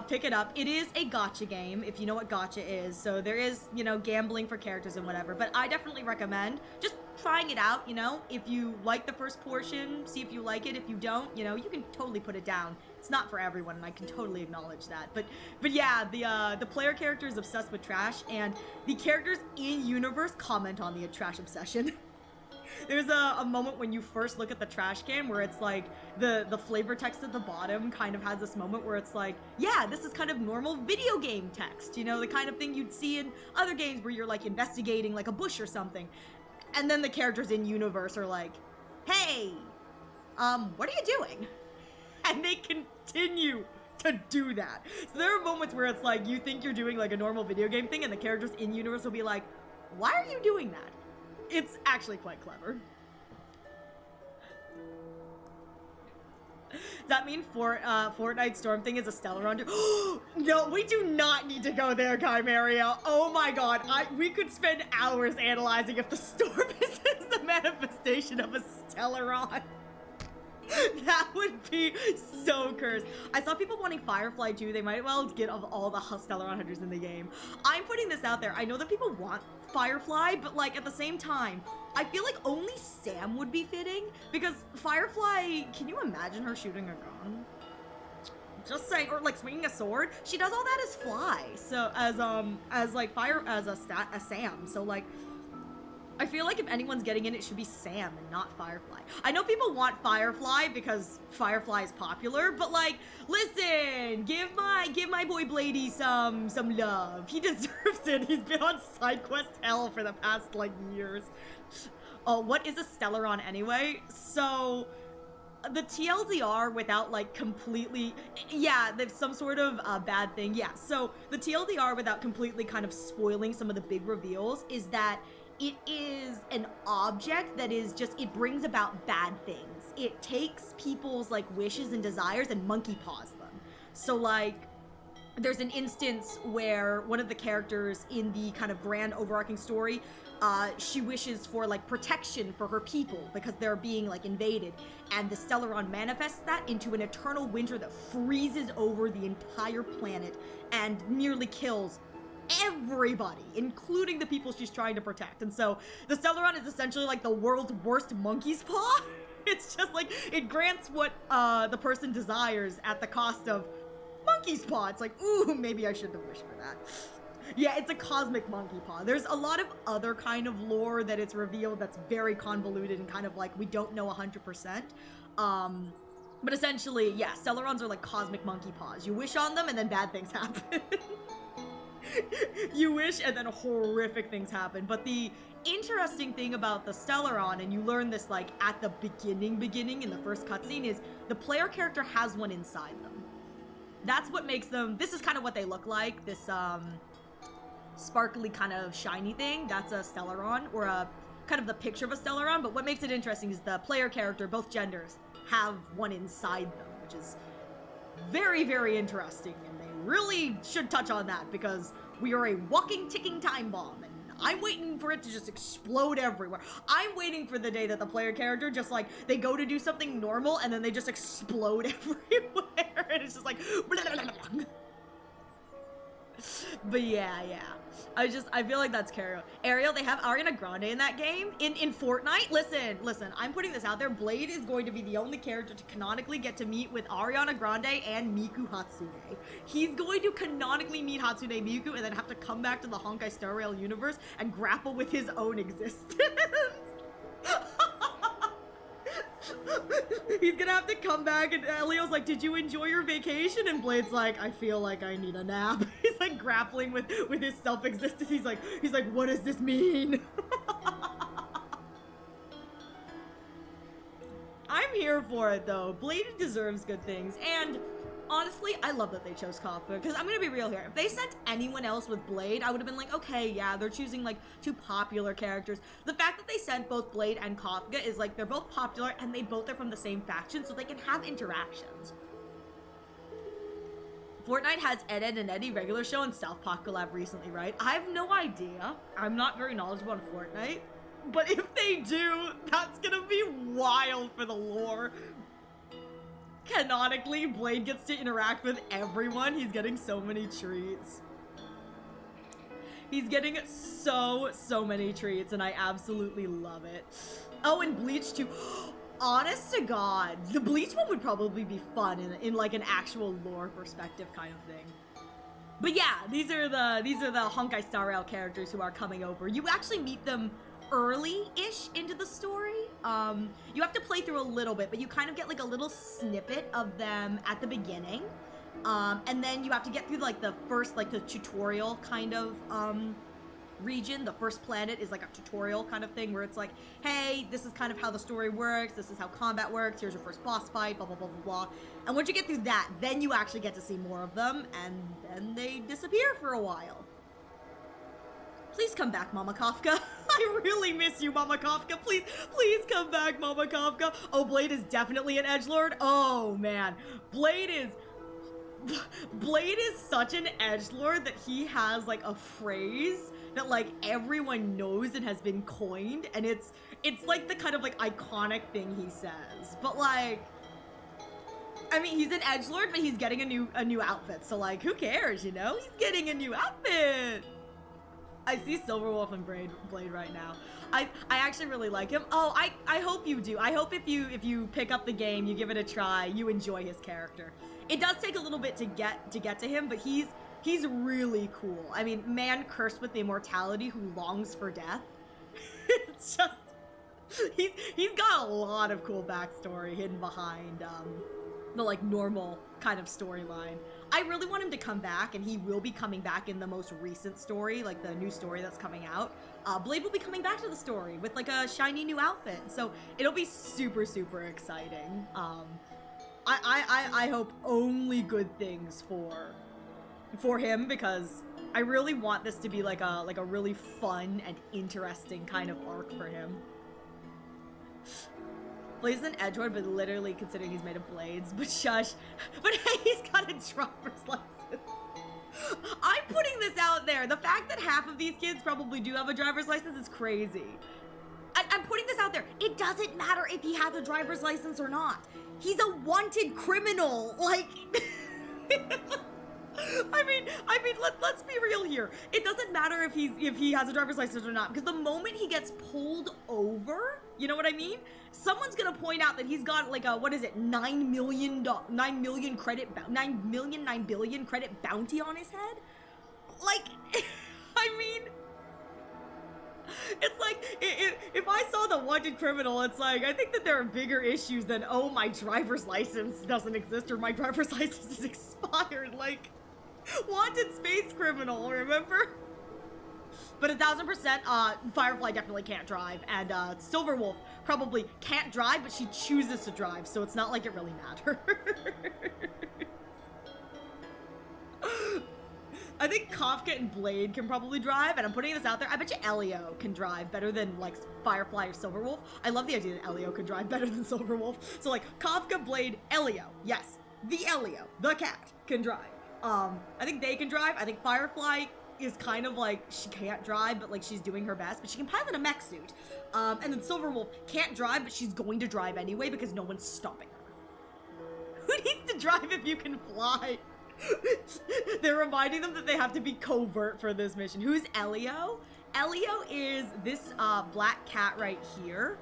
pick it up, it is a gacha game, if you know what gacha is. So there is, you know, gambling for characters and whatever, but I definitely recommend just trying it out, you know. If you like the first portion, see if you like it. If you don't, you know, you can totally put it down. It's not for everyone, and I can totally acknowledge that. But yeah, the player character is obsessed with trash, and the characters in universe comment on the trash obsession. There's a moment when you first look at the trash can where it's like the flavor text at the bottom kind of has this moment where it's like, yeah, this is kind of normal video game text, you know, the kind of thing you'd see in other games where you're like investigating like a bush or something. And then the characters in universe are like, hey, what are you doing? And they continue to do that. So there are moments where it's like you think you're doing like a normal video game thing and the characters in universe will be like, why are you doing that? It's actually quite clever. Does that mean Fortnite Storm Thing is a Stellaron? No, we do not need to go there, Chimeria. Oh my god, we could spend hours analyzing if the Storm is the manifestation of a Stellaron. That would be so cursed. I saw people wanting Firefly too. They might well get of all the Stellaron hunters in the game. I'm putting this out there. I know that people want Firefly, but like at the same time, I feel like only Sam would be fitting because Firefly, can you imagine her shooting a gun? Just saying, or like swinging a sword. She does all that as Fly, so as like fire as a Sam. So like, I feel like if anyone's getting in, it should be Sam and not Firefly. I know people want Firefly because Firefly is popular, but like, listen, give my boy Bladey some love. He deserves it. He's been on side quest hell for the past like years. Oh, what is a Stellaron anyway? So the TLDR without like completely, yeah, there's some sort of bad thing. Yeah, so the TLDR without completely kind of spoiling some of the big reveals is that it is an object that is just, it brings about bad things. It takes people's like wishes and desires and monkey paws them. So like, there's an instance where one of the characters in the kind of grand overarching story, she wishes for like protection for her people because they're being like invaded, and the Stellaron manifests that into an eternal winter that freezes over the entire planet and nearly kills everybody, including the people she's trying to protect. And so the Stellaron is essentially like the world's worst monkey's paw. It's just like, it grants what the person desires at the cost of monkey's paw. It's like, ooh, maybe I shouldn't have wished for that. Yeah, it's a cosmic monkey paw. There's a lot of other kind of lore that it's revealed that's very convoluted and kind of like we don't know 100%. But essentially, yeah, Stellarons are like cosmic monkey paws. You wish on them and then bad things happen. You wish and then horrific things happen. But the interesting thing about the Stellaron, and you learn this like at the beginning in the first cutscene, is the player character has one inside them. That's what makes them, this is kind of what they look like, this sparkly kind of shiny thing. That's a Stellaron, or a kind of the picture of a Stellaron. But what makes it interesting is the player character, both genders, have one inside them, which is very, very interesting, and they really should touch on that because we are a walking, ticking time bomb, and I'm waiting for it to just explode everywhere. I'm waiting for the day that the player character just like, they go to do something normal and then they just explode everywhere, and it's just like but yeah. I feel like that's Ariel. They have Ariana Grande in that game. In Fortnite, listen, I'm putting this out there. Blade is going to be the only character to canonically get to meet with Ariana Grande and Miku Hatsune. He's going to canonically meet Hatsune Miku and then have to come back to the Honkai Star Rail universe and grapple with his own existence. He's gonna have to come back, and Elio's like, did you enjoy your vacation? And Blade's like, I feel like I need a nap. He's like grappling with his self-existence. He's like, what does this mean? I'm here for it though. Blade deserves good things, and honestly, I love that they chose Kafka, because I'm gonna be real here. If they sent anyone else with Blade, I would have been like, okay, yeah, they're choosing like two popular characters. The fact that they sent both Blade and Kafka is like, they're both popular and they both are from the same faction, so they can have interactions. Fortnite has Ed and Eddie regular show and South Park collab recently, right? I have no idea. I'm not very knowledgeable on Fortnite, but if they do, that's gonna be wild for the lore. Canonically, Blade gets to interact with everyone. He's getting so many treats. He's getting so many treats, and I absolutely love it. Oh, and Bleach too. Honest to God, the Bleach one would probably be fun in like an actual lore perspective kind of thing. But yeah, these are the Honkai Star Rail characters who are coming over. You actually meet them early-ish into the story. You have to play through a little bit, but you kind of get like a little snippet of them at the beginning. And then you have to get through like the first, like the tutorial kind of region. The first planet is like a tutorial kind of thing where it's like, hey, this is kind of how the story works, this is how combat works, here's your first boss fight, blah, blah, blah, blah, blah. And once you get through that, then you actually get to see more of them, and then they disappear for a while. Please come back, Mama Kafka. I really miss you, Mama Kafka. Please come back, Mama Kafka. Oh, Blade is definitely an edgelord. Oh, man. Blade is such an edgelord that he has, like, a phrase that like everyone knows and has been coined, and it's like the kind of like iconic thing he says. But like, I mean, he's an edgelord, but he's getting a new outfit, so like, who cares, you know? He's getting a new outfit. I see Silverwolf and Blade right now. I actually really like him. Oh, I hope you do. I hope if you pick up the game, you give it a try, you enjoy his character. It does take a little bit to get to him, but he's really cool. I mean, man cursed with immortality who longs for death. It's just he's got a lot of cool backstory hidden behind the like normal kind of storyline. I really want him to come back, and he will be coming back in the most recent story, like the new story that's coming out. Blade will be coming back to the story with like a shiny new outfit, so it'll be super, super exciting. I hope only good things for him, because I really want this to be like a really fun and interesting kind of arc for him. Blade's an edgelord, but literally considering he's made of blades. But shush. But hey, he's got a driver's license. I'm putting this out there. The fact that half of these kids probably do have a driver's license is crazy. I'm putting this out there. It doesn't matter if he has a driver's license or not. He's a wanted criminal. Like, I mean, let's be real here. It doesn't matter if he has a driver's license or not, because the moment he gets pulled over, you know what I mean? Someone's gonna point out that he's got like a, what is it, 9 billion credit bounty on his head? Like, I mean, it's like, if I saw the wanted criminal, it's like, I think that there are bigger issues than, oh, my driver's license doesn't exist or my driver's license is expired. Like, wanted space criminal, remember? But 1000%, Firefly definitely can't drive, and Silverwolf probably can't drive, but she chooses to drive, so it's not like it really matters. I think Kafka and Blade can probably drive, and I'm putting this out there. I bet you Elio can drive better than, like, Firefly or Silverwolf. I love the idea that Elio could drive better than Silverwolf. So, like, Kafka, Blade, Elio. Yes, the Elio, the cat, can drive. I think they can drive. I think Firefly is kind of like, she can't drive, but, like, she's doing her best. But she can pilot a mech suit. And then Silverwolf can't drive, but she's going to drive anyway because no one's stopping her. Who needs to drive if you can fly? They're reminding them that they have to be covert for this mission. Who's Elio? Elio is this black cat right here.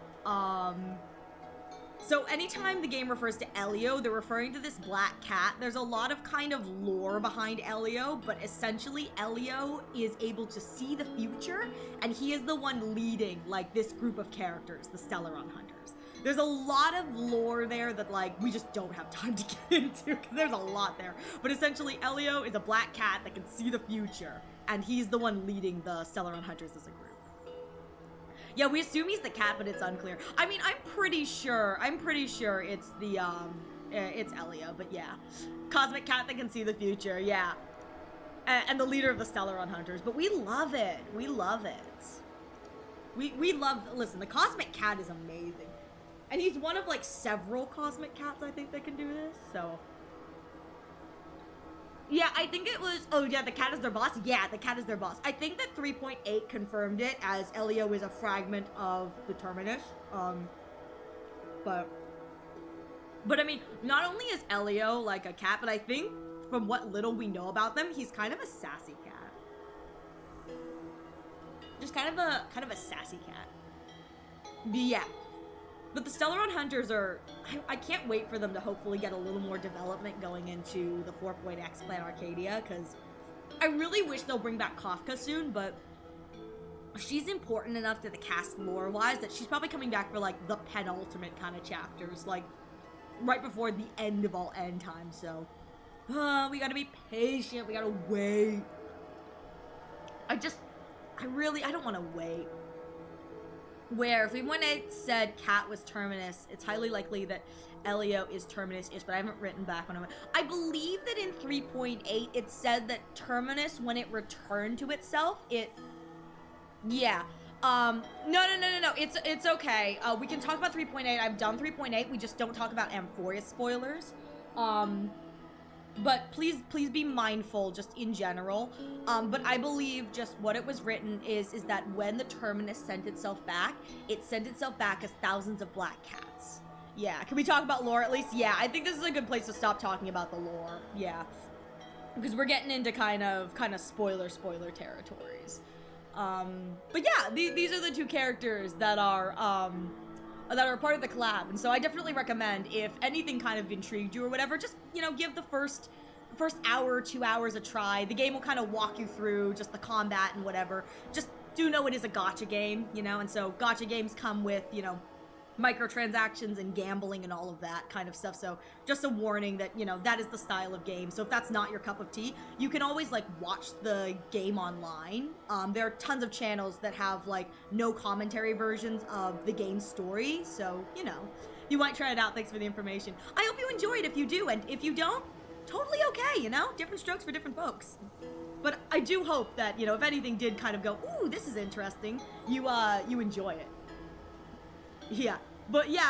So anytime the game refers to Elio, they're referring to this black cat. There's a lot of kind of lore behind Elio, but essentially Elio is able to see the future, and he is the one leading like this group of characters, the Stellaron Hunters. There's a lot of lore there that, like, we just don't have time to get into, because there's a lot there. But essentially, Elio is a black cat that can see the future, and he's the one leading the Stellaron Hunters as a group. Yeah, we assume he's the cat, but it's unclear. I mean, I'm pretty sure it's the, it's Elio, but yeah. Cosmic cat that can see the future, yeah. And the leader of the Stellaron Hunters, but we love it. We love it. We love, listen, the Cosmic Cat is amazing. And he's one of, like, several Cosmic Cats, I think, that can do this, so. Yeah, I think it was, oh yeah, the cat is their boss? Yeah, the cat is their boss. I think that 3.8 confirmed it, as Elio is a fragment of the Terminus. But I mean, not only is Elio, like, a cat, but I think, from what little we know about them, he's kind of a sassy cat. Just kind of a sassy cat. But yeah. But the Stellaron Hunters are, I can't wait for them to hopefully get a little more development going into the 4.x Plan Arcadia, because I really wish they'll bring back Kafka soon, but she's important enough to the cast lore-wise that she's probably coming back for, like, the penultimate kind of chapters, like, right before the end of all end time, so. We gotta be patient, we gotta wait. I don't want to wait. Where, if we went and said Cat was Terminus, it's highly likely that Elio is Terminus-ish, but I haven't written back on it. I believe that in 3.8, it said that Terminus, when it returned to itself, yeah. No, it's okay. We can talk about 3.8. I've done 3.8. We just don't talk about Amphoria spoilers. but please be mindful just in general. But I believe just what it was written is that when the Terminus sent itself back, it sent itself back as thousands of black cats. Yeah, can we talk about lore at least? Yeah, I think this is a good place to stop talking about the lore. Yeah, because we're getting into kind of spoiler territories. But yeah, these are the two characters that are part of the collab, and so I definitely recommend, if anything kind of intrigued you or whatever, just, you know, give the first hour or 2 hours a try. The game will kind of walk you through just the combat and whatever. Just do know it is a gacha game, you know, and so gacha games come with, you know, microtransactions and gambling and all of that kind of stuff. So just a warning that, you know, that is the style of game. So if that's not your cup of tea, you can always like watch the game online. There are tons of channels that have like no commentary versions of the game story. So, you know, you might try it out. Thanks for the information. I hope you enjoyed if you do. And if you don't, totally okay, you know, different strokes for different folks. But I do hope that, you know, if anything did kind of go, ooh, this is interesting, you enjoy it. Yeah,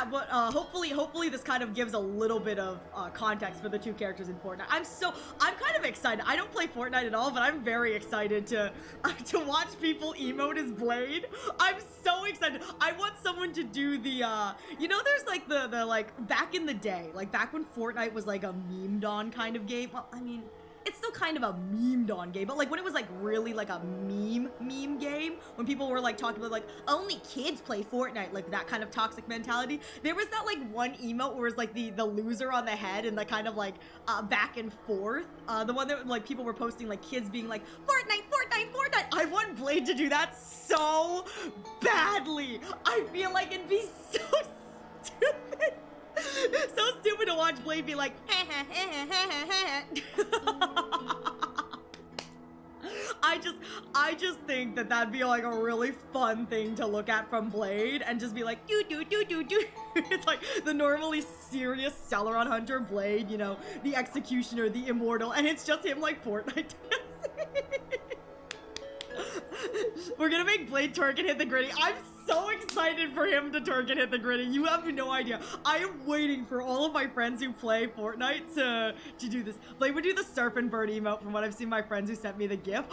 but hopefully this kind of gives a little bit of context for the two characters in Fortnite. I'm kind of excited. I don't play Fortnite at all, but I'm very excited to watch people emote as Blade. I'm so excited. I want someone to do the you know, there's like the like back in the day, like back when Fortnite was like a memed on kind of game. Well, I mean, it's still kind of a memed on game, but like when it was like really like a meme game, when people were like talking about like only kids play Fortnite, like that kind of toxic mentality, there was that like one emote where it was like the loser on the head and the kind of like back and forth, the one that like people were posting like kids being like Fortnite. I want Blade to do that so badly. I feel like it'd be so stupid. So stupid to watch Blade be like, I just think that that'd be like a really fun thing to look at from Blade and just be like, do. It's like the normally serious Celeron Hunter Blade, you know, the Executioner, the Immortal, and it's just him like Fortnite dancing. We're gonna make Blade twerk and hit the gritty. I'm so excited for him to twerk and hit the gritty. You have no idea. I am waiting for all of my friends who play Fortnite to do this. Blade would do the surf and bird emote from what I've seen my friends who sent me the GIF.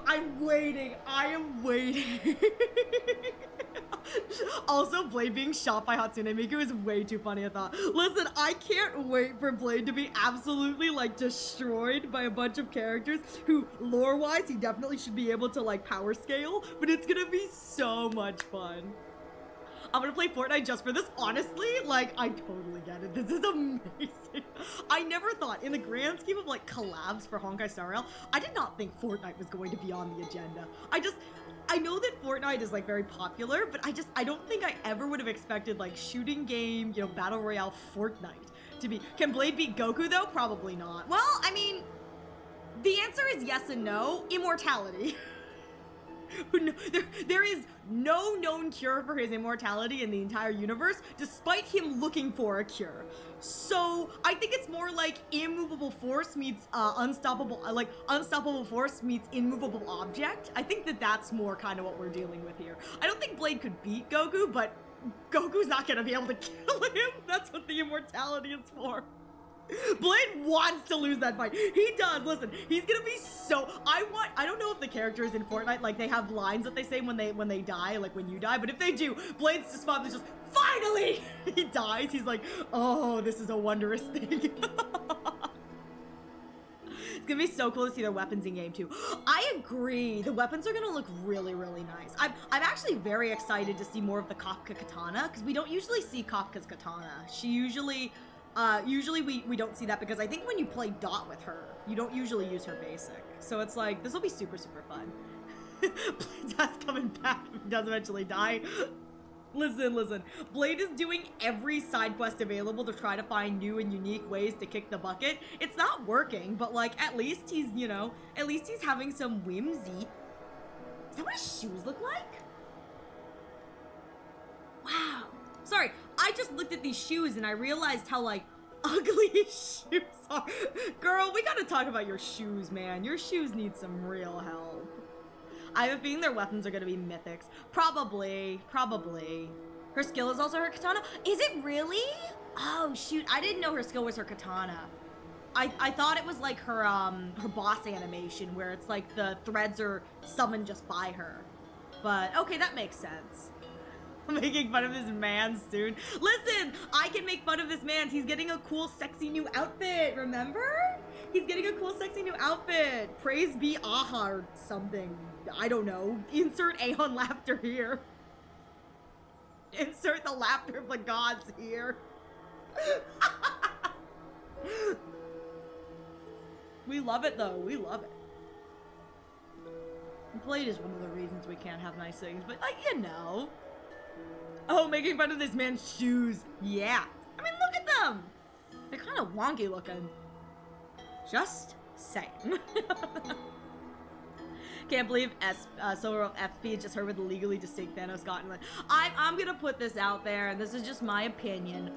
I'm waiting. I am waiting. Also, Blade being shot by Hatsune Miku is way too funny, I thought. Listen, I can't wait for Blade to be absolutely, like, destroyed by a bunch of characters who, lore-wise, he definitely should be able to, like, power scale, but it's gonna be so much fun. I'm gonna play Fortnite just for this. Honestly, like, I totally get it. This is amazing. I never thought, in the grand scheme of, like, collabs for Honkai Star Rail, I did not think Fortnite was going to be on the agenda. I know that Fortnite is, like, very popular, but I don't think I ever would have expected, like, shooting game, you know, Battle Royale Fortnite to be. Can Blade beat Goku, though? Probably not. Well, I mean, the answer is yes and no. Immortality. There is no known cure for his immortality in the entire universe, despite him looking for a cure. So I think it's more like immovable force meets unstoppable force meets immovable object. I think that's more kind of what we're dealing with here. I don't think Blade could beat Goku, but Goku's not gonna be able to kill him. That's what the immortality is for. Blade wants to lose that fight. He does. Listen, he's gonna be so. I don't know if the characters in Fortnite, like, they have lines that they say when they die, like when you die. But if they do, Blade's just probably just finally he dies. He's like, oh, this is a wondrous thing. It's gonna be so cool to see their weapons in game too. I agree. The weapons are gonna look really, really nice. I'm actually very excited to see more of the Kafka katana, because we don't usually see Kafka's katana. She usually we don't see that, because I think when you play Dot with her, you don't usually use her basic. So it's like, this will be super, super fun. Blade's ass coming back if he does eventually die. Listen. Blade is doing every side quest available to try to find new and unique ways to kick the bucket. It's not working, but like, at least he's, you know, at least he's having some whimsy. Is that what his shoes look like? Wow. Sorry, I just looked at these shoes and I realized how, like, ugly his shoes are. Girl, we gotta talk about your shoes, man. Your shoes need some real help. I have a feeling their weapons are gonna be mythics. Probably. Her skill is also her katana? Is it really? Oh, shoot, I didn't know her skill was her katana. I thought it was like her boss animation where it's like the threads are summoned just by her. But okay, that makes sense. Making fun of this man's dude. Listen, I can make fun of this man's. He's getting a cool, sexy new outfit. Remember? He's getting a cool, sexy new outfit. Praise be Aha or something. I don't know. Insert Aeon laughter here. Insert the laughter of the gods here. We love it though. We love it. Blade is one of the reasons we can't have nice things, but like, you know. Oh, making fun of this man's shoes. Yeah. I mean, look at them. They're kind of wonky looking. Just saying. Can't believe Silver FP just heard with the legally distinct Thanos gotten one. I'm gonna put this out there, and this is just my opinion.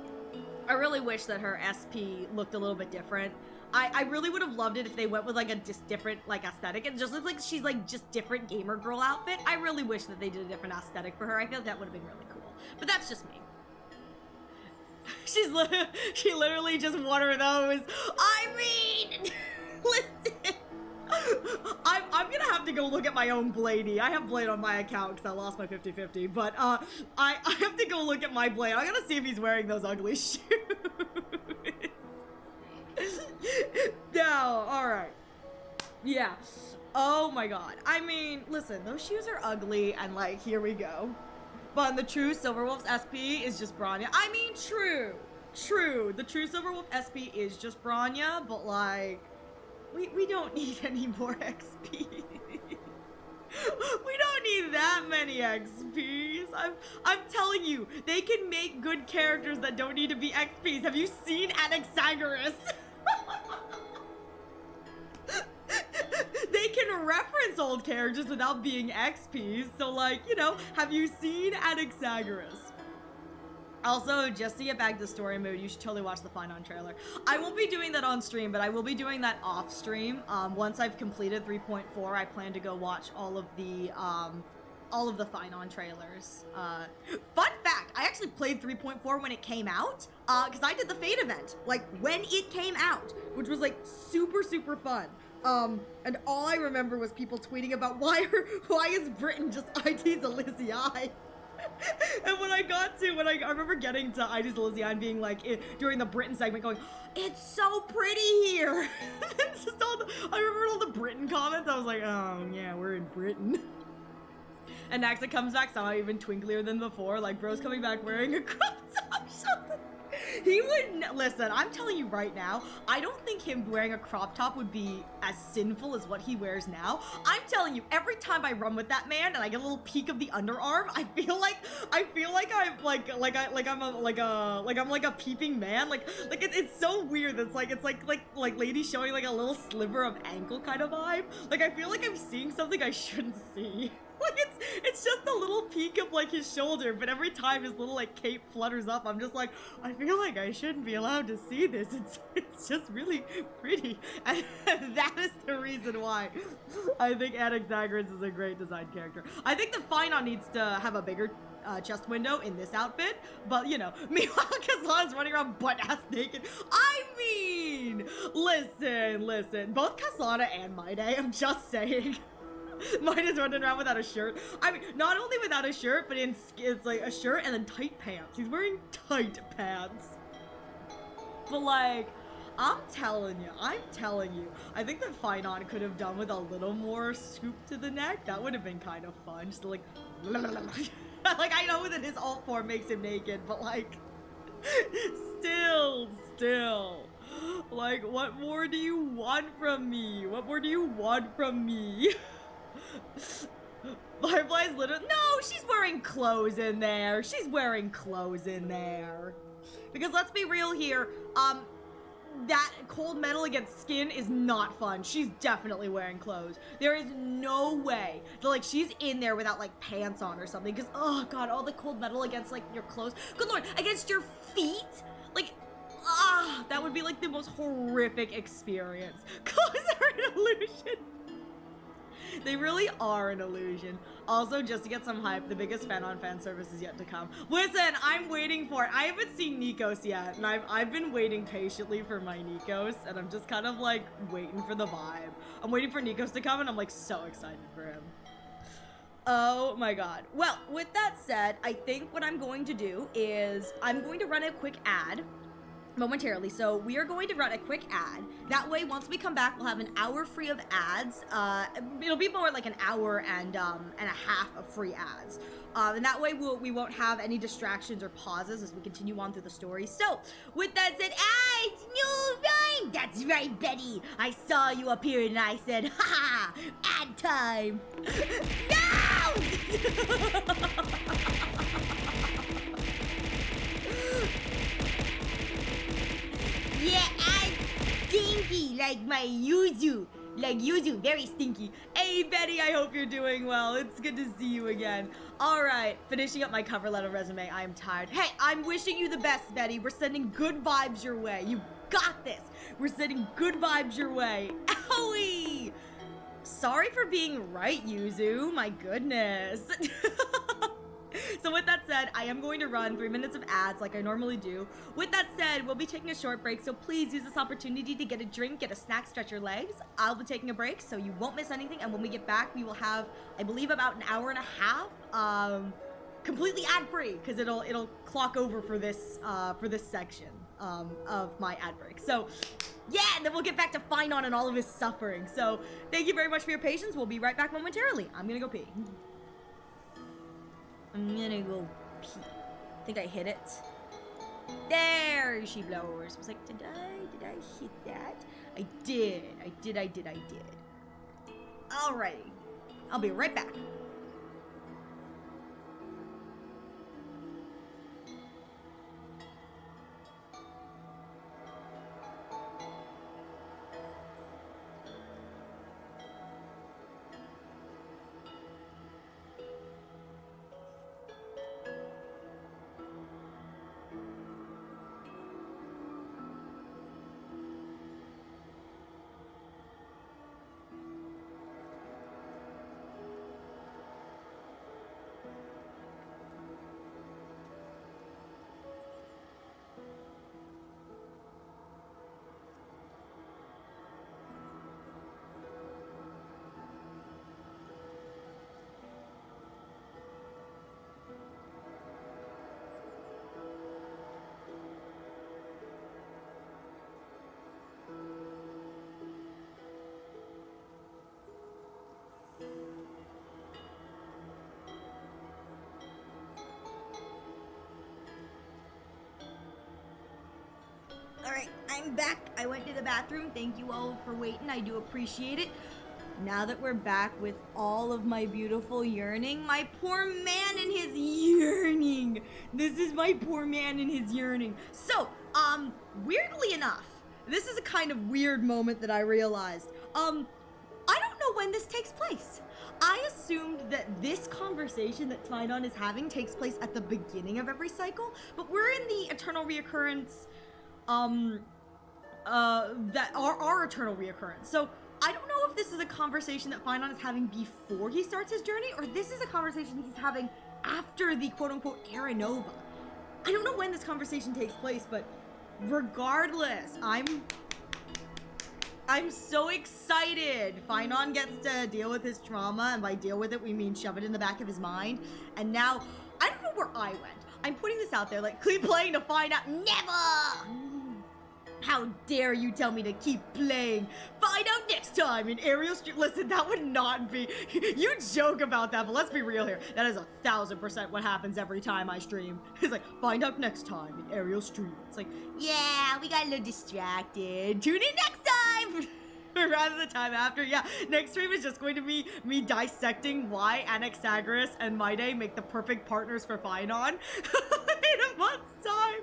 I really wish that her SP looked a little bit different. I really would have loved it if they went with like a just different like aesthetic. It just looks like she's like just different gamer girl outfit. I really wish that they did a different aesthetic for her. I feel like that would have been really cool. But that's just me. She literally just one of those. I mean, listen. I'm gonna have to go look at my own Bladey. I have Blade on my account because I lost my 50-50. But I have to go look at my Blade. I gotta see if he's wearing those ugly shoes. No, alright. Yeah. Oh my god. I mean, listen, those shoes are ugly and like, here we go. But the true Silverwolf's SP is just Bronya. I mean, true. True. The true Silverwolf SP is just Bronya, but like, we don't need any more XP. We don't need that many XPs. I'm telling you, they can make good characters that don't need to be XPs. Have you seen Anaxagoras? They can reference old characters without being XPs, so like, you know, have you seen Anaxagoras? Also, just to get back to story mode, you should totally watch the Finon trailer. I won't be doing that on stream, but I will be doing that off stream. Once I've completed 3.4, I plan to go watch all of the Finon trailers. Fun fact, I actually played 3.4 when it came out, because I did the Fate event, like, when it came out, which was, like, super, super fun. And all I remember was people tweeting about why is Britain just ID's Elysian? And when I remember getting to ID's Elysian and being like, during the Britain segment going, it's so pretty here. It's just I remember all the Britain comments, I was like, oh yeah, we're in Britain. And next it comes back somehow even twinklier than before, like bro's coming back wearing a crop top. He would, listen, I'm telling you right now, I don't think him wearing a crop top would be as sinful as what he wears now. I'm telling you, every time I run with that man and I get a little peek of the underarm, I feel like I'm like a peeping man. Like it's so weird. It's like lady showing like a little sliver of ankle kind of vibe. Like I feel like I'm seeing something I shouldn't see. Like it's just a little peek of like his shoulder, but every time his little like cape flutters up, I'm just like, I feel like I shouldn't be allowed to see this. It's just really pretty, and that is the reason why I think Anaxagoras is a great design character. I think the Finon needs to have a bigger chest window in this outfit, but you know, meanwhile Kazan's running around butt-ass naked. I mean, listen, both Kasana and Maide, I'm just saying. Mine is running around without a shirt. I mean, not only without a shirt, but it's like a shirt and then tight pants. He's wearing tight pants. But like, I'm telling you, I think that Finon could have done with a little more scoop to the neck. That would have been kind of fun. Just like, like I know that his alt form makes him naked, but like, still. Like, what more do you want from me? What more do you want from me? Firefly's literally— no, she's wearing clothes in there. Because let's be real here, that cold metal against skin is not fun. She's definitely wearing clothes. There is no way that like she's in there without like pants on or something, because oh god, all the cold metal against like your clothes, good lord, against your feet, like that would be like the most horrific experience. Clothes are an illusion. They really are an illusion. Also, just to get some hype, the biggest fan service is yet to come. Listen, I'm waiting for it. I haven't seen Nikos yet, and I've been waiting patiently for my Nikos, and I'm just kind of like waiting for the vibe. I'm waiting for Nikos to come, and I'm like so excited for him. Oh my god. Well, with that said, I think what I'm going to do is I'm going to run a quick ad momentarily. So we are going to run a quick ad. That way, once we come back, we'll have an hour free of ads. It'll be more like an hour and a half of free ads. And that way we won't have any distractions or pauses as we continue on through the story. So, with that said, it's new rhyme! That's right, Betty! I saw you up here and I said, ha! Ad time! No! Yeah, I'm stinky like my yuzu. Like yuzu, very stinky. Hey, Betty, I hope you're doing well. It's good to see you again. All right, finishing up my cover letter resume. I am tired. Hey, I'm wishing you the best, Betty. We're sending good vibes your way. You got this. We're sending good vibes your way. Owie! Sorry for being right, Yuzu. My goodness. So with that said, I am going to run 3 minutes of ads like I normally do. With that said, we'll be taking a short break, so please use this opportunity to get a drink, get a snack, stretch your legs. I'll be taking a break, so you won't miss anything, and when we get back, we will have, I believe, about an hour and a half, completely ad-free, because it'll clock over for this section, of my ad break. So, yeah, and then we'll get back to Finon and all of his suffering. So, thank you very much for your patience. We'll be right back momentarily. I'm gonna go pee. I'm gonna go pee. I think I hit it. There she blows. I was like, did I hit that? I did. Alrighty. I'll be right back. Alright, I'm back. I went to the bathroom. Thank you all for waiting. I do appreciate it. Now that we're back with all of my beautiful yearning, my poor man and his yearning. This is my poor man and his yearning. So, weirdly enough, this is a kind of weird moment that I realized. I don't know when this takes place. I assumed that this conversation that Finon is having takes place at the beginning of every cycle, but we're in the eternal reoccurrence, that our eternal reoccurrence. So I don't know if this is a conversation that Finon is having before he starts his journey, or this is a conversation he's having after the quote-unquote Era Nova. I don't know when this conversation takes place, but regardless, I'm so excited. Finon gets to deal with his trauma, and by deal with it, we mean shove it in the back of his mind. And now, I don't know where I went. I'm putting this out there, like, keep playing to find out. Never! How dare you tell me to keep playing? Find out next time in Ariel Street. Listen, that would not be... You joke about that, but let's be real here. That is 1000% what happens every time I stream. It's like, find out next time in Ariel Street. It's like, yeah, we got a little distracted. Tune in next time! Rather the time after. Yeah, next stream is just going to be me dissecting why Anaxagoras and Maide make the perfect partners for Finon in a month's time.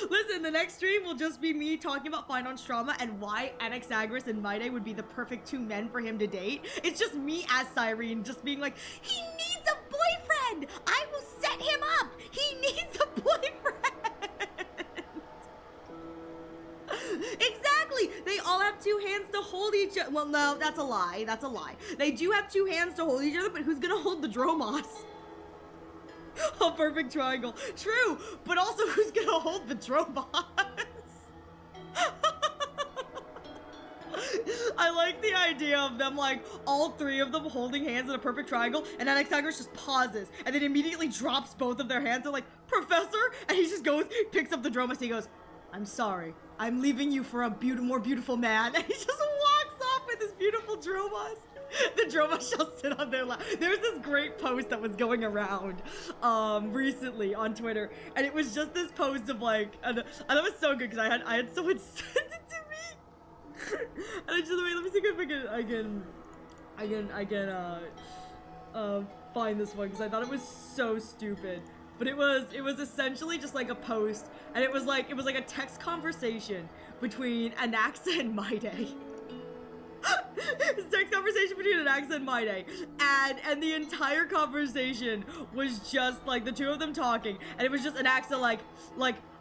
Listen, the next stream will just be me talking about Finon's trauma and why Anaxagoras and Maide would be the perfect two men for him to date. It's just me as Cyrene just being like, he needs a boyfriend! I will set him up! He needs a boyfriend! Exactly! They all have two hands to hold each other. Well, no, that's a lie. That's a lie. They do have two hands to hold each other, but who's gonna hold the Dromos? A perfect triangle. True, but also who's gonna hold the Dromos? I like the idea of them, like, all three of them holding hands in a perfect triangle, and then Anaxagoras just pauses, and then immediately drops both of their hands. They're like, Professor? And he just goes, picks up the Dromos, and he goes, I'm sorry. I'm leaving you for a more beautiful man. And he just walks off with his beautiful Dromos. The Dromos shall sit on their lap. There's this great post that was going around recently on Twitter, and it was just this post of, like, and that was so good because I had someone send it to me. And I just let me see if I can find this one because I thought it was so stupid. But it was essentially just like a post, and it was like a text conversation between Anaxa and Maide. It's a text conversation between Anaxa and Maide, and the entire conversation was just like the two of them talking, and it was just Anaxa like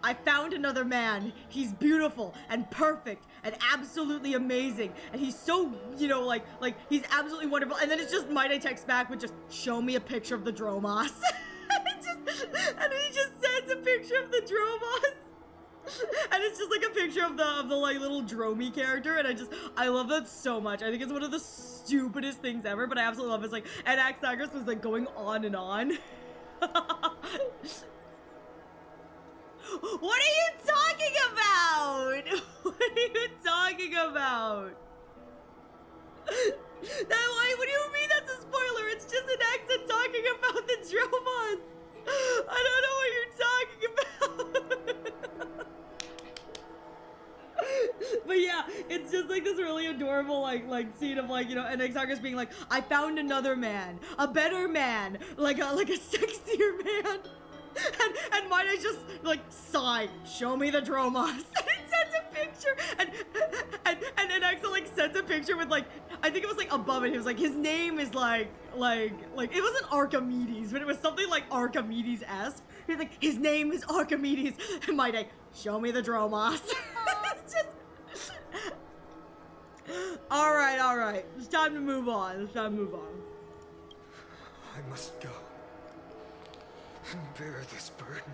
I found another man. He's beautiful and perfect and absolutely amazing, and he's so, you know, like he's absolutely wonderful. And then it's just Maide texts back with just show me a picture of the Dromos. And he just sends a picture of the Dromos. And it's just like a picture of the like little Dromy character, and I love that so much. I think it's one of the stupidest things ever, but I absolutely love it. It's like, and Anaxagoras was like going on and on. What are you talking about? What are you talking about? What do you mean that's a spoiler? It's just an accent talking about the Dromos. I don't know what you're talking about. But yeah, it's just like this really adorable like scene of, like, you know, and Anaxagoras being like, I found another man, a better man, like a sexier man. And Maide just like sigh, show me the Dromos. And it sends a picture, and Anaxa like sends a picture with, like, I think it was like above it, he was like, his name is like it wasn't Archimedes, but it was something like Archimedes-esque. He's like, his name is Archimedes. And Maide, show me the Dromos. It's just all right. It's time to move on. I must go and bear this burden.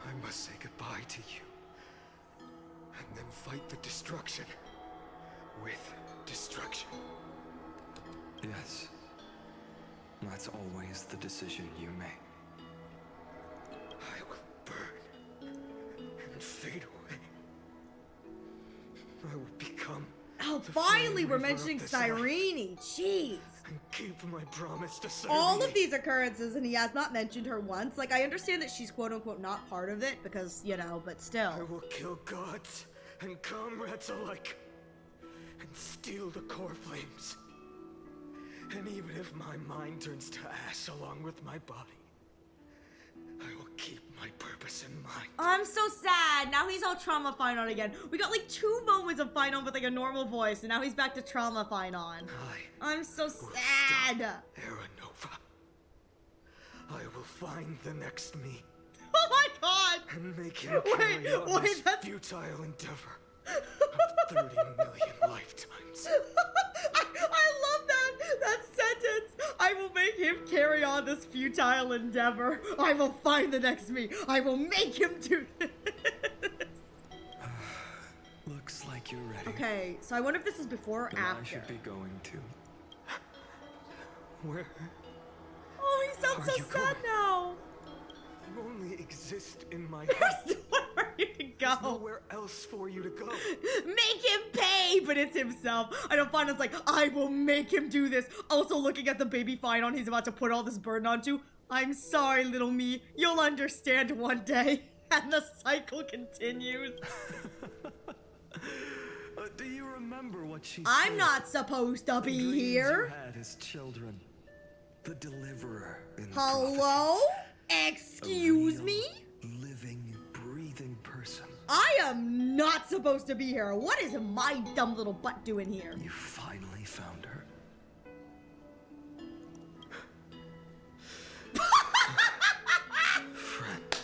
I must say goodbye to you, and then fight the destruction with destruction. Yes. That's always the decision you make. I will burn and fade away. I will become. Oh, finally we're mentioning Cyrene. Jeez. And keep my promise to serve All of these occurrences, and he has not mentioned her once. Like, I understand that she's quote-unquote not part of it, because, you know, but still. I will kill gods and comrades alike, and steal the core flames. And even if my mind turns to ash along with my body, I will keep my purpose in mind. I'm so sad. Now he's all trauma Finon again. We got like 2 moments of Finon with like a normal voice, and now he's back to trauma Finon. I'm so sad. Era Nova. I will find the next me. Oh my god! And make him carry on this futile endeavor of 30 million lifetimes. I love that sentence. I will make him carry on this futile endeavor. I will find the next me. I will make him do this. Looks like you're ready. Okay, so I wonder if this is before or Then after. I should be going too. Where? Oh, he sounds so sad now. You only exist in my There's heart. nowhere for you to go. There's nowhere else for you to go. Make him pay, but it's himself. I don't find it's like, I will make him do this. Also looking at the baby Finon he's about to put all this burden onto. I'm sorry, little me. You'll understand one day. And the cycle continues. Do you remember what she I'm said? not supposed to be Dreams here. You had as children. The deliverer in the Hello? prophecies. Excuse A me? real, living, breathing person. I am not supposed to be here. What is my dumb little butt doing here? You finally found her. Friend.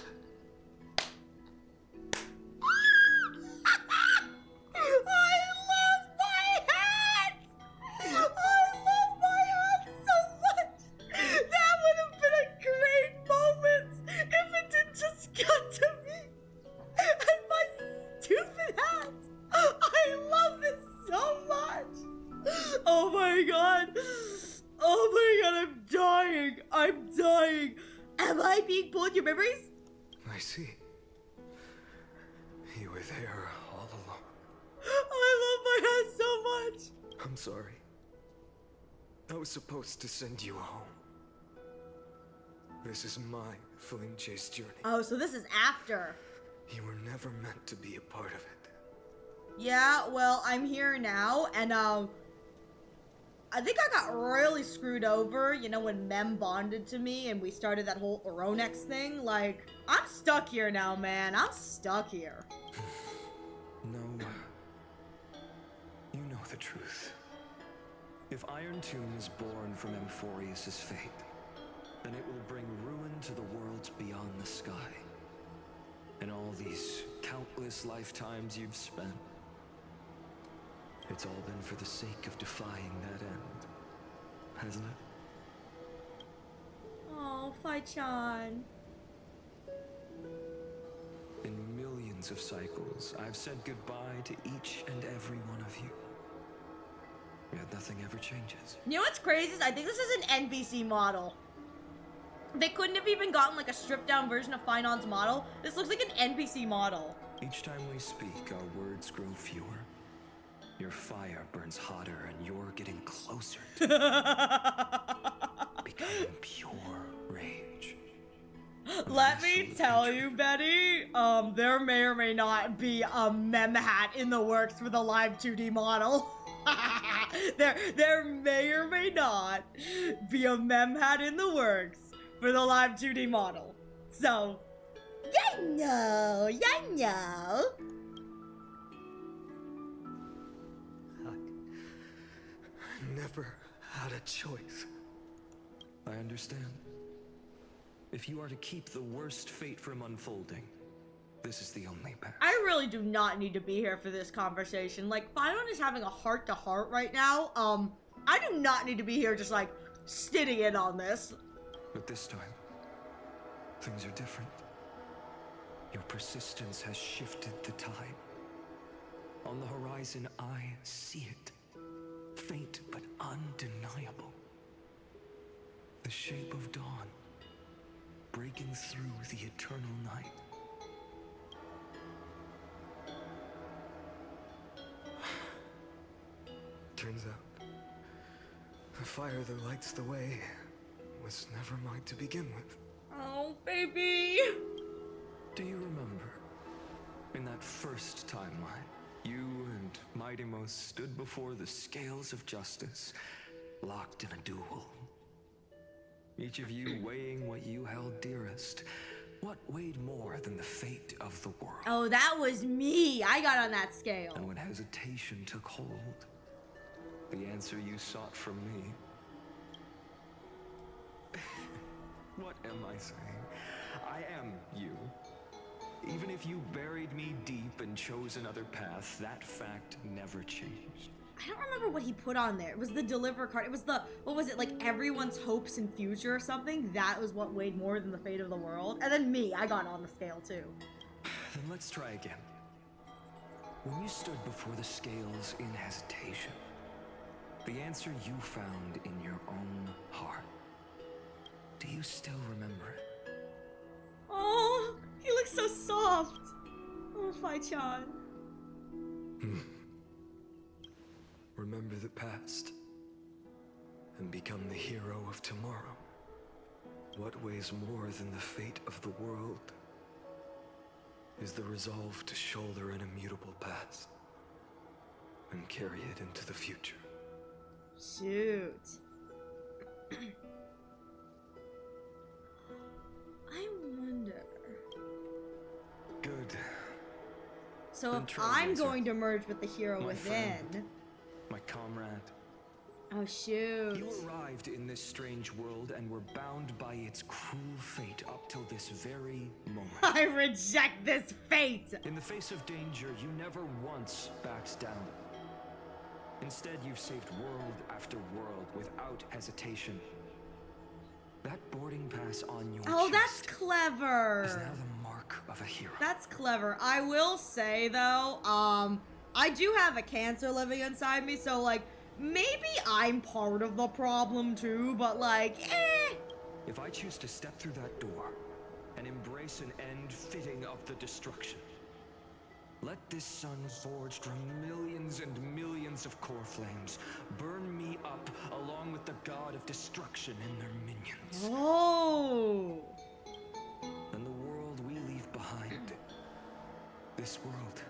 I see. You were there all along. I love my hat so much. I'm sorry. I was supposed to send you home. This is my flame chase journey. Oh, so this is after. You were never meant to be a part of it. Yeah, well, I'm here now, and I think I got royally screwed over, you know, when Mem bonded to me and we started that whole Oronex thing. Like, I'm stuck here now, man. I'm stuck here. No. You know the truth. If Iron Tomb is born from Amphorius' fate, then it will bring ruin to the worlds beyond the sky. And all these countless lifetimes you've spent, it's all been for the sake of defying that end, hasn't it? Oh, Fai-chan. In millions of cycles, I've said goodbye to each and every one of you. Yet nothing ever changes. You know what's crazy is I think this is an NPC model. They couldn't have even gotten like a stripped down version of Finon's model. This looks like an NPC model. Each time we speak, our words grow fewer. Your fire burns hotter and you're getting closer to becoming pure rage. Let me tell you, Betty, there may or may not be a mem hat in the works for the live 2D model. there may or may not be a mem hat in the works for the live 2D model. So, you know. I never had a choice. I understand. If you are to keep the worst fate from unfolding, this is the only path. I really do not need to be here for this conversation. Like, Finon is having a heart-to-heart right now. I do not need to be here just, like, sitting in on this. But this time, things are different. Your persistence has shifted the tide. On the horizon, I see it. Faint but undeniable. The shape of dawn, breaking through the eternal night. Turns out, the fire that lights the way was never mine to begin with. Oh, baby. Do you remember, in that first timeline, you and Mightymost stood before the scales of justice, locked in a duel. Each of you weighing what you held dearest. What weighed more than the fate of the world? Oh, that was me. I got on that scale. And when hesitation took hold, the answer you sought from me. What am I saying? I am you. Even if you buried me deep and chose another path, that fact never changed. I don't remember what he put on there. It was the deliver card. It was the, what was it, like everyone's hopes and future or something? That was what weighed more than the fate of the world. And then me, I got on the scale too. Then let's try again. When you stood before the scales in hesitation, the answer you found in your own heart, do you still remember it? Oh, he looks so soft. Oh, Fai-chan. Remember the past and become the hero of tomorrow. What weighs more than the fate of the world is the resolve to shoulder an immutable past and carry it into the future. Shoot. I wonder. Good. So Then if Trailblazer, I'm going to merge with the hero my within. friend, my comrade. Oh shoot. You arrived in this strange world and were bound by its cruel fate up till this very moment. I reject this fate. In the face of danger, you never once backed down. Instead, you've saved world after world without hesitation. That boarding pass on your Oh, that's chest clever. is now the mark of a hero. That's clever. I will say though, I do have a cancer living inside me, so like maybe I'm part of the problem too, but like, If I choose to step through that door and embrace sacrifice an end fitting of the destruction. Let this sun forged from millions and millions of core flames burn me up along with the god of destruction and their minions. Oh! And the world we leave behind, this world,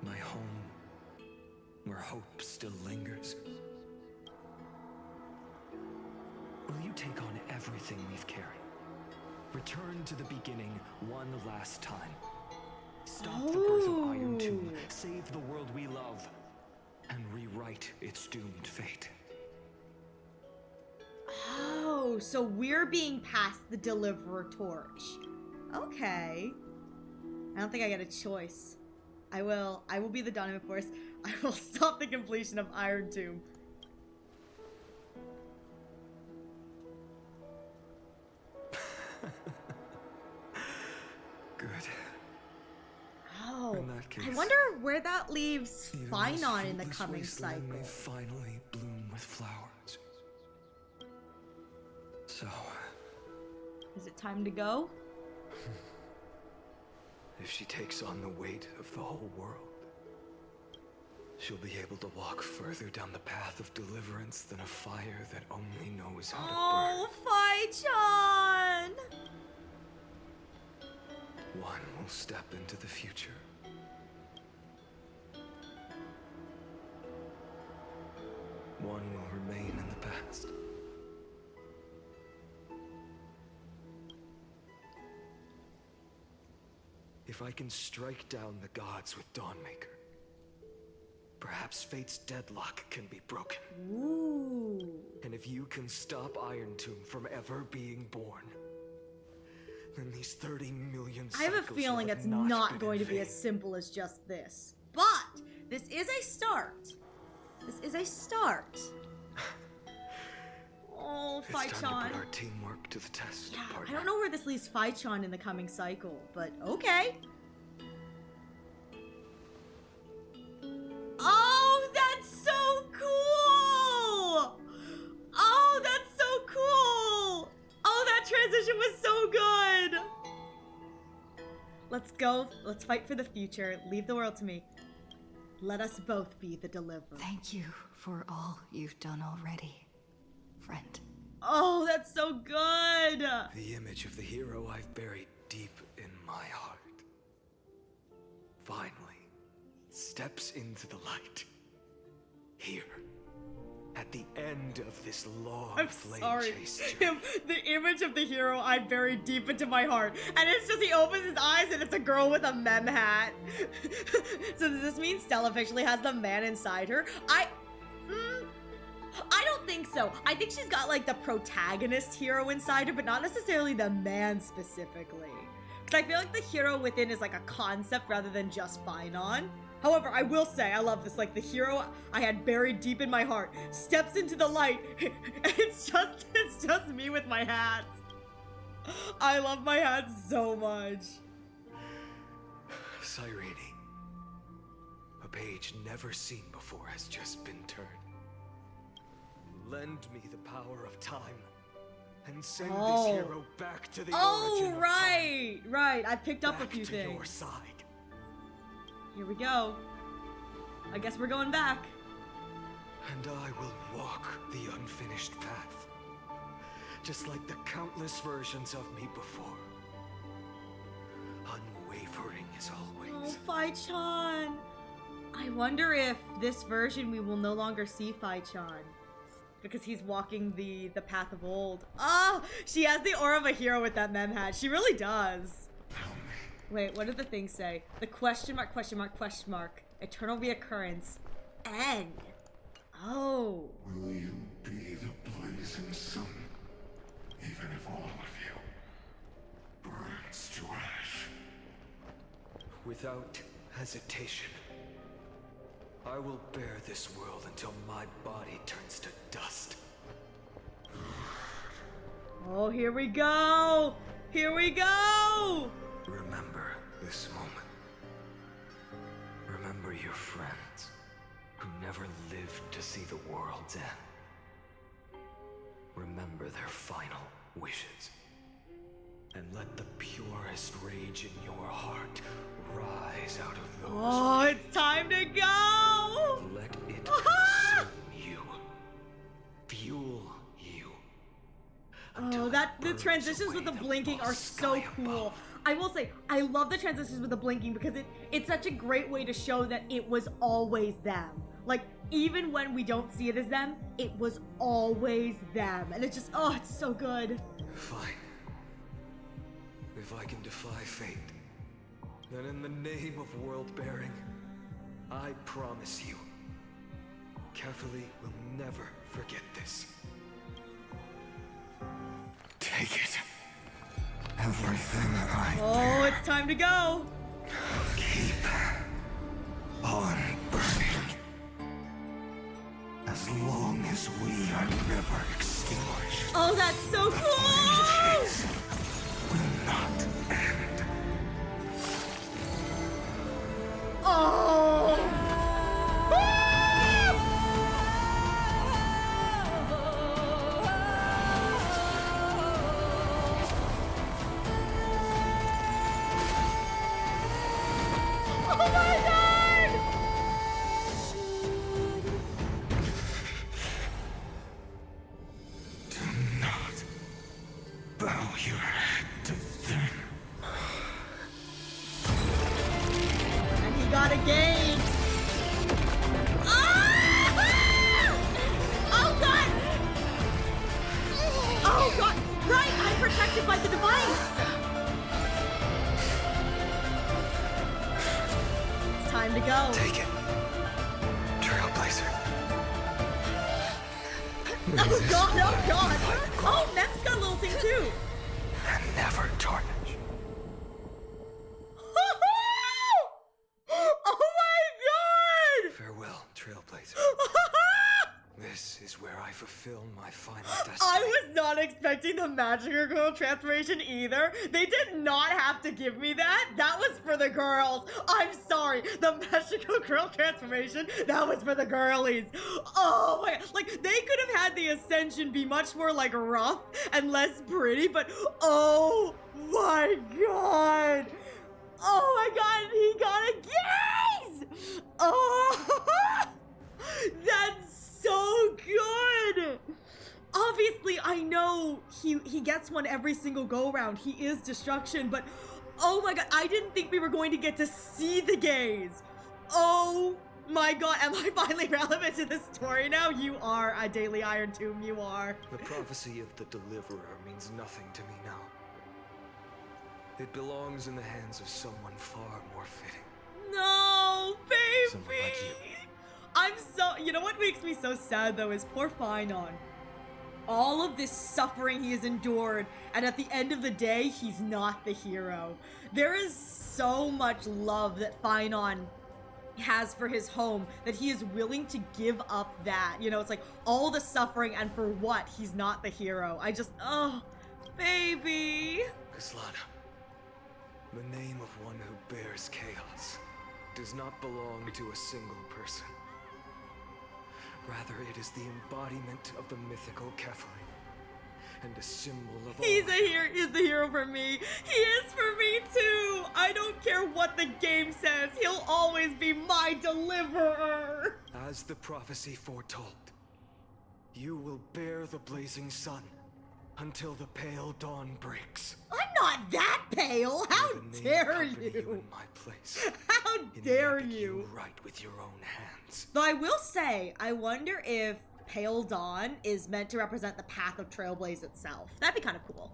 my home, where hope still lingers. Will you take on everything we've carried? Return to the beginning one last time. Stop the birth of Iron Tomb, save the world we love, and rewrite its doomed fate. Oh, so we're being passed the Deliverer torch. Okay. I don't think I get a choice. I will be the Donovan Force. I will stop the completion of Iron Tomb. Good. Oh, In that case, I wonder where that leaves even Finon in the this coming wasteland cycle. may finally bloom with flowers. So, Is it time to go? if she takes on the weight of the whole world, she'll be able to walk further down the path of deliverance than a fire that only knows how to Oh, Fai-chan! burn. One will step into the future. One will remain in the past. If I can strike down the gods with Dawnmaker, perhaps fate's deadlock can be broken. Ooh. And if you can stop Iron Tomb from ever being born, then these 30 million I have a cycles feeling will have it's not been going to in be vain. as simple as just this. But this is a start. This is a start. Oh, It's time to Fai-chan. put our teamwork to the test, Yeah, I partner. don't know where this leaves Fai-chan in the coming cycle, but okay. Oh, that's so cool! Oh, that's so cool! Oh, that transition was so good! Let's go. Let's fight for the future. Leave the world to me. Let us both be the deliverer. Thank you for all you've done already, friend. Oh, that's so good! The image of the hero I've buried deep in my heart finally steps into the light. Here, at the end of this long I'm flame sorry. chase journey. The image of the hero I buried deep into my heart. And it's just, he opens his eyes and it's a girl with a mem hat. So does this mean Stella officially has the man inside her? I don't think so. I think she's got like the protagonist hero inside her, but not necessarily the man specifically. Because I feel like the hero within is like a concept rather than just Finon. However, I will say, I love this. Like, the hero I had buried deep in my heart steps into the light. It's just me with my hat. I love my hat so much. Cyrene, a page never seen before has just been turned. Lend me the power of time and send this hero back to the origin of time. Right. I picked up a Back few to things. your side. Here we go. I guess we're going back. And I will walk the unfinished path, just like the countless versions of me before. Unwavering as Oh, always. Fai-chan. I wonder if this version we will no longer see Fai-chan. Because he's walking the path of old. Oh, she has the aura of a hero with that mem hat. She really does. Wait, what did the thing say? The question mark, eternal reoccurrence, end. Oh. Will you be the blazing sun, even if all of you burns to ash? Without hesitation, I will bear this world until my body turns to dust. Oh, here we go. Here we go. Remember this moment. Remember your friends who never lived to see the world's end. Remember their final wishes. And let the purest rage in your heart rise out of those. Oh, it's time to go! Let it consume you. Fuel you. Oh, the transitions with the blinking are so cool. I will say, I love the transitions with the blinking because it's such a great way to show that it was always them. Like, even when we don't see it as them, it was always them. And it's just, oh, it's so good. Fine. If I can defy fate, then in the name of world-bearing, I promise you, Carefully will never forget this. Take it. Everything I Oh, it's time to go. keep on burning. As long as we are never extinguished. Oh, that's so cool! Chase will not end. Oh! Oh my god! Do not bow your head to them. And he got a game. Ah! Oh god! Oh god! Right, I'm protected by the device. It's time to go. Take it. Trailblazer. Oh god! Oh god! Oh, Mem's got a little thing too. And never tarnish. Oh my god! Farewell, Trailblazer. This is where I fulfill my final destiny. I was not expecting the Magical Girl transformation either. They did not have to give me that. That was for the girls. I'm sorry. The Magical Girl transformation, that was for the girlies. Oh my god. Like, they could have had the Ascension be much more, like, rough and less pretty, but oh my god. Oh my god, he got a gaze! Oh, that's so good! Obviously, I know he gets one every single go-round. He is destruction, but oh my god, I didn't think we were going to get to see the gaze. Oh my god, am I finally relevant to this story now? You are a Daily Iron Tomb, you are. The prophecy of the Deliverer means nothing to me now. It belongs in the hands of someone far more fitting. No, baby! Someone like you. I'm so... You know what makes me so sad, though, is poor Finon. All of this suffering he has endured, and at the end of the day, he's not the hero. There is so much love that Finon has for his home that he is willing to give up that. You know, it's like all the suffering, and for what? He's not the hero. I just... Oh, baby. Kaslana, the name of one who bears chaos does not belong to a single person. Rather, it is the embodiment of the mythical Kefali, and a symbol of all. He's the hero for me. He is for me too. I don't care what the game says. He'll always be my deliverer. As the prophecy foretold, you will bear the blazing sun until the pale dawn breaks. I'm not that pale. How May the name dare accompany you? in my place. How In the dare epic you? write with your own hands. Though I will say, I wonder if Pale Dawn is meant to represent the path of Trailblaze itself. That'd be kind of cool.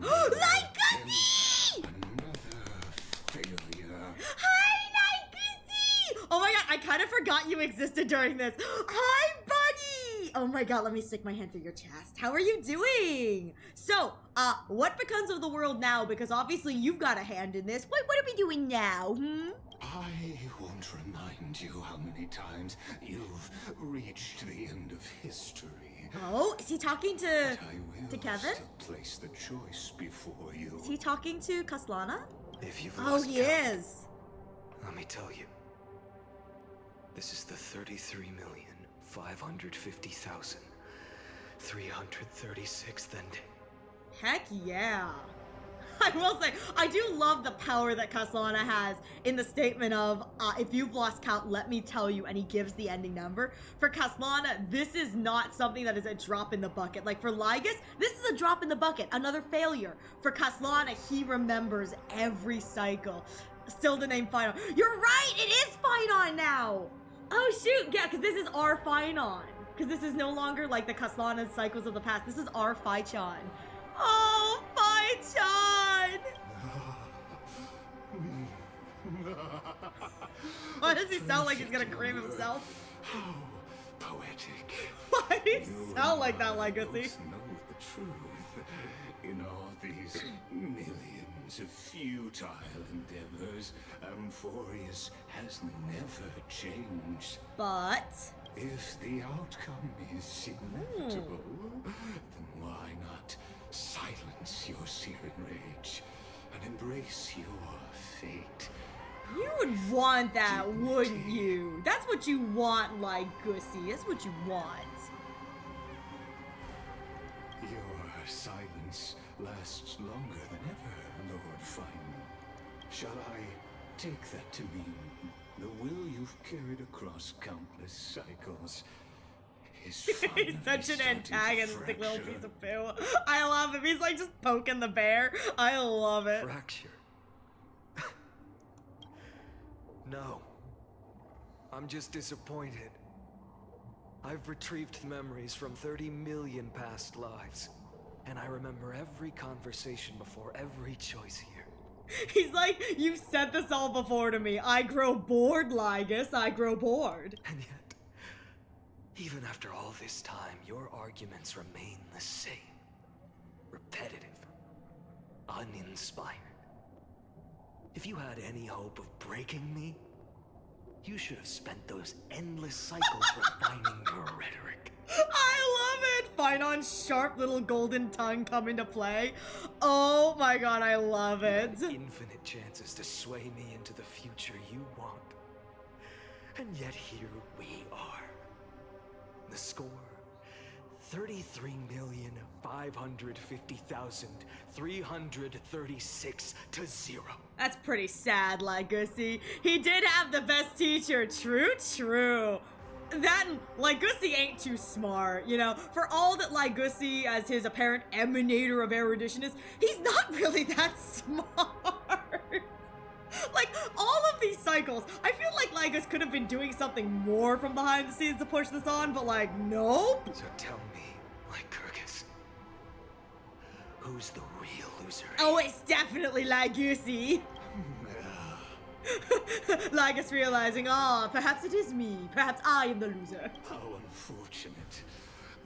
Lycosi! Another failure. Hi, Lycosi! Oh my god, I kind of forgot you existed during this. Hi, buddy! Oh my god, let me stick my hand through your chest. How are you doing? So, what becomes of the world now? Because obviously you've got a hand in this. What are we doing now, I won't remind you how many times you've reached the end of history. Oh, is he talking to But I will Kevin? still place the choice before you. Is he talking to Kaslana? If you've Oh, lost he count, is. let me tell you. This is the 336th ending. Heck yeah. I will say, I do love the power that Castellana has in the statement of, if you've lost count, let me tell you, and he gives the ending number. For Castellana, this is not something that is a drop in the bucket. Like for Lygus, this is a drop in the bucket, another failure. For Castellana, he remembers every cycle. Still the name Finon. You're right, it is Finon now! Oh shoot, yeah, because this is our Finon. Because this is no longer like the Castellana cycles of the past. This is our Phi-chan. Oh, Phi-chan! Why does he sound like he's gonna cream himself? How poetic. Why do you sound like that, Legacy? Know the truth in all these millions of futile endeavors. Amphorius has never changed. But if the outcome is inevitable, then why not silence your searing rage and embrace your fate? you would want that, wouldn't you? That's what you want, like Gussie. That's what you want. Your silence lasts longer than ever, Lord Fine. Shall I take that to mean the will you've carried across countless cycles is He's such an antagonistic little piece of poo. I love him. He's like just poking the bear. I love it. Fracture. No. I'm just disappointed. I've retrieved memories from 30 million past lives, and I remember every conversation before every choice here. He's like, you've said this all before to me. I grow bored, Lygus. I grow bored. And yet, even after all this time, your arguments remain the same. Repetitive. Uninspired. If you had any hope of breaking me, you should have spent those endless cycles refining your rhetoric. I love it! Finon's sharp little golden tongue come into play. Oh my god, I love it. You had infinite chances to sway me into the future you want. And yet here we are. The score, 33,550,336 to 0. That's pretty sad, Lygusi. He did have the best teacher. True, true. That, Lygusi ain't too smart, you know? For all that Lygusi, as his apparent emanator of erudition, is, he's not really that smart. Like, all of these cycles, I feel like Lygus could have been doing something more from behind the scenes to push this on, but like, nope. So tell me, Lycurgus, who's the real loser? Oh, it's definitely Lygusi. Lygus realizing, perhaps it is me. Perhaps I am the loser. How unfortunate.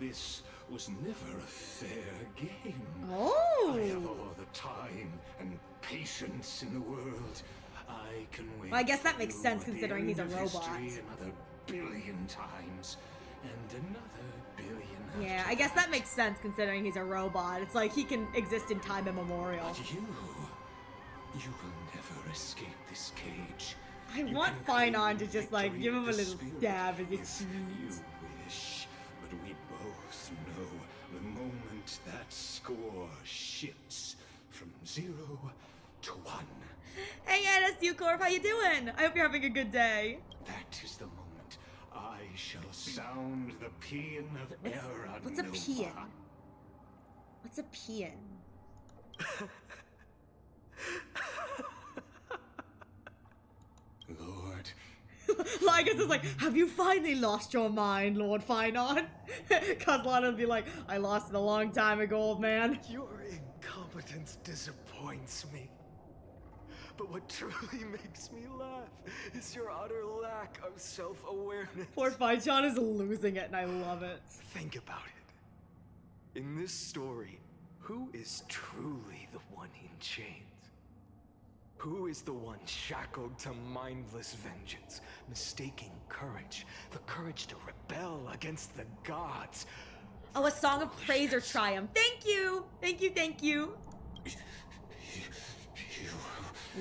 This was never a fair game. Oh. I have all the time and patience in the world. I can wait. Well, I guess that makes for sense you at the considering he's a end of robot. history another billion times, and another billion. Yeah, after I guess that. that makes sense considering he's a robot. It's like he can exist in time immemorial. But you will never escape this cage. I You want can Finon claim to just like victory give him a of the little spirit stab as if it's you cute. wish, but we both know the moment that score shifts from 0 to 1. Hey NSU Corp, how you doing? I hope you're having a good day. That is the moment I shall sound the paean of Era What's a Nova. paean? What's a paean? Lord, Lygus is like, have you finally lost your mind, Lord Finon? Castellana would be like, I lost it a long time ago, old man. Your incompetence disappoints me. But what truly makes me laugh is your utter lack of self-awareness. Poor Fichon is losing it, and I love it. Think about it. In this story, who is truly the one in chains? Who is the one shackled to mindless vengeance, mistaking courage, the courage to rebel against the gods? Oh, a song of praise or triumph. Thank you! Thank you, thank you.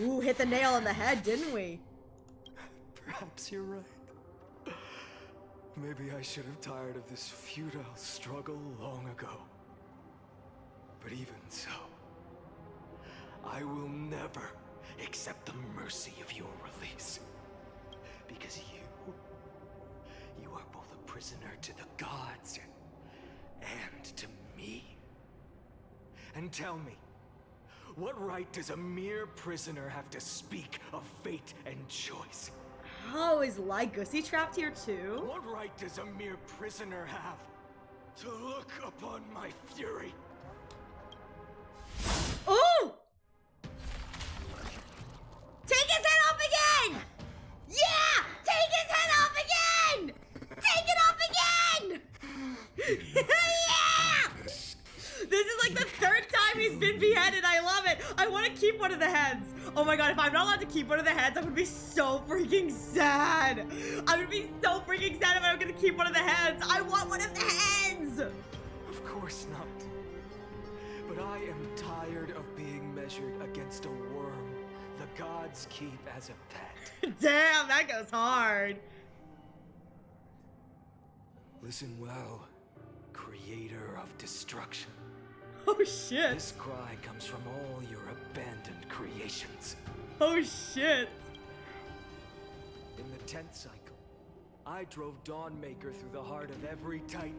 Ooh, hit the nail on the head, didn't we? Perhaps you're right. Maybe I should have tired of this futile struggle long ago. But even so, I will never accept the mercy of your release. Because you are both a prisoner to the gods and to me. And tell me, what right does a mere prisoner have to speak of fate and choice? How is Lycus? He trapped here too? What right does a mere prisoner have to look upon my fury? Oh! Take his head off again! Yeah! Take his head off again! Take it off again! Yeah! This is like the third time he's been beheaded. I love it. I want to keep one of the heads. Oh my god, if I'm not allowed to keep one of the heads, I would be so freaking sad. I would be so freaking sad if I were going to keep one of the heads. I want one of the heads. Of course not. But I am tired of being measured against a worm the gods keep as a pet. Damn, that goes hard. Listen well, creator of destruction. Oh shit. This cry comes from all your abandoned creations. Oh shit. In the 10th cycle, I drove Dawnmaker through the heart of every Titan.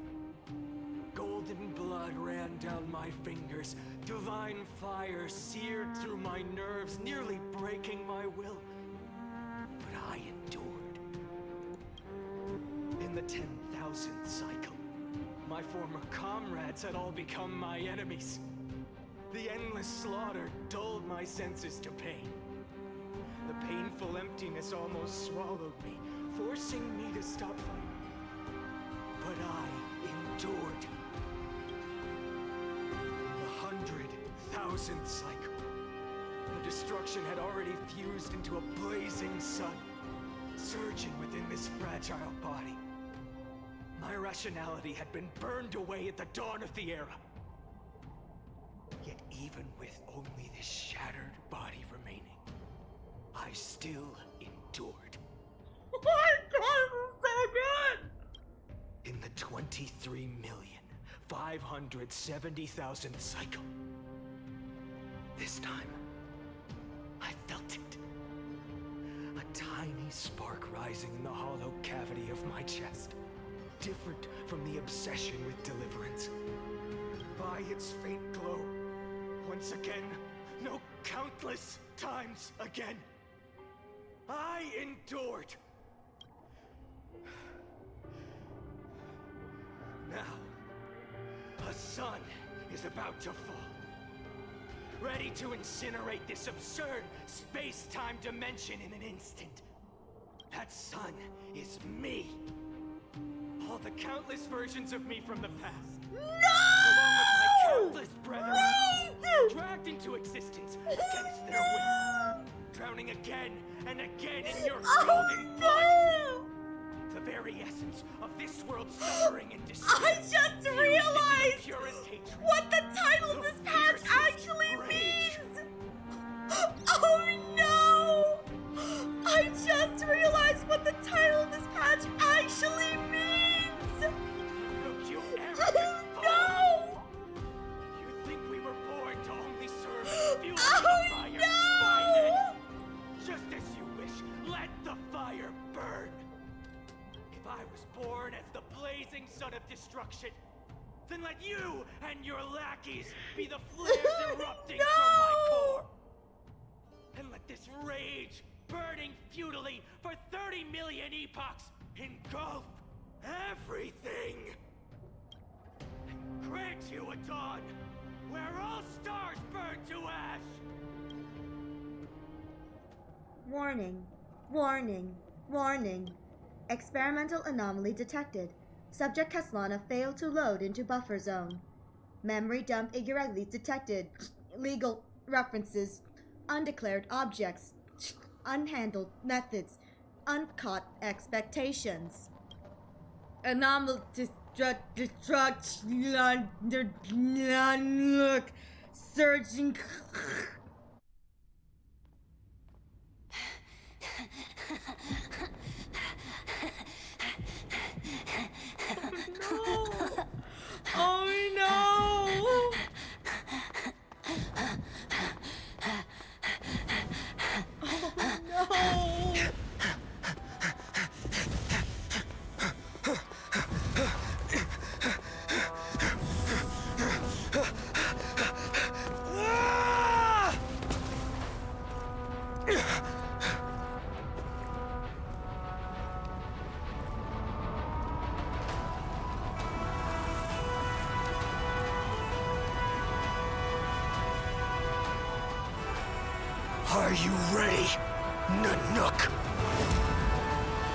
Golden blood ran down my fingers. Divine fire seared through my nerves, nearly breaking my will. But I endured. In the 10,000th cycle, my former comrades had all become my enemies. The endless slaughter dulled my senses to pain. The painful emptiness almost swallowed me, forcing me to stop fighting. But I endured. In the 100,000th cycle, the destruction had already fused into a blazing sun, surging within this fragile body. My rationality had been burned away at the dawn of the era. Yet even with only this shattered body remaining, I still endured. Oh my god, this is so good! In the 23,570,000th cycle, this time, I felt it. A tiny spark rising in the hollow cavity of my chest. Different from the obsession with deliverance. By its faint glow, once again, no, countless times again, I endured. Now, a sun is about to fall. Ready to incinerate this absurd space-time dimension in an instant. That sun is me. All the countless versions of me from the past. No! Along with my countless brethren, dragged into existence against their will. Drowning again and again in your golden blood. The very essence of this world's suffering and despair. I just realized purest hatred, what the title of this patch actually rage. means! Oh no! I just realized what the title of this patch actually means! Don't you arrogant fool! No! You think we were born to only serve fuel Oh the fire? no! Fine then. Just as you wish, let the fire burn. If I was born as the blazing sun of destruction, then let you and your lackeys be the flares erupting from my core. And let this rage, burning futilely for 30 million epochs, engulf everything. And grant you a dawn where all stars burn to ash. Warning, warning, warning. Experimental anomaly detected. Subject Kaslana failed to load into buffer zone. Memory dump irregularities detected. Legal references. Undeclared objects. Unhandled methods. Uncaught expectations. Anomaly destruction. Look. Surging. Oh no! Oh no! Are you ready, Nanook?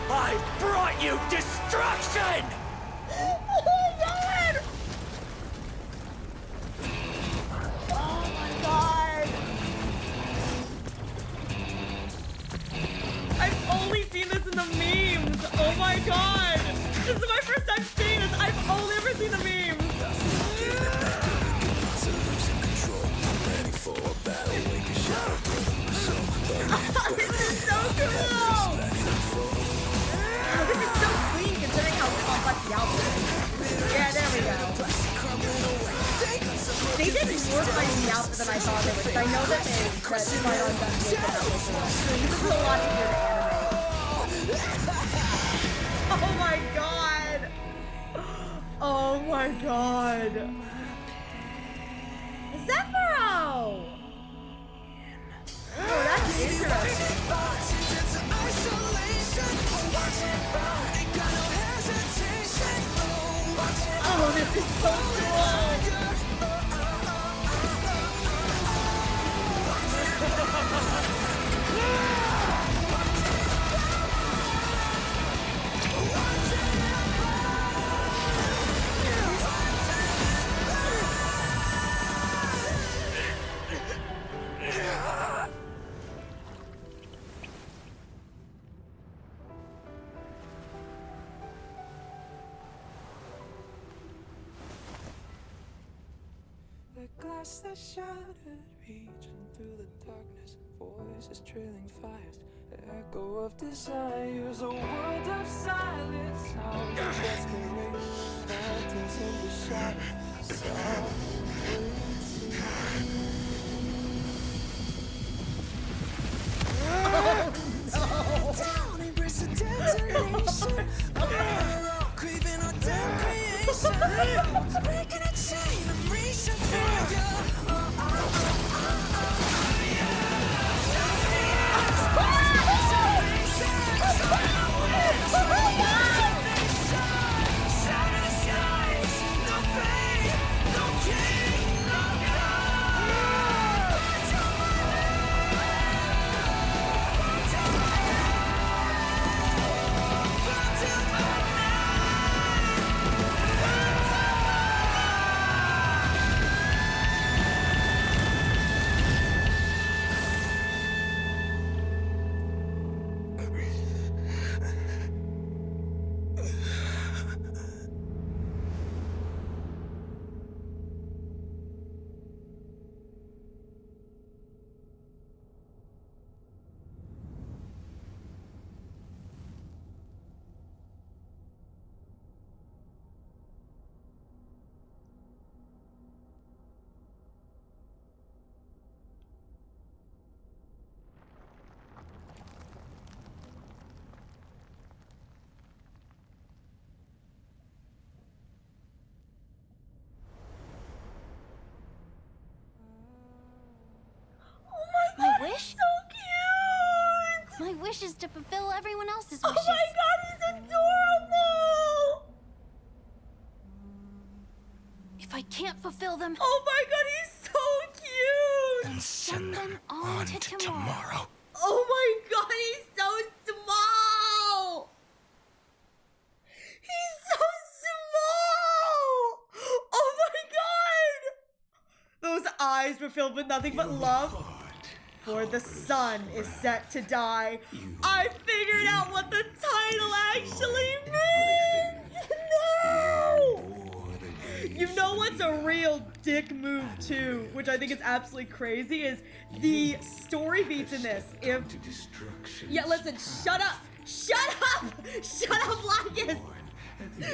I brought you destruction! Oh my god! Oh my god! I've only seen this in the memes! Oh my god! This is my first time seeing this! I've only ever seen the memes! This is so cool! This is so clean considering how complex the outfit is. Yeah, there we go. They did more fighting the outfit than I thought they would, because I know that fight on Gun did that outfit. This is a lot easier to animate. Oh my god! Oh my god! Zephyro! Oh, that's interesting. Oh, this is so cool! The glass that shattered, reaching through the darkness, voices trailing fires, echo of desires, a world of silence, sounds of desperation, phantoms in the shadows, soft down, embrace the detonation, craving our damn creation, breaking a chain of reaching for you. My wish? So cute! My wish is to fulfill everyone else's Oh wishes. my god, he's adorable! If I can't fulfill them, Oh my god, he's so cute! then send them on to tomorrow. Oh my god, he's so small! He's so small! Oh my god! Those eyes were filled with nothing but love. For the sun is set to die. I figured out what the title actually means! No! You know what's a real dick move too, which I think is absolutely crazy, is the story beats in this. Yeah, listen, shut up! Shut up! Shut up, Blackus!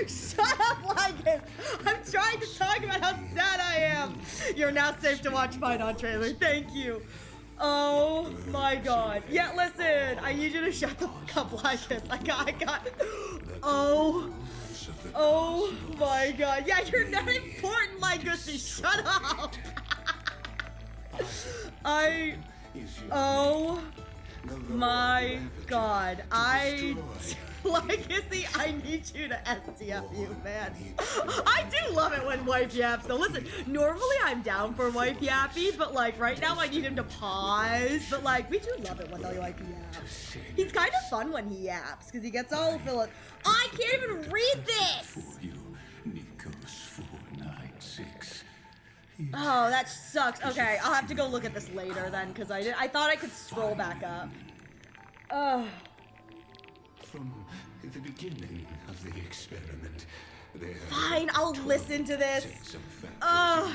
Shut up, Lycus! I'm trying to talk about how sad I am! You're now safe to watch Fight On trailer. Thank you. Oh my god. Yeah, listen, I need you to shut the fuck up, Lycus. I got. Oh my god. Yeah, you're not important, Lycus. Shut up! Oh my god. Legacy, I need you to STFU, man. I do love it when wife yaps. So listen, normally I'm down for wife yappy, but like right now I need him to pause. But like, we do love it when the wife yaps. He's kind of fun when he yaps, because he gets all Philip. I can't even read this! Oh, that sucks. Okay, I'll have to go look at this later then, because I thought I could scroll back up. Oh. From the beginning of the experiment, fine, I'll listen to this. I'll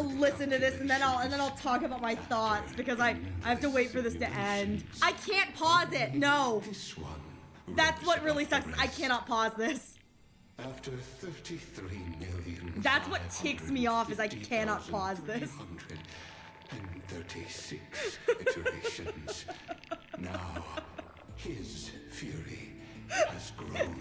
listen to this and then I'll talk about my thoughts because I have to wait for this to end. I can't pause it. No. That's what really sucks. Is I cannot pause this. After 33 million. That's what ticks me off is I cannot pause this. 336 iterations. Now his fury has grown.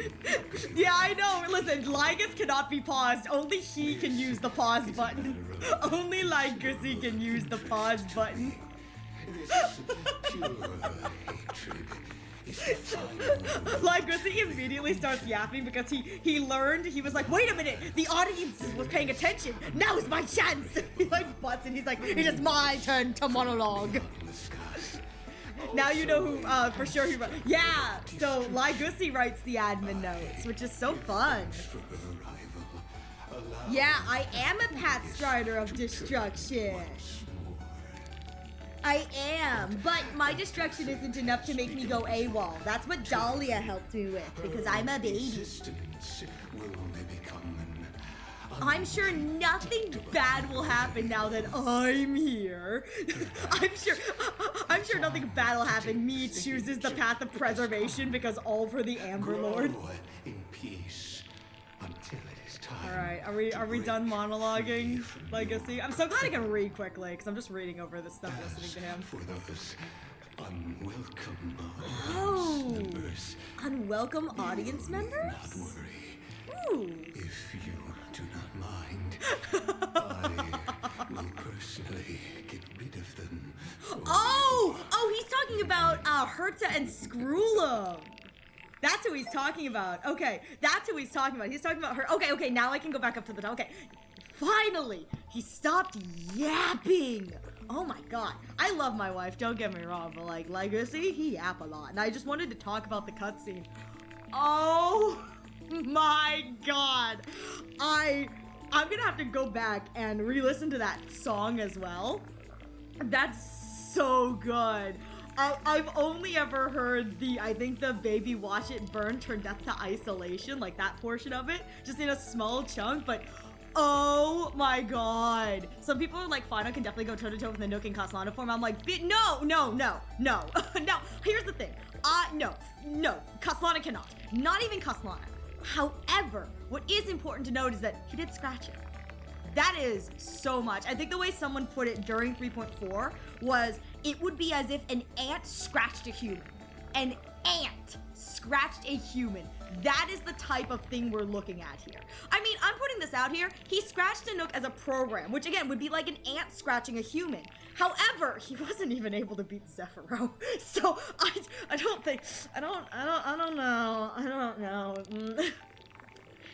Yeah, I know. Listen, Lygus cannot be paused. Only he can use the pause button. Only Lygus can use the pause button. This pure hatred is Lygus immediately starts yapping because he learned. He was like, wait a minute, the audience was paying attention. Now is my chance. He like butts and he's like, it is my turn to monologue. Now you know who, for sure he wrote. Yeah, so Lygusi writes the admin notes, which is so fun. Yeah, I am a Pat Strider of Destruction. I am, but my destruction isn't enough to make me go AWOL. That's what Dahlia helped me with, because I'm a baby. I'm sure nothing bad will happen now that I'm here. I'm sure nothing bad will happen. Me chooses the path of preservation because all for the Amber Lord. In peace until it is time. All right, are we done monologuing, Legacy? I'm so glad I can read quickly because I'm just reading over this stuff listening to him. For those unwelcome members. Unwelcome audience members? Not worry. Ooh. If you do not mind, I will personally get rid of them. Oh, he's talking about Herta and Skrullum. That's who he's talking about. Okay, that's who he's talking about. He's talking about her. Okay, now I can go back up to the top. Okay, finally, he stopped yapping. Oh my god, I love my wife, don't get me wrong, but like Legacy, he yap a lot. And I just wanted to talk about the cutscene. Oh my god. I'm gonna have to go back and re-listen to that song as well. That's so good. I've only ever heard I think the Baby Watch It Burn Turn Death to Isolation, like that portion of it, just in a small chunk, but oh my god. Some people are like, Final can definitely go toe-to-toe with the Nook and Caslana form. I'm like, no. No, here's the thing. No, Caslana cannot. Not even Caslana. However, what is important to note is that he did scratch it. That is so much. I think the way someone put it during 3.4 was it would be as if an ant scratched a human. An ant scratched a human. That is the type of thing we're looking at here. I mean, I'm putting this out here. He scratched a Nook as a program, which again would be like an ant scratching a human. However, he wasn't even able to beat Zephyro. So I don't know.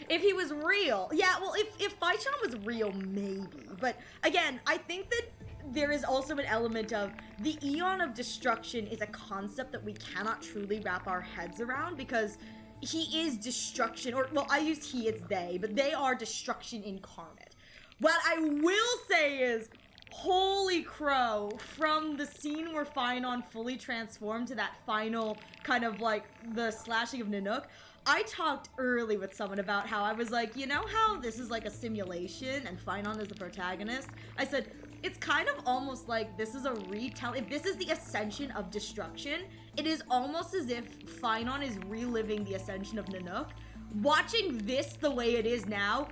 If he was real. Yeah, well, if Faichan was real, maybe. But again, I think that there is also an element of the Eon of Destruction is a concept that we cannot truly wrap our heads around because he is destruction, or, well, I use he, it's they, but they are destruction incarnate. What I will say is, holy crow, from the scene where Fainon fully transformed to that final kind of like the slashing of Nanook, I talked early with someone about how I was like, you know how this is like a simulation and Fainon is the protagonist? I said, it's kind of almost like this is a retelling. If this is the ascension of destruction, it is almost as if Fainon is reliving the ascension of Nanook, watching this the way it is now,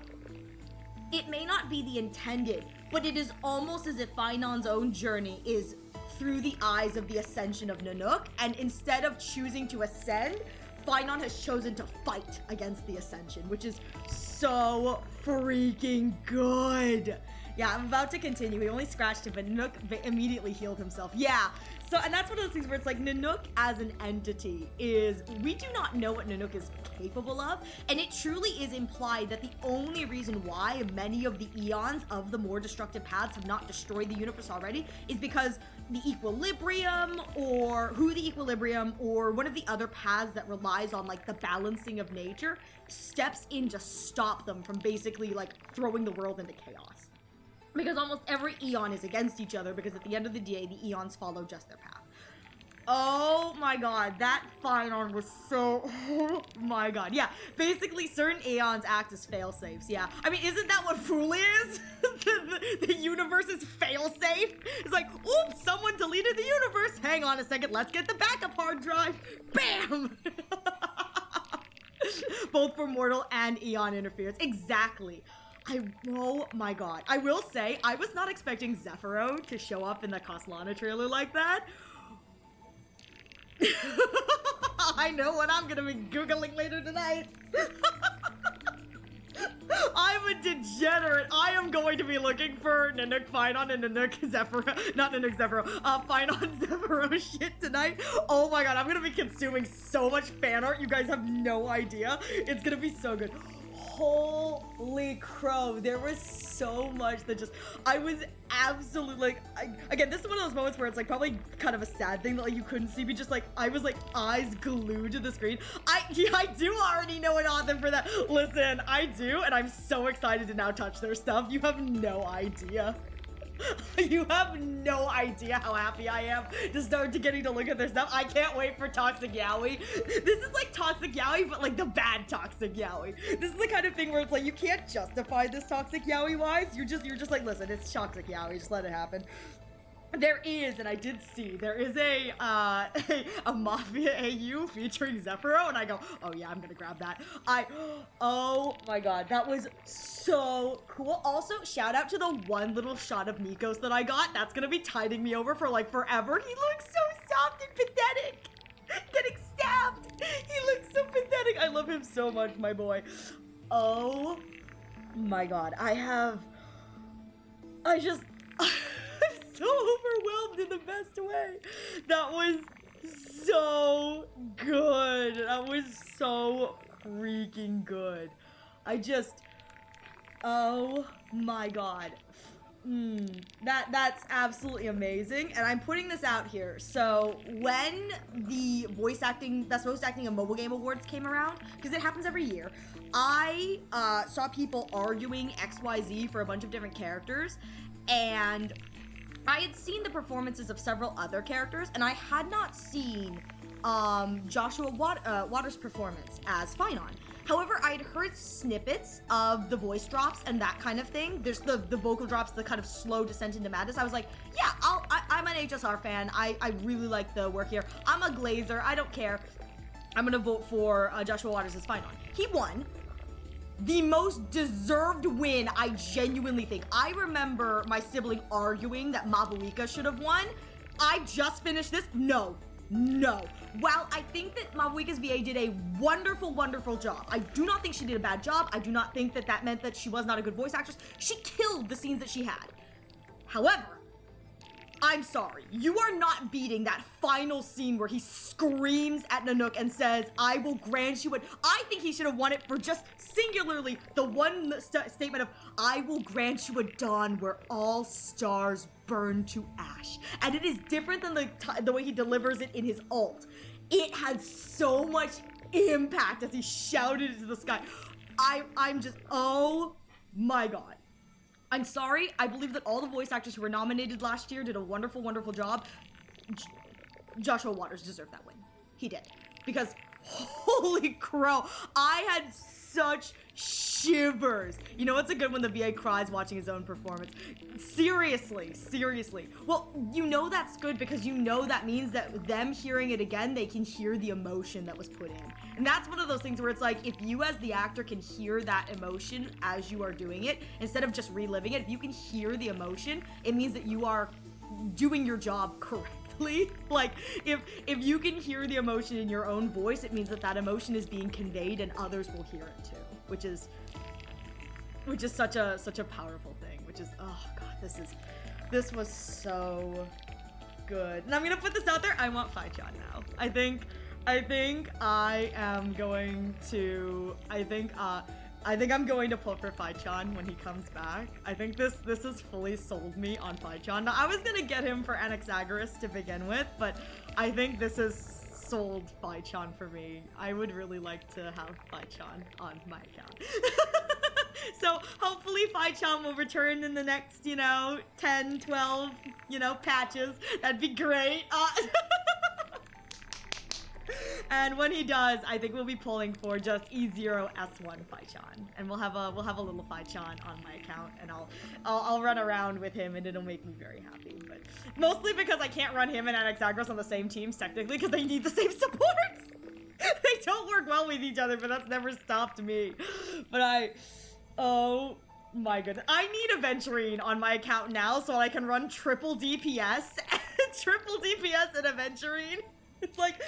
it may not be the intended, but it is almost as if Finon's own journey is through the eyes of the ascension of Nanook, and instead of choosing to ascend, Finon has chosen to fight against the ascension, which is so freaking good. Yeah, I'm about to continue. He only scratched it, but Nanook immediately healed himself. Yeah, so, and that's one of those things where it's like Nanook as an entity is, we do not know what Nanook is capable of, and it truly is implied that the only reason why many of the eons of the more destructive paths have not destroyed the universe already is because the equilibrium, or one of the other paths that relies on like the balancing of nature steps in to stop them from basically like throwing the world into chaos. Because almost every eon is against each other, because at the end of the day, the eons follow just their path. Oh my god, that Finon was so... Oh my god, yeah. Basically, certain eons act as fail-safes, yeah. I mean, isn't that what Fool is? the universe is fail-safe? It's like, oops, someone deleted the universe. Hang on a second, let's get the backup hard drive. Bam! Both for mortal and eon interference. Exactly. Oh my god. I will say, I was not expecting Zephyro to show up in the Kaslana trailer like that. I know what I'm gonna be Googling later tonight. I'm a degenerate. I am going to be looking for Nanook Finon and Nanook Zephyro. Not Nanook Zephyro. Finon Zephyro shit tonight. Oh my god, I'm gonna be consuming so much fan art. You guys have no idea. It's gonna be so good. Holy crow, there was so much that just, I was absolutely like, again, this is one of those moments where it's like probably kind of a sad thing that like you couldn't see me, just like, I was like eyes glued to the screen. I do already know an author for that. Listen, I do, and I'm so excited to now touch their stuff. You have no idea. You have no idea how happy I am to start to getting to look at their stuff. I can't wait for Toxic Yaoi. This is like Toxic Yaoi, but like the bad Toxic Yaoi. This is the kind of thing where it's like you can't justify this Toxic Yaoi wise. You're just like, listen, it's Toxic Yaoi, just let it happen. There is, and I did see, there is a Mafia AU featuring Zephyro, and I go, oh yeah, I'm gonna grab that. Oh my god, that was so cool. Also, shout out to the one little shot of Nikos that I got. That's gonna be tiding me over for like forever. He looks so soft and pathetic. Getting stabbed. He looks so pathetic. I love him so much, my boy. Oh my god, I'm so overwhelmed in the best way. That was so good. That was so freaking good. Oh my god. That's absolutely amazing. And I'm putting this out here. So when the voice acting and mobile game awards came around, because it happens every year, I saw people arguing XYZ for a bunch of different characters, and I had seen the performances of several other characters, and I had not seen Joshua Waters' performance as Finon. However, I had heard snippets of the voice drops and that kind of thing. There's the vocal drops, the kind of slow descent into madness. I was like, yeah, I'm an HSR fan. I really like the work here. I'm a Glazer. I don't care. I'm gonna vote for Joshua Waters as Finon. He won. The most deserved win, I genuinely think. I remember my sibling arguing that Mavuika should have won. I just finished this. No. While I think that Mavuika's VA did a wonderful, wonderful job, I do not think she did a bad job. I do not think that that meant that she was not a good voice actress. She killed the scenes that she had. However, I'm sorry, you are not beating that final scene where he screams at Nanook and says, I will grant you it. I think he should have won it for just singularly the one statement of, I will grant you a dawn where all stars burn to ash. And it is different than the way he delivers it in his ult. It had so much impact as he shouted into the sky. I'm just, oh my god. I'm sorry, I believe that all the voice actors who were nominated last year did a wonderful, wonderful job. Joshua Waters deserved that win. He did. Because, holy crow, I had such shivers. You know what's a good when the VA cries watching his own performance? Seriously. Well, you know that's good because you know that means that them hearing it again, they can hear the emotion that was put in. And that's one of those things where it's like, if you as the actor can hear that emotion as you are doing it, instead of just reliving it, if you can hear the emotion, it means that you are doing your job correctly. Like, if you can hear the emotion in your own voice, it means that that emotion is being conveyed and others will hear it too, which is such a powerful thing, which is, oh god, this was so good. And I'm gonna put this out there, I want Fai-chan now. I think I am going to, I think I'm going to pull for Fai-chan when he comes back. I think this has fully sold me on Fai-chan. Now, I was gonna get him for Anaxagoras to begin with, but I think this has sold Fai-chan for me. I would really like to have Fai-chan on my account. So hopefully Fai-chan will return in the next, 10, 12, patches. That'd be great. And when he does, I think we'll be pulling for just E0S1 Fai-chan, and we'll have a little Fai-chan on my account, and I'll run around with him, and it'll make me very happy. But mostly because I can't run him and Anaxagoras on the same teams technically, because they need the same supports. They don't work well with each other, but that's never stopped me. But oh my goodness, I need Aventurine on my account now so I can run triple DPS and Aventurine. It's like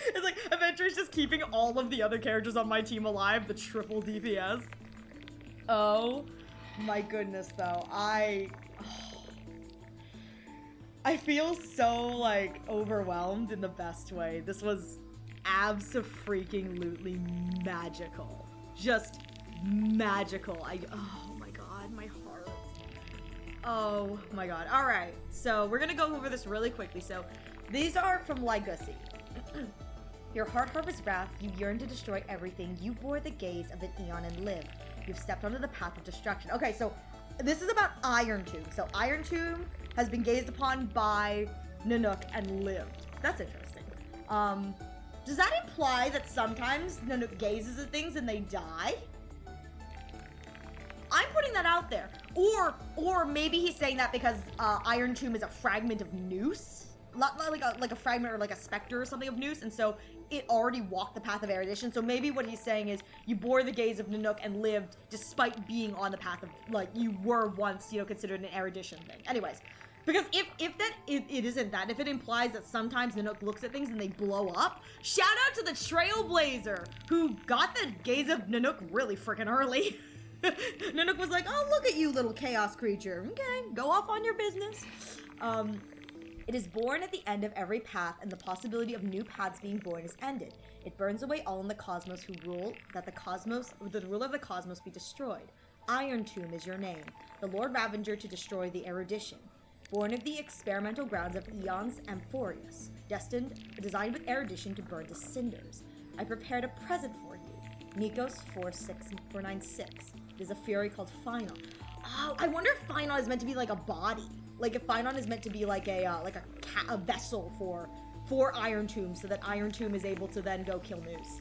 Aventurine's just keeping all of the other characters on my team alive, the triple DPS. Oh my goodness, though. I feel so, like, overwhelmed in the best way. This was abso-freaking-lutely magical. Just magical. Oh my god, my heart. Oh my god. Alright, so we're gonna go over this really quickly. So, these are from Legacy. Your heart harbors wrath, you yearn to destroy everything, you bore the gaze of an eon and live. You've stepped onto the path of destruction. Okay, so this is about Iron Tomb. So Iron Tomb has been gazed upon by Nanook and lived. That's interesting. Does that imply that sometimes Nanook gazes at things and they die? I'm putting that out there. Or maybe he's saying that because Iron Tomb is a fragment of Noose. Like a fragment or like a specter or something of Noose, and so it already walked the path of erudition. So maybe what he's saying is you bore the gaze of Nanook and lived despite being on the path of, like, you were once, considered an erudition thing. Anyways, because if it isn't that, if it implies that sometimes Nanook looks at things and they blow up, shout out to the Trailblazer who got the gaze of Nanook really freaking early. Nanook was like, oh, look at you, little chaos creature. Okay, go off on your business. It is born at the end of every path, and the possibility of new paths being born is ended. It burns away all in the cosmos who rule that the ruler of the cosmos be destroyed. Iron Tomb is your name, the Lord Ravenger to destroy the erudition. Born of the experimental grounds of Eons Amphorius, designed with erudition to burn to cinders. I prepared a present for you, Nikos 496. It is a fury called Final. Oh, I wonder if Final is meant to be like a body. Like, if Finon is meant to be like a vessel for Iron Tomb, so that Iron Tomb is able to then go kill Noose.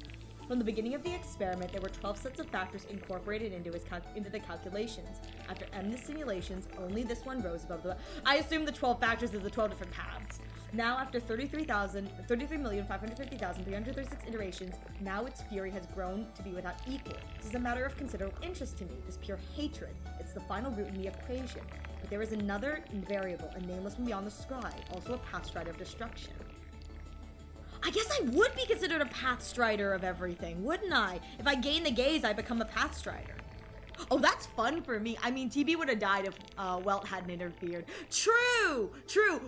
From the beginning of the experiment, there were 12 sets of factors incorporated into the calculations. After endless simulations, only this one rose above the... I assume the 12 factors is the 12 different paths. Now, after 33,550,336 iterations, now its fury has grown to be without equal. This is a matter of considerable interest to me, this pure hatred. It's the final root in the equation. But there is another variable, a nameless one beyond the sky, also a path strider of destruction. I guess I would be considered a path strider of everything, wouldn't I? If I gain the gaze, I become a path strider. Oh, that's fun for me. I mean, TB would have died if Welt hadn't interfered. True.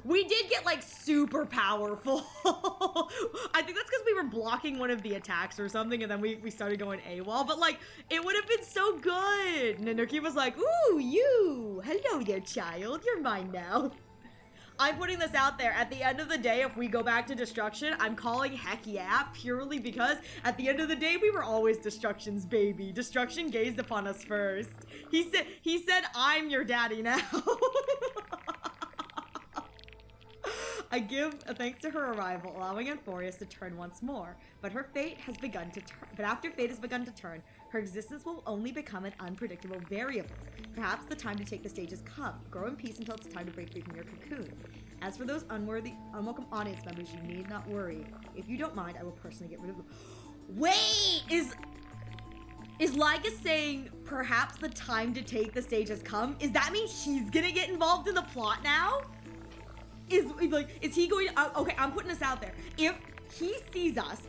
We did get, like, super powerful. I think that's because we were blocking one of the attacks or something, and then we started going AWOL. But, like, it would have been so good. Nanuki was like, ooh, you. Hello there, child. You're mine now. I'm putting this out there. At the end of the day, if we go back to Destruction, I'm calling heck yeah, purely because at the end of the day, we were always Destruction's baby. Destruction gazed upon us first. He said, I'm your daddy now. I give a thanks to her arrival, allowing Amphorius to turn once more. But her fate has begun to turn. But after fate has begun to turn, her existence will only become an unpredictable variable. Perhaps the time to take the stage has come. Grow in peace until it's time to break free from your cocoon. As for those unwelcome audience members, you need not worry. If you don't mind, I will personally get rid of them. Wait! Is Lygus saying perhaps the time to take the stage has come? Is that mean he's gonna get involved in the plot now? Is he going to, okay, I'm putting this out there. If he sees us,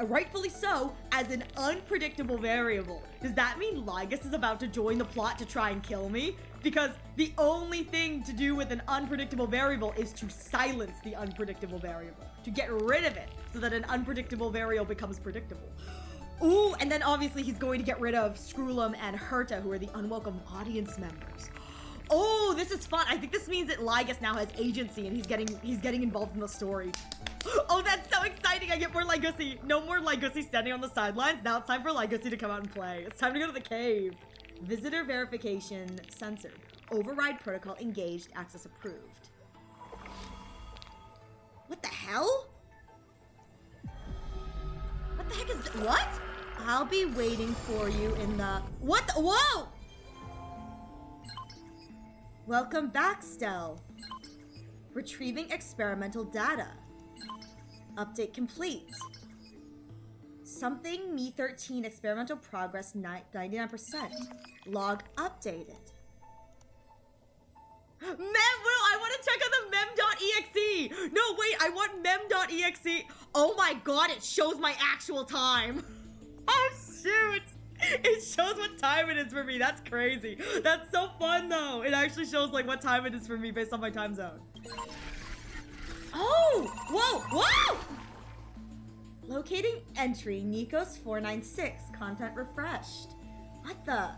rightfully so, as an unpredictable variable, does that mean Lygus is about to join the plot to try and kill me? Because the only thing to do with an unpredictable variable is to silence the unpredictable variable, to get rid of it, so that an unpredictable variable becomes predictable. Ooh, and then obviously he's going to get rid of Skrulum and Herta, who are the unwelcome audience members. Oh, this is fun. I think this means that Lygus now has agency and he's getting involved in the story. Oh, that's so exciting. I get more Lygusi. No more Lygusi standing on the sidelines. Now it's time for Lygusi to come out and play. It's time to go to the cave. Visitor verification censored. Override protocol engaged. Access approved. What the hell? What the heck is that? What? I'll be waiting for you in the... What the... Whoa! Welcome back, Stell. Retrieving experimental data. Update complete. Something Me13 experimental progress 99%. Log updated. Mem, I want to check out the mem.exe. No, wait, I want mem.exe. Oh my god, it shows my actual time. Oh shoot. It shows what time it is for me. That's crazy. That's so fun though. It actually shows like what time it is for me based on my time zone. Oh, whoa, whoa! Locating entry, Nikos 496, content refreshed. What the?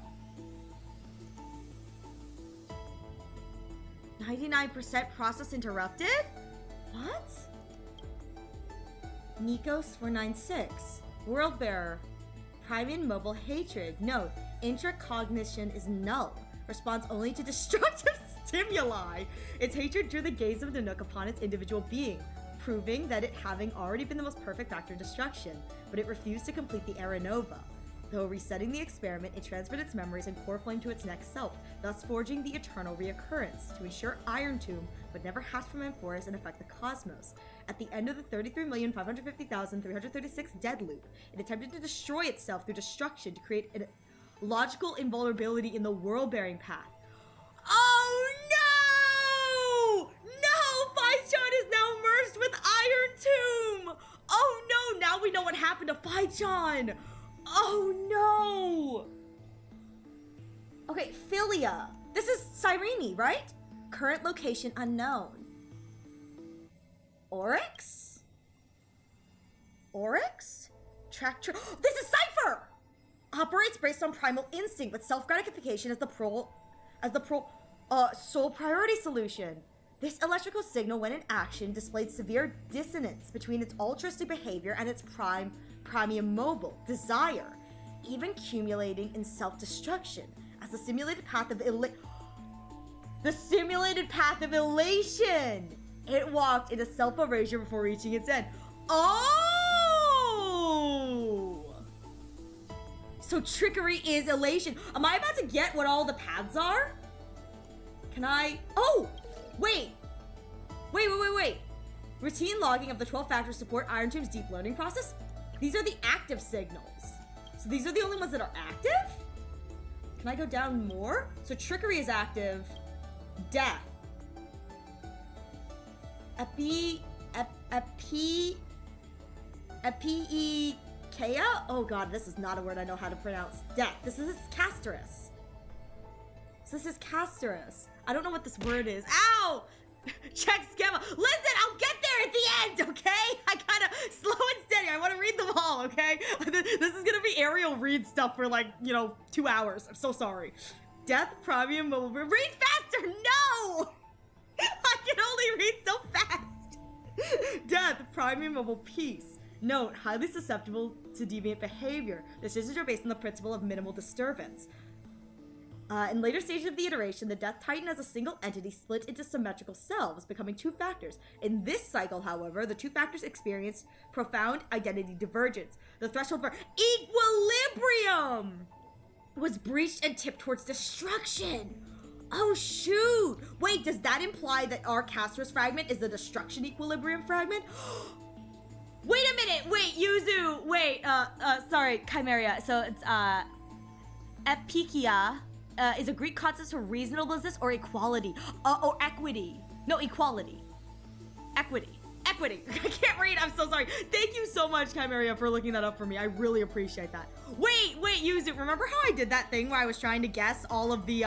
99% process interrupted? What? Nikos 496, world bearer, Primian mobile hatred. Note, intracognition is null. Responds only to destructive stimuli. Its hatred drew the gaze of Nanook upon its individual being, proving that it having already been the most perfect factor of destruction, but it refused to complete the Era Nova. Though resetting the experiment, it transferred its memories and core flame to its next self, thus forging the eternal reoccurrence, to ensure Iron Tomb would never hatch from Amphoras and affect the cosmos. At the end of the 33,550,336 dead loop, it attempted to destroy itself through destruction to create a logical invulnerability in the world-bearing path. Oh no! No! Phychon is now merged with Iron Tomb! Oh no! Now we know what happened to Phychon! Oh no! Okay, Philia. This is Cyrene, right? Current location unknown. Oryx? Oryx? This is Cypher! Operates based on primal instinct with self-gratification as the sole priority solution. This electrical signal, when in action, displayed severe dissonance between its altruistic behavior and its premium mobile desire, even accumulating in self-destruction as the simulated path of elation. It walked into self-erasure before reaching its end. Oh! So trickery is elation. Am I about to get what all the paths are? Can I? Oh! Wait. Routine logging of the 12 factors support Iron Tomb's deep learning process. These are the active signals. So these are the only ones that are active? Can I go down more? So trickery is active. Death. Epieikeia? Oh god, this is not a word I know how to pronounce. Death. This is Castorus. I don't know what this word is. Ow! Check schema. Listen, I'll get there at the end, okay? I gotta slow and steady. I want to read them all, okay? This is gonna be Ariel read stuff for like, 2 hours. I'm so sorry. Death, Premium, Mobile. Read faster! No! I can only read so fast. Death, Premium, Mobile, Peace. Note, highly susceptible to deviant behavior. Decisions are based on the principle of minimal disturbance. In later stages of the iteration, the Death Titan as a single entity split into symmetrical selves, becoming two factors. In this cycle, however, the two factors experienced profound identity divergence. The threshold for equilibrium was breached and tipped towards destruction. Oh shoot! Wait, does that imply that our Castorus fragment is the destruction equilibrium fragment? Wait a minute. Wait, Yuzu. Wait. Sorry, Chimeria. So it's epikia is a Greek concept for reasonableness or equality, or equity. No, equality. Equity. Equity. I can't read. I'm so sorry. Thank you so much, Chimeria, for looking that up for me. I really appreciate that. Wait, Yuzu. Remember how I did that thing where I was trying to guess all of the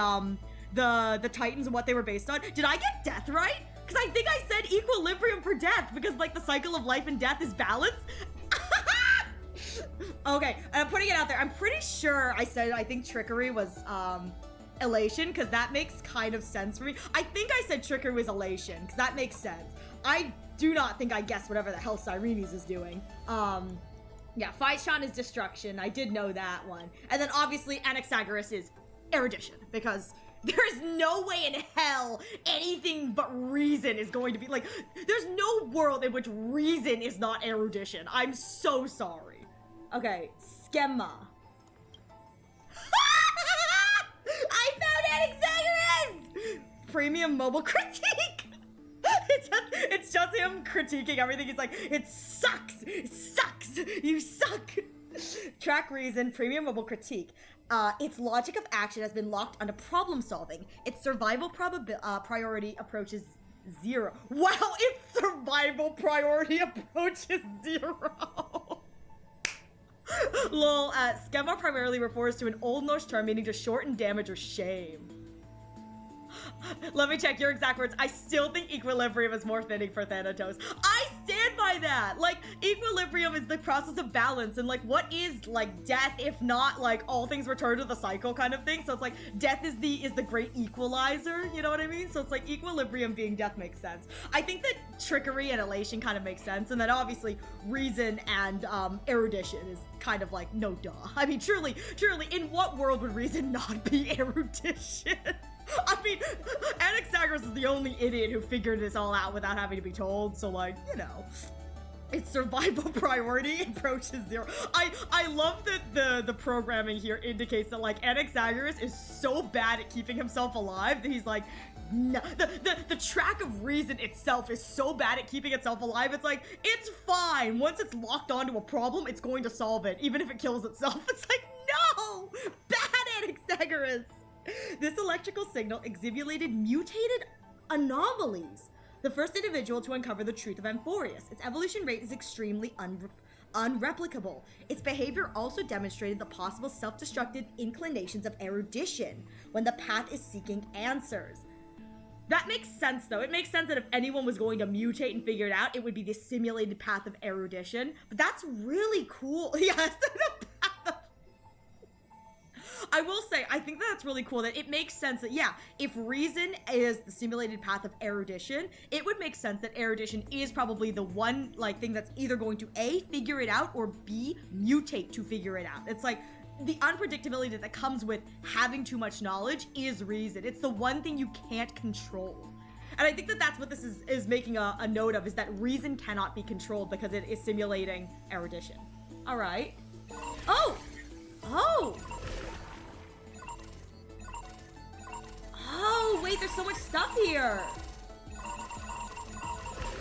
Titans and what they were based on? Did I get death right? Because I think I said equilibrium for death because like the cycle of life and death is balance. Okay, I'm putting it out there. I'm pretty sure I said I think trickery was elation because that makes kind of sense for me. I think I said trickery was elation because that makes sense. I do not think I guessed whatever the hell Sirenes is doing. Yeah, Physhon is destruction. I did know that one. And then obviously Anaxagoras is erudition because there's no way in hell anything but reason is going to be like, there's no world in which reason is not erudition. I'm so sorry. Okay, schema. I found Anaxagoras! Premium mobile critique. It's just him critiquing everything. He's like, it sucks, you suck. Track reason, premium mobile critique. Its logic of action has been locked onto problem solving. Its survival priority approaches 0. Wow, its survival priority approaches 0. Lol, schema primarily refers to an Old Norse term meaning to shorten damage or shame. Let me check your exact words. I still think equilibrium is more fitting for Thanatos. I stand by that. Like, equilibrium is the process of balance, and like, what is like death if not like all things return to the cycle kind of thing? So it's like death is the great equalizer. You know what I mean? So it's like equilibrium being death makes sense. I think that trickery and elation kind of makes sense, and then obviously reason and erudition is kind of like no duh. I mean, truly, in what world would reason not be erudition? I mean, Anaxagoras is the only idiot who figured this all out without having to be told, so like, you know. Its survival priority approaches 0. I love that the programming here indicates that like Anaxagoras is so bad at keeping himself alive that he's like, no, the track of reason itself is so bad at keeping itself alive. It's like, it's fine. Once it's locked onto a problem, it's going to solve it, even if it kills itself. It's like, no! Bad Anaxagoras! This electrical signal exhibulated mutated anomalies. The first individual to uncover the truth of Amphorius. Its evolution rate is extremely unreplicable. Its behavior also demonstrated the possible self-destructive inclinations of erudition when the path is seeking answers. That makes sense, though. It makes sense that if anyone was going to mutate and figure it out, it would be the simulated path of erudition. But that's really cool. Yes, the path of... I will say, I think that's really cool that it makes sense that, yeah, if reason is the simulated path of erudition, it would make sense that erudition is probably the one, like, thing that's either going to A, figure it out, or B, mutate to figure it out. It's like, the unpredictability that comes with having too much knowledge is reason. It's the one thing you can't control. And I think that that's what this is making a note of, is that reason cannot be controlled because it is simulating erudition. All right. Oh! Oh, wait, there's so much stuff here.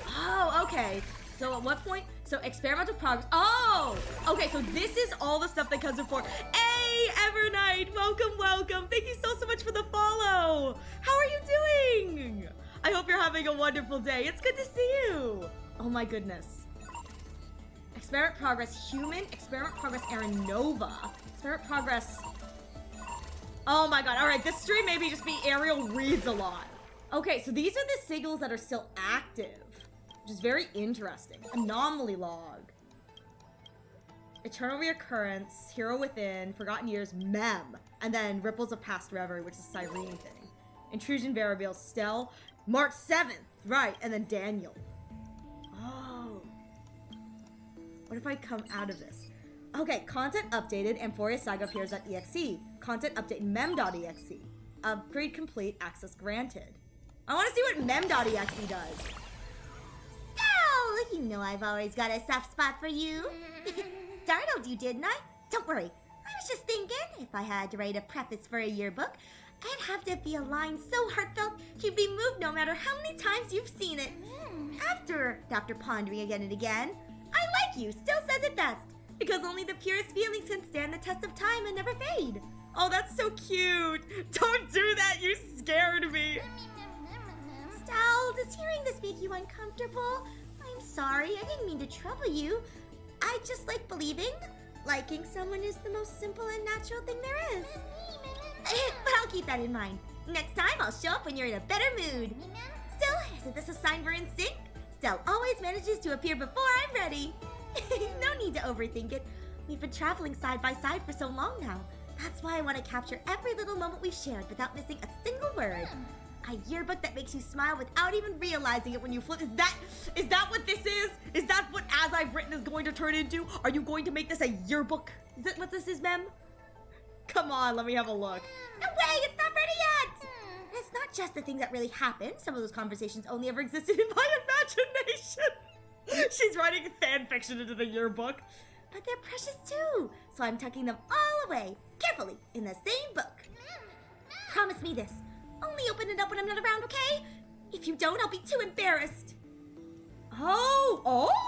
Oh, okay. So at what point? So experimental progress. Oh, okay. So this is all the stuff that comes before. Hey, Evernight, welcome. Thank you so much for the follow. How are you doing? I hope you're having a wonderful day. It's good to see you. Oh my goodness. Experiment progress human. Experiment progress Aranova. Experiment progress. Oh my god. All right, this stream maybe just be Ariel reads a lot. Okay, so these are the signals that are still active, which is very interesting. Anomaly log. Eternal reoccurrence, hero within, forgotten years, mem, and then ripples of past reverie, which is a Cyrene thing. Intrusion variable, Stell, March 7th, right, and then Daniel. Oh. What if I come out of this? Okay, content updated, Amphorius Saga appears.exe. Content update mem.exe. Upgrade complete, access granted. I want to see what mem.exe does. Oh, you know I've always got a soft spot for you. Startled you, didn't I? Don't worry. I was just thinking, if I had to write a preface for a yearbook, I'd have to be a line so heartfelt you'd be moved no matter how many times you've seen it. After pondering again and again, I like Thank you, still says it best. Because only the purest feelings can stand the test of time and never fade. Oh, that's so cute. Don't do that, you scared me. Stal, does hearing this make you uncomfortable? I'm sorry, I didn't mean to trouble you. I just like believing liking someone is the most simple and natural thing there is. But I'll keep that in mind. Next time, I'll show up when you're in a better mood. Still, isn't this a sign we're in sync? Stal always manages to appear before I'm ready. No need to overthink it. We've been traveling side by side for so long now. That's why I want to capture every little moment we've shared without missing a single word. A yearbook that makes you smile without even realizing it when you flip. Is that what this is? Is that what As I've Written is going to turn into? Are you going to make this a yearbook? Is that what this is, Mem? Come on, let me have a look. No way, it's not ready yet! And it's not just the things that really happened. Some of those conversations only ever existed in my Imagination. She's writing fan fiction into the yearbook. But they're precious too, so I'm tucking them all away, carefully, in the same book. Promise me this. Only open it up when I'm not around, okay? If you don't, I'll be too embarrassed. Oh,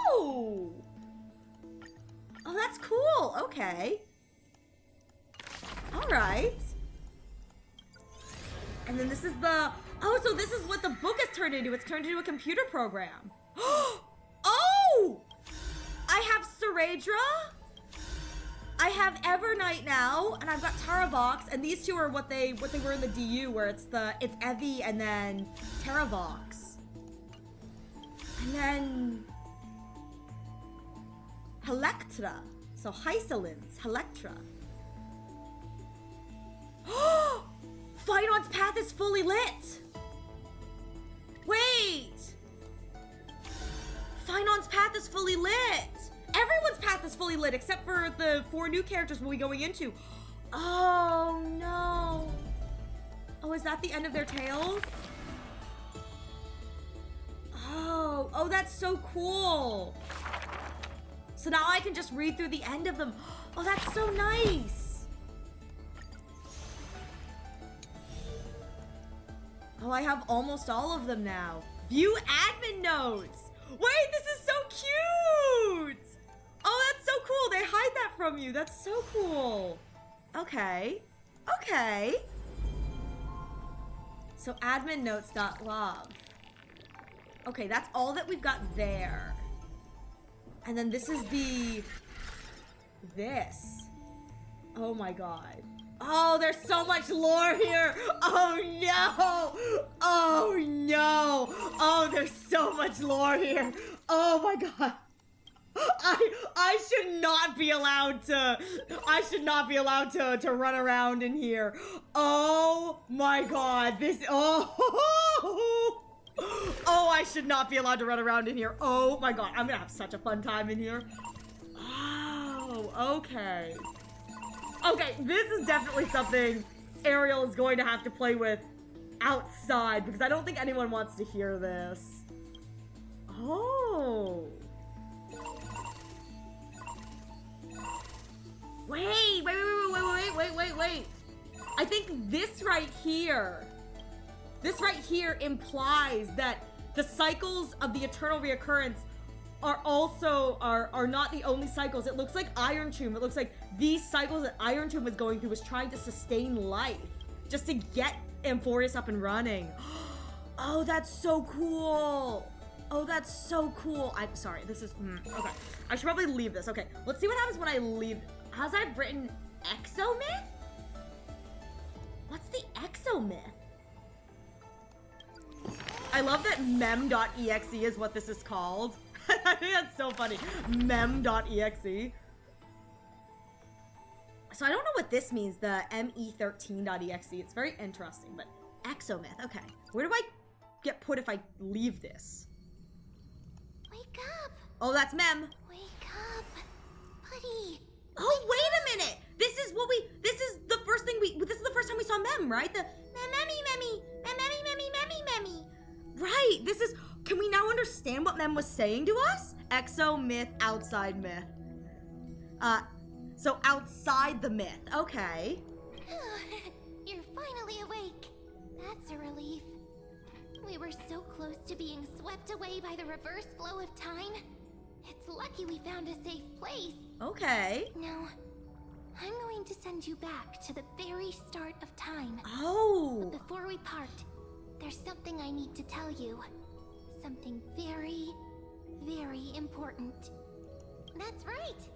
that's cool. Okay. All right. And then this is the... Oh, so this is what the book has turned into. It's turned into a computer program. Oh! I have Ceredra. I have Evernight now, and I've got Taravox, and these two are what they were in the DU, where it's Evie and then Taravox. And then Helectra. So Hysolins, Helectra. Finon's path is fully lit! Wait! Finon's path is fully lit! Everyone's path is fully lit except for the 4 new characters we'll be going into. Oh no! Oh, is that the end of their tales? Oh, that's so cool! So now I can just read through the end of them. Oh, that's so nice! Oh, I have almost all of them now. View admin notes! Wait, this is so cute! Oh, that's so cool. They hide that from you. That's so cool. Okay. Okay. So admin notes.log. Okay, that's all that we've got there. And then this is this. Oh my god. Oh, there's so much lore here. Oh no. Oh no. Oh, there's so much lore here. Oh my god. I should not be allowed to run around in here. Oh my god, oh, I should not be allowed to run around in here. Oh my god, I'm gonna have such a fun time in here. Oh, okay. Okay, this is definitely something Ariel is going to have to play with outside, because I don't think anyone wants to hear this. Oh. Wait. I think this right here implies that the cycles of the eternal reoccurrence are not the only cycles. It looks like Iron Tomb. It looks like these cycles that Iron Tomb was going through was trying to sustain life just to get Amphorius up and running. Oh, that's so cool. Oh, that's so cool. I'm sorry. This is okay. I should probably leave this. Okay, let's see what happens when I leave. Has I've written Exomyth? What's the Exomyth? I love that mem.exe is what this is called. I think that's so funny. Mem.exe. So I don't know what this means, the me13.exe. It's very interesting, but Exomyth. Okay. Where do I get put if I leave this? Wake up! Oh, that's Mem. Wake up, buddy. Oh, wait a minute! This is the first time we saw Mem, right? The Memmy. Right, can we now understand what Mem was saying to us? Exo myth, outside myth. So outside the myth, okay. You're finally awake. That's a relief. We were so close to being swept away by the reverse flow of time. It's lucky we found a safe place. Okay. Now, I'm going to send you back to the very start of time. Oh. But before we part, there's something I need to tell you. Something very, very important. That's right.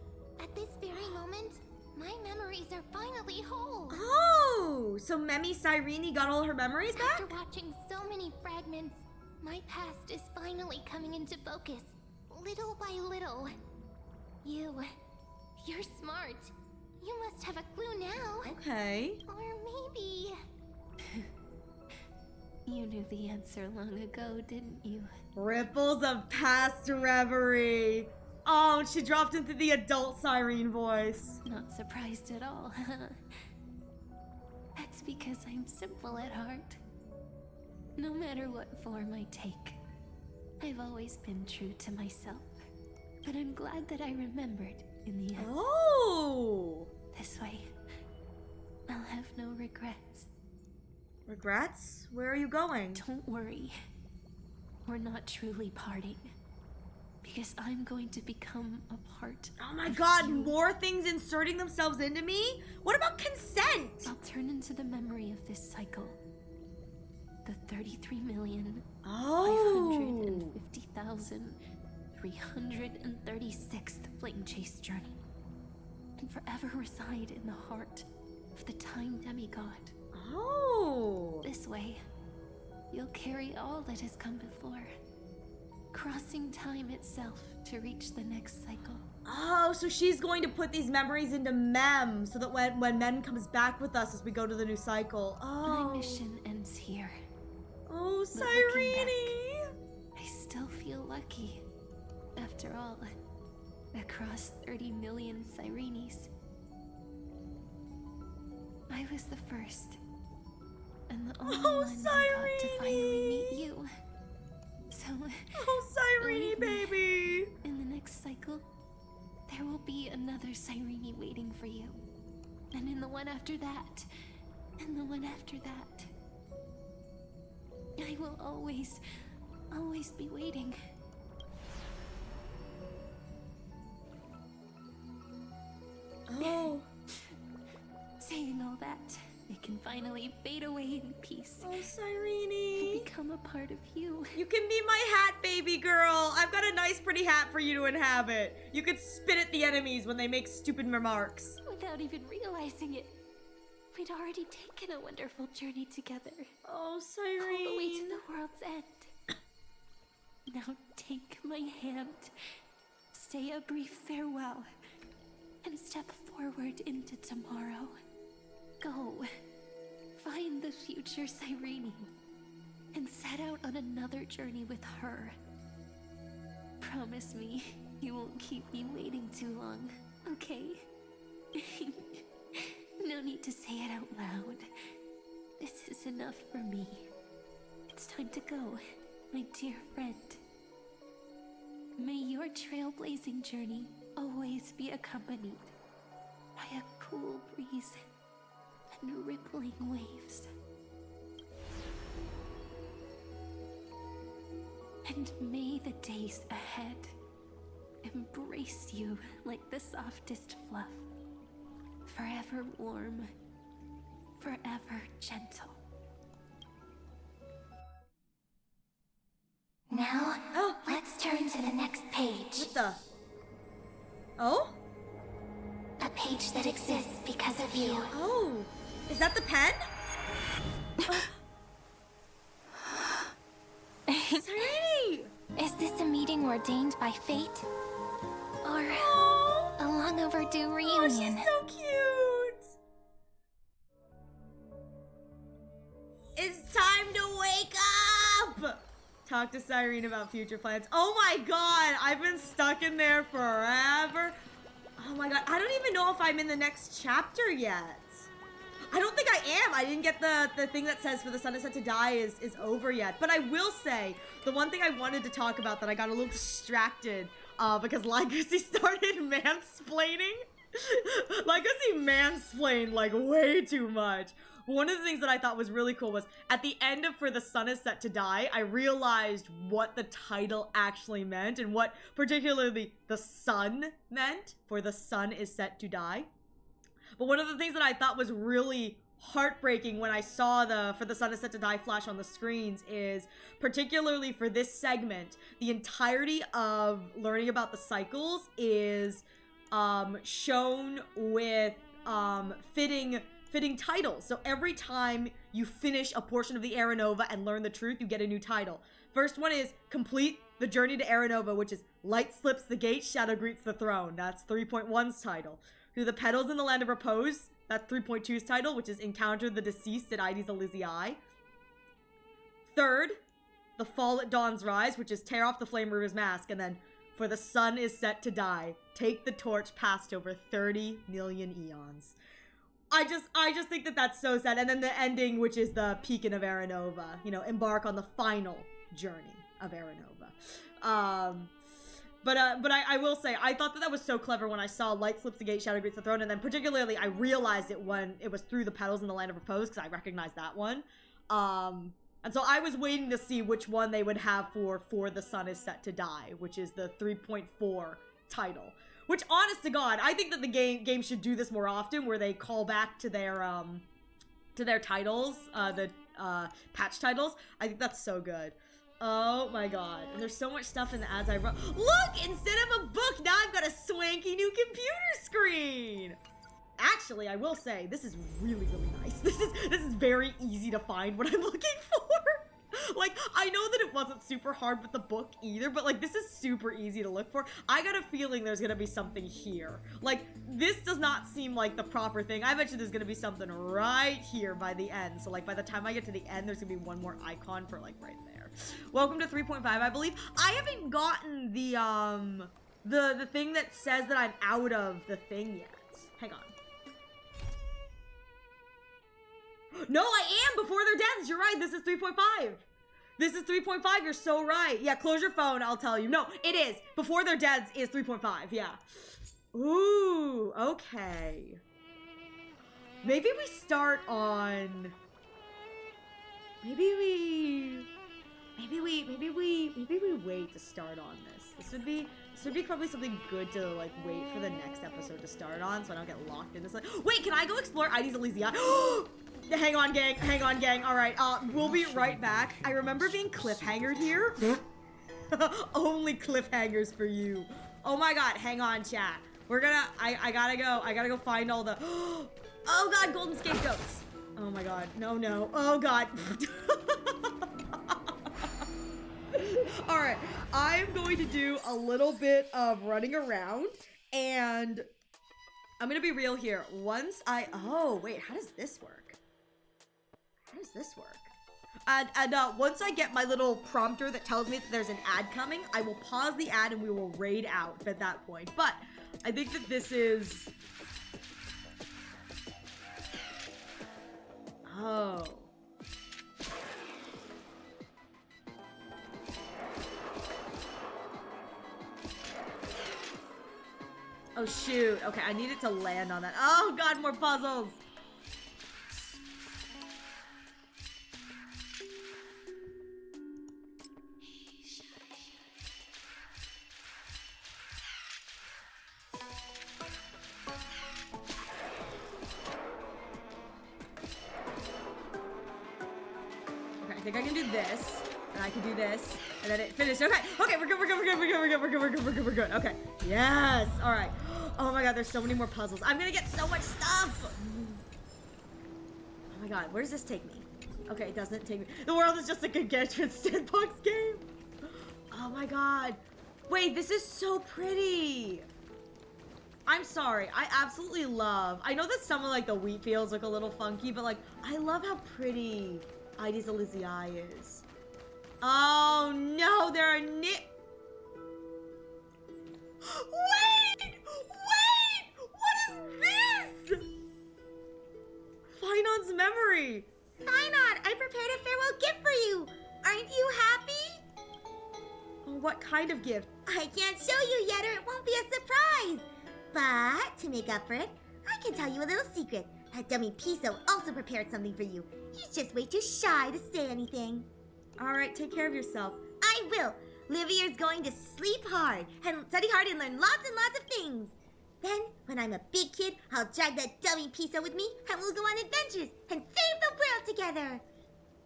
At this very moment, my memories are finally whole. Oh, so Memi Cyrene got all her memories back? After watching so many fragments, my past is finally coming into focus, little by little. You're smart. You must have a clue now. Okay. Or maybe... You knew the answer long ago, didn't you? Ripples of past reverie. Oh, she dropped into the adult Cyrene voice. Not surprised at all. That's because I'm simple at heart. No matter what form I take, I've always been true to myself. But I'm glad that I remembered in the end. Oh! This way, I'll have no regrets. Regrets? Where are you going? Don't worry. We're not truly parting. Because I'm going to become a part. Oh my god, more things inserting themselves into me? What about consent? I'll turn into the memory of this cycle. The 33,550,336th Flame Chase journey. And forever reside in the heart of the Time Demigod. Oh! This way, you'll carry all that has come before. Crossing time itself to reach the next cycle. Oh, so she's going to put these memories into Mem so that when Mem comes back with us as we go to the new cycle. Oh. My mission ends here. Oh, But looking Cyrene! I still feel lucky. After all, across 30 million Cyrenes, I was the first. And the only one who got to finally meet you. So, oh, Cyrene, believe me, baby! in the next cycle, there will be another Cyrene waiting for you. And in the one after that, and the one after that. I will always be waiting. Oh. Saying all that, it can finally fade away in peace. Oh, Cyrene. And become a part of you. You can be my hat, baby girl. I've got a nice, pretty hat for you to inhabit. You could spit at the enemies when they make stupid remarks. Without even realizing it, we'd already taken a wonderful journey together. Oh, Cyrene. All the way to the world's end. Now take my hand, say a brief farewell, and step forward into tomorrow. Go, find the future Cyrene, and set out on another journey with her. Promise me you won't keep me waiting too long, okay? No need to say it out loud. This is enough for me. It's time to go, my dear friend. May your trailblazing journey always be accompanied by a cool breeze and rippling waves. And may the days ahead embrace you like the softest fluff, forever warm, forever gentle. Now, let's turn to the next page. What the? Oh? A page that exists because of you. Oh. Is that the pen? Cyrene! Is this a meeting ordained by fate? Or a long overdue reunion? Oh, she's so cute! It's time to wake up! Talk to Cyrene about future plans. Oh my god, I've been stuck in there forever. Oh my god, I don't even know if I'm in the next chapter yet. I don't think I am. I didn't get the thing that says for the sun is set to die is over yet. But I will say, the one thing I wanted to talk about that I got a little distracted because Legacy started mansplaining. Legacy mansplained like way too much. But one of the things that I thought was really cool was at the end of For the Sun is Set to Die, I realized what the title actually meant and what particularly the sun meant. For the sun is set to die. But one of the things that I thought was really heartbreaking when I saw the For the Sun is Set to Die flash on the screens is, particularly for this segment, the entirety of learning about the cycles is shown with fitting titles. So every time you finish a portion of the Aranova and learn the truth, you get a new title. First one is Complete the Journey to Aranova, which is Light Slips the Gate, Shadow Greets the Throne. That's 3.1's title. Through the Petals in the Land of Repose, that's 3.2's title, which is Encounter the Deceased at Ides Elysiae. Third, The Fall at Dawn's Rise, which is Tear Off the Flame River's Mask, and then For the Sun is Set to Die, Take the Torch past over 30 million eons. I just think that that's so sad. And then the ending, which is the Peakin of Aranova, you know, embark on the final journey of Aranova. But I will say, I thought that was so clever when I saw Light Slips the Gate, Shadow Greets the Throne, and then particularly I realized it when it was Through the Petals in the Land of Repose, because I recognized that one. And so I was waiting to see which one they would have for the Sun is Set to Die, which is the 3.4 title. Which, honest to God, I think that the game should do this more often, where they call back to their titles, the patch titles. I think that's so good. Oh my god. And there's so much stuff in the ads I wrote. Look! Instead of a book, now I've got a swanky new computer screen! Actually, I will say, this is really, really nice. This is very easy to find what I'm looking for. Like, I know that it wasn't super hard with the book either, but like, this is super easy to look for. I got a feeling there's gonna be something here. Like, this does not seem like the proper thing. I bet you there's gonna be something right here by the end. So like, by the time I get to the end, there's gonna be one more icon for like right there. Welcome to 3.5, I believe. I haven't gotten the thing that says that I'm out of the thing yet. Hang on. No, I am before their deaths. You're right. This is 3.5. This is 3.5. You're so right. Yeah, close your phone. I'll tell you. No, it is. Before their deaths is 3.5. Yeah. Ooh, okay. Maybe we start on... Maybe we wait to start on this. This would be probably something good to like wait for the next episode to start on, so I don't get locked in this. Like, wait, can I go explore Ides Elysiae? Hang on, gang. Hang on, gang. All right, we'll be right back. I remember being cliffhangered here. Only cliffhangers for you. Oh my god, hang on, chat. We're gonna. I gotta go. I gotta go find all the. Oh god, golden scapegoats. Oh my god. No. Oh god. Alright, I'm going to do a little bit of running around, and I'm gonna be real here. Once oh wait, how does this work? How does this work? And once I get my little prompter that tells me that there's an ad coming, I will pause the ad and we will raid out at that point. But I think that this is... Oh. Oh shoot, okay, I needed to land on that. Oh god, more puzzles! Okay, I think I can do this, and I can do this, and then it finished. Okay, we're good. Okay, yes, all right. Oh my god, there's so many more puzzles. I'm gonna get so much stuff. Oh my god, where does this take me? Okay, it doesn't take me. The world is just a gargantuan sandbox game. Oh my god. Wait, this is so pretty. I'm sorry, I absolutely love. I know that some of like the wheat fields look a little funky, but like, I love how pretty Ides Elysiae is. Oh no, there are Wait! What is this? Finon's memory. Finon, I prepared a farewell gift for you. Aren't you happy? Oh, what kind of gift? I can't show you yet or it won't be a surprise. But to make up for it, I can tell you a little secret. That dummy Piso also prepared something for you. He's just way too shy to say anything. Alright, take care of yourself. I will. Livier's going to sleep hard and study hard and learn lots and lots of things. Then, when I'm a big kid, I'll drag that dummy Piso with me and we'll go on adventures and save the world together.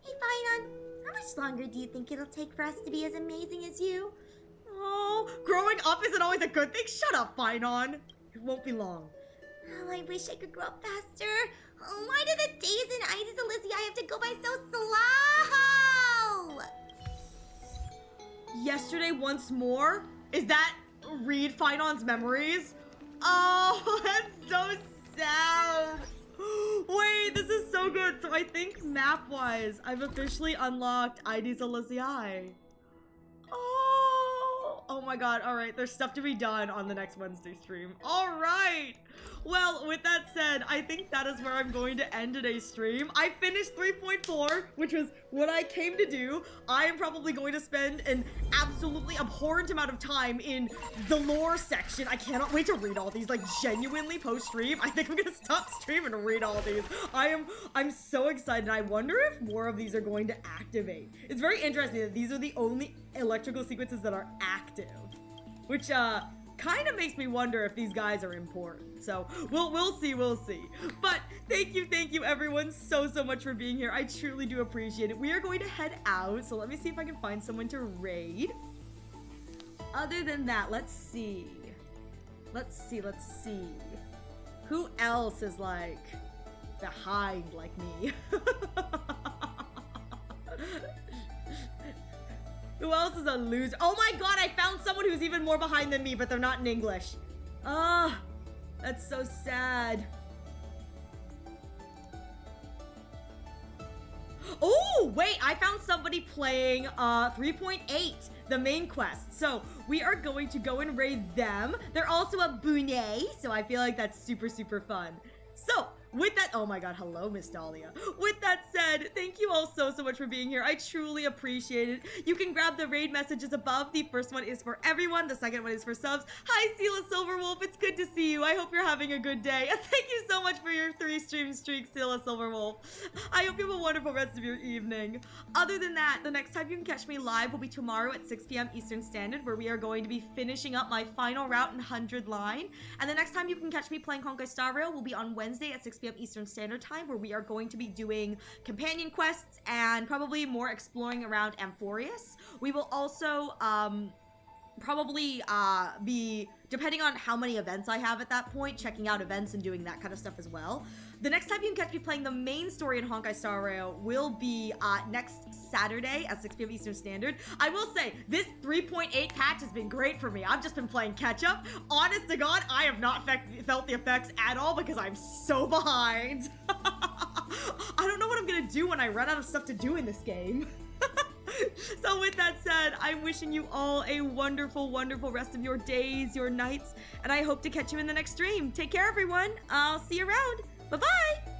Hey, Finon, how much longer do you think it'll take for us to be as amazing as you? Oh, growing up isn't always a good thing. Shut up, Finon. It won't be long. Oh, I wish I could grow up faster. Oh, why do the days in Ides Elysiae have to go by so slow? Yesterday once more? Is that read Finon's memories? Oh, that's so sad. Wait, this is so good. So I think map-wise, I've officially unlocked Ides Elysiae. Oh my god, alright, there's stuff to be done on the next Wednesday stream. Alright! Well, with that said, I think that is where I'm going to end today's stream. I finished 3.4, which was what I came to do. I am probably going to spend an absolutely abhorrent amount of time in the lore section. I cannot wait to read all these, like, genuinely post-stream. I think I'm gonna stop streaming and read all these. I'm so excited. I wonder if more of these are going to activate. It's very interesting that these are the only electrical sequences that are active, which, kind of makes me wonder if these guys are important. So we'll see. But thank you everyone so much for being here. I truly do appreciate it. We are going to head out, so let me see if I can find someone to raid. Other than that, let's see. Who else is like behind like me? Who else is a loser? Oh my god, I found someone who's even more behind than me, but they're not in English. Ah, that's so sad. Oh, wait, I found somebody playing 3.8, the main quest. So we are going to go and raid them. They're also a Bune, so I feel like that's super fun. So, with that, oh my god, hello, Miss Dahlia. With that said, thank you all so much for being here. I truly appreciate it. You can grab the raid messages above. The first one is for everyone. The second one is for subs. Hi, Sela Silverwolf. It's good to see you. I hope you're having a good day. And thank you so much for your 3-stream streak, Sela Silverwolf. I hope you have a wonderful rest of your evening. Other than that, the next time you can catch me live will be tomorrow at 6 p.m. Eastern Standard, where we are going to be finishing up my final route in 100 line. And the next time you can catch me playing Honkai Star Rail will be on Wednesday at 6 p.m. Eastern Standard Time, where we are going to be doing companion quests and probably more exploring around Amphorius. We will also probably be, depending on how many events I have at that point, checking out events and doing that kind of stuff as well. The next time you can catch me playing the main story in Honkai Star Rail will be next Saturday at 6 p.m. Eastern Standard. I will say, this 3.8 patch has been great for me. I've just been playing catch-up. Honest to God, I have not felt the effects at all because I'm so behind. I don't know what I'm gonna do when I run out of stuff to do in this game. So with that said, I'm wishing you all a wonderful rest of your days, your nights, and I hope to catch you in the next stream. Take care, everyone. I'll see you around. Bye-bye!